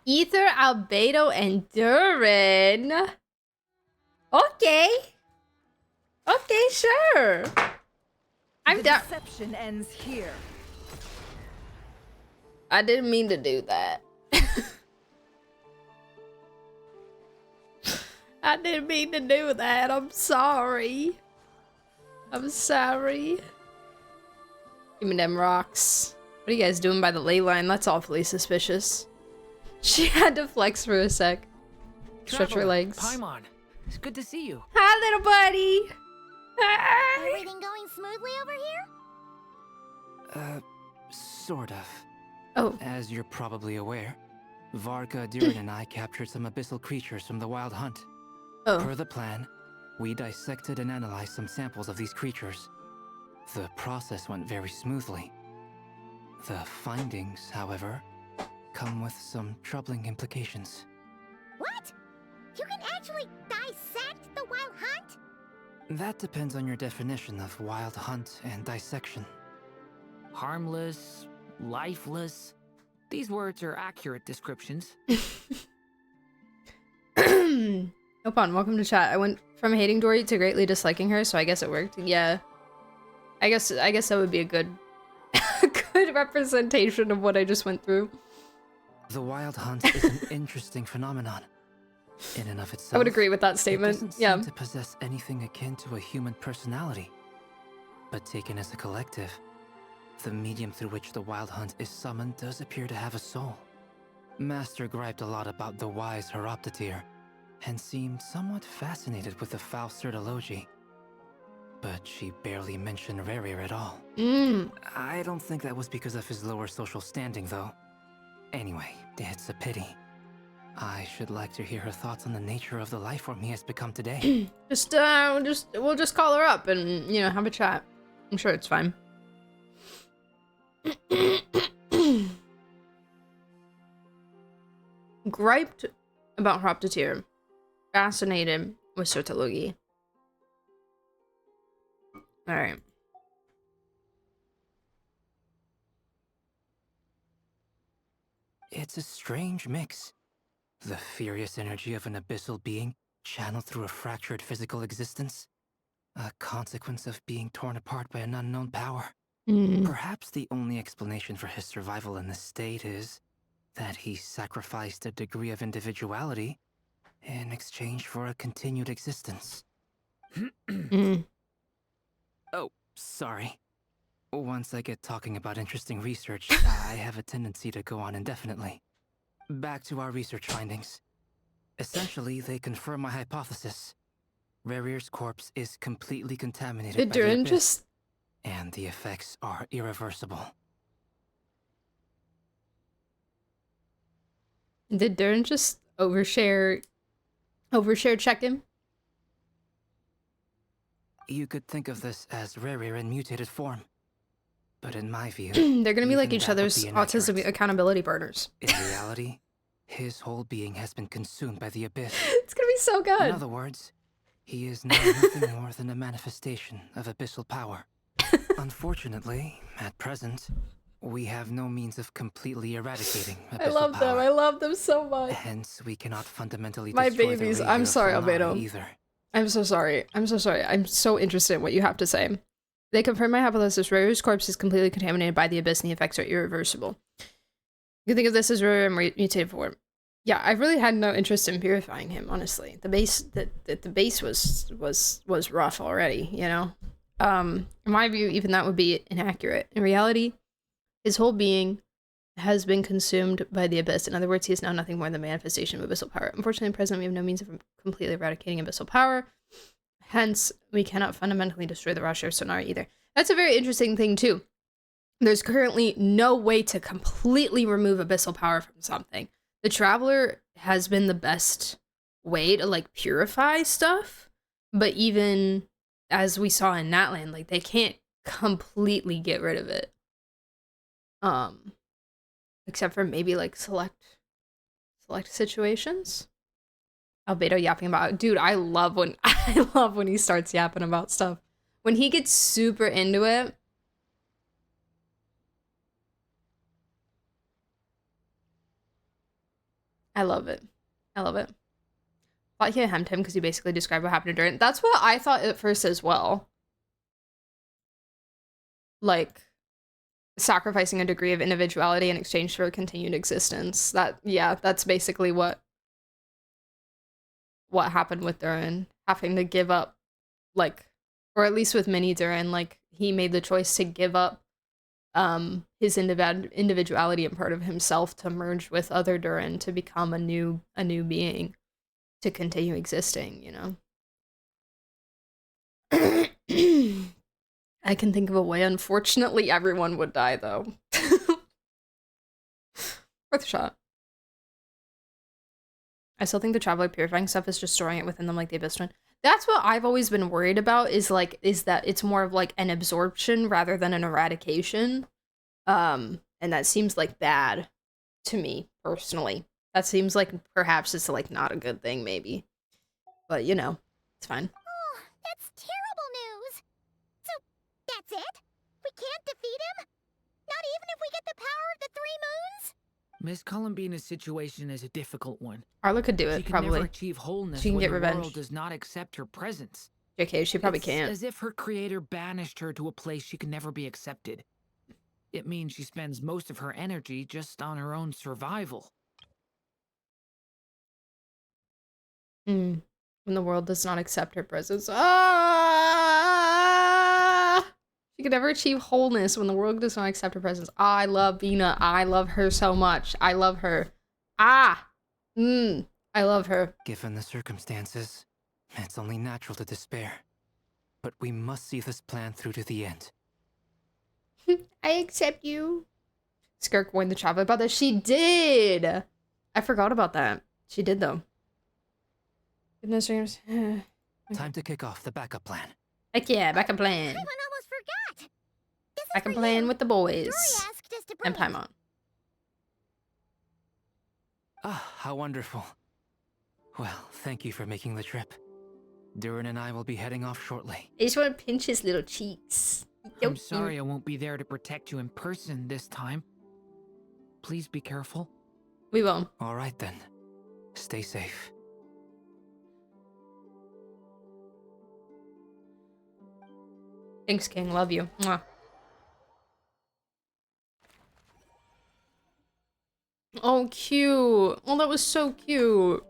Ether, Albedo, and Durin. Okay. Okay, sure. I'm down. Deception ends here. I didn't mean to do that. I didn't mean to do that. I'm sorry. I'm sorry. Give me them rocks. What are you guys doing by the ley line? That's awfully suspicious. She had to flex for a sec. Stretch her legs. Paimon, it's good to see you. Hi, little buddy. Hi. Everything going smoothly over here? Sort of. Oh. As you're probably aware, Varka, Durin, and I captured some abyssal creatures from the Wild Hunt. Oh. Per the plan, we dissected and analyzed some samples of these creatures. The process went very smoothly. The findings, however, come with some troubling implications. What? You can actually dissect the Wild Hunt? That depends on your definition of Wild Hunt and dissection. Harmless, lifeless. These words are accurate descriptions. Opon, welcome to chat. I went from hating Dory to greatly disliking her, so I guess it worked. Yeah. I guess that would be a good good representation of what I just went through. The Wild Hunt is an interesting phenomenon. In and of itself, I would agree with that statement. It doesn't Yeah. seem to possess anything akin to a human personality. But taken as a collective, the medium through which the Wild Hunt is summoned does appear to have a soul. Master griped a lot about the wise Horoptatir, and seemed somewhat fascinated with the foul Certology. But she barely mentioned Rerir at all. I don't think that was because of his lower social standing, though. Anyway, it's a pity. I should like to hear her thoughts on the nature of the life form he has become today. We'll just call her up and, you know, have a chat. I'm sure it's fine. Griped about Horoptatir. Fascinated with Certology. Alright. It's a strange mix. The furious energy of an abyssal being channeled through a fractured physical existence. A consequence of being torn apart by an unknown power. Perhaps the only explanation for his survival in this state is that he sacrificed a degree of individuality in exchange for a continued existence. Oh, sorry. Once I get talking about interesting research, I have a tendency to go on indefinitely. Back to our research findings. Essentially, they confirm my hypothesis. Rerir's corpse is completely contaminated by the abyss, and the effects are irreversible. Did Durin just overshare check him? You could think of this as Rerir in mutated form. But in my view, they're gonna be like even each that would other's be inaccurate. autism accountability partners. In reality, his whole being has been consumed by the abyss. It's gonna be so good. In other words, he is now nothing more than a manifestation of abyssal power. Unfortunately, at present, we have no means of completely eradicating abyssal I love power. them. I love them so much. Hence, we cannot fundamentally My destroy babies. the I'm Rerir sorry, Phalanai Albedo. either. I'm so sorry. I'm so sorry. I'm so interested in what you have to say. They confirm my hypothesis. Rerir's corpse is completely contaminated by the abyss and the effects are irreversible. You can think of this as Rerir in mutated form. Yeah, I really had no interest in purifying him, honestly. The base was rough already, you know? In my view, even that would be inaccurate. In reality, his whole being has been consumed by the abyss. In other words, he is now nothing more than the manifestation of abyssal power. Unfortunately, presently we have no means of completely eradicating abyssal power. Hence, we cannot fundamentally destroy the raw share sonar either. That's a very interesting thing, too. There's currently no way to completely remove abyssal power from something. The Traveler has been the best way to, like, purify stuff, but even as we saw in Natlan, like, they can't completely get rid of it. Except for maybe, like, select situations. Albedo yapping about, dude, I love when he starts yapping about stuff. When he gets super into it, I love it. I love it. Thought he hemmed him because he basically described what happened to Durin. That's what I thought at first as well. Like, sacrificing a degree of individuality in exchange for a continued existence. That's basically what happened with Durin. Having to give up, like, or at least with Mini Durin, like, he made the choice to give up his individuality and part of himself to merge with other Durin to become a new being to continue existing, you know? I can think of a way. Unfortunately, everyone would die, though. Worth a shot. I still think the Traveler purifying stuff is just storing it within them like the Abyss one. That's what I've always been worried about, is that it's more of like an absorption rather than an eradication. And that seems like bad to me, personally. That seems like perhaps it's like not a good thing, maybe. But, you know, it's fine. Oh, that's terrible news. So, that's it? We can't defeat him? Not even if we get the power of the 3 moons? Miss Columbina's situation is a difficult one. Arla could do it, she can probably. Never achieve wholeness she can when get the revenge. world does not accept her presence. JK, she probably It's can't. as if her creator banished her to a place she can never be accepted. It means she spends most of her energy just on her own survival. When the world does not accept her presence. Ah! She could never achieve wholeness when the world does not accept her presence. I love Vina. I love her so much. I love her. I love her. Given the circumstances, it's only natural to despair. But we must see this plan through to the end. I accept you. Skirk warned the Traveler about that. She did! I forgot about that. She did, though. Goodness dreams. Time to kick off the backup plan. Heck yeah, backup plan. Paimon almost forgot. Backup plan with the boys. Dory asked us to bring And Paimon. Ah, how wonderful. Well, thank you for making the trip. Durin and I will be heading off shortly. I just want to pinch his little cheeks. I'm sorry I won't be there to protect you in person this time. Please be careful. We will. All right then. Stay safe. Thanks, King. Love you. Mwah. Oh, cute. Oh, that was so cute.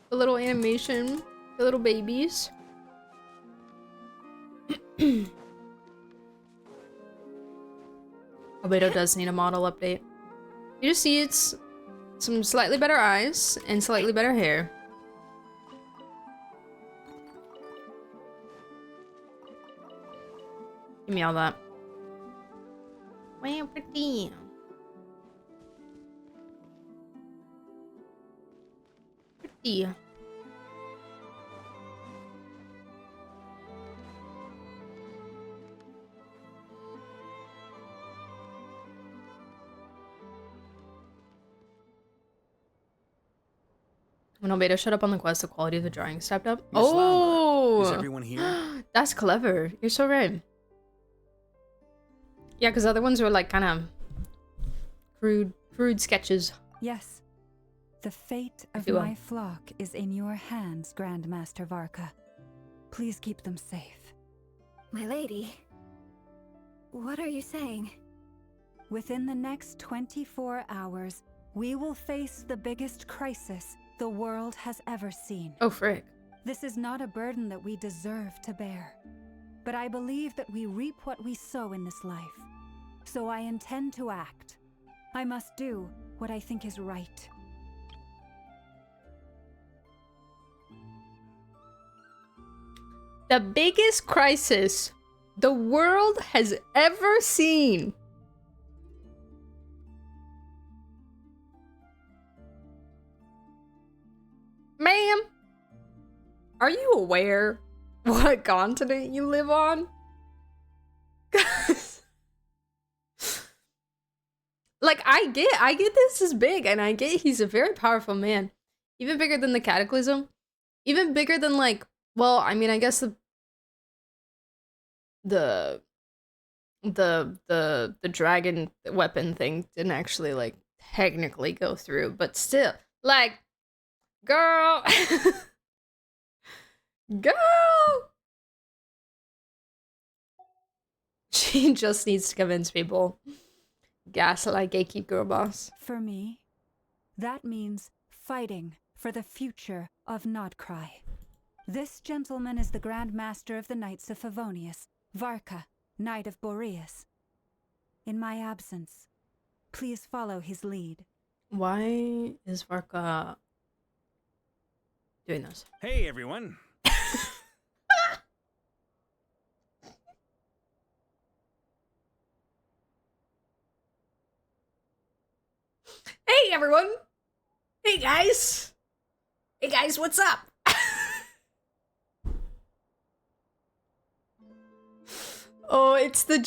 The little animation. The little babies. Albedo does need a model update. You just see it's some slightly better eyes and slightly better hair. Give me all that. Wow, pretty. Pretty. When Albedo showed up on the quest, the quality of the drawing stepped up. Miss Oh! Lambert, is everyone here? That's clever. You're so right. Yeah, because other ones were like kind of crude sketches. Yes. The fate of you will. my flock is in your hands, Grandmaster Varka. Please keep them safe. My lady. What are you saying? Within the next 24 hours, we will face the biggest crisis the world has ever seen. Oh, frick. This is not a burden that we deserve to bear, but I believe that we reap what we sow in this life. So I intend to act. I must do what I think is right. The biggest crisis the world has ever seen. Ma'am, are you aware what continent you live on? Like, I get this is big, and I get he's a very powerful man. Even bigger than the Cataclysm. Even bigger than, like, well, I mean, I guess the dragon weapon thing didn't actually, like, technically go through, but still, like, girl. Girl! She just needs to convince people. Gaslight gatekeep girl boss. For me, that means fighting for the future of NOD-KRAI. This gentleman is the Grand Master of the Knights of Favonius, Varka, Knight of Boreas. In my absence, please follow his lead. Why is Varka doing this? Hey, everyone. Hey, everyone! Hey, guys! Hey, guys, what's up? Oh, it's the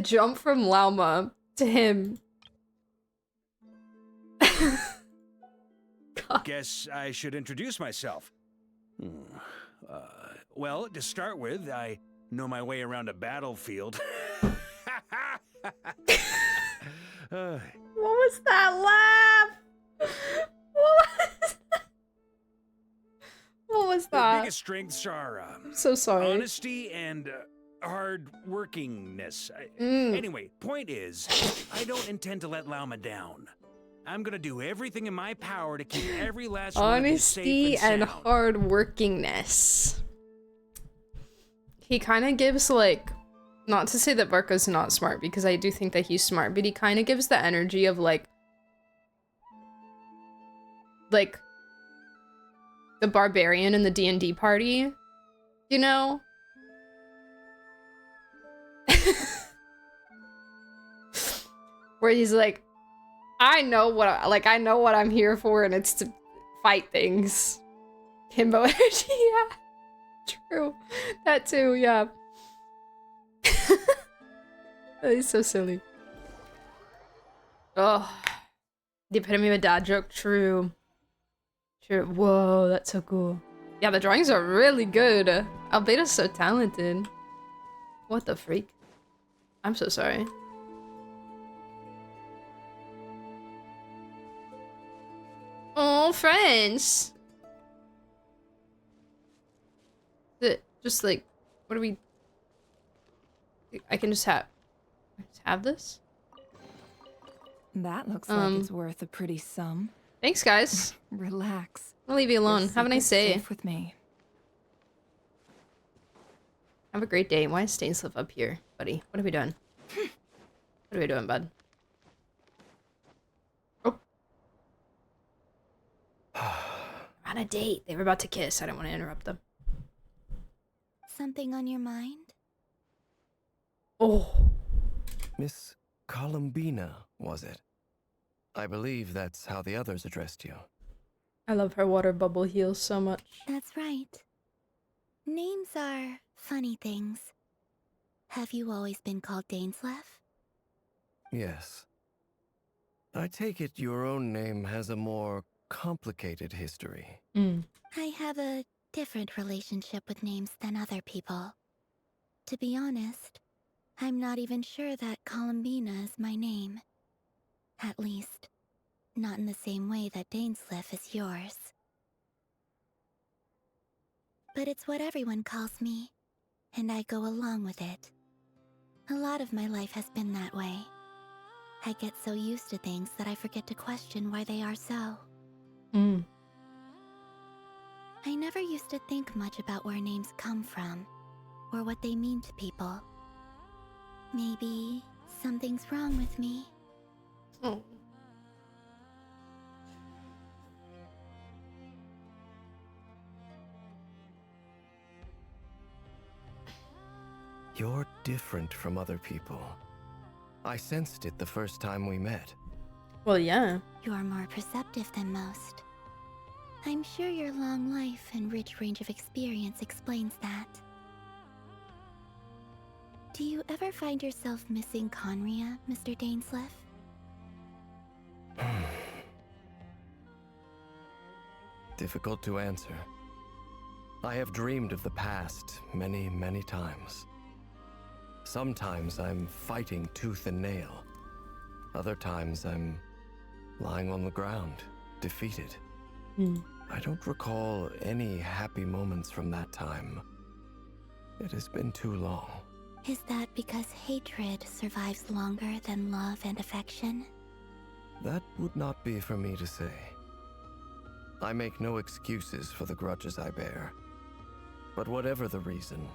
jump from Lauma to him. Guess I should introduce myself. Well, to start with, I know my way around a battlefield. What was that laugh? What was that? The biggest strengths are so sorry. Honesty and hard workingness. Anyway, point is, I don't intend to let Lauma down. I'm gonna do everything in my power to keep every last one of you safe Honesty and and sound. hard workingness. He kind of gives, like, not to say that Varka's not smart, because I do think that he's smart, but he kind of gives the energy of, like the barbarian in the D&D party, you know? Where he's like, I know what I'm here for, and it's to fight things. Himbo energy, yeah. True. That too, yeah. That is so silly. Oh. The epitome of a dad joke, true. True. Whoa, that's so cool. Yeah, the drawings are really good. Albedo's so talented. What the freak? I'm so sorry. Oh, friends. Just like, what do we? I can just have this. That looks like it's worth a pretty sum. Thanks, guys. Relax. I'll leave you alone. Have a nice day. Safe with me. Have a great day. Why is Stainsliff up here, buddy? What are we doing? What are we doing, bud? Oh. On a date. They were about to kiss. I don't want to interrupt them. Something on your mind? Oh. Miss Columbina, was it? I believe that's how the others addressed you. I love her water bubble heels so much. That's right. Names are funny things. Have you always been called Dainsleff? Yes. I take it your own name has a more complicated history. I have a different relationship with names than other people. To be honest, I'm not even sure that Columbina is my name. At least, not in the same way that Dainsleff is yours. But it's what everyone calls me, and I go along with it. A lot of my life has been that way. I get so used to things that I forget to question why they are so. Mm. I never used to think much about where names come from, or what they mean to people. Maybe something's wrong with me. Oh. You're different from other people. I sensed it the first time we met. Well, yeah. You're more perceptive than most. I'm sure your long life and rich range of experience explains that. Do you ever find yourself missing Conria, Mr. Dainsleif? Difficult to answer. I have dreamed of the past many, many times. Sometimes I'm fighting tooth and nail. Other times I'm lying on the ground, defeated. I don't recall any happy moments from that time. It has been too long. Is that because hatred survives longer than love and affection? That would not be for me to say. I make no excuses for the grudges I bear. But whatever the reason,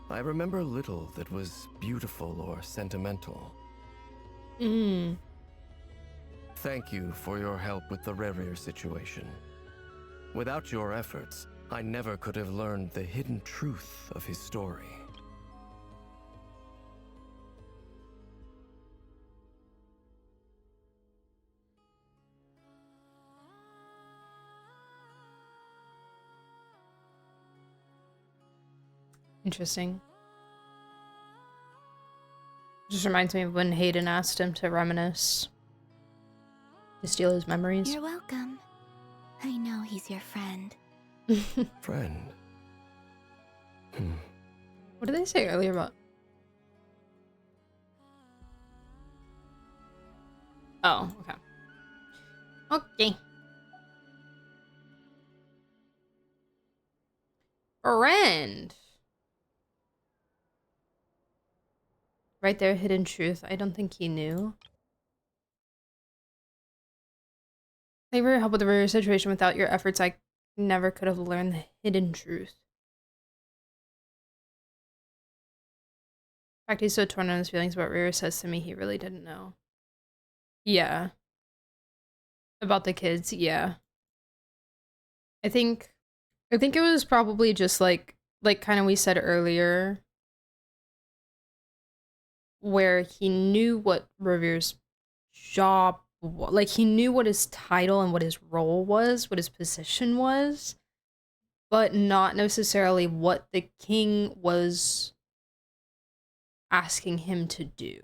I remember little that was beautiful or sentimental. Thank you for your help with the Rerir situation. Without your efforts, I never could have learned the hidden truth of his story. Interesting. Just reminds me of when Hayden asked him to reminisce. To steal his memories. You're welcome. I know he's your friend. Friend? What did they say earlier about? Oh, okay. Okay. Friend. Right there, hidden truth. I don't think he knew. Thank you for your help with the Rerir situation. Without your efforts, I never could have learned the hidden truth. In fact, he's so torn on his feelings about Rerir says to me he really didn't know. Yeah. About the kids, yeah. I think it was probably just like kind of we said earlier, where he knew what Rerir's job was. Like, he knew what his title and what his role was, what his position was, but not necessarily what the king was asking him to do.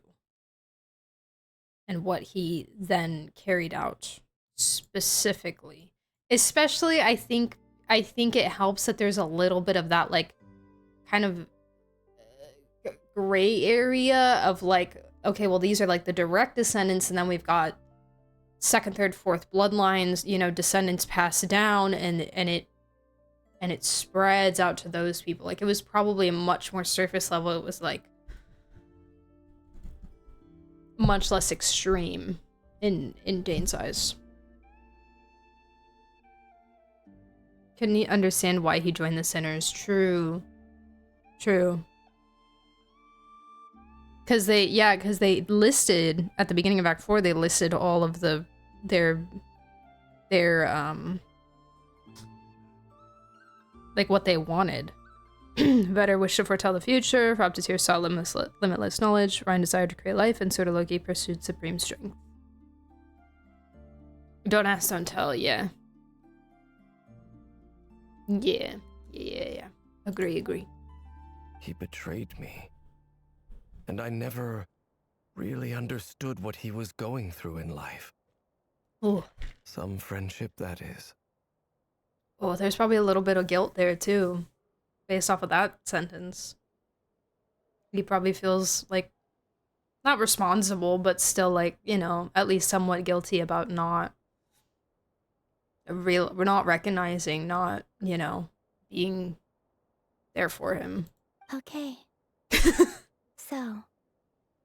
And what he then carried out specifically. Especially, I think it helps that there's a little bit of that, like, kind of gray area of, like, okay, well, these are, like, the direct descendants, and then we've got second, third, fourth bloodlines, you know, descendants passed down, and it spreads out to those people. Like, it was probably a much more surface level. It was, like, much less extreme in Dane's eyes. Couldn't he understand why he joined the Sinners? True. True. Because they listed, at the beginning of Act 4, they listed all of their like, what they wanted. Vetter wished to foretell the future, Propteteer saw limitless knowledge, Ryan desired to create life, and Sota Loki pursued supreme strength. Don't ask, don't tell, yeah. Yeah. Agree. He betrayed me. And I never really understood what he was going through in life. Oh. Some friendship, that is. Oh, there's probably a little bit of guilt there, too. Based off of that sentence. He probably feels, like, not responsible, but still, like, you know, at least somewhat guilty about not recognizing, not, you know, being there for him. Okay. So,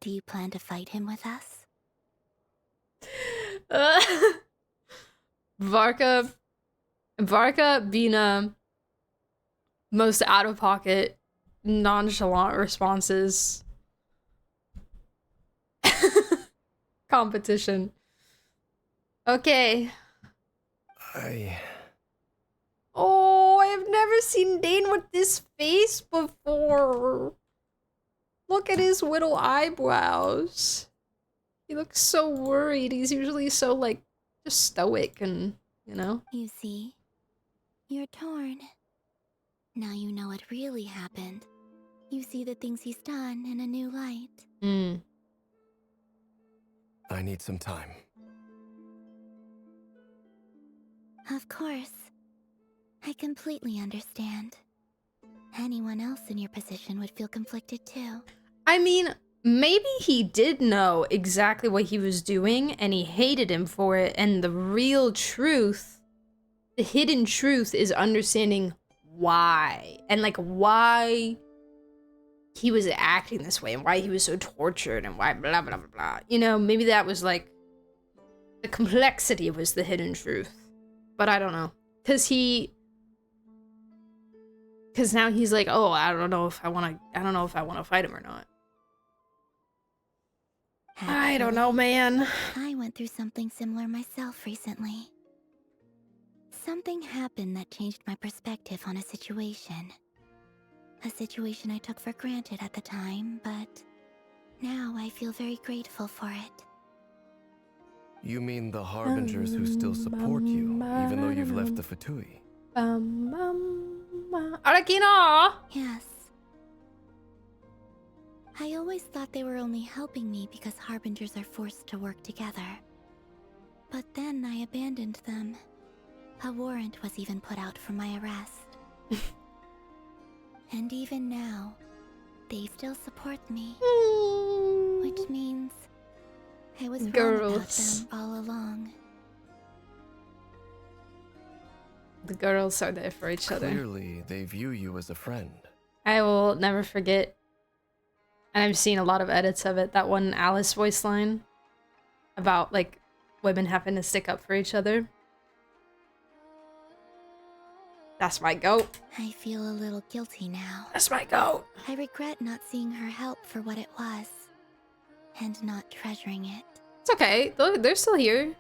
do you plan to fight him with us? Varka being a most out of pocket, nonchalant responses. Competition. Okay. Oh, I have never seen Dane with this face before. Look at his little eyebrows. He looks so worried. He's usually so, like, just stoic and, you know? You see, you're torn. Now you know what really happened. You see the things he's done in a new light. I need some time. Of course. I completely understand. Anyone else in your position would feel conflicted too. I mean, maybe he did know exactly what he was doing and he hated him for it, and the real truth, the hidden truth, is understanding why. And like why he was acting this way and why he was so tortured and why blah blah blah blah. You know, maybe that was like the complexity was the hidden truth. But I don't know. Cause now he's like, oh, I don't know if I wanna fight him or not. I don't know, man. I went through something similar myself recently. Something happened that changed my perspective on a situation. A situation I took for granted at the time, but now I feel very grateful for it. You mean the Harbingers who still support you, even though you've left the Fatui? Arakino! Yes. I always thought they were only helping me because Harbingers are forced to work together. But then I abandoned them. A warrant was even put out for my arrest. And even now, they still support me. Which means I was wrong about them all along. The girls are there for each other. Clearly, they view you as a friend. I will never forget, and I've seen a lot of edits of it, that one Alice voice line about, like, women having to stick up for each other. That's my goat. I feel a little guilty now. That's my goat. I regret not seeing her help for what it was, and not treasuring it. It's okay. They're still here.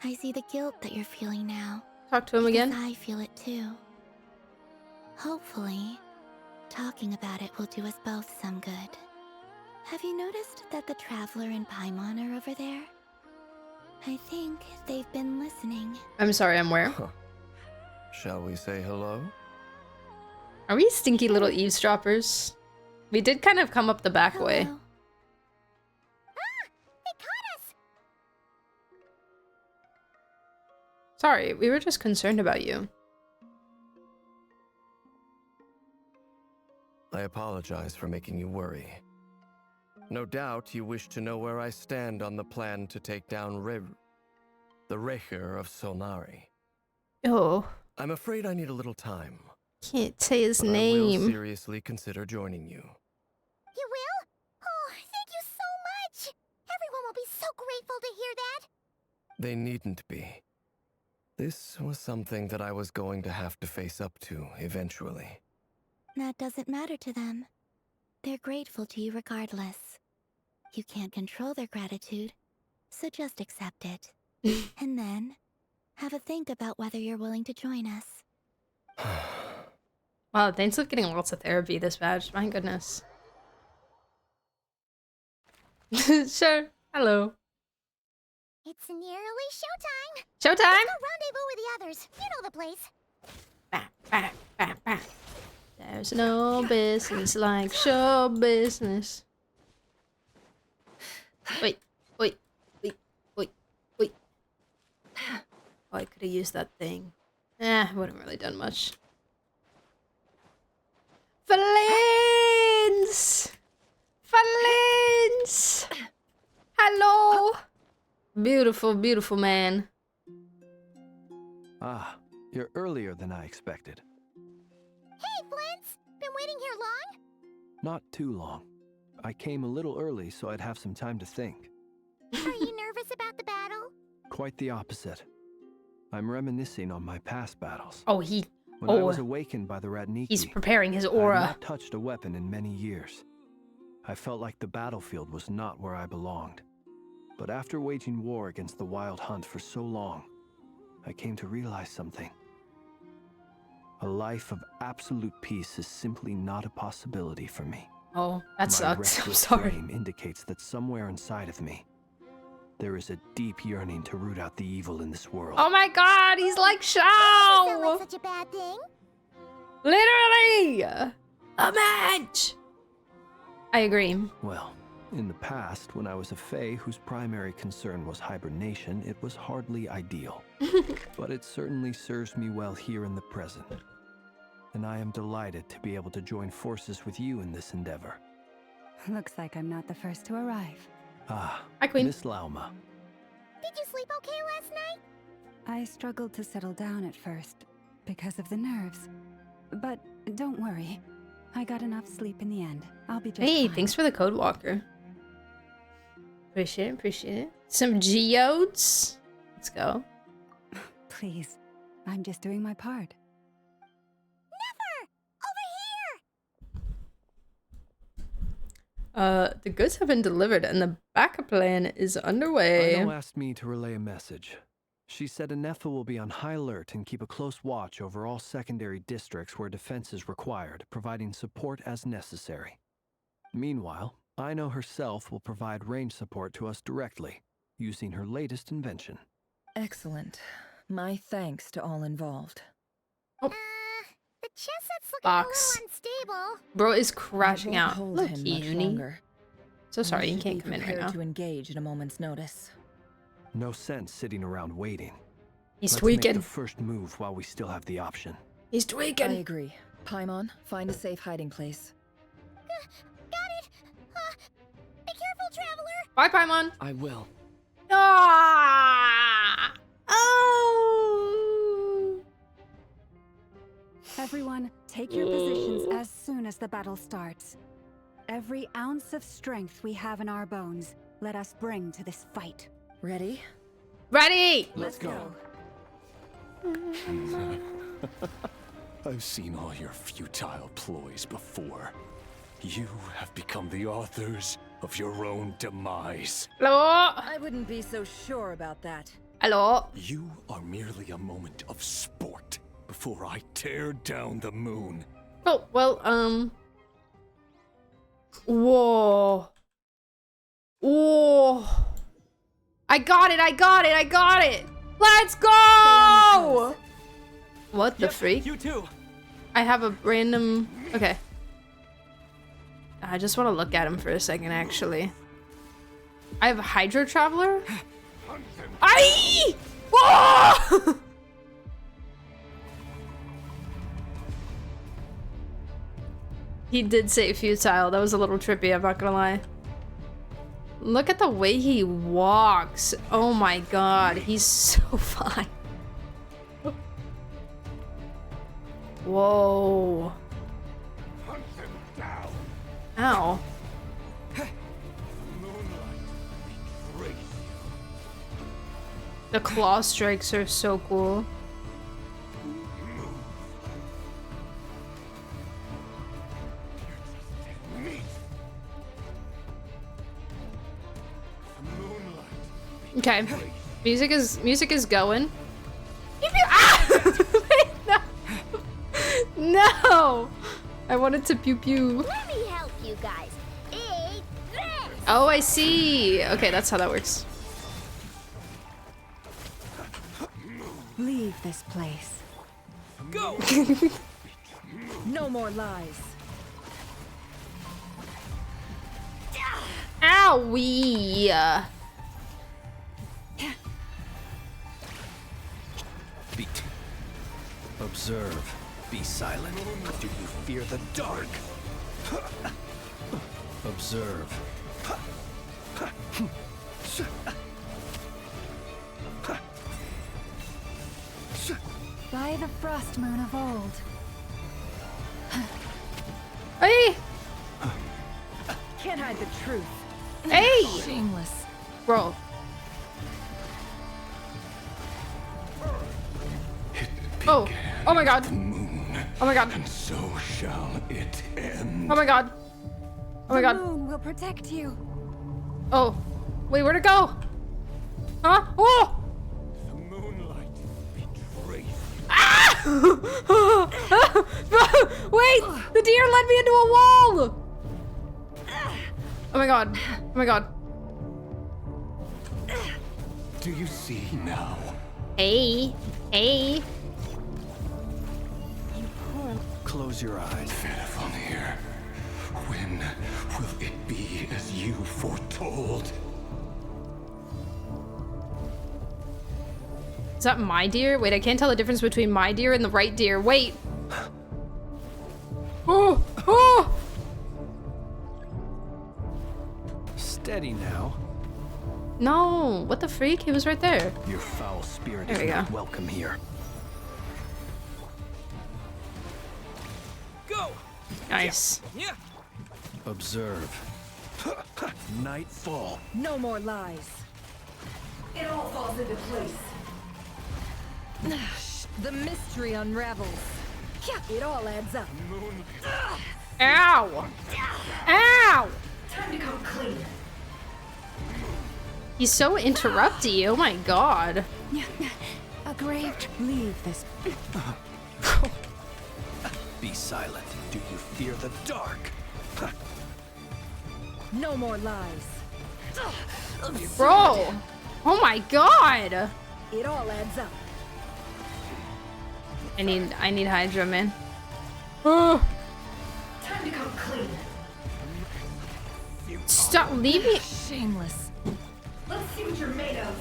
I see the guilt that you're feeling now. Talk to him again. I feel it too. Hopefully, talking about it will do us both some good. Have you noticed that the Traveler and Paimon are over there? I think they've been listening. I'm sorry, I'm where? Huh. Shall we say hello? Are we stinky little eavesdroppers? We did kind of come up the back way. Sorry, we were just concerned about you. I apologize for making you worry. No doubt you wish to know where I stand on the plan to take down the Rerir of Solnari. Oh. I'm afraid I need a little time. Can't say his but name. I will seriously consider joining you. You will? Oh, thank you so much! Everyone will be so grateful to hear that! They needn't be. This was something that I was going to have to face up to eventually. That doesn't matter to them. They're grateful to you regardless. You can't control their gratitude, so just accept it. And then, have a think about whether you're willing to join us. Wow, Dane's getting lots of therapy this badge. My goodness. Sure. Hello. It's nearly showtime! Showtime? Let's go rendezvous with the others. You know the place. There's no business like show business. Wait. Oh, I could have used that thing. It wouldn't really done much. Valence! Valence! Hello! Beautiful, beautiful man. Ah, you're earlier than I expected. Hey, Flint's! Been waiting here long? Not too long. I came a little early so I'd have some time to think. Are you nervous about the battle? Quite the opposite. I'm reminiscing on my past battles. Oh, When I was awakened by the Ratniki, he's preparing his I aura. had not touched a weapon in many years. I felt like the battlefield was not where I belonged. But after waging war against the Wild Hunt for so long, I came to realize something. A life of absolute peace is simply not a possibility for me. Oh, that sucks. I'm restless sorry. flame indicates that somewhere inside of me, there is a deep yearning to root out the evil in this world. Oh my god, he's like Shao! That doesn't sound like such a bad thing. Literally! A match! I agree. Well, in the past, when I was a Fae whose primary concern was hibernation, it was hardly ideal. But it certainly serves me well here in the present. And I am delighted to be able to join forces with you in this endeavor. Looks like I'm not the first to arrive. Ah, hi, Queen. Miss Lauma. Did you sleep okay last night? I struggled to settle down at first because of the nerves. But don't worry. I got enough sleep in the end. I'll be just Hey, fine. thanks for the code walker. Appreciate it, appreciate it. Some geodes. Let's go. Please, I'm just doing my part. Nefer! The goods have been delivered and the backup plan is underway. Ino asked me to relay a message. She said Nefer will be on high alert and keep a close watch over all secondary districts where defense is required, providing support as necessary. Meanwhile, Ino herself will provide range support to us directly, using her latest invention. Excellent. My thanks to all involved. The chest set's looking Box. a little unstable. Bro is crashing I won't out. hold Look, him much Uni. longer. So sorry, We you should can't be come in right prepared now. to engage at a moment's notice. No sense sitting around waiting. He's Let's tweaking. make the first move while we still have the option. He's tweaking. I agree. Paimon, find a safe hiding place. Got it. Be careful, traveler. Bye, Paimon. I will. Ah! Oh! Everyone, take your positions as soon as the battle starts. Every ounce of strength we have in our bones, let us bring to this fight. Ready? Ready! Let's go. I've seen all your futile ploys before. You have become the authors of your own demise. Hello? I wouldn't be so sure about that. Hello? You are merely a moment of sport before I tear down the moon. Oh, well, Whoa. Whoa. I got it, I got it, I got it! Let's go! What the freak? You too. I have a random... Okay. I just want to look at him for a second, actually. I have a Hydro Traveler? Aye! Whoa! He did say futile. That was a little trippy, I'm not gonna lie. Look at the way he walks. Oh my god, he's so fine. Whoa. Ow. The claw strikes are so cool. Okay, music is going. Pew, pew. Ah! No. No, I wanted to pew pew. Let me help you guys. Eat this. Oh, I see. Okay, that's how that works. Leave this place. Go! No more lies. Owie. Beat. Observe. Be silent. Do you fear the dark? Observe. By the frost moon of old. Hey! Can't hide the truth. Hey! Shameless. Bro. Oh. Oh my god. Oh my god. And so shall it end. Oh my god. Oh my god. The moon will protect you. Oh. Wait, where'd it go? Huh? Oh! The moonlight betrays you. Ah! Wait! The deer led me into a wall! Oh my god. Oh my god. Do you see now? Hey. Hey. Close your eyes. Fairfamir, when will it be as you foretold? Is that my deer? Wait, I can't tell the difference between my deer and the right deer. Wait. Oh! Oh! Steady now. No. What the freak? He was right there. Your foul spirit There is we not go. welcome here. Go! Nice. Yeah. Observe. Nightfall. No more lies. It all falls into place. The mystery unravels. It all adds up. Ow! Ow! Time to come clean. He's so interrupty. Oh my god. A grave. Leave this. Be silent. Do you fear the dark? No more lies. Bro. Oh my god. It all adds up. I need Hydra, man. Oh. Time to come clean. Stop, leave me. Shameless. Let's see what you're made of.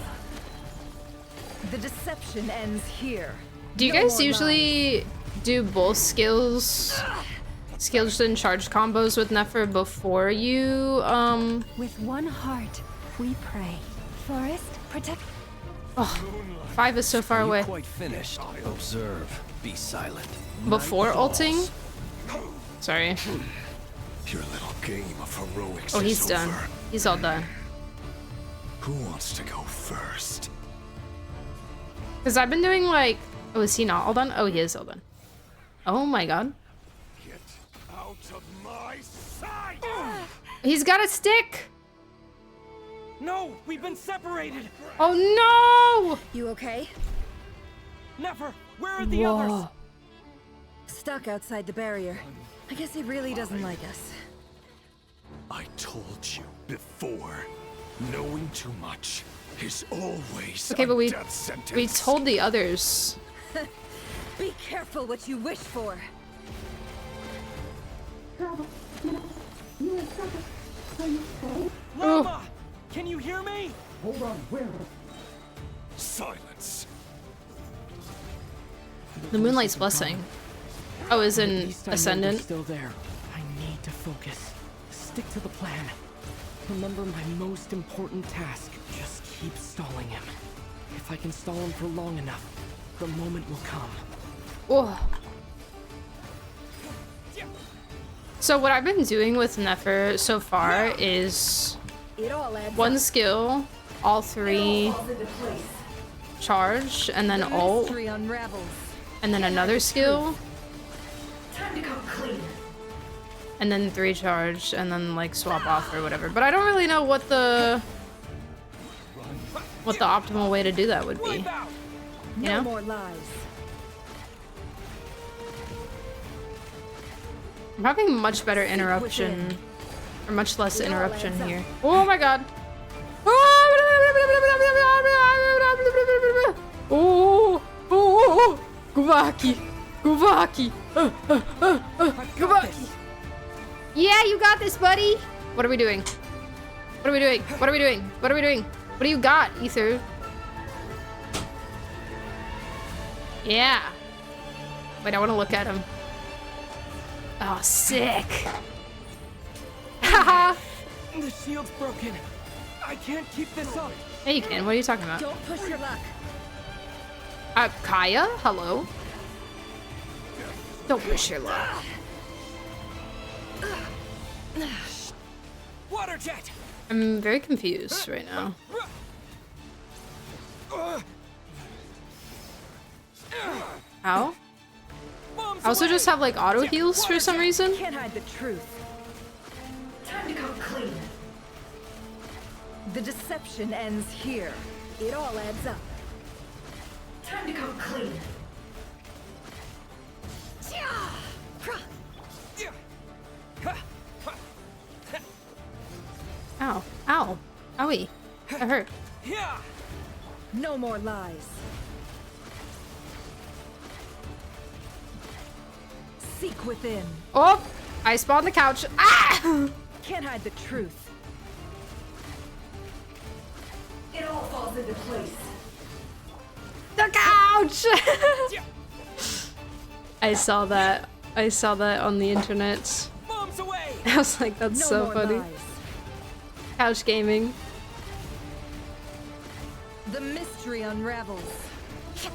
The deception ends here. Do you No guys more usually do both skills and charge combos with Nefer before you With one heart, we pray. Forest, protect. Oh, 5 is so far Are you away. quite finished. Observe. Be silent. Before Night ulting? falls. Sorry. Your little game of heroics Oh, is he's done. over. He's all done. Who wants to go first? Because I've been doing like... Oh, is he not all done? Oh, he is all done. Oh my god. Get out of my sight! He's got a stick! No, we've been separated. Oh no! You okay? Nefer, where are the others? Stuck outside the barrier. I guess he really doesn't like us. I told you before, knowing too much is always Okay, a but death sentence. we told the others. Be careful what you wish for. Lama, can you hear me? Hold on, where? Silence. The Moonlight's Blessing. Oh, is At in least I know they're Ascendant. still there. I need to focus. Stick to the plan. Remember my most important task. Just keep stalling him. If I can stall him for long enough, the moment will come. Oh. So what I've been doing with Nefer so far is It all adds one up. skill, all 3 Falls into place. charge, and then The ult, mystery unravels. and then another skill, Time to come clean. and then 3 charge, and then like swap off or whatever. But I don't really know what the optimal way to do that would be. You No know? more lies. I'm having much better interruption, or much less interruption here. Oh my god! Oh! Oh! Guvaki! Guvaki! Guvaki! Yeah, you got this, buddy! What are we doing? What are we doing? What are we doing? What are we doing? What do you got, Ether? Yeah. Wait, I want to look at him. Oh, sick. Haha. The shield's broken. I can't keep this up. Yeah, you can. What are you talking about? Don't push your luck. Kaya? Hello? Don't push your luck. Water jet. I'm very confused right now. Ow. I also just have like auto heals for some reason. Can't hide the truth. Time to come clean. The deception ends here. It all adds up. Time to come clean. Ow. Ow. Owie. That hurt. No more lies. Seek within. Oh! I spawned the couch. Ah! Can't hide the truth. It all falls into place. The couch! I saw that. I saw that on the internet. Mom's away. I was like, that's No so more funny. lies. Couch gaming. The mystery unravels.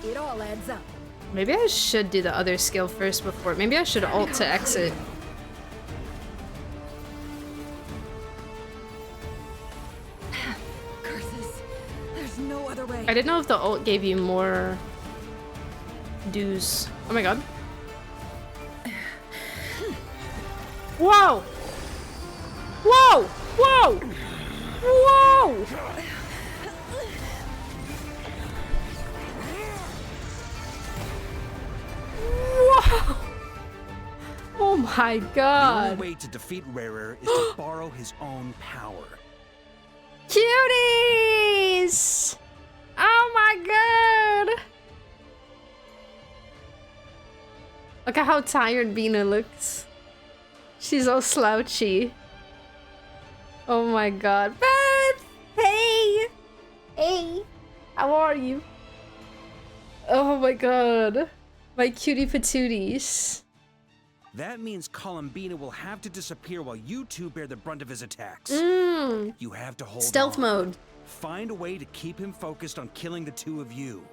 It all adds up. Maybe I should do the other skill first before. Maybe I should ult to exit. Curses. There's no other way. I didn't know if the ult gave you more dues. Oh my god. Whoa! Whoa! Whoa! Whoa! Whoa! Oh my god. The only way to defeat Rerir is to borrow his own power. Cuties! Oh my god! Look at how tired Bina looks. She's all slouchy. Oh my god. Beth! Hey! Hey! How are you? Oh my god. My cutie patooties. That means Columbina will have to disappear while you two bear the brunt of his attacks. You have to hold Stealth on. mode. Find a way to keep him focused on killing the two of you.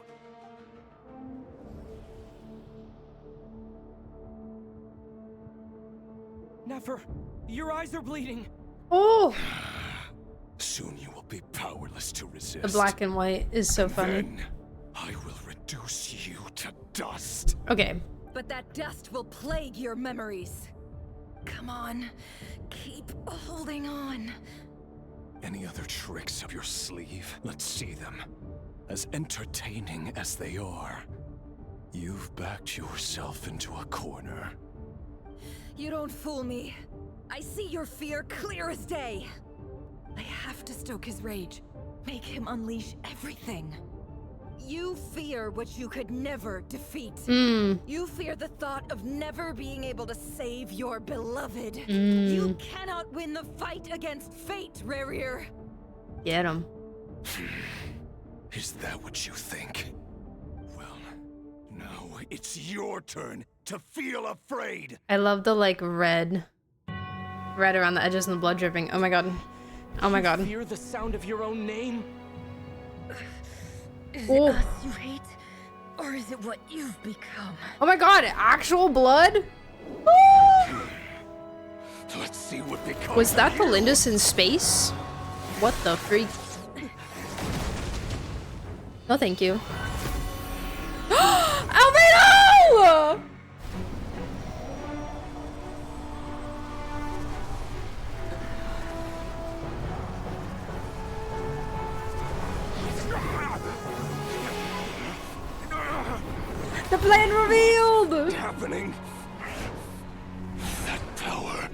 Nefer, your eyes are bleeding. Oh! Soon you will be powerless to resist. The black and white is so funny. Then I will reduce you to dust. Okay. But that dust will plague your memories. Come on, keep holding on. Any other tricks up your sleeve? Let's see them. As entertaining as they are, you've backed yourself into a corner. You don't fool me. I see your fear clear as day. I have to stoke his rage. Make him unleash everything. You fear what you could never defeat. You fear the thought of never being able to save your beloved. You cannot win the fight against fate, Rerir. Get him. Is that what you think? Well, now it's your turn to feel afraid. I love the like red around the edges and the blood dripping. Oh my god. Oh my god. You fear the sound of your own name? Is it us you hate, or is it what you've become? Oh my god, actual blood? Let's see what becomes. Was that Belindus in space? What the freak? No, thank you. Albedo! The plan revealed! Happening. That power.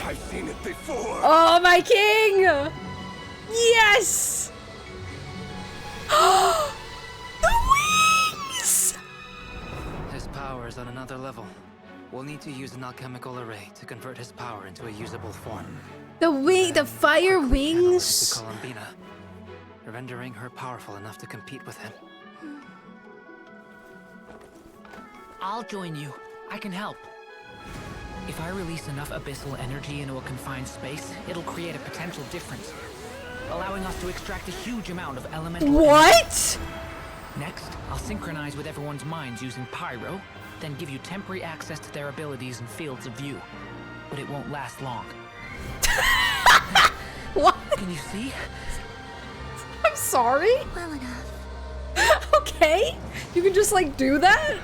I've seen it before. Oh, my king! Yes! The wings! His power is on another level. We'll need to use an alchemical array to convert his power into a usable form. The fire wings. To Columbina, rendering her powerful enough to compete with him. I'll join you. I can help. If I release enough abyssal energy into a confined space, it'll create a potential difference, allowing us to extract a huge amount of elemental What? energy. Next, I'll synchronize with everyone's minds using pyro, then give you temporary access to their abilities and fields of view. But it won't last long. What? Can you see? I'm sorry? Well enough. okay? You can just like do that?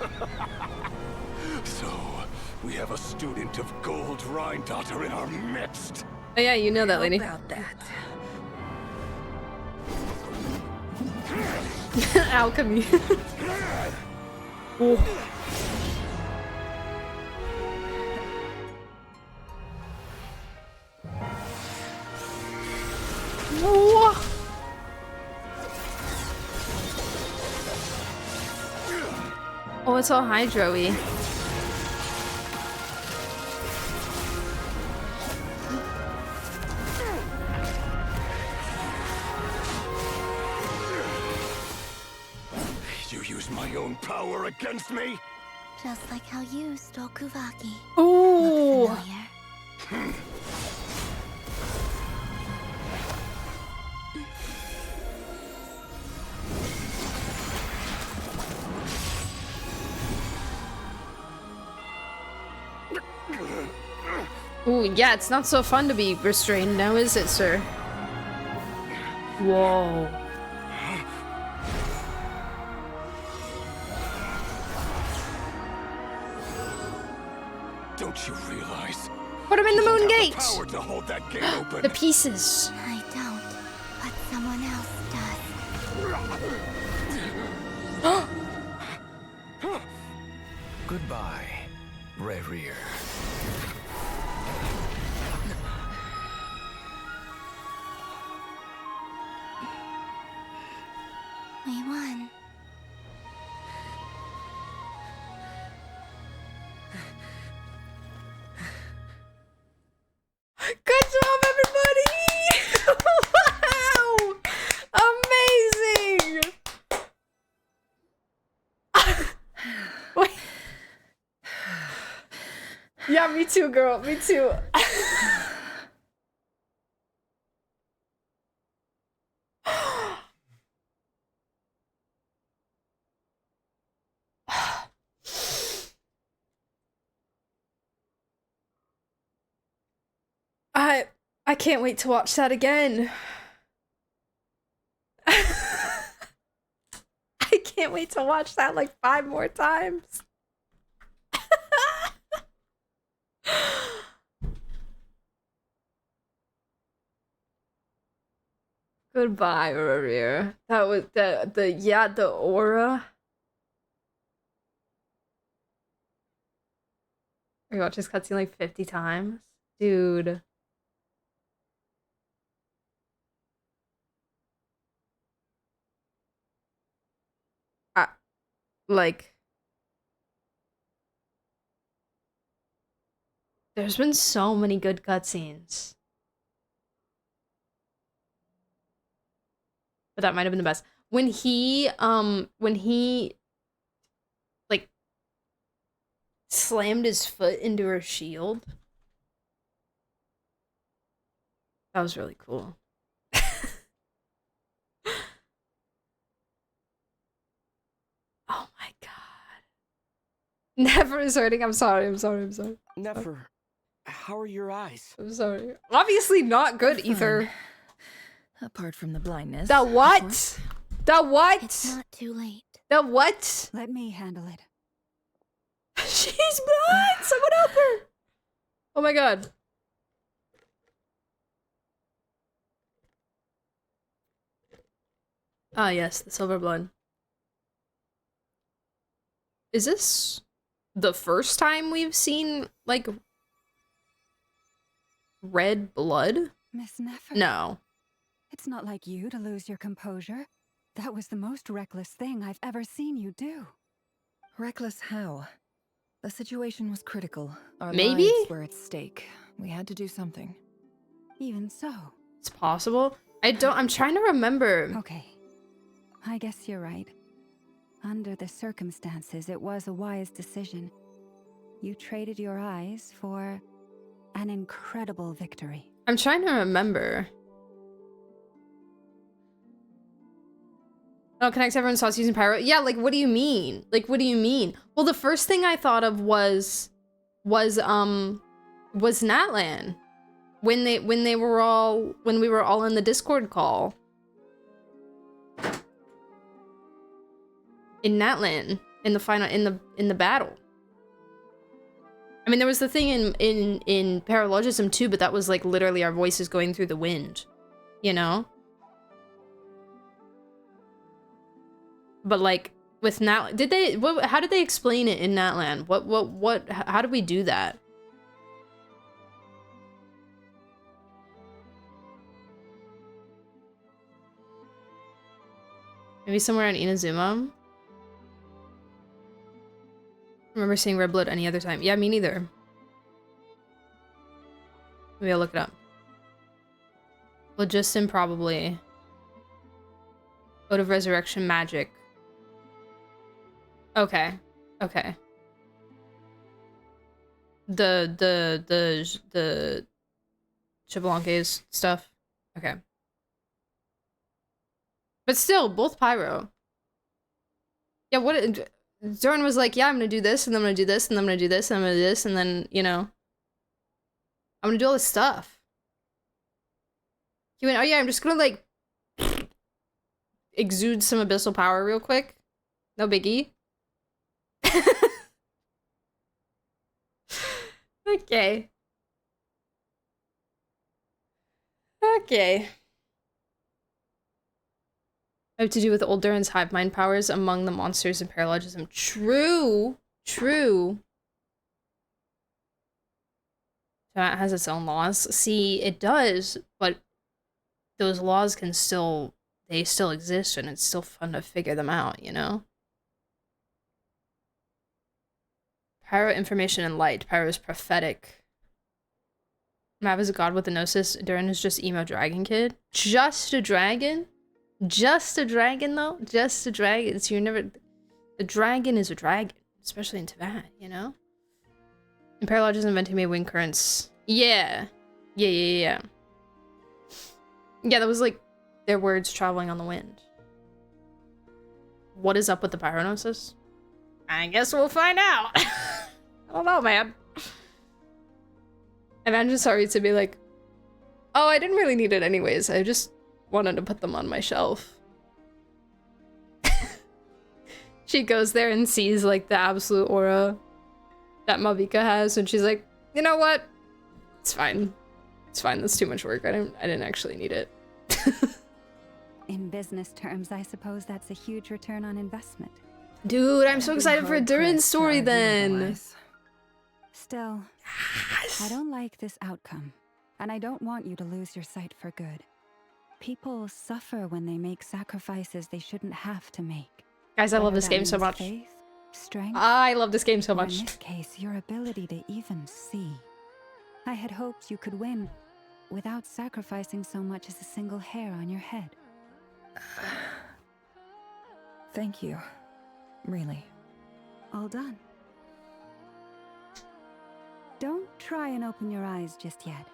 So, we have a student of Gold Rhine-Daughter in our midst. Oh yeah, you know that lady. About that. Alchemy. Oh. Whoa. Oh, it's all hydro-y. You use my own power against me? Just like how you stole Kuvaki. Ooh. Look familiar? Ooh, yeah, it's not so fun to be restrained now, is it, sir? Whoa. Don't you realize? Put him in the you moon don't have gate! The power to hold that gate open. The pieces. I don't, but someone else does. Goodbye, Rerir. We won. Good job, everybody! Wow! Amazing! Wait. Yeah, me too, girl. Me too. I can't wait to watch that again. I can't wait to watch that like 5 more times. Goodbye, Rerir. That was the aura. I watched this cutscene like 50 times. Dude. Like, there's been so many good cutscenes. But that might have been the best. When he like slammed his foot into her shield. That was really cool. Oh my god. Nefer is hurting. I'm sorry. Nefer, how are your eyes? I'm sorry. Obviously not good, Ether. Apart from the blindness. The what? The what? It's not too late. The what? Let me handle it. She's blind! Someone help her! Oh my god. Ah yes, the silver blood. Is this the first time we've seen, like, red blood? Miss Nefer? No. It's not like you to lose your composure. That was the most reckless thing I've ever seen you do. Reckless how? The situation was critical. Our Maybe? lives were at stake. We had to do something. Even so. It's possible. I'm trying to remember. Okay. I guess you're right. Under the circumstances, it was a wise decision. You traded your eyes for an incredible victory. I'm trying to remember. Oh, connects everyone stops using pyro. Yeah, like, what do you mean? Like, what do you mean? Well, the first thing I thought of was Natlan. When we were all in the Discord call. in Natlan in the final in the battle. I mean, there was the thing in paralogism too, but that was like literally our voices going through the wind, you know? But like with Nat, how did they explain it in Natlan? How did we do that? Maybe somewhere in Inazuma? I remember seeing red blood any other time. Yeah, me neither. Maybe I'll look it up. Logistin probably. Ode of Resurrection magic. Okay. Okay. The Xbalanque's stuff. Okay. But still, both pyro. Yeah, what Zoran was like, yeah, I'm gonna do this, and then I'm gonna do this, and then I'm gonna do this, and I'm gonna do this, and then, you know, I'm gonna do all this stuff. He went, oh yeah, I'm just gonna, like, exude some abyssal power real quick. No biggie. Okay. Okay. I have to do with old Durin's hive mind powers among the monsters in paralogism. True. True. That has its own laws. See, it does, but those laws can still, they still exist, and it's still fun to figure them out, you know? Pyro, information, and light. Pyro is prophetic. Mav is a god with a gnosis. Durin is just emo dragon kid. Just a dragon? Just a dragon, though? Just a dragon. So you're never... A dragon is a dragon. Especially in Teyvat, you know? And paralogism inventing made wind currents. Yeah. Yeah, that was like their words traveling on the wind. What is up with the pyronosis? I guess we'll find out. I don't know, man. Imagine sorry to be like, oh, I didn't really need it anyways. I just wanted to put them on my shelf. She goes there and sees like the absolute aura that Malvika has, and she's like, you know what? It's fine. It's fine. That's too much work. I didn't actually need it. In business terms, I suppose that's a huge return on investment. Dude, I'm so excited for Durin's story then. Still, I don't like this outcome, and I don't want you to lose your sight for good. People suffer when they make sacrifices they shouldn't have to make. Guys, I love this game so much. Faith, strength, I love this game so much. In this case, your ability to even see. I had hoped you could win without sacrificing so much as a single hair on your head. Thank you. Really. All done. Don't try and open your eyes just yet.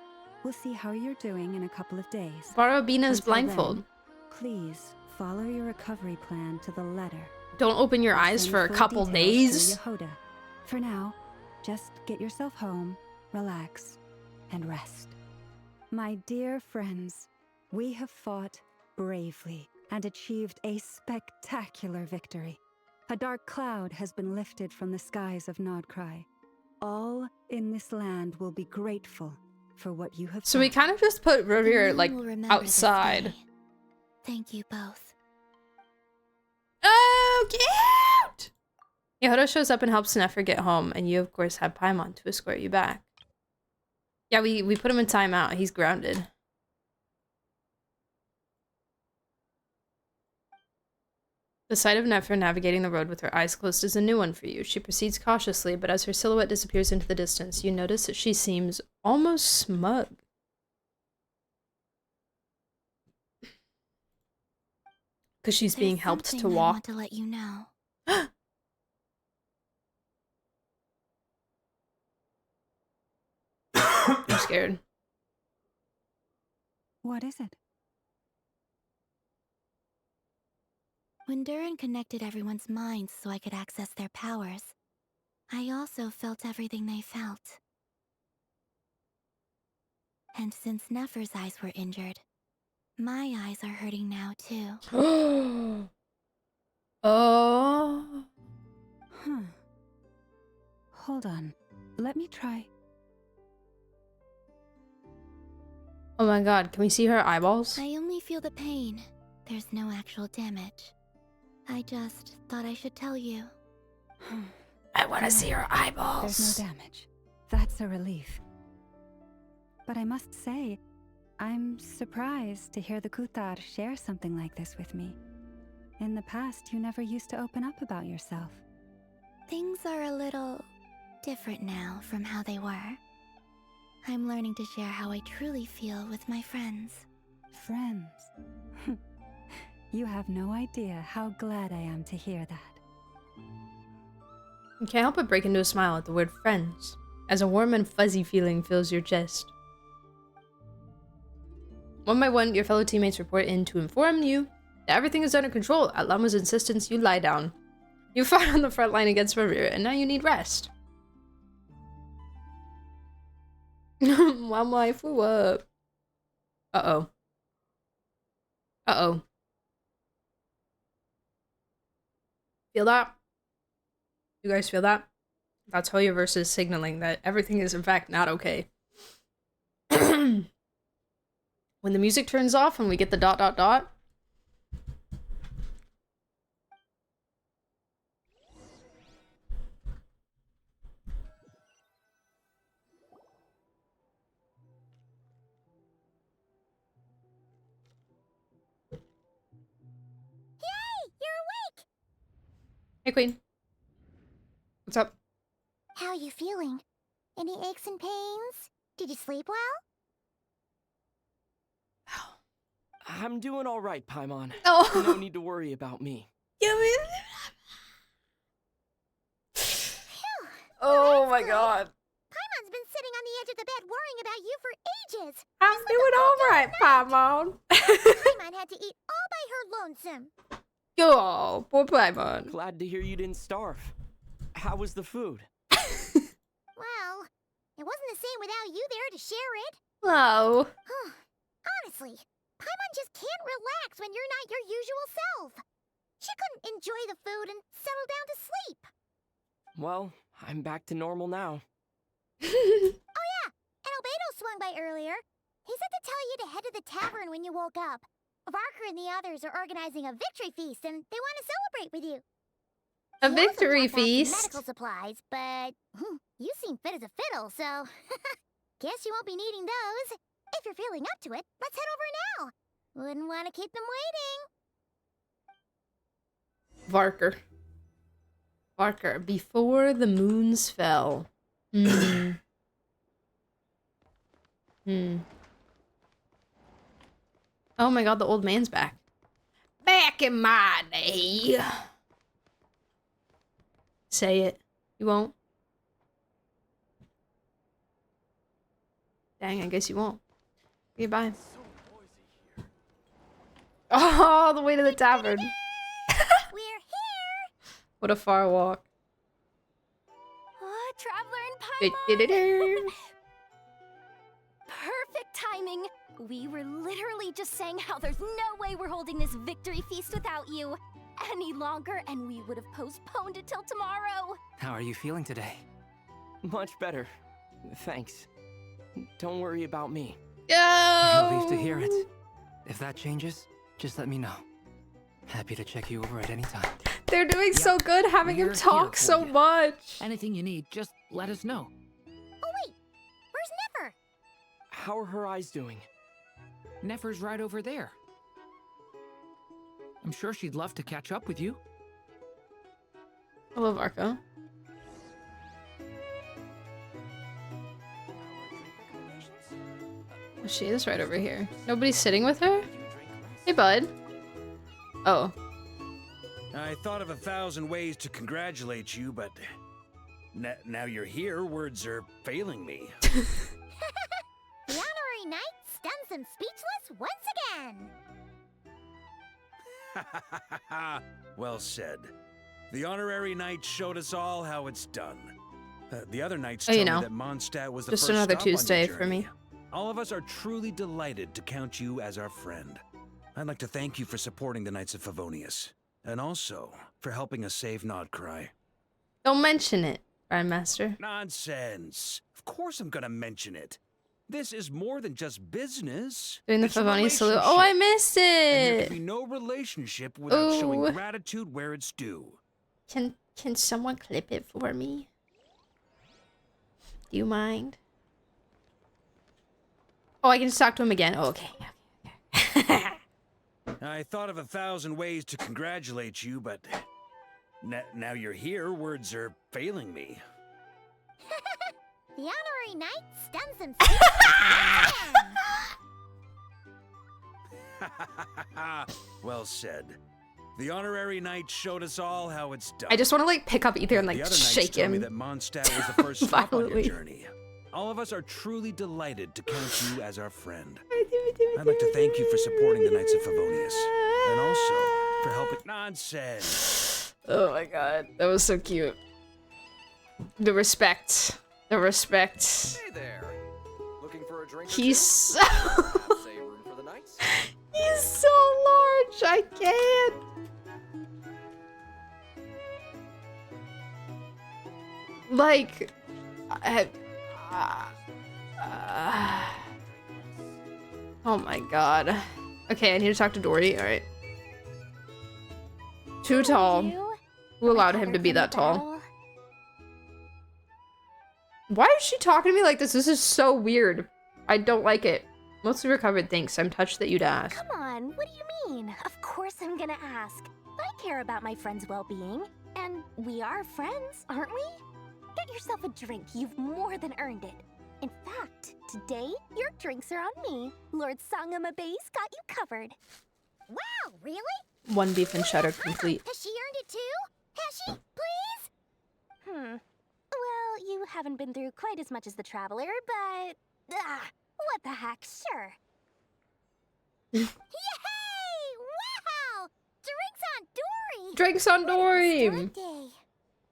We'll see how you're doing in a couple of days. Borrow Bina's Until blindfold. then, please follow your recovery plan to the letter. Don't open your eyes for a couple days. Yehoda. For now, just get yourself home, relax, and rest. My dear friends, we have fought bravely and achieved a spectacular victory. A dark cloud has been lifted from the skies of NOD-KRAI. All in this land will be grateful for what you have So we kind of just put Rerir like will remember this outside. day. Thank you both. Oh, cute! Yehoda shows up and helps Nefer get home, and you of course have Paimon to escort you back. Yeah, we put him in timeout. He's grounded. The sight of Nefer navigating the road with her eyes closed is a new one for you. She proceeds cautiously, but as her silhouette disappears into the distance, you notice that she seems almost smug. Because she's being helped to something I walk. want to let you know. I'm scared. What is it? When Durin connected everyone's minds so I could access their powers, I also felt everything they felt. And since Nefer's eyes were injured, my eyes are hurting now too. Oh. hold on. Let me try. Oh my god, can we see her eyeballs? I only feel the pain. There's no actual damage. I just thought I should tell you. I want to see her eyeballs. There's no damage. That's a relief. But I must say, I'm surprised to hear the Kutar share something like this with me. In the past, you never used to open up about yourself. Things are a little different now from how they were. I'm learning to share how I truly feel with my friends. Friends? You have no idea how glad I am to hear that. You can't help but break into a smile at the word friends, as a warm and fuzzy feeling fills your chest. One by one, your fellow teammates report in to inform you that everything is under control. At Llama's insistence, you lie down. You fought on the front line against Rerir, and now you need rest. Llama, for what? Uh-oh. Uh-oh. Feel that? You guys feel that? That's Hoyoverse is signaling that everything is in fact not okay. When the music turns off and we get the ... Hey, Queen. What's up? How are you feeling? Any aches and pains? Did you sleep well? I'm doing all right, Paimon. Oh. No need to worry about me. Oh my god. Paimon's been sitting on the edge of the bed worrying about you for ages. I'm doing alright, Paimon. Paimon had to eat all by her lonesome. Oh, poor Paimon. Glad to hear you didn't starve. How was the food? Well, it wasn't the same without you there to share it. Oh. Honestly, Paimon just can't relax when you're not your usual self. She couldn't enjoy the food and settle down to sleep. Well, I'm back to normal now. Oh yeah, and Albedo swung by earlier. He said to tell you to head to the tavern when you woke up. Varker and the others are organizing a victory feast and they want to celebrate with you. A victory feast? Medical supplies, but you seem fit as a fiddle, so guess you won't be needing those. If you're feeling up to it, let's head over now. Wouldn't want to keep them waiting. Varker. Varker, before the moons fell. Oh my god, the old man's back. Back in my day. Say it. You won't? Dang, I guess you won't. Okay, bye. All the way to the tavern. We're here. What a far walk. Oh, Traveler and Paimon. Perfect timing. We were literally just saying how there's no way we're holding this victory feast without you any longer, and we would have postponed it till tomorrow. How are you feeling today? Much better. Thanks. Don't worry about me. Relieved to hear it. If that changes, just let me know. Happy to check you over at any time. They're doing so good having him talk so much. Anything you need, just let us know. Oh wait, where's Nefer? How are her eyes doing? Nefer's right over there. I'm sure she'd love to catch up with you. I love Arco. Oh, she is right over here. Nobody's sitting with her? Hey, bud. Oh. I thought of 1,000 ways to congratulate you, but now you're here, words are failing me. The honorary knight stuns them speechless once again. Well said. The honorary knight showed us all how it's done. The other knights told me that Mondstadt was the just first another stop on your Tuesday journey. for me. All of us are truly delighted to count you as our friend. I'd like to thank you for supporting the Knights of Favonius, and also for helping us save NOD-KRAI. Don't mention it. Grandmaster. Nonsense. Of course I'm gonna mention it. This is more than just business. Doing the It's a Favoni salute. relationship. Oh, I missed And there it. can be no relationship without showing Ooh. gratitude where it's due. Can someone clip it for me? Do you mind? Oh, I can just talk to him again. Oh, okay. I thought of 1,000 ways to congratulate you, but now you're here, words are failing me. The honorary knight stuns himself. Well said. The honorary knight showed us all how it's done. I just want to like pick up Ether and like The other knights shake told me him. that Mondstadt was the first stop on your Violently. journey. All of us are truly delighted to count you as our friend. I'd like to thank you for supporting the Knights of Favonius, and also for helping. Nonsense. Oh my god, that was so cute. The respect. The respect. Hey there. Looking for a drink? He's so Say room for the knights. He's so large. I can't. Like, oh my god. Okay, I need to talk to Dory. All right. Too tall. Who allowed him to be that tall? Why is she talking to me like this? This is so weird. I don't like it. Mostly recovered, thanks. I'm touched that you'd ask. Come on, what do you mean? Of course I'm gonna ask. I care about my friend's well-being. And we are friends, aren't we? Get yourself a drink. You've more than earned it. In fact, today, your drinks are on me. Lord Sangamabe's got you covered. Wow, really? One beef and cheddar complete. Has she earned it too? Has she? Please? Well, you haven't been through quite as much as the Traveler, but... what the heck, sure. Yay! Wow! Drinks on Dory! Drinks on Dory! Birthday.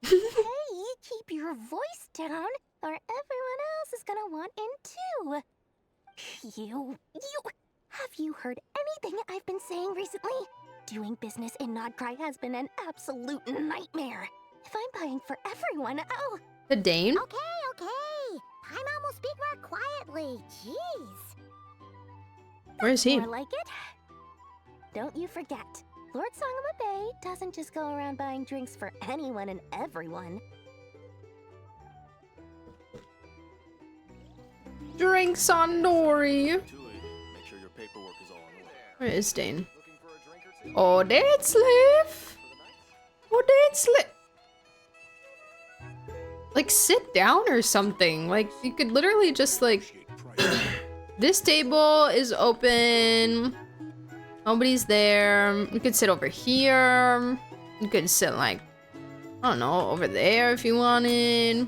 Hey, keep your voice down, or everyone else is gonna want in too. Have you heard anything I've been saying recently? Doing business in NOD-KRAI has been an absolute nightmare. If I'm buying for everyone, oh... The Dane? Okay. Paimon will speak more quietly. Jeez. Where is he? More like it? Don't you forget, Lord Sangamabe doesn't just go around buying drinks for anyone and everyone. Drinks on Dory. Make sure your paperwork is all in order. Where is Dane? Oh, dead slave. Oh, dead slave. Like, sit down or something. Like, you could literally just, like... This table is open. Nobody's there. You could sit over here. You could sit, like, I don't know, over there if you wanted.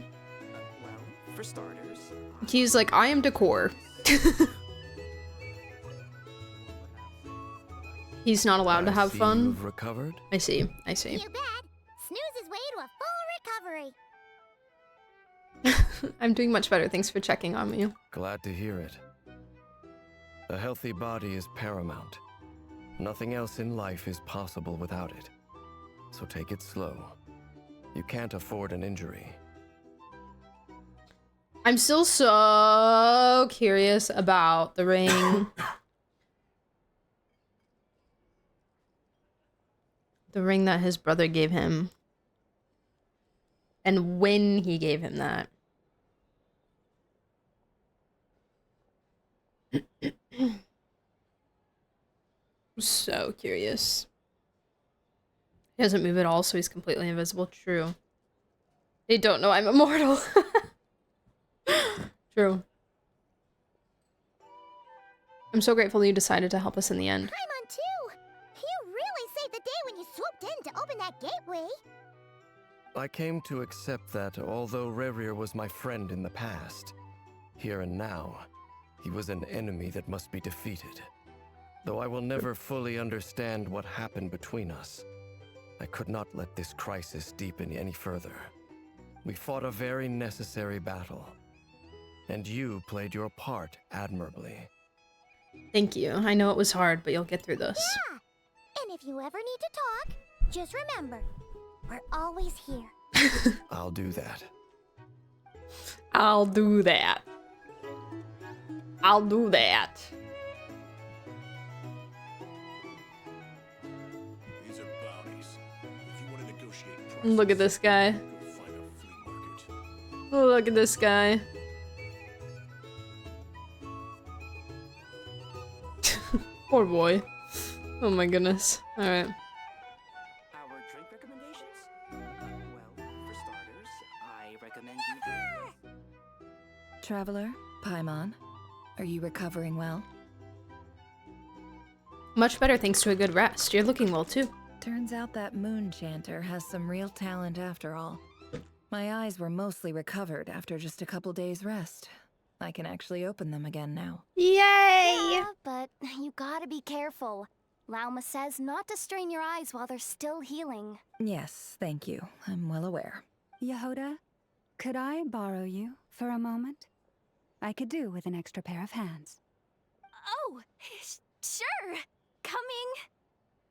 Well, for starters. He's like, I am decor. He's not allowed to have fun. You've recovered? I see. You bet. Snooze his way to a full recovery. I'm doing much better. Thanks for checking on me. Glad to hear it. A healthy body is paramount. Nothing else in life is possible without it. So take it slow. You can't afford an injury. I'm still so curious about the ring. The ring that his brother gave him. And when he gave him that. So curious. He doesn't move at all, so he's completely invisible. True. They don't know I'm immortal. True. I'm so grateful you decided to help us in the end. Paimon too! You really saved the day when you swooped in to open that gateway. I came to accept that although Rerir was my friend in the past, here and now, he was an enemy that must be defeated. Though I will never fully understand what happened between us, I could not let this crisis deepen any further. We fought a very necessary battle, and you played your part admirably. Thank you. I know it was hard, but you'll get through this. Yeah! And if you ever need to talk, just remember, we're always here. I'll do that. I'll do that. I'll do that. These are bounties. If you want to negotiate prices, Look at this guy. go find a flea market. Oh, look at this guy. Poor boy. Oh my goodness. Alright. Our drink recommendations? Well, for starters, I recommend you drink. Traveler, Paimon, are you recovering well? Much better thanks to a good rest. You're looking well too. Turns out that moon chanter has some real talent after all. My eyes were mostly recovered after just a couple days rest. I can actually open them again now. Yay! Yeah, but you gotta be careful. Lauma says not to strain your eyes while they're still healing. Yes, thank you. I'm well aware. Yehoda, could I borrow you for a moment? I could do with an extra pair of hands. Oh, sure. Coming.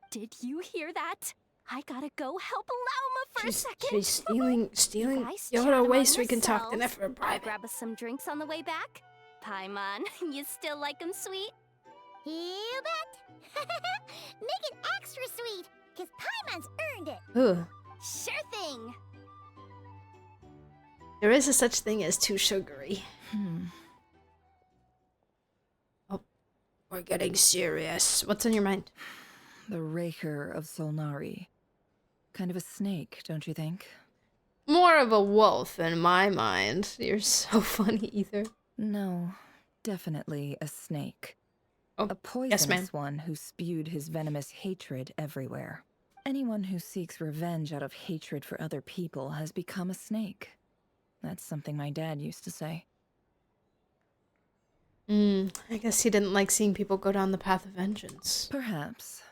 Did you hear that? I gotta go help Lauma for a second. She's stealing You guys Yoda chat away among so we can talk to yourselves. Nefer I'll private. grab us some drinks on the way back. Paimon, you still like 'em sweet? You bet! Make it extra sweet, because Paimon's earned it! Ooh. Sure thing! There is a such thing as too sugary. Oh, we're getting serious. What's on your mind? The Rerir of Solnari. Kind of a snake, don't you think? More of a wolf in my mind. You're so funny, Ether. No, definitely a snake. Oh, a poisonous one who spewed his venomous hatred everywhere. Anyone who seeks revenge out of hatred for other people has become a snake. That's something my dad used to say. I guess he didn't like seeing people go down the path of vengeance. Perhaps.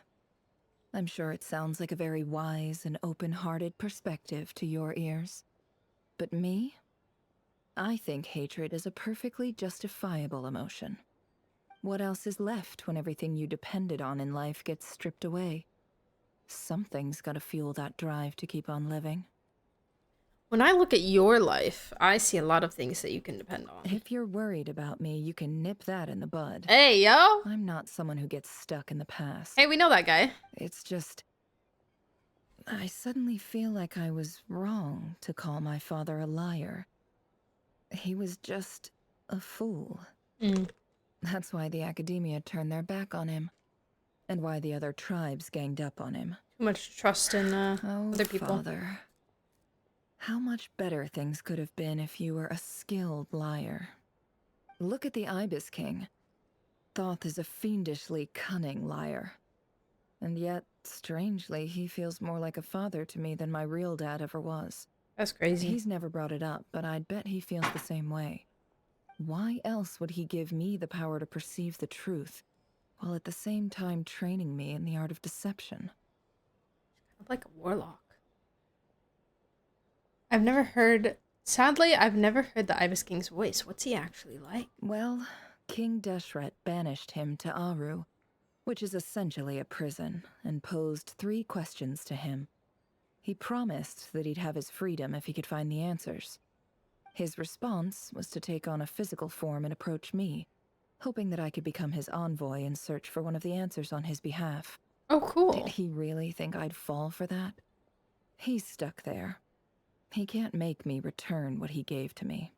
I'm sure it sounds like a very wise and open-hearted perspective to your ears. But me? I think hatred is a perfectly justifiable emotion. What else is left when everything you depended on in life gets stripped away? Something's gotta fuel that drive to keep on living. When I look at your life, I see a lot of things that you can depend on. If you're worried about me, you can nip that in the bud. Hey, yo! I'm not someone who gets stuck in the past. Hey, we know that guy. It's just... I suddenly feel like I was wrong to call my father a liar. He was just a fool. That's why the academia turned their back on him. And why the other tribes ganged up on him. Too much trust in other people. Father. How much better things could have been if you were a skilled liar. Look at the Ibis King. Thoth is a fiendishly cunning liar. And yet, strangely, he feels more like a father to me than my real dad ever was. That's crazy. He's never brought it up, but I'd bet he feels the same way. Why else would he give me the power to perceive the truth, while at the same time training me in the art of deception? Like a warlock. I've never heard... Sadly, I've never heard the Ibis King's voice. What's he actually like? Well, King Deshret banished him to Aru, which is essentially a prison, and posed 3 questions to him. He promised that he'd have his freedom if he could find the answers. His response was to take on a physical form and approach me, hoping that I could become his envoy and search for one of the answers on his behalf. Oh, cool. Did he really think I'd fall for that? He's stuck there. He can't make me return what he gave to me.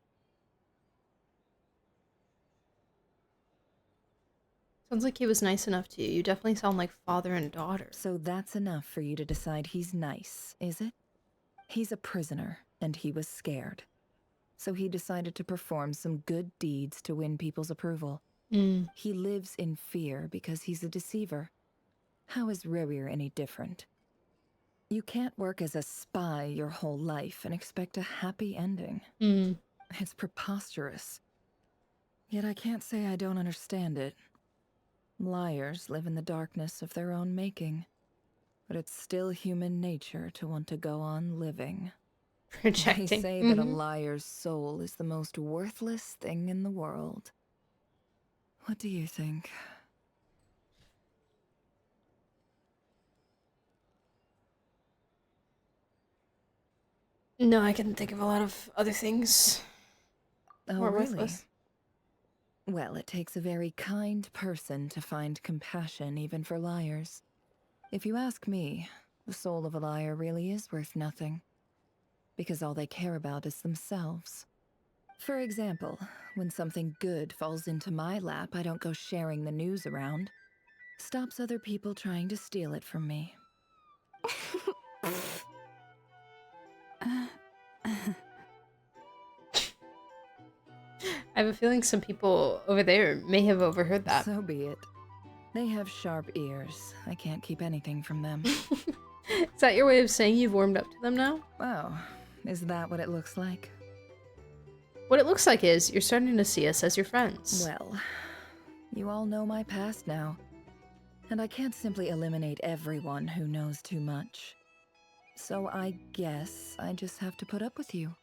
Sounds like he was nice enough to you. You definitely sound like father and daughter. So that's enough for you to decide he's nice, is it? He's a prisoner, and he was scared. So he decided to perform some good deeds to win people's approval. He lives in fear because he's a deceiver. How is Rerir any different? You can't work as a spy your whole life and expect a happy ending. It's preposterous. Yet I can't say I don't understand it. Liars live in the darkness of their own making. But it's still human nature to want to go on living. Projecting. They say that a liar's soul is the most worthless thing in the world. What do you think? No, I can think of a lot of other things. Oh, More really? worthless. Well, it takes a very kind person to find compassion even for liars. If you ask me, the soul of a liar really is worth nothing. Because all they care about is themselves. For example, when something good falls into my lap, I don't go sharing the news around. Stops other people trying to steal it from me. I have a feeling some people over there may have overheard that. So be it. They have sharp ears. I can't keep anything from them. Is that your way of saying you've warmed up to them now? Oh, is that what it looks like? What it looks like is you're starting to see us as your friends. Well, you all know my past now. And I can't simply eliminate everyone who knows too much. So I guess I just have to put up with you.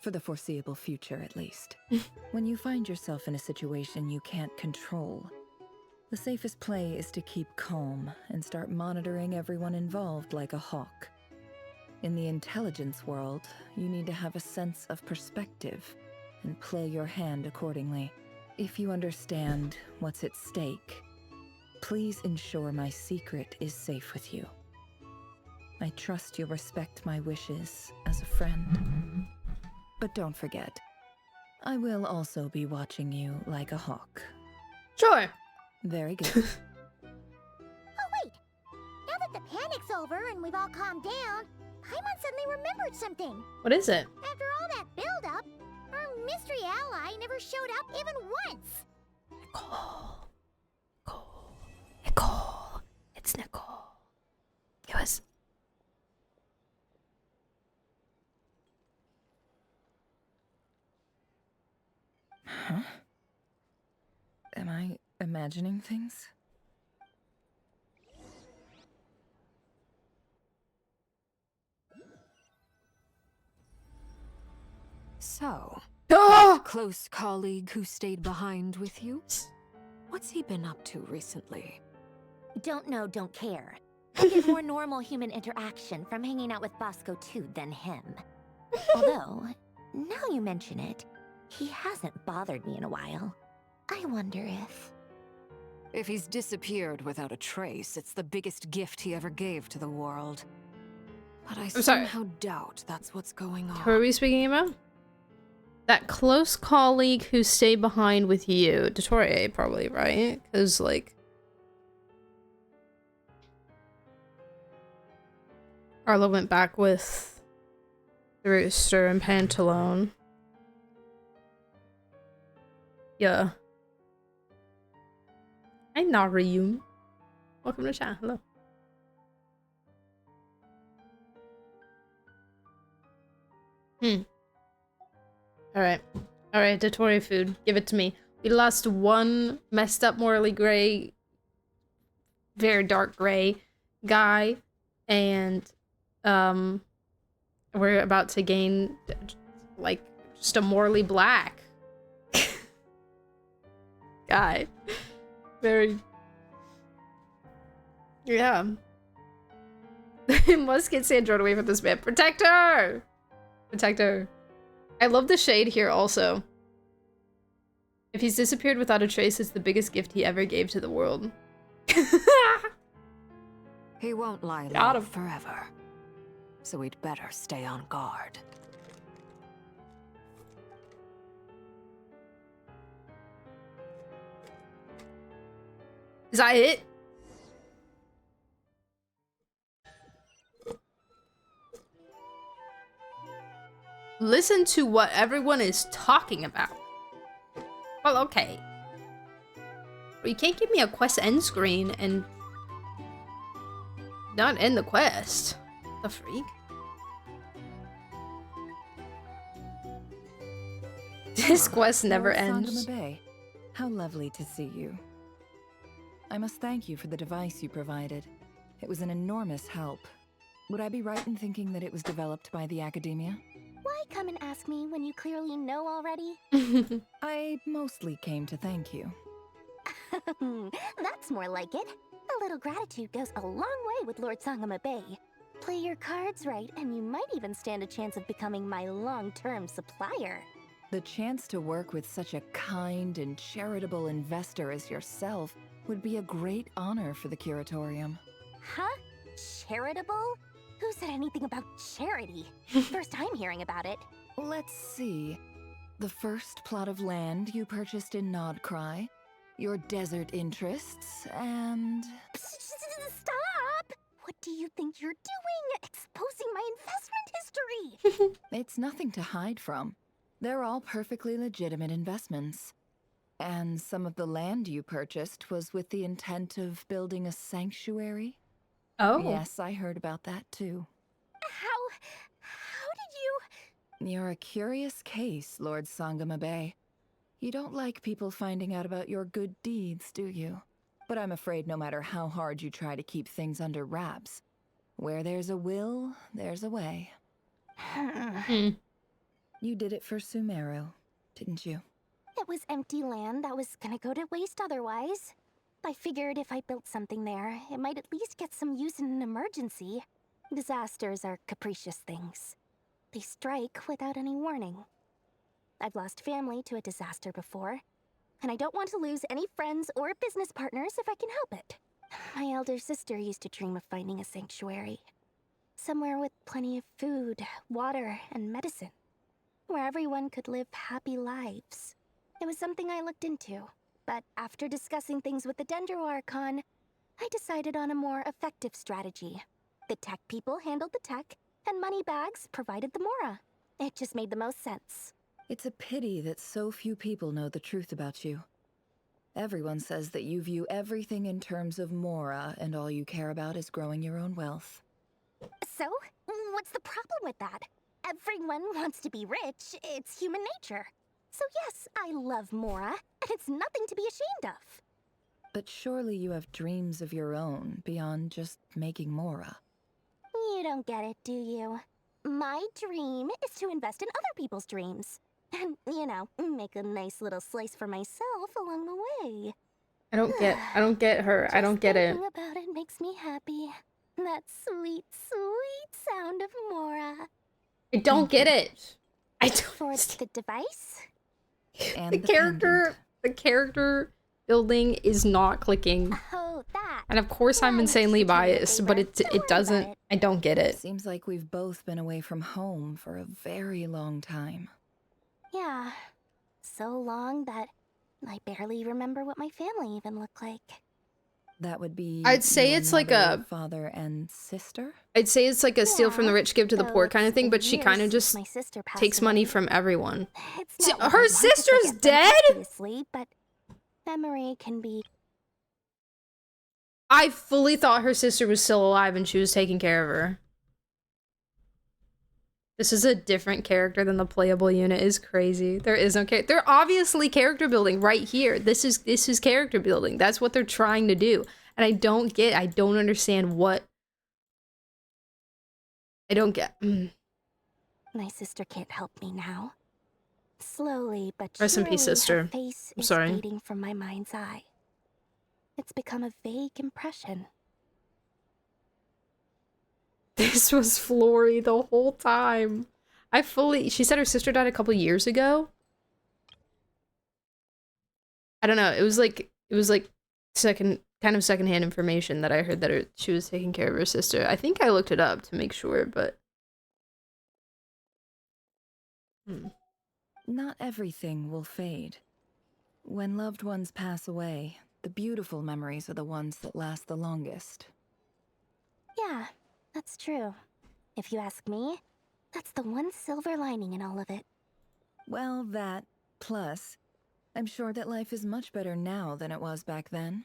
For the foreseeable future, at least. When you find yourself in a situation you can't control, the safest play is to keep calm and start monitoring everyone involved like a hawk. In the intelligence world, you need to have a sense of perspective and play your hand accordingly. If you understand what's at stake, please ensure my secret is safe with you. I trust you'll respect my wishes as a friend. But don't forget, I will also be watching you like a hawk. Sure. Very good. Oh wait! Now that the panic's over and we've all calmed down, Paimon suddenly remembered something. What is it? After all that build-up, our mystery ally never showed up even once. Nicole. It's Nicole. It was... Huh? Am I imagining things? So, Ah! close colleague who stayed behind with you? What's he been up to recently? Don't know, don't care. I get more normal human interaction from hanging out with Bosco too than him. Although, now you mention it, he hasn't bothered me in a while. I wonder if... If he's disappeared without a trace, it's the biggest gift he ever gave to the world. But I sorry. somehow doubt that's what's going on. Who are we speaking about? That close colleague who stayed behind with you. Dory, probably, right? Because, like... Arlo went back with the Rooster and Pantalone. Yeah. Hi, Narium. Welcome to chat. Hello. Alright, Dory food. Give it to me. We lost one messed up morally gray, very dark gray guy, and we're about to gain like just a morally black guy. Very, yeah. Must get Sandra away from this man. Protect her! Protect her. I love the shade here also. If he's disappeared without a trace, it's the biggest gift he ever gave to the world. He won't lie Got low him. forever. So we'd better stay on guard. Is that it? Listen to what everyone is talking about. Well, okay. But you can't give me a quest end screen and not end the quest. The freak. This quest never Lord ends. Sangama Bay, how lovely to see you. I must thank you for the device you provided. It was an enormous help. Would I be right in thinking that it was developed by the academia? Why come and ask me when you clearly know already? I mostly came to thank you. That's more like it. A little gratitude goes a long way with Lord Sangama Bay. Play your cards right, and you might even stand a chance of becoming my long-term supplier. The chance to work with such a kind and charitable investor as yourself would be a great honor for the curatorium. Huh? Charitable? Who said anything about charity? First time hearing about it. Let's see. The first plot of land you purchased in NOD-KRAI, your desert interests, and... Stop! What do you think you're doing? Exposing my investment history! It's nothing to hide from. They're all perfectly legitimate investments. And some of the land you purchased was with the intent of building a sanctuary? Oh. Yes, I heard about that too. How did you... You're a curious case, Lord Sangamabe. You don't like people finding out about your good deeds, do you? But I'm afraid no matter how hard you try to keep things under wraps, where there's a will, there's a way. You did it for Sumeru, didn't you? It was empty land that was gonna go to waste otherwise. I figured if I built something there, it might at least get some use in an emergency. Disasters are capricious things. They strike without any warning. I've lost family to a disaster before, and I don't want to lose any friends or business partners if I can help it. My elder sister used to dream of finding a sanctuary. Somewhere with plenty of food, water, and medicine. Where everyone could live happy lives. It was something I looked into, but after discussing things with the Dendro Archon, I decided on a more effective strategy. The tech people handled the tech, and Moneybags provided the Mora. It just made the most sense. It's a pity that so few people know the truth about you. Everyone says that you view everything in terms of Mora, and all you care about is growing your own wealth. So, what's the problem with that? Everyone wants to be rich. It's human nature. So yes, I love Mora, and it's nothing to be ashamed of. But surely you have dreams of your own beyond just making Mora. You don't get it, do you? My dream is to invest in other people's dreams. And, you know, make a nice little slice for myself along the way. I don't get her. I don't get it. Thinking about it makes me happy. That sweet, sweet sound of Mora. I don't get it. I don't. For the device? The character building is not clicking. Oh, that. And of course I'm insanely biased, but it doesn't. I don't get it. Seems like we've both been away from home for a very long time. Yeah. So long that I barely remember what my family even looked like. That would be I'd say it's like a father and sister. I'd say it's like a steal from the rich, give to the poor kind of thing, but she kind of just takes money from everyone. Her sister's dead? Obviously, but memory can be. I fully thought her sister was still alive and she was taking care of her. This is a different character than the playable unit. Is crazy. There is no character. They're obviously character building right here. This is character building. That's what they're trying to do. And I don't understand what. I don't get. My sister can't help me now. Slowly but Rest in surely, peace, sister. her face I'm is sorry. fading from my mind's eye. It's become a vague impression. This was Flory the whole time. She said her sister died a couple years ago. I don't know. It was like secondhand information that I heard that she was taking care of her sister. I think I looked it up to make sure, but Not everything will fade. When loved ones pass away, the beautiful memories are the ones that last the longest. Yeah, that's true. If you ask me, that's the one silver lining in all of it. Well, that, plus, I'm sure that life is much better now than it was back then.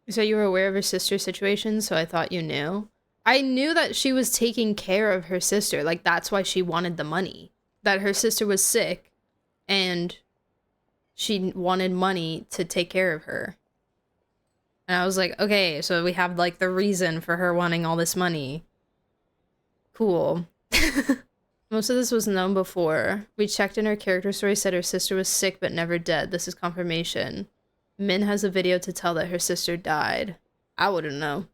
So you were aware of her sister's situation, so I thought you knew. I knew that she was taking care of her sister. Like, that's why she wanted the money. That her sister was sick, and she wanted money to take care of her. And I was like, okay, so we have, like, the reason for her wanting all this money. Cool. Most of this was known before. We checked in her character story, said her sister was sick but never dead. This is confirmation. Min has a video to tell that her sister died. I wouldn't know.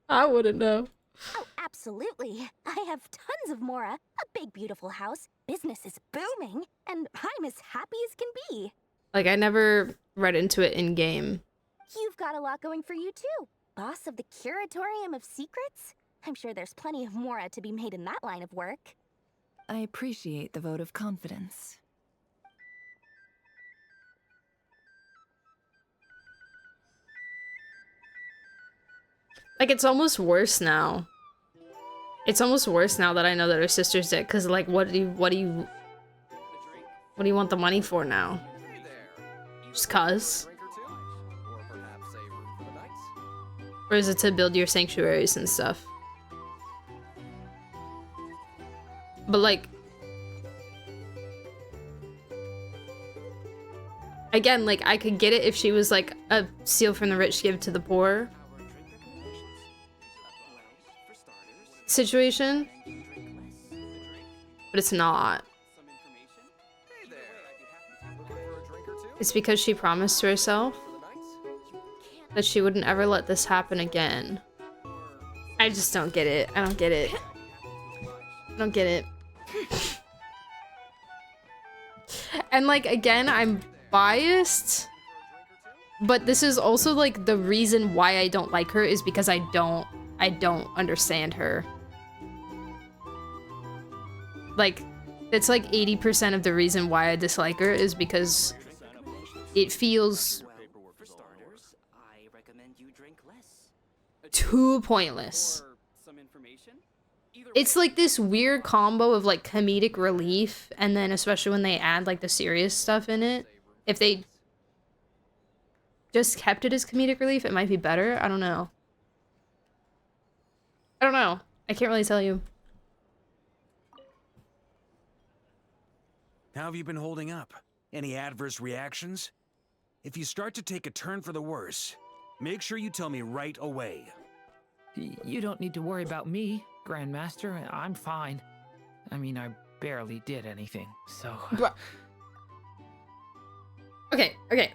I wouldn't know. Oh, Absolutely. I have tons of Mora, a big beautiful house, business is booming, and I'm as happy as can be. Like, I never read into it in game. You've got a lot going for you too. Boss of the Curatorium of Secrets? I'm sure there's plenty of Mora to be made in that line of work. I appreciate the vote of confidence. Like, it's almost worse now. It's almost worse now that I know that her sister's dead, because, like, what do you want the money for now? Just cause? Or is it to build your sanctuaries and stuff? But, like, again, like, I could get it if she was, like, a steal from the rich, give to the poor situation. But it's not. It's because she promised to herself that she wouldn't ever let this happen again. I just don't get it. I don't get it. I don't get it. And, like, again, I'm biased, but this is also, like, the reason why I don't like her is because I don't understand her. Like, it's like 80% of the reason why I dislike her is because it feels too pointless. It's like this weird combo of, like, comedic relief, and then especially when they add, like, the serious stuff in it. If they just kept it as comedic relief, it might be better. I don't know. I don't know. I can't really tell you. How have you been holding up? Any adverse reactions? If you start to take a turn for the worse, make sure you tell me right away. You don't need to worry about me, Grandmaster. I'm fine. I mean, I barely did anything, so... Okay. Alright.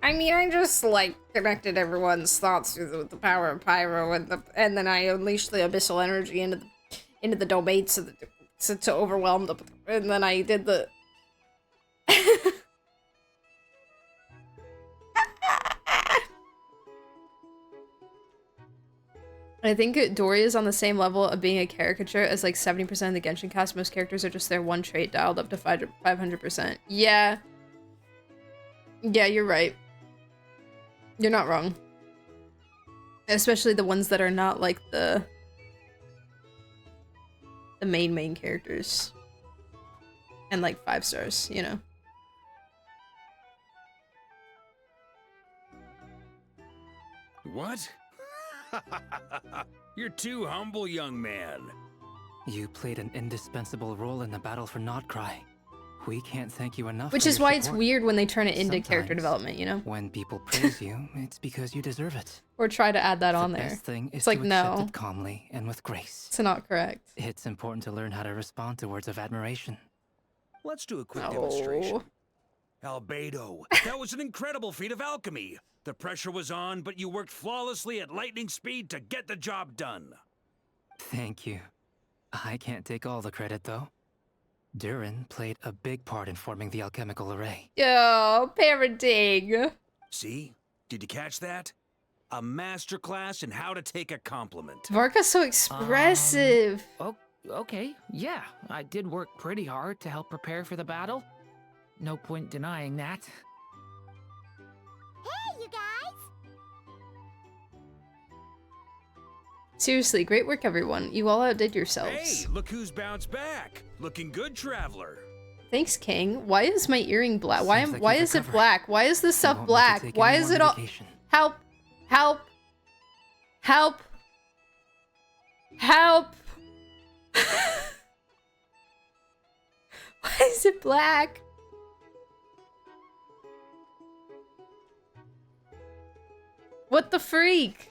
I mean, I just, like, connected everyone's thoughts with the power of Pyro, and then I unleashed the abyssal energy into the domain to overwhelm them, and then I did the... I think Dory is on the same level of being a caricature as, like, 70% of the Genshin cast. Most characters are just their one trait dialed up to 500%. Yeah. Yeah, you're right. You're not wrong. Especially the ones that are not, like, the main characters. And, like, 5 stars, you know? What? You're too humble, young man. You played an indispensable role in the battle for NOD-KRAI. We can't thank you enough. Which is why it's weird when they turn it into character development, you know? When people praise you, it's because you deserve it. Or try to add that on The there. best thing is It's like, to accept no. it calmly and with grace. It's not correct. It's important to learn how to respond to words of admiration. Let's do a quick demonstration. Albedo, that was an incredible feat of alchemy. The pressure was on, but you worked flawlessly at lightning speed to get the job done. Thank you. I can't take all the credit, though. Durin played a big part in forming the alchemical array. Yo, parenting. See? Did you catch that? A masterclass in how to take a compliment. Varka's so expressive. Okay, yeah. I did work pretty hard to help prepare for the battle. No point denying that. Hey, you guys! Seriously, great work, everyone. You all outdid yourselves. Hey, look who's bounced back. Looking good, traveler. Thanks, King. Why is my earring black? Why Seems like why you've is it recovered. black? Why is this stuff won't need to black? take Why any is more it all... medication. Help! Help! Help! Why is it black? What the freak?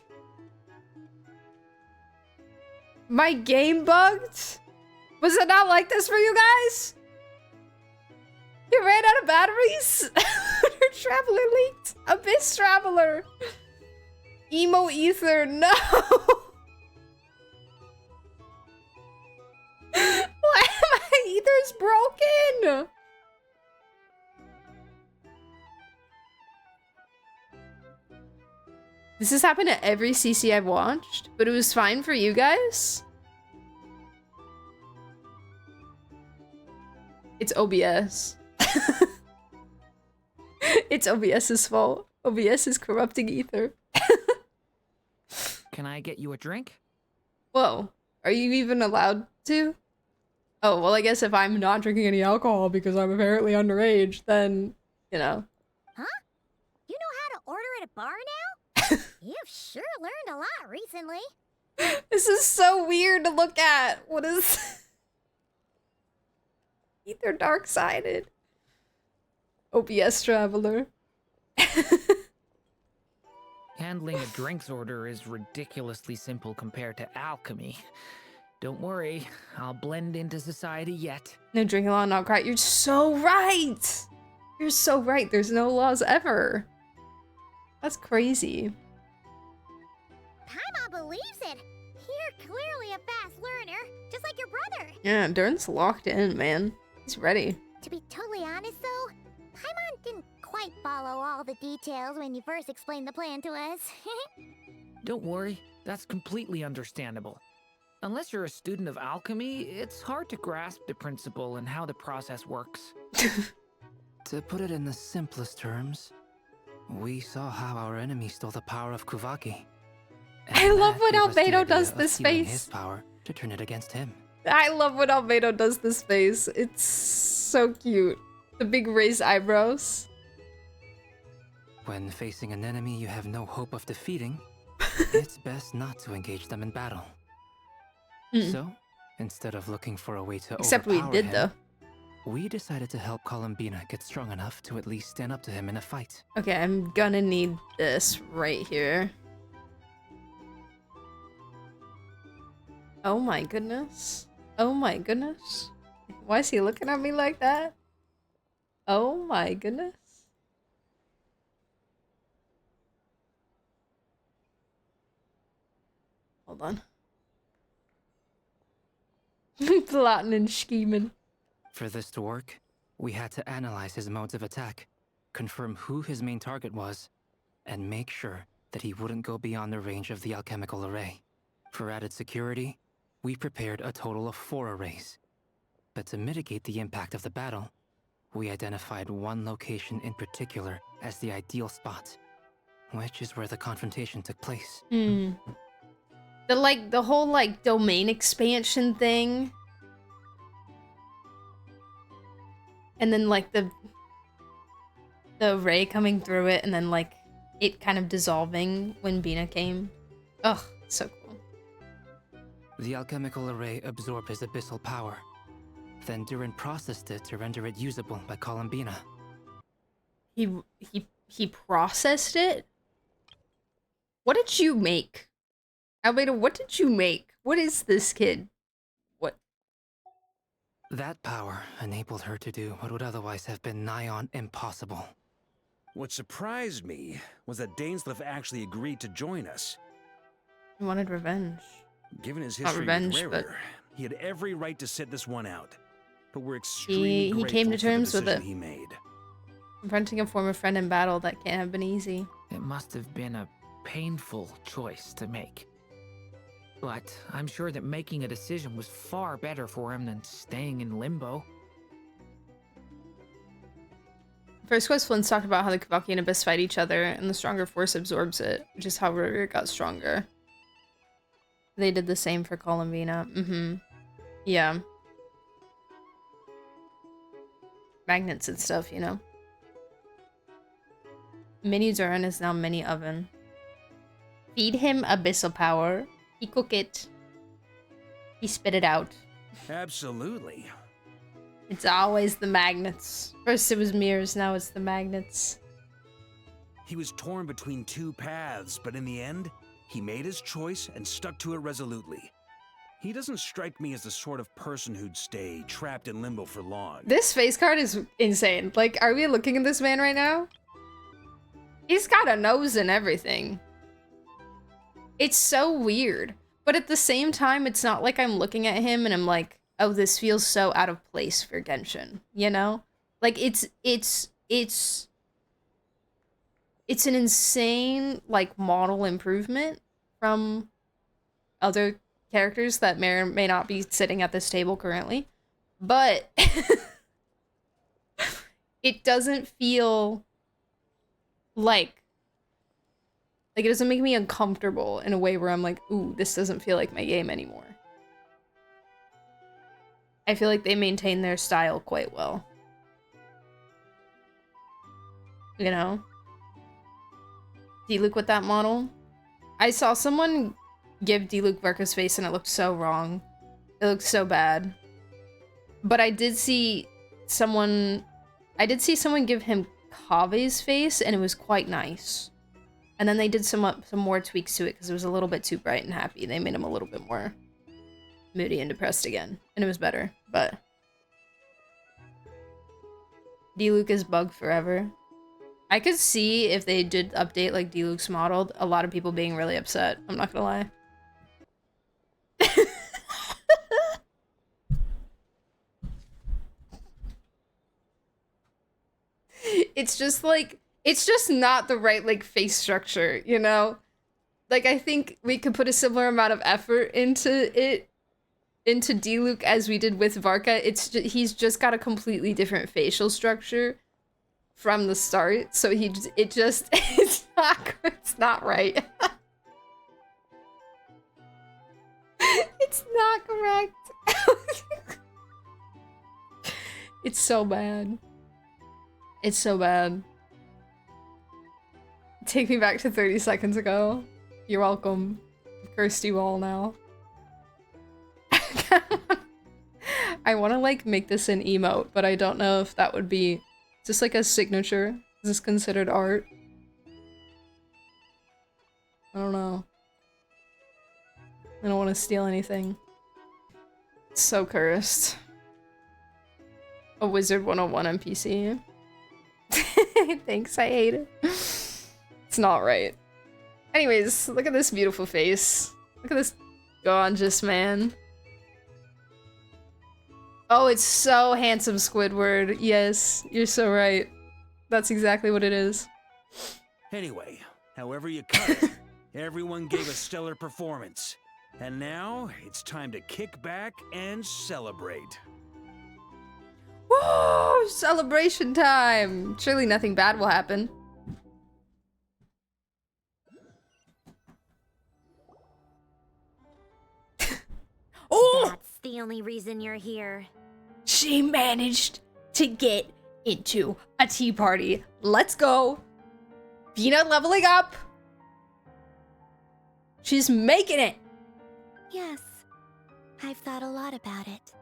My game bugged? Was it not like this for you guys? You ran out of batteries? Your traveler leaked. Abyss traveler. Emo ether, no. Why my ether's broken? This has happened at every CC I've watched, but it was fine for you guys. It's OBS. It's OBS's fault. OBS is corrupting ether. Can I get you a drink? Whoa, are you even allowed to? Oh, well, I guess if I'm not drinking any alcohol because I'm apparently underage, then, you know. Huh? You know how to order at a bar now? You've sure learned a lot recently. This is so weird to look at. What is... Ether dark-sided. OBS traveler. Handling a drinks order is ridiculously simple compared to alchemy. Don't worry, I'll blend into society yet. No drinking law, not cry. You're so right! You're so right. There's no laws ever. That's crazy. Paimon believes it. You're clearly a fast learner, just like your brother. Yeah, Dern's locked in, man. He's ready. To be totally honest, though, Paimon didn't quite follow all the details when you first explained the plan to us. Don't worry, that's completely understandable. Unless you're a student of alchemy, it's hard to grasp the principle and how the process works. To put it in the simplest terms, we saw how our enemy stole the power of Kuvaki. I love when Albedo does this face. His power to turn it against him. I love when Albedo does this face. It's so cute. The big raised eyebrows. When facing an enemy you have no hope of defeating, it's best not to engage them in battle. So, instead of looking for a way to Except we overpower did, him, though. we decided to help Columbina get strong enough to at least stand up to him in a fight. Okay, I'm gonna need this right here. Oh my goodness. Oh my goodness. Why is he looking at me like that? Oh my goodness. Hold on. Plotting and scheming. For this to work, we had to analyze his modes of attack, confirm who his main target was, and make sure that he wouldn't go beyond the range of the alchemical array. For added security, we prepared a total of 4 arrays. But to mitigate the impact of the battle, we identified one location in particular as the ideal spot, which is where the confrontation took place. The whole domain expansion thing. And then the ray coming through it and then it kind of dissolving when Bina came. Ugh, so cool. The alchemical array absorbed his abyssal power. Then Durin processed it to render it usable by Columbina. He processed it? What did you make? Albedo, what did you make? What is this kid? What? That power enabled her to do what would otherwise have been nigh on impossible. What surprised me was that Dainsleif actually agreed to join us. He wanted revenge. Given his Not history revenge, with but Rerir, he had every right to sit this one out. But we're extremely he came to grateful for terms the with it. decision he made. Confronting a former friend in battle, that can't have been easy. It must have been a painful choice to make. But I'm sure that making a decision was far better for him than staying in limbo. First Quest Flint's talked about how the Kavaki and Abyss fight each other, and the stronger force absorbs it, which is how Rerir got stronger. They did the same for Columbina. Yeah. Magnets and stuff, you know. Mini Durin is now Mini Oven. Feed him abyssal power. He cook it. He spit it out. Absolutely. It's always the magnets. First it was mirrors, now it's the magnets. He was torn between 2 paths, but in the end, he made his choice and stuck to it resolutely. He doesn't strike me as the sort of person who'd stay trapped in limbo for long. This face card is insane. Like, are we looking at this man right now? He's got a nose and everything. It's so weird. But at the same time, it's not like I'm looking at him and I'm like, oh, this feels so out of place for Genshin, you know? Like, it's an insane, like, model improvement from other characters that may or may not be sitting at this table currently. But it doesn't feel like it doesn't make me uncomfortable in a way where I'm like, ooh, this doesn't feel like my game anymore. I feel like they maintain their style quite well. You know? D-Luke with that model. I saw someone give D-Luke Verka's face and it looked so wrong. It looked so bad. But I did see someone give him Kave's face and it was quite nice. And then they did some more tweaks to it because it was a little bit too bright and happy. They made him a little bit more moody and depressed again. And it was better, but D-Luke is bugged forever. I could see if they did update like D-Luke's model, a lot of people being really upset. I'm not gonna lie. It's just like, it's just not the right like face structure, you know? Like, I think we could put a similar amount of effort into D-Luke as we did with Varka. He's just got a completely different facial structure from the start, so it's not right. It's not correct. It's so bad. It's so bad. Take me back to 30 seconds ago. You're welcome. I've cursed you all now. I want to like make this an emote, but I don't know if that would be just like a signature. Is this considered art? I don't know. I don't want to steal anything. It's so cursed. A Wizard 101 NPC. Thanks, I hate it. It's not right. Anyways, look at this beautiful face. Look at this gorgeous man. Oh, it's so handsome, Squidward. Yes, you're so right. That's exactly what it is. Anyway, however you cut it, everyone gave a stellar performance. And now, it's time to kick back and celebrate. Woo! Celebration time! Surely nothing bad will happen. Oh! That's the only reason you're here. She managed to get into a tea party. Let's go. Peanut leveling up. She's making it. Yes, I've thought a lot about it.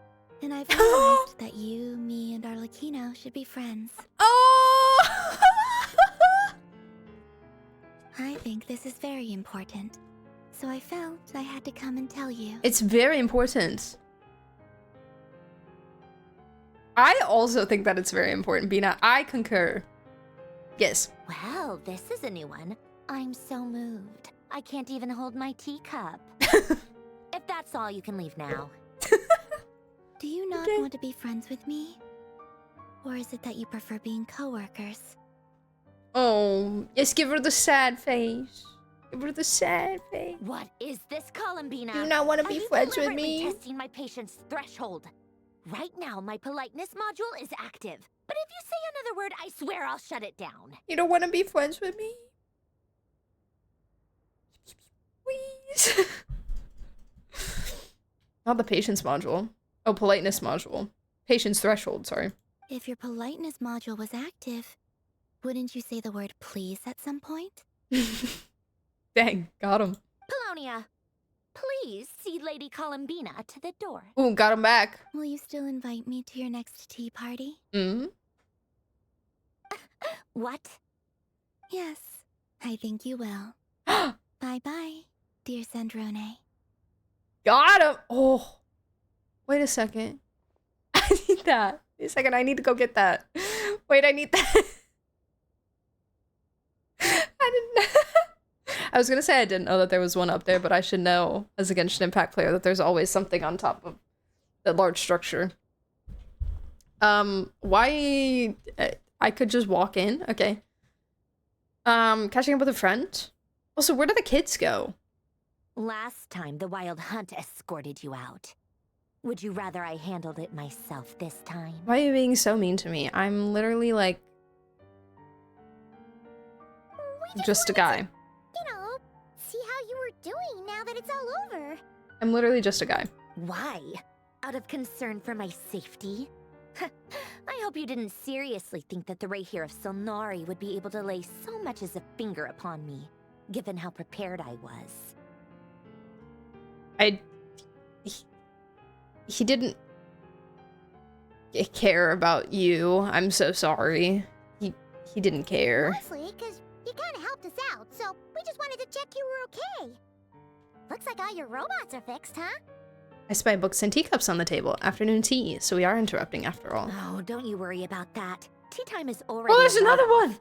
And I've realized that you, me, and Arlecchino should be friends. Oh! I think this is very important. So I felt I had to come and tell you. It's very important. I also think that it's very important, Bina. I concur. Yes. Well, this is a new one. I'm so moved. I can't even hold my teacup. If that's all, you can leave now. Do you not want to be friends with me? Or is it that you prefer being co-workers? Oh, just give her the sad face. Give her the sad face. What is this, Columbina? Do you not want to be friends with me? Are you testing my patience threshold? Right now, my politeness module is active. But if you say another word, I swear I'll shut it down. You don't want to be friends with me? Please. Not the patience module. Oh, politeness module. Patience threshold, sorry. If your politeness module was active, wouldn't you say the word please at some point? Dang, got him. Polonia, please see Lady Columbina to the door. Ooh, got him back. Will you still invite me to your next tea party? Mm-hmm. What? Yes, I think you will. Bye-bye, dear Sandrone. Got him! Oh. Wait a second. I need that. Wait a second, I need to go get that. Wait, I need that. I didn't I was gonna say I didn't know that there was one up there, but I should know as a Genshin Impact player that there's always something on top of the large structure. Why I could just walk in? Okay. Catching up with a friend? Also, where did the kids go? Last time, the Wild Hunt escorted you out. Would you rather I handled it myself this time? Why are you being so mean to me? I'm literally like... just a guy. You know, see how you were doing now that it's all over. I'm literally just a guy. Why? Out of concern for my safety? I hope you didn't seriously think that the Rerir of Solnari would be able to lay so much as a finger upon me, given how prepared I was. He didn't care about you. I'm so sorry. He didn't care. Mostly because you kind of helped us out, so we just wanted to check you were okay. Looks like all your robots are fixed, huh? I spy books and teacups on the table. Afternoon tea, so we are interrupting after all. Oh, don't you worry about that. Tea time is already. Oh, there's another one!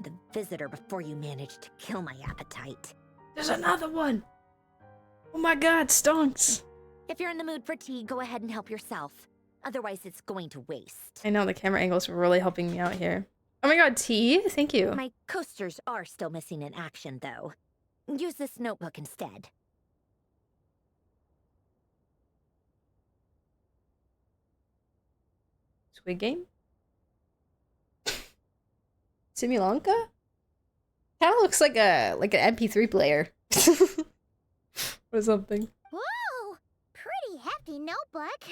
The visitor before you managed to kill my appetite. There's another one! Oh my god, stonks! If you're in the mood for tea, go ahead and help yourself. Otherwise, it's going to waste. I know, the camera angles were really helping me out here. Oh my god, tea? Thank you. My coasters are still missing in action, though. Use this notebook instead. Squid Game? Simulanka? Kinda looks like an MP3 player. Or something. Whoa! Pretty hefty notebook.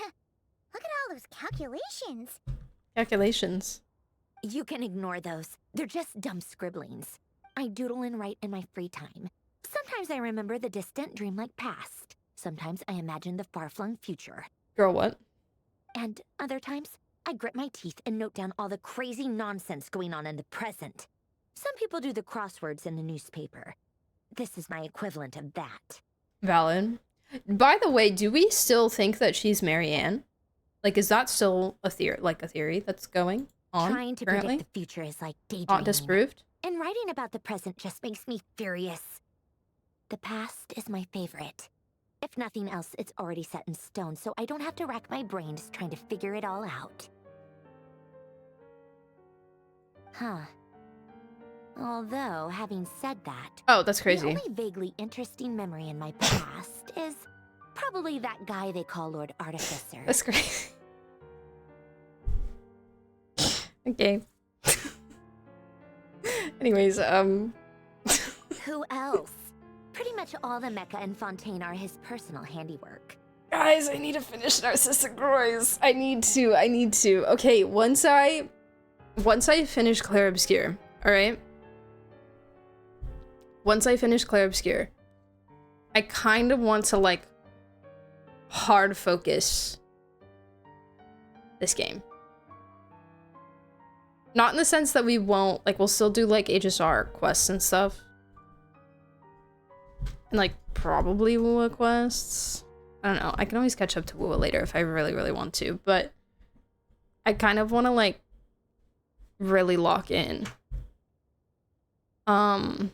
Look at all those calculations. Calculations. You can ignore those. They're just dumb scribblings. I doodle and write in my free time. Sometimes I remember the distant dreamlike past. Sometimes I imagine the far-flung future. Girl, what? And other times, I grit my teeth and note down all the crazy nonsense going on in the present. Some people do the crosswords in the newspaper. This is my equivalent of that. Valid. By the way, do we still think that she's Marianne? Like, is that still a theory that's going on Trying to currently? predict the future is like daydreaming. Not disproved? And writing about the present just makes me furious. The past is my favorite. If nothing else, it's already set in stone, so I don't have to rack my brains trying to figure it all out. Huh. Although, having said that... Oh, that's crazy. The only vaguely interesting memory in my past is probably that guy they call Lord Artificer. That's great. Okay. Anyways, Who else? Pretty much all the mecha in Fontaine are his personal handiwork. guys, I need to finish Narcissus Groys. I need to. Okay, once I finish Clair Obscure, alright? Once I finish Clair Obscure, I kind of want to, like, hard focus this game. Not in the sense that we won't, like, we'll still do, like, HSR quests and stuff. And, like, probably Wua quests. I don't know. I can always catch up to Wua later if I really, really want to. But I kind of want to, like, really lock in. And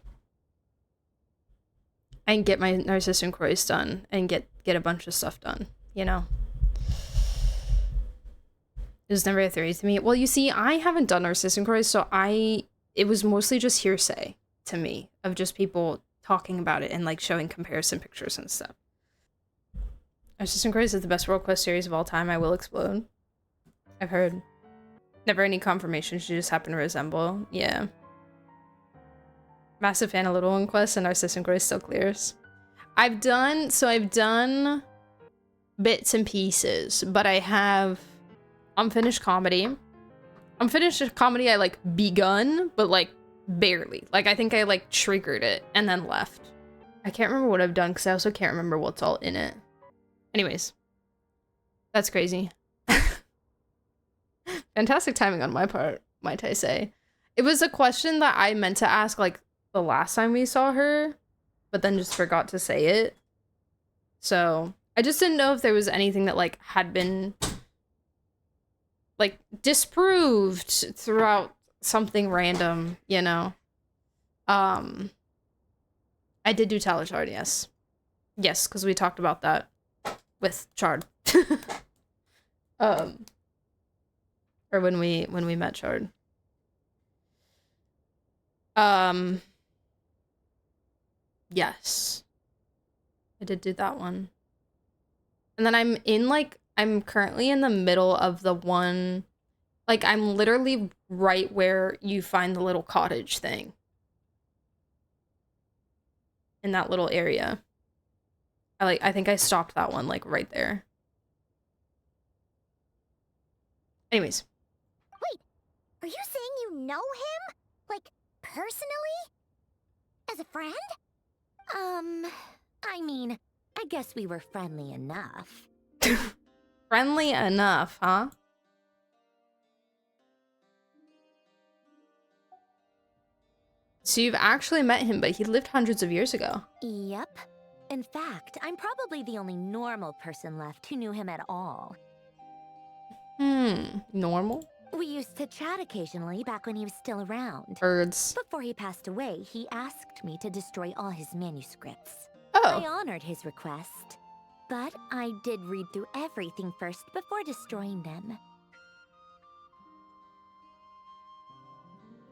get my Narcissus and Croix done. And get a bunch of stuff done. You know? It was never a theory to me. Well, you see, I haven't done Narcissus and Croix, so it was mostly just hearsay to me. Of just people talking about it and, like, showing comparison pictures and stuff. Narcissus and Croix is the best World Quest series of all time. I will explode. I've heard. Never any confirmation. She just happened to resemble. Yeah. Massive fan of Little One Quest and Narcissus and Croix still clears. I've done bits and pieces, but I have unfinished comedy. Unfinished comedy I, like, begun, but, like, barely. Like, I think I, like, triggered it and then left. I can't remember what I've done because I also can't remember what's all in it. Anyways. That's crazy. Fantastic timing on my part, might I say. It was a question that I meant to ask, like, the last time we saw her, but then just forgot to say it. So, I just didn't know if there was anything that, like, had been, like, disproved throughout something random, you know? I did do Talishard, yes. Yes, because we talked about that with Chard. Or when we met Chard. Yes. I did do that one. And then I'm currently in the middle of the one, like, I'm literally right where you find the little cottage thing. In that little area. I think I stopped that one, like, right there. Anyways. Wait, are you saying you know him? Like, personally? As a friend? I mean, I guess we were friendly enough. Friendly enough, huh? So you've actually met him, but he lived hundreds of years ago. Yep. In fact, I'm probably the only normal person left who knew him at all. Normal? We used to chat occasionally back when he was still around. Birds. Before he passed away, he asked me to destroy all his manuscripts. Oh. I honored his request, but I did read through everything first before destroying them.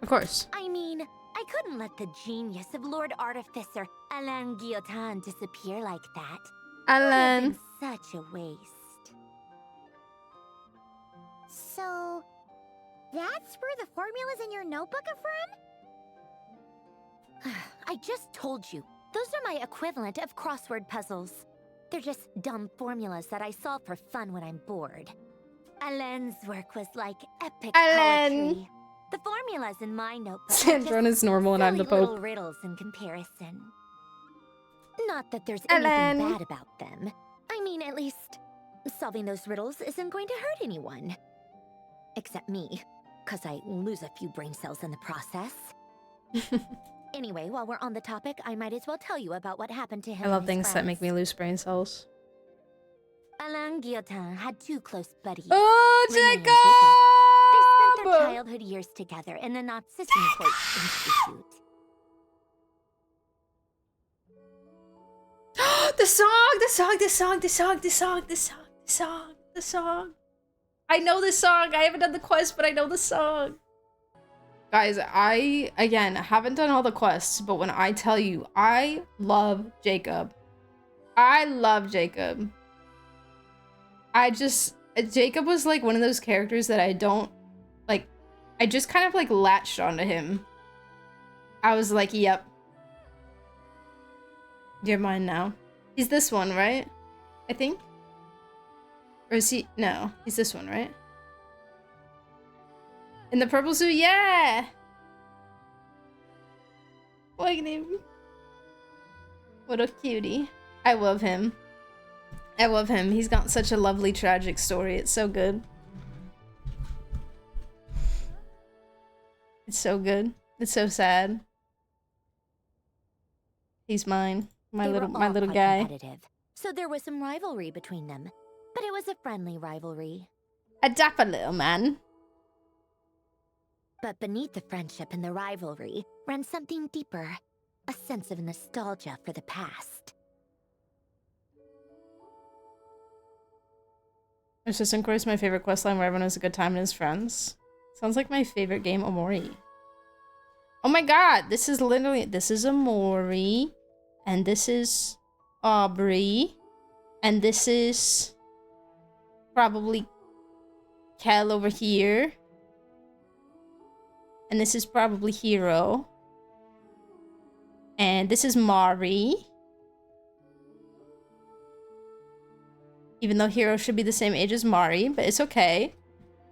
Of course. I mean, I couldn't let the genius of Lord Artificer Alain Guillotin disappear like that. Alain. It would have been such a waste. So, that's where the formulas in your notebook are from? I just told you. Those are my equivalent of crossword puzzles. They're just dumb formulas that I solve for fun when I'm bored. Alain's work was like epic poetry. The formulas in my notebook Sandrone is normal and I'm the little Pope. riddles in comparison. Not that there's Alain. anything bad about them. I mean, at least solving those riddles isn't going to hurt anyone. Except me, because I lose a few brain cells in the process. Anyway, while we're on the topic, I might as well tell you about what happened to him. I love things that make me lose brain cells. Alain Guillotin had two close buddies. Oh, Rerir and Jacob! They spent their childhood years together in the Not-Sissencourt Institute. The song. I know this song. I haven't done the quest, but I know the song. Guys, I, again, haven't done all the quests, but when I tell you, I love Jacob. Jacob was like one of those characters that I don't, like, I just kind of like latched onto him. I was like, yep. You're mine now. He's this one, right? I think? Or is he? No, he's this one, right? In the purple suit, yeah! Look at him. What a cutie. I love him. He's got such a lovely, tragic story. It's so good. It's so good. It's so sad. He's mine. My little guy. Competitive, so there was some rivalry between them. But it was a friendly rivalry. A dapper little man. But beneath the friendship and the rivalry ran something deeper. A sense of nostalgia for the past. Assistant Course, my favorite questline where everyone has a good time and is friends. Sounds like my favorite game, Omori. Oh my god, this is Omori. And this is Aubrey. And this is probably Kel over here. And this is probably Hero. And this is Mari. Even though Hero should be the same age as Mari, but it's okay.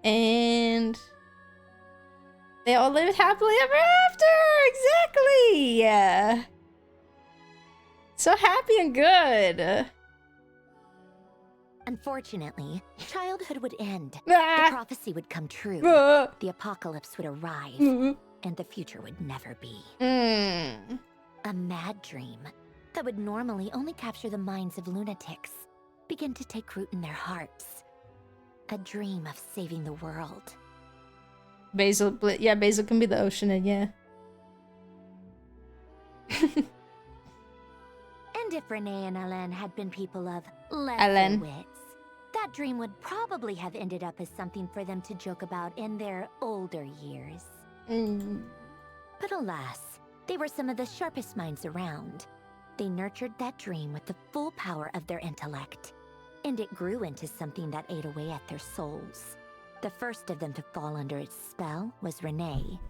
And they all lived happily ever after! Exactly! Yeah. So happy and good. Unfortunately, childhood would end. Ah. The prophecy would come true. Ah. The apocalypse would arrive. And the future would never be. A mad dream that would normally only capture the minds of lunatics begin to take root in their hearts. A dream of saving the world. Basil, yeah, Basil can be the ocean, yeah. And if Renee and Alain had been people of lesser Alain. wits, that dream would probably have ended up as something for them to joke about in their older years. But alas, they were some of the sharpest minds around. They nurtured that dream with the full power of their intellect, and it grew into something that ate away at their souls. The first of them to fall under its spell was Renee.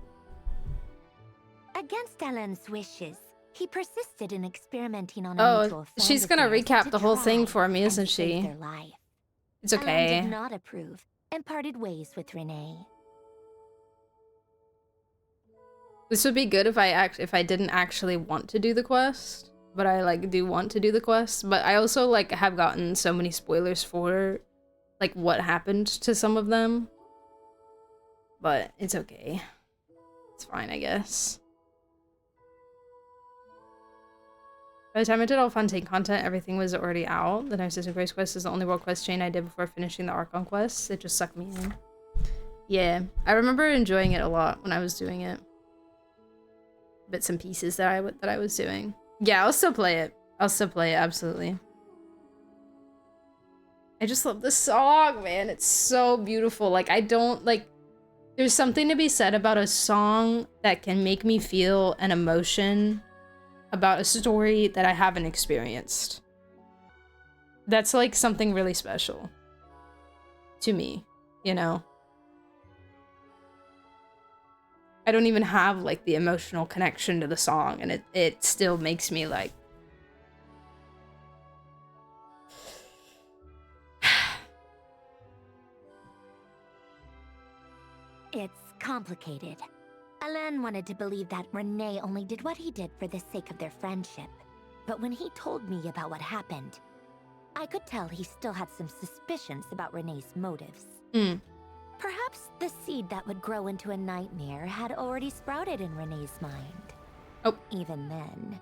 Against Alain's wishes, he persisted in experimenting on a mutual friend she's of gonna theirs recap to the whole thing try for me, and isn't save she? their life. It's okay. Alain did not approve and parted ways with Renee. This would be good if I didn't actually want to do the quest, but I like do want to do the quest. But I also like have gotten so many spoilers for like what happened to some of them. But it's okay. It's fine, I guess. By the time I did all Fontaine content, everything was already out. The Narcissus of Grace quest is the only world quest chain I did before finishing the Archon quest. It just sucked me in. Yeah, I remember enjoying it a lot when I was doing it. Bits and pieces that I was doing. Yeah, I'll still play it. I'll still play it, absolutely. I just love this song, man. It's so beautiful. Like, I don't, like, there's something to be said about a song that can make me feel an emotion about a story that I haven't experienced. That's, like, something really special to me, you know? I don't even have, like, the emotional connection to the song, and it still makes me, like... It's complicated. Alain wanted to believe that Renee only did what he did for the sake of their friendship. But when he told me about what happened, I could tell he still had some suspicions about Renee's motives. Perhaps the seed that would grow into a nightmare had already sprouted in Renee's mind. Oh. Even then.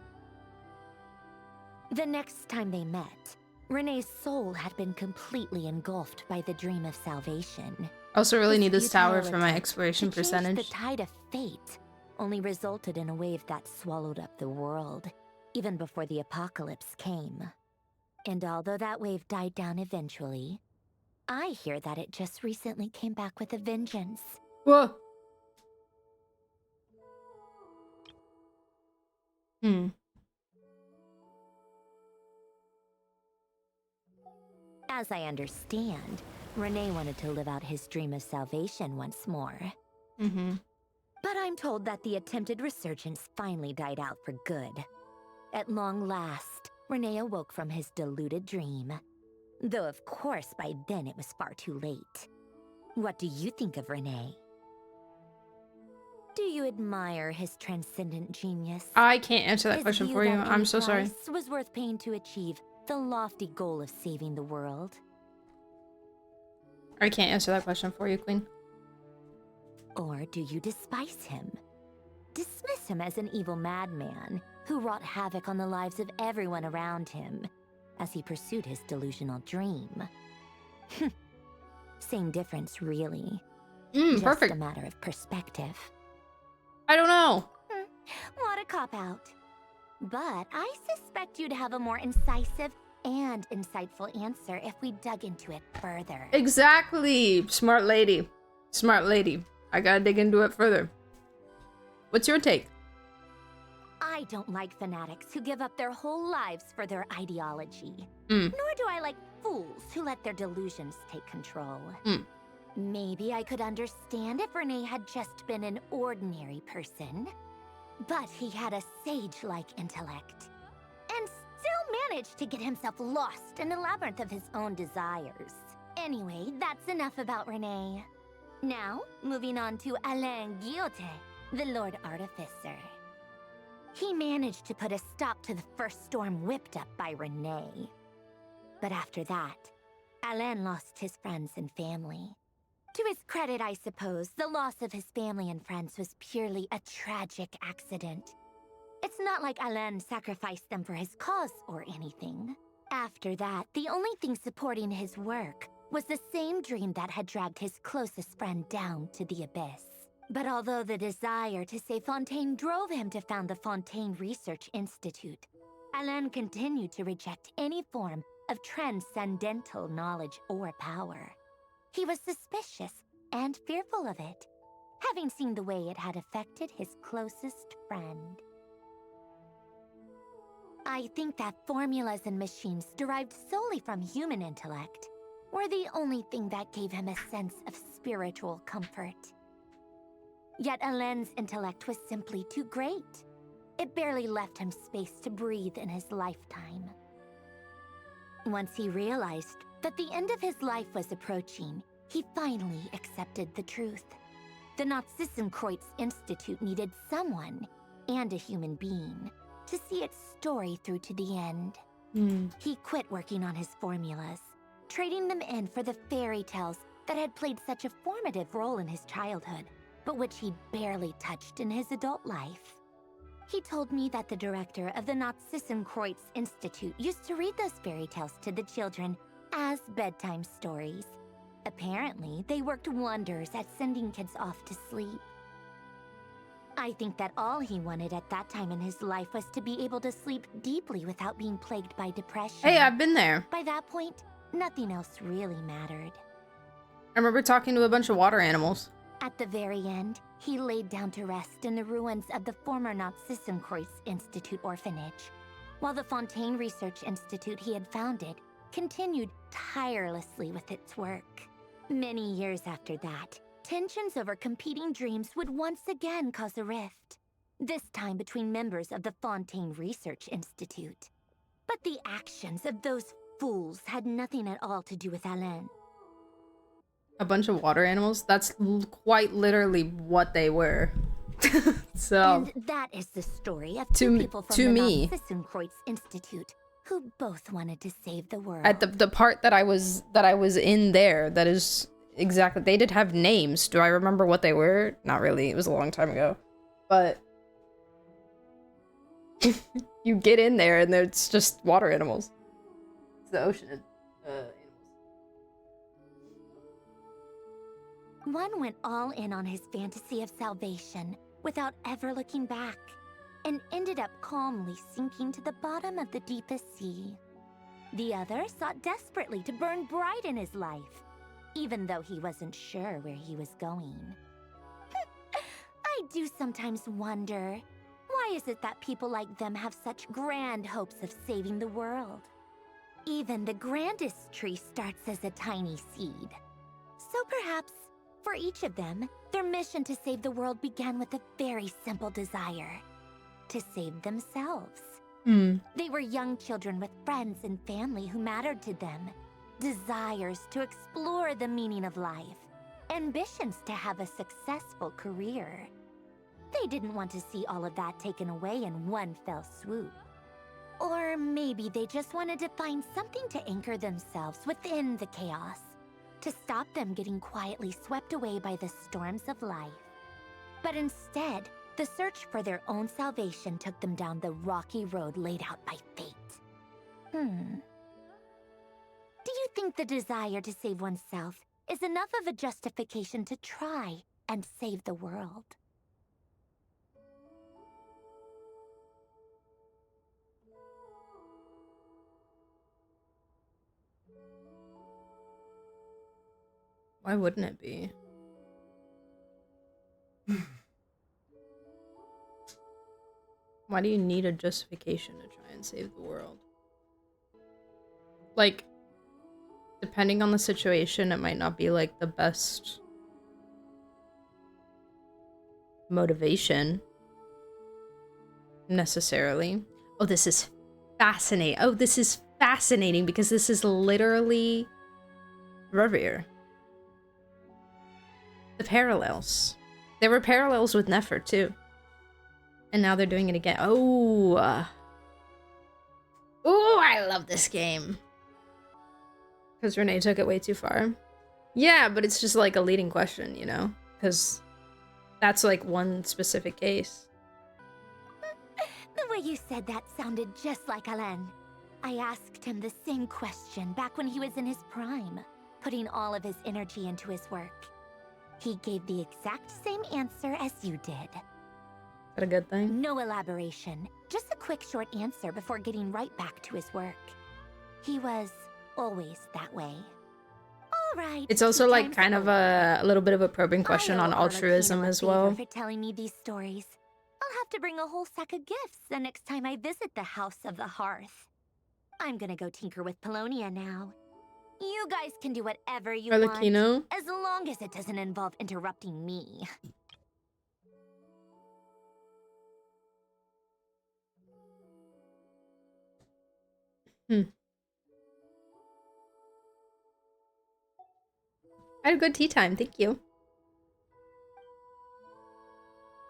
The next time they met, Renee's soul had been completely engulfed by the dream of salvation. Also really need this tower futile for my attempt exploration to change percentage. The tide of fate only resulted in a wave that swallowed up the world, even before the apocalypse came. And although that wave died down eventually, I hear that it just recently came back with a vengeance. Whoa. As I understand, Renee wanted to live out his dream of salvation once more. But I'm told that the attempted resurgence finally died out for good. At long last, Renee awoke from his deluded dream. Though of course by then it was far too late. What do you think of Renee? Do you admire his transcendent genius? I can't answer that His question view for you. that I'm any so sorry. price was worth paying to achieve the lofty goal of saving the world. I can't answer that question for you, Queen. Or do you despise him? Dismiss him as an evil madman who wrought havoc on the lives of everyone around him as he pursued his delusional dream. Same difference, really. Just perfect. a matter of perspective. I don't know. What a cop-out. But I suspect you'd have a more incisive and insightful answer if we dug into it further. Exactly. Smart lady. Smart lady. I gotta dig into it further. What's your take? I don't like fanatics who give up their whole lives for their ideology. Mm. Nor do I like fools who let their delusions take control. Maybe I could understand if Renee had just been an ordinary person. But he had a sage-like intellect. And still managed to get himself lost in a labyrinth of his own desires. Anyway, that's enough about Renee. Now, moving on to Alain Guillotin, the Lord Artificer. He managed to put a stop to the first storm whipped up by Renee. But after that, Alain lost his friends and family. To his credit, I suppose, the loss of his family and friends was purely a tragic accident. It's not like Alain sacrificed them for his cause or anything. After that, the only thing supporting his work was the same dream that had dragged his closest friend down to the abyss. But although the desire to save Fontaine drove him to found the Fontaine Research Institute, Alain continued to reject any form of transcendental knowledge or power. He was suspicious and fearful of it, having seen the way it had affected his closest friend. I think that formulas and machines derived solely from human intellect were the only thing that gave him a sense of spiritual comfort. Yet Alain's intellect was simply too great. It barely left him space to breathe in his lifetime. Once he realized that the end of his life was approaching, he finally accepted the truth. The NOD-KRAI Institute needed someone, and a human being, to see its story through to the end. He quit working on his formulas, trading them in for the fairy tales that had played such a formative role in his childhood, but which he barely touched in his adult life. He told me that the director of the NOD-KRAI Institute used to read those fairy tales to the children as bedtime stories. Apparently, they worked wonders at sending kids off to sleep. I think that all he wanted at that time in his life was to be able to sleep deeply without being plagued by depression. Hey, I've been there. By that point, nothing else really mattered. I remember talking to a bunch of water animals. At the very end, he laid down to rest in the ruins of the former NOD-KRAI Institute orphanage, while the Fontaine Research Institute he had founded continued tirelessly with its work. Many years after that, tensions over competing dreams would once again cause a rift, this time between members of the Fontaine Research Institute. But the actions of those fools had nothing at all to do with Alain. A bunch of water animals? That's quite literally what they were. So, and that is the story of two people from the NOD-KRAI Institute who both wanted to save the world. At the part that I was in there, that is exactly, they did have names. Do I remember what they were? Not really. It was a long time ago. But you get in there and it's just water animals. It's the ocean animals. One went all in on his fantasy of salvation without ever looking back, and ended up calmly sinking to the bottom of the deepest sea. The other sought desperately to burn bright in his life, even though he wasn't sure where he was going. I do sometimes wonder, why is it that people like them have such grand hopes of saving the world? Even the grandest tree starts as a tiny seed. So perhaps, for each of them, their mission to save the world began with a very simple desire: to save themselves. They were young children with friends and family who mattered to them, desires to explore the meaning of life, ambitions to have a successful career. They didn't want to see all of that taken away in one fell swoop. Or maybe they just wanted to find something to anchor themselves within the chaos, to stop them getting quietly swept away by the storms of life. But instead, the search for their own salvation took them down the rocky road laid out by fate. Do you think the desire to save oneself is enough of a justification to try and save the world? Why wouldn't it be? Why do you need a justification to try and save the world? Like, depending on the situation, it might not be like the best motivation necessarily. Oh, this is fascinating. Oh, this is fascinating because this is literally Rerir. The parallels. There were parallels with Nefer too. And now they're doing it again. Oh. Oh, I love this game. Because Renee took it way too far. Yeah, but it's just like a leading question, you know? Because that's like one specific case. The way you said that sounded just like Alain. I asked him the same question back when he was in his prime, putting all of his energy into his work. He gave the exact same answer as you did. That a good thing? No elaboration, just a quick short answer before getting right back to his work. He was always that way. All right. It's also like Teatime's kind of over. a little bit of a probing question I on owe altruism Arlecchino a as favor well. for telling me these stories. I'll have to bring a whole sack of gifts the next time I visit the House of the Hearth. I'm gonna go tinker with Polonia now. You guys can do whatever you Arlecchino? want, as long as it doesn't involve interrupting me. I had a good tea time, thank you.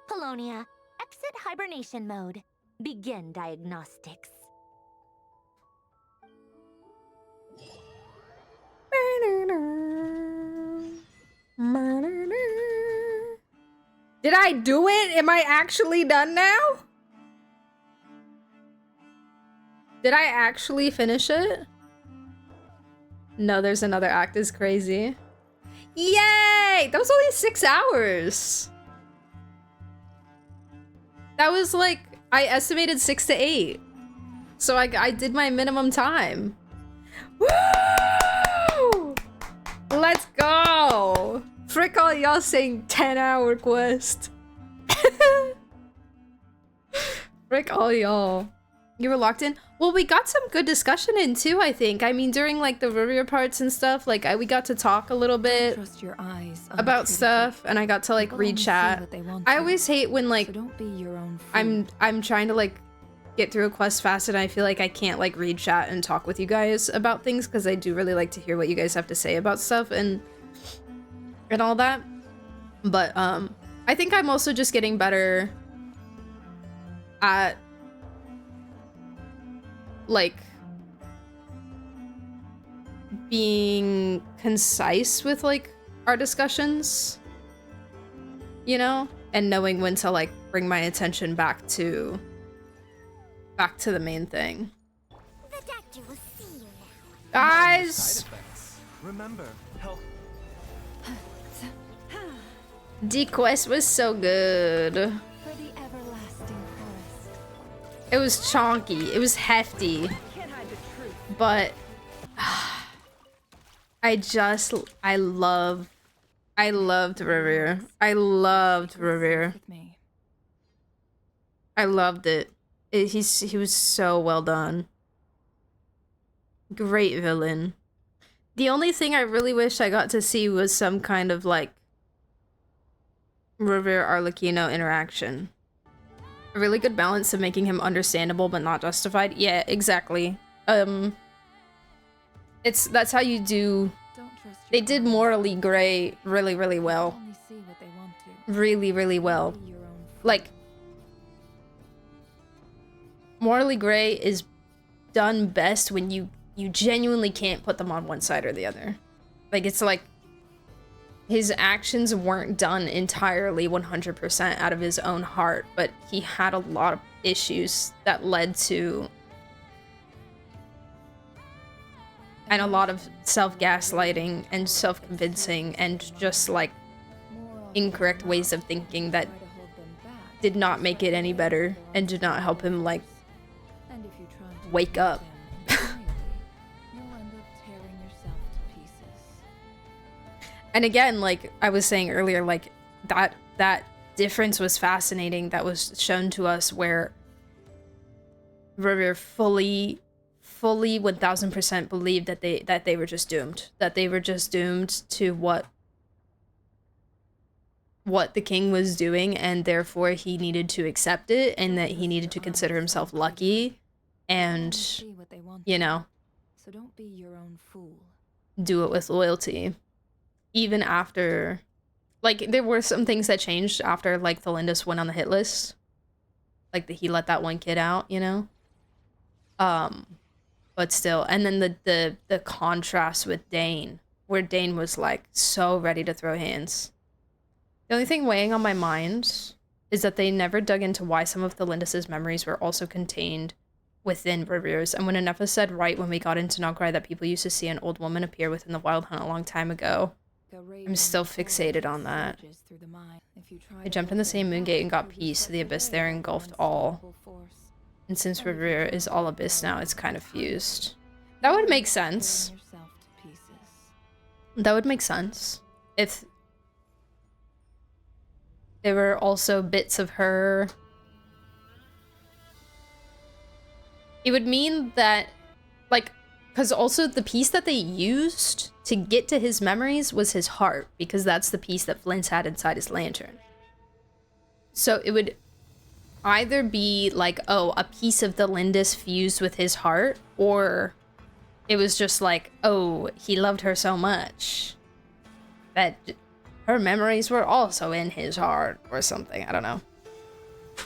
Polonia, exit hibernation mode. Begin diagnostics. Did I do it? Am I actually done now? Did I actually finish it? No, there's another act. Is crazy. Yay! That was only 6 hours. That was like, I estimated 6 to 8. So I did my minimum time. Woo! Let's go! Frick all y'all saying 10-hour quest. Frick all y'all. You were locked in? Well, we got some good discussion in too, I think. I mean, during like the Rerir parts and stuff, like we got to talk a little bit Trust your eyes about stuff, and I got to like read chat. I always hate when like don't be your own fool. I'm trying to like get through a quest fast, and I feel like I can't like read chat and talk with you guys about things, because I do really like to hear what you guys have to say about stuff and all that. But I think I'm also just getting better at like being concise with like our discussions, you know, and knowing when to like bring my attention back to the main thing. The doctor will see you now. Guys, Remember, help. D-Quest was so good. For the everlasting forest. It was chonky, it was hefty, but I loved Rerir. I loved Rerir. I loved it. He was so well done. Great villain. The only thing I really wish I got to see was some kind of like Rerir Arlecchino interaction. A really good balance of making him understandable but not justified. Yeah, exactly. That's how you do. They did Morally Gray really, really well. Really, really well. Like, Morally Gray is done best when you genuinely can't put them on one side or the other. Like, it's like his actions weren't done entirely 100% out of his own heart, but he had a lot of issues that led to, and a lot of self-gaslighting and self-convincing and just like incorrect ways of thinking that did not make it any better and did not help him like wake up. And again, like I was saying earlier, like that difference was fascinating. That was shown to us where Rerir fully 1000% believed that they were just doomed. That they were just doomed to what the king was doing, and therefore he needed to accept it, and that he needed to consider himself lucky and, you know, So don't be your own fool. do it with loyalty. Even after, like, there were some things that changed after, like, Thalindus went on the hit list. Like, he let that one kid out, you know? But still. And then the contrast with Dane, where Dane was, like, so ready to throw hands. The only thing weighing on my mind is that they never dug into why some of Thalindus's memories were also contained within Rerir's. And when Nefer said right when we got into NOD-KRAI that people used to see an old woman appear within the Wild Hunt a long time ago, I'm still fixated on that. I jumped in the same moon gate and got peace, so the abyss there engulfed all. And since Rerir is all abyss now, it's kind of fused. That would make sense. That would make sense. If there were also bits of her... It would mean that, like, because also the piece that they used to get to his memories was his heart, because that's the piece that Flint had inside his lantern. So it would either be like, oh, a piece of the Lindis fused with his heart, or it was just like, oh, he loved her so much that her memories were also in his heart or something. I don't know.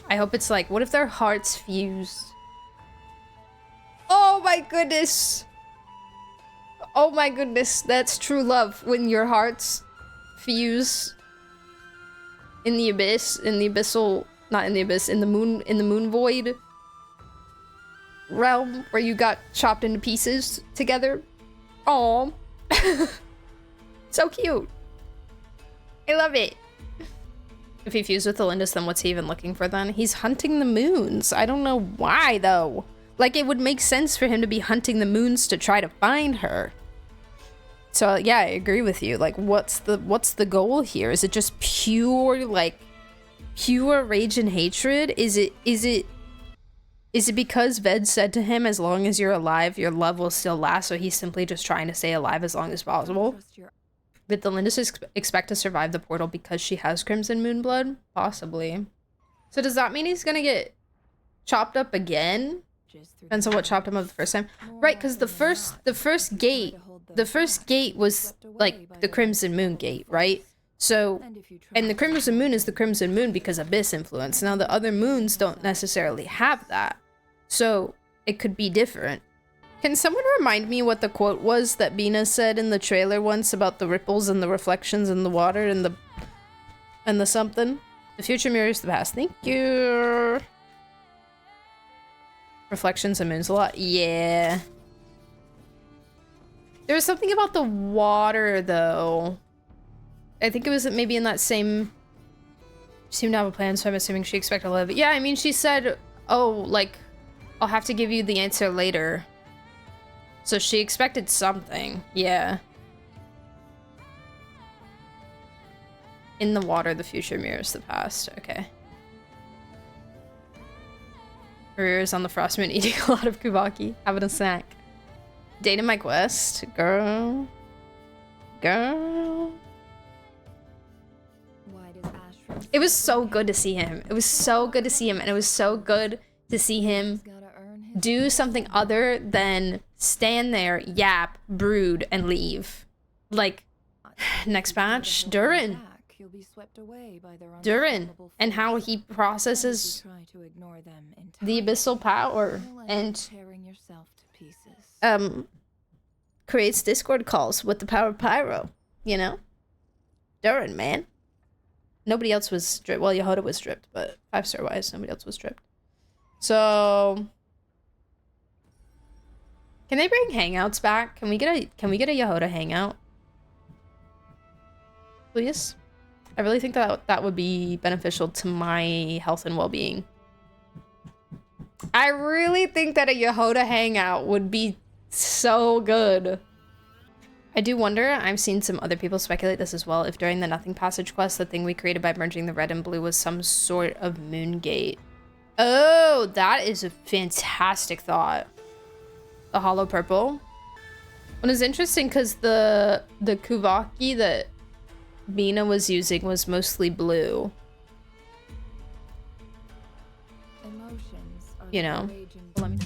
I hope it's like, what if their hearts fused? Oh my goodness. Oh my goodness. That's true love when your hearts fuse in the abyss, in the abyssal, not in the abyss, in the moon void realm where you got chopped into pieces together. Aww. So cute. I love it. If he fused with the Lindis, then what's he even looking for then? He's hunting the moons. I don't know why though. Like, it would make sense for him to be hunting the moons to try to find her. So yeah, I agree with you. Like, what's the goal here? Is it just pure, like, pure rage and hatred? Is it because Ved said to him, as long as you're alive, your love will still last, so he's simply just trying to stay alive as long as possible? Did the Lindis expect to survive the portal because she has Crimson Moon blood? Possibly. So does that mean he's gonna get chopped up again? Depends on what chopped him up the first time. Right, because the first gate was like the Crimson Moon gate, right? So, and the Crimson Moon is the Crimson Moon because Abyss influence. Now the other moons don't necessarily have that. So it could be different. Can someone remind me what the quote was that Bina said in the trailer once about the ripples and the reflections in the water and the something? The future mirrors the past. Thank you. Reflections and moons a lot. Yeah. There was something about the water, though. I think it was maybe in that same... She seemed to have a plan, so I'm assuming she expected to live. Yeah, I mean, she said, oh, like, I'll have to give you the answer later. So she expected something. Yeah. In the water, the future mirrors the past. Okay. Rerir is on the frost moon eating a lot of kubaki, having a snack. Dating my quest, girl. Girl. It was so good to see him. It was so good to see him, and it was so good to see him do something other than stand there, yap, brood, and leave. Like, next batch, Durin. Durin, and how he processes the abyssal power and creates Discord calls with the power of pyro, you know? Durin, man. Nobody else was stripped. Well, Yehoda was stripped, but 5-star wise, nobody else was stripped. So can they bring hangouts back? Can we get a Yehoda hangout? Please? I really think that would be beneficial to my health and well-being. I really think that a Yehoda hangout would be so good. I do wonder, I've seen some other people speculate this as well, if during the Nothing Passage quest, the thing we created by merging the red and blue was some sort of moon gate. Oh, that is a fantastic thought. The hollow purple. Well, it's interesting because the Kuvaki that Bina was using was mostly blue. You know? Let me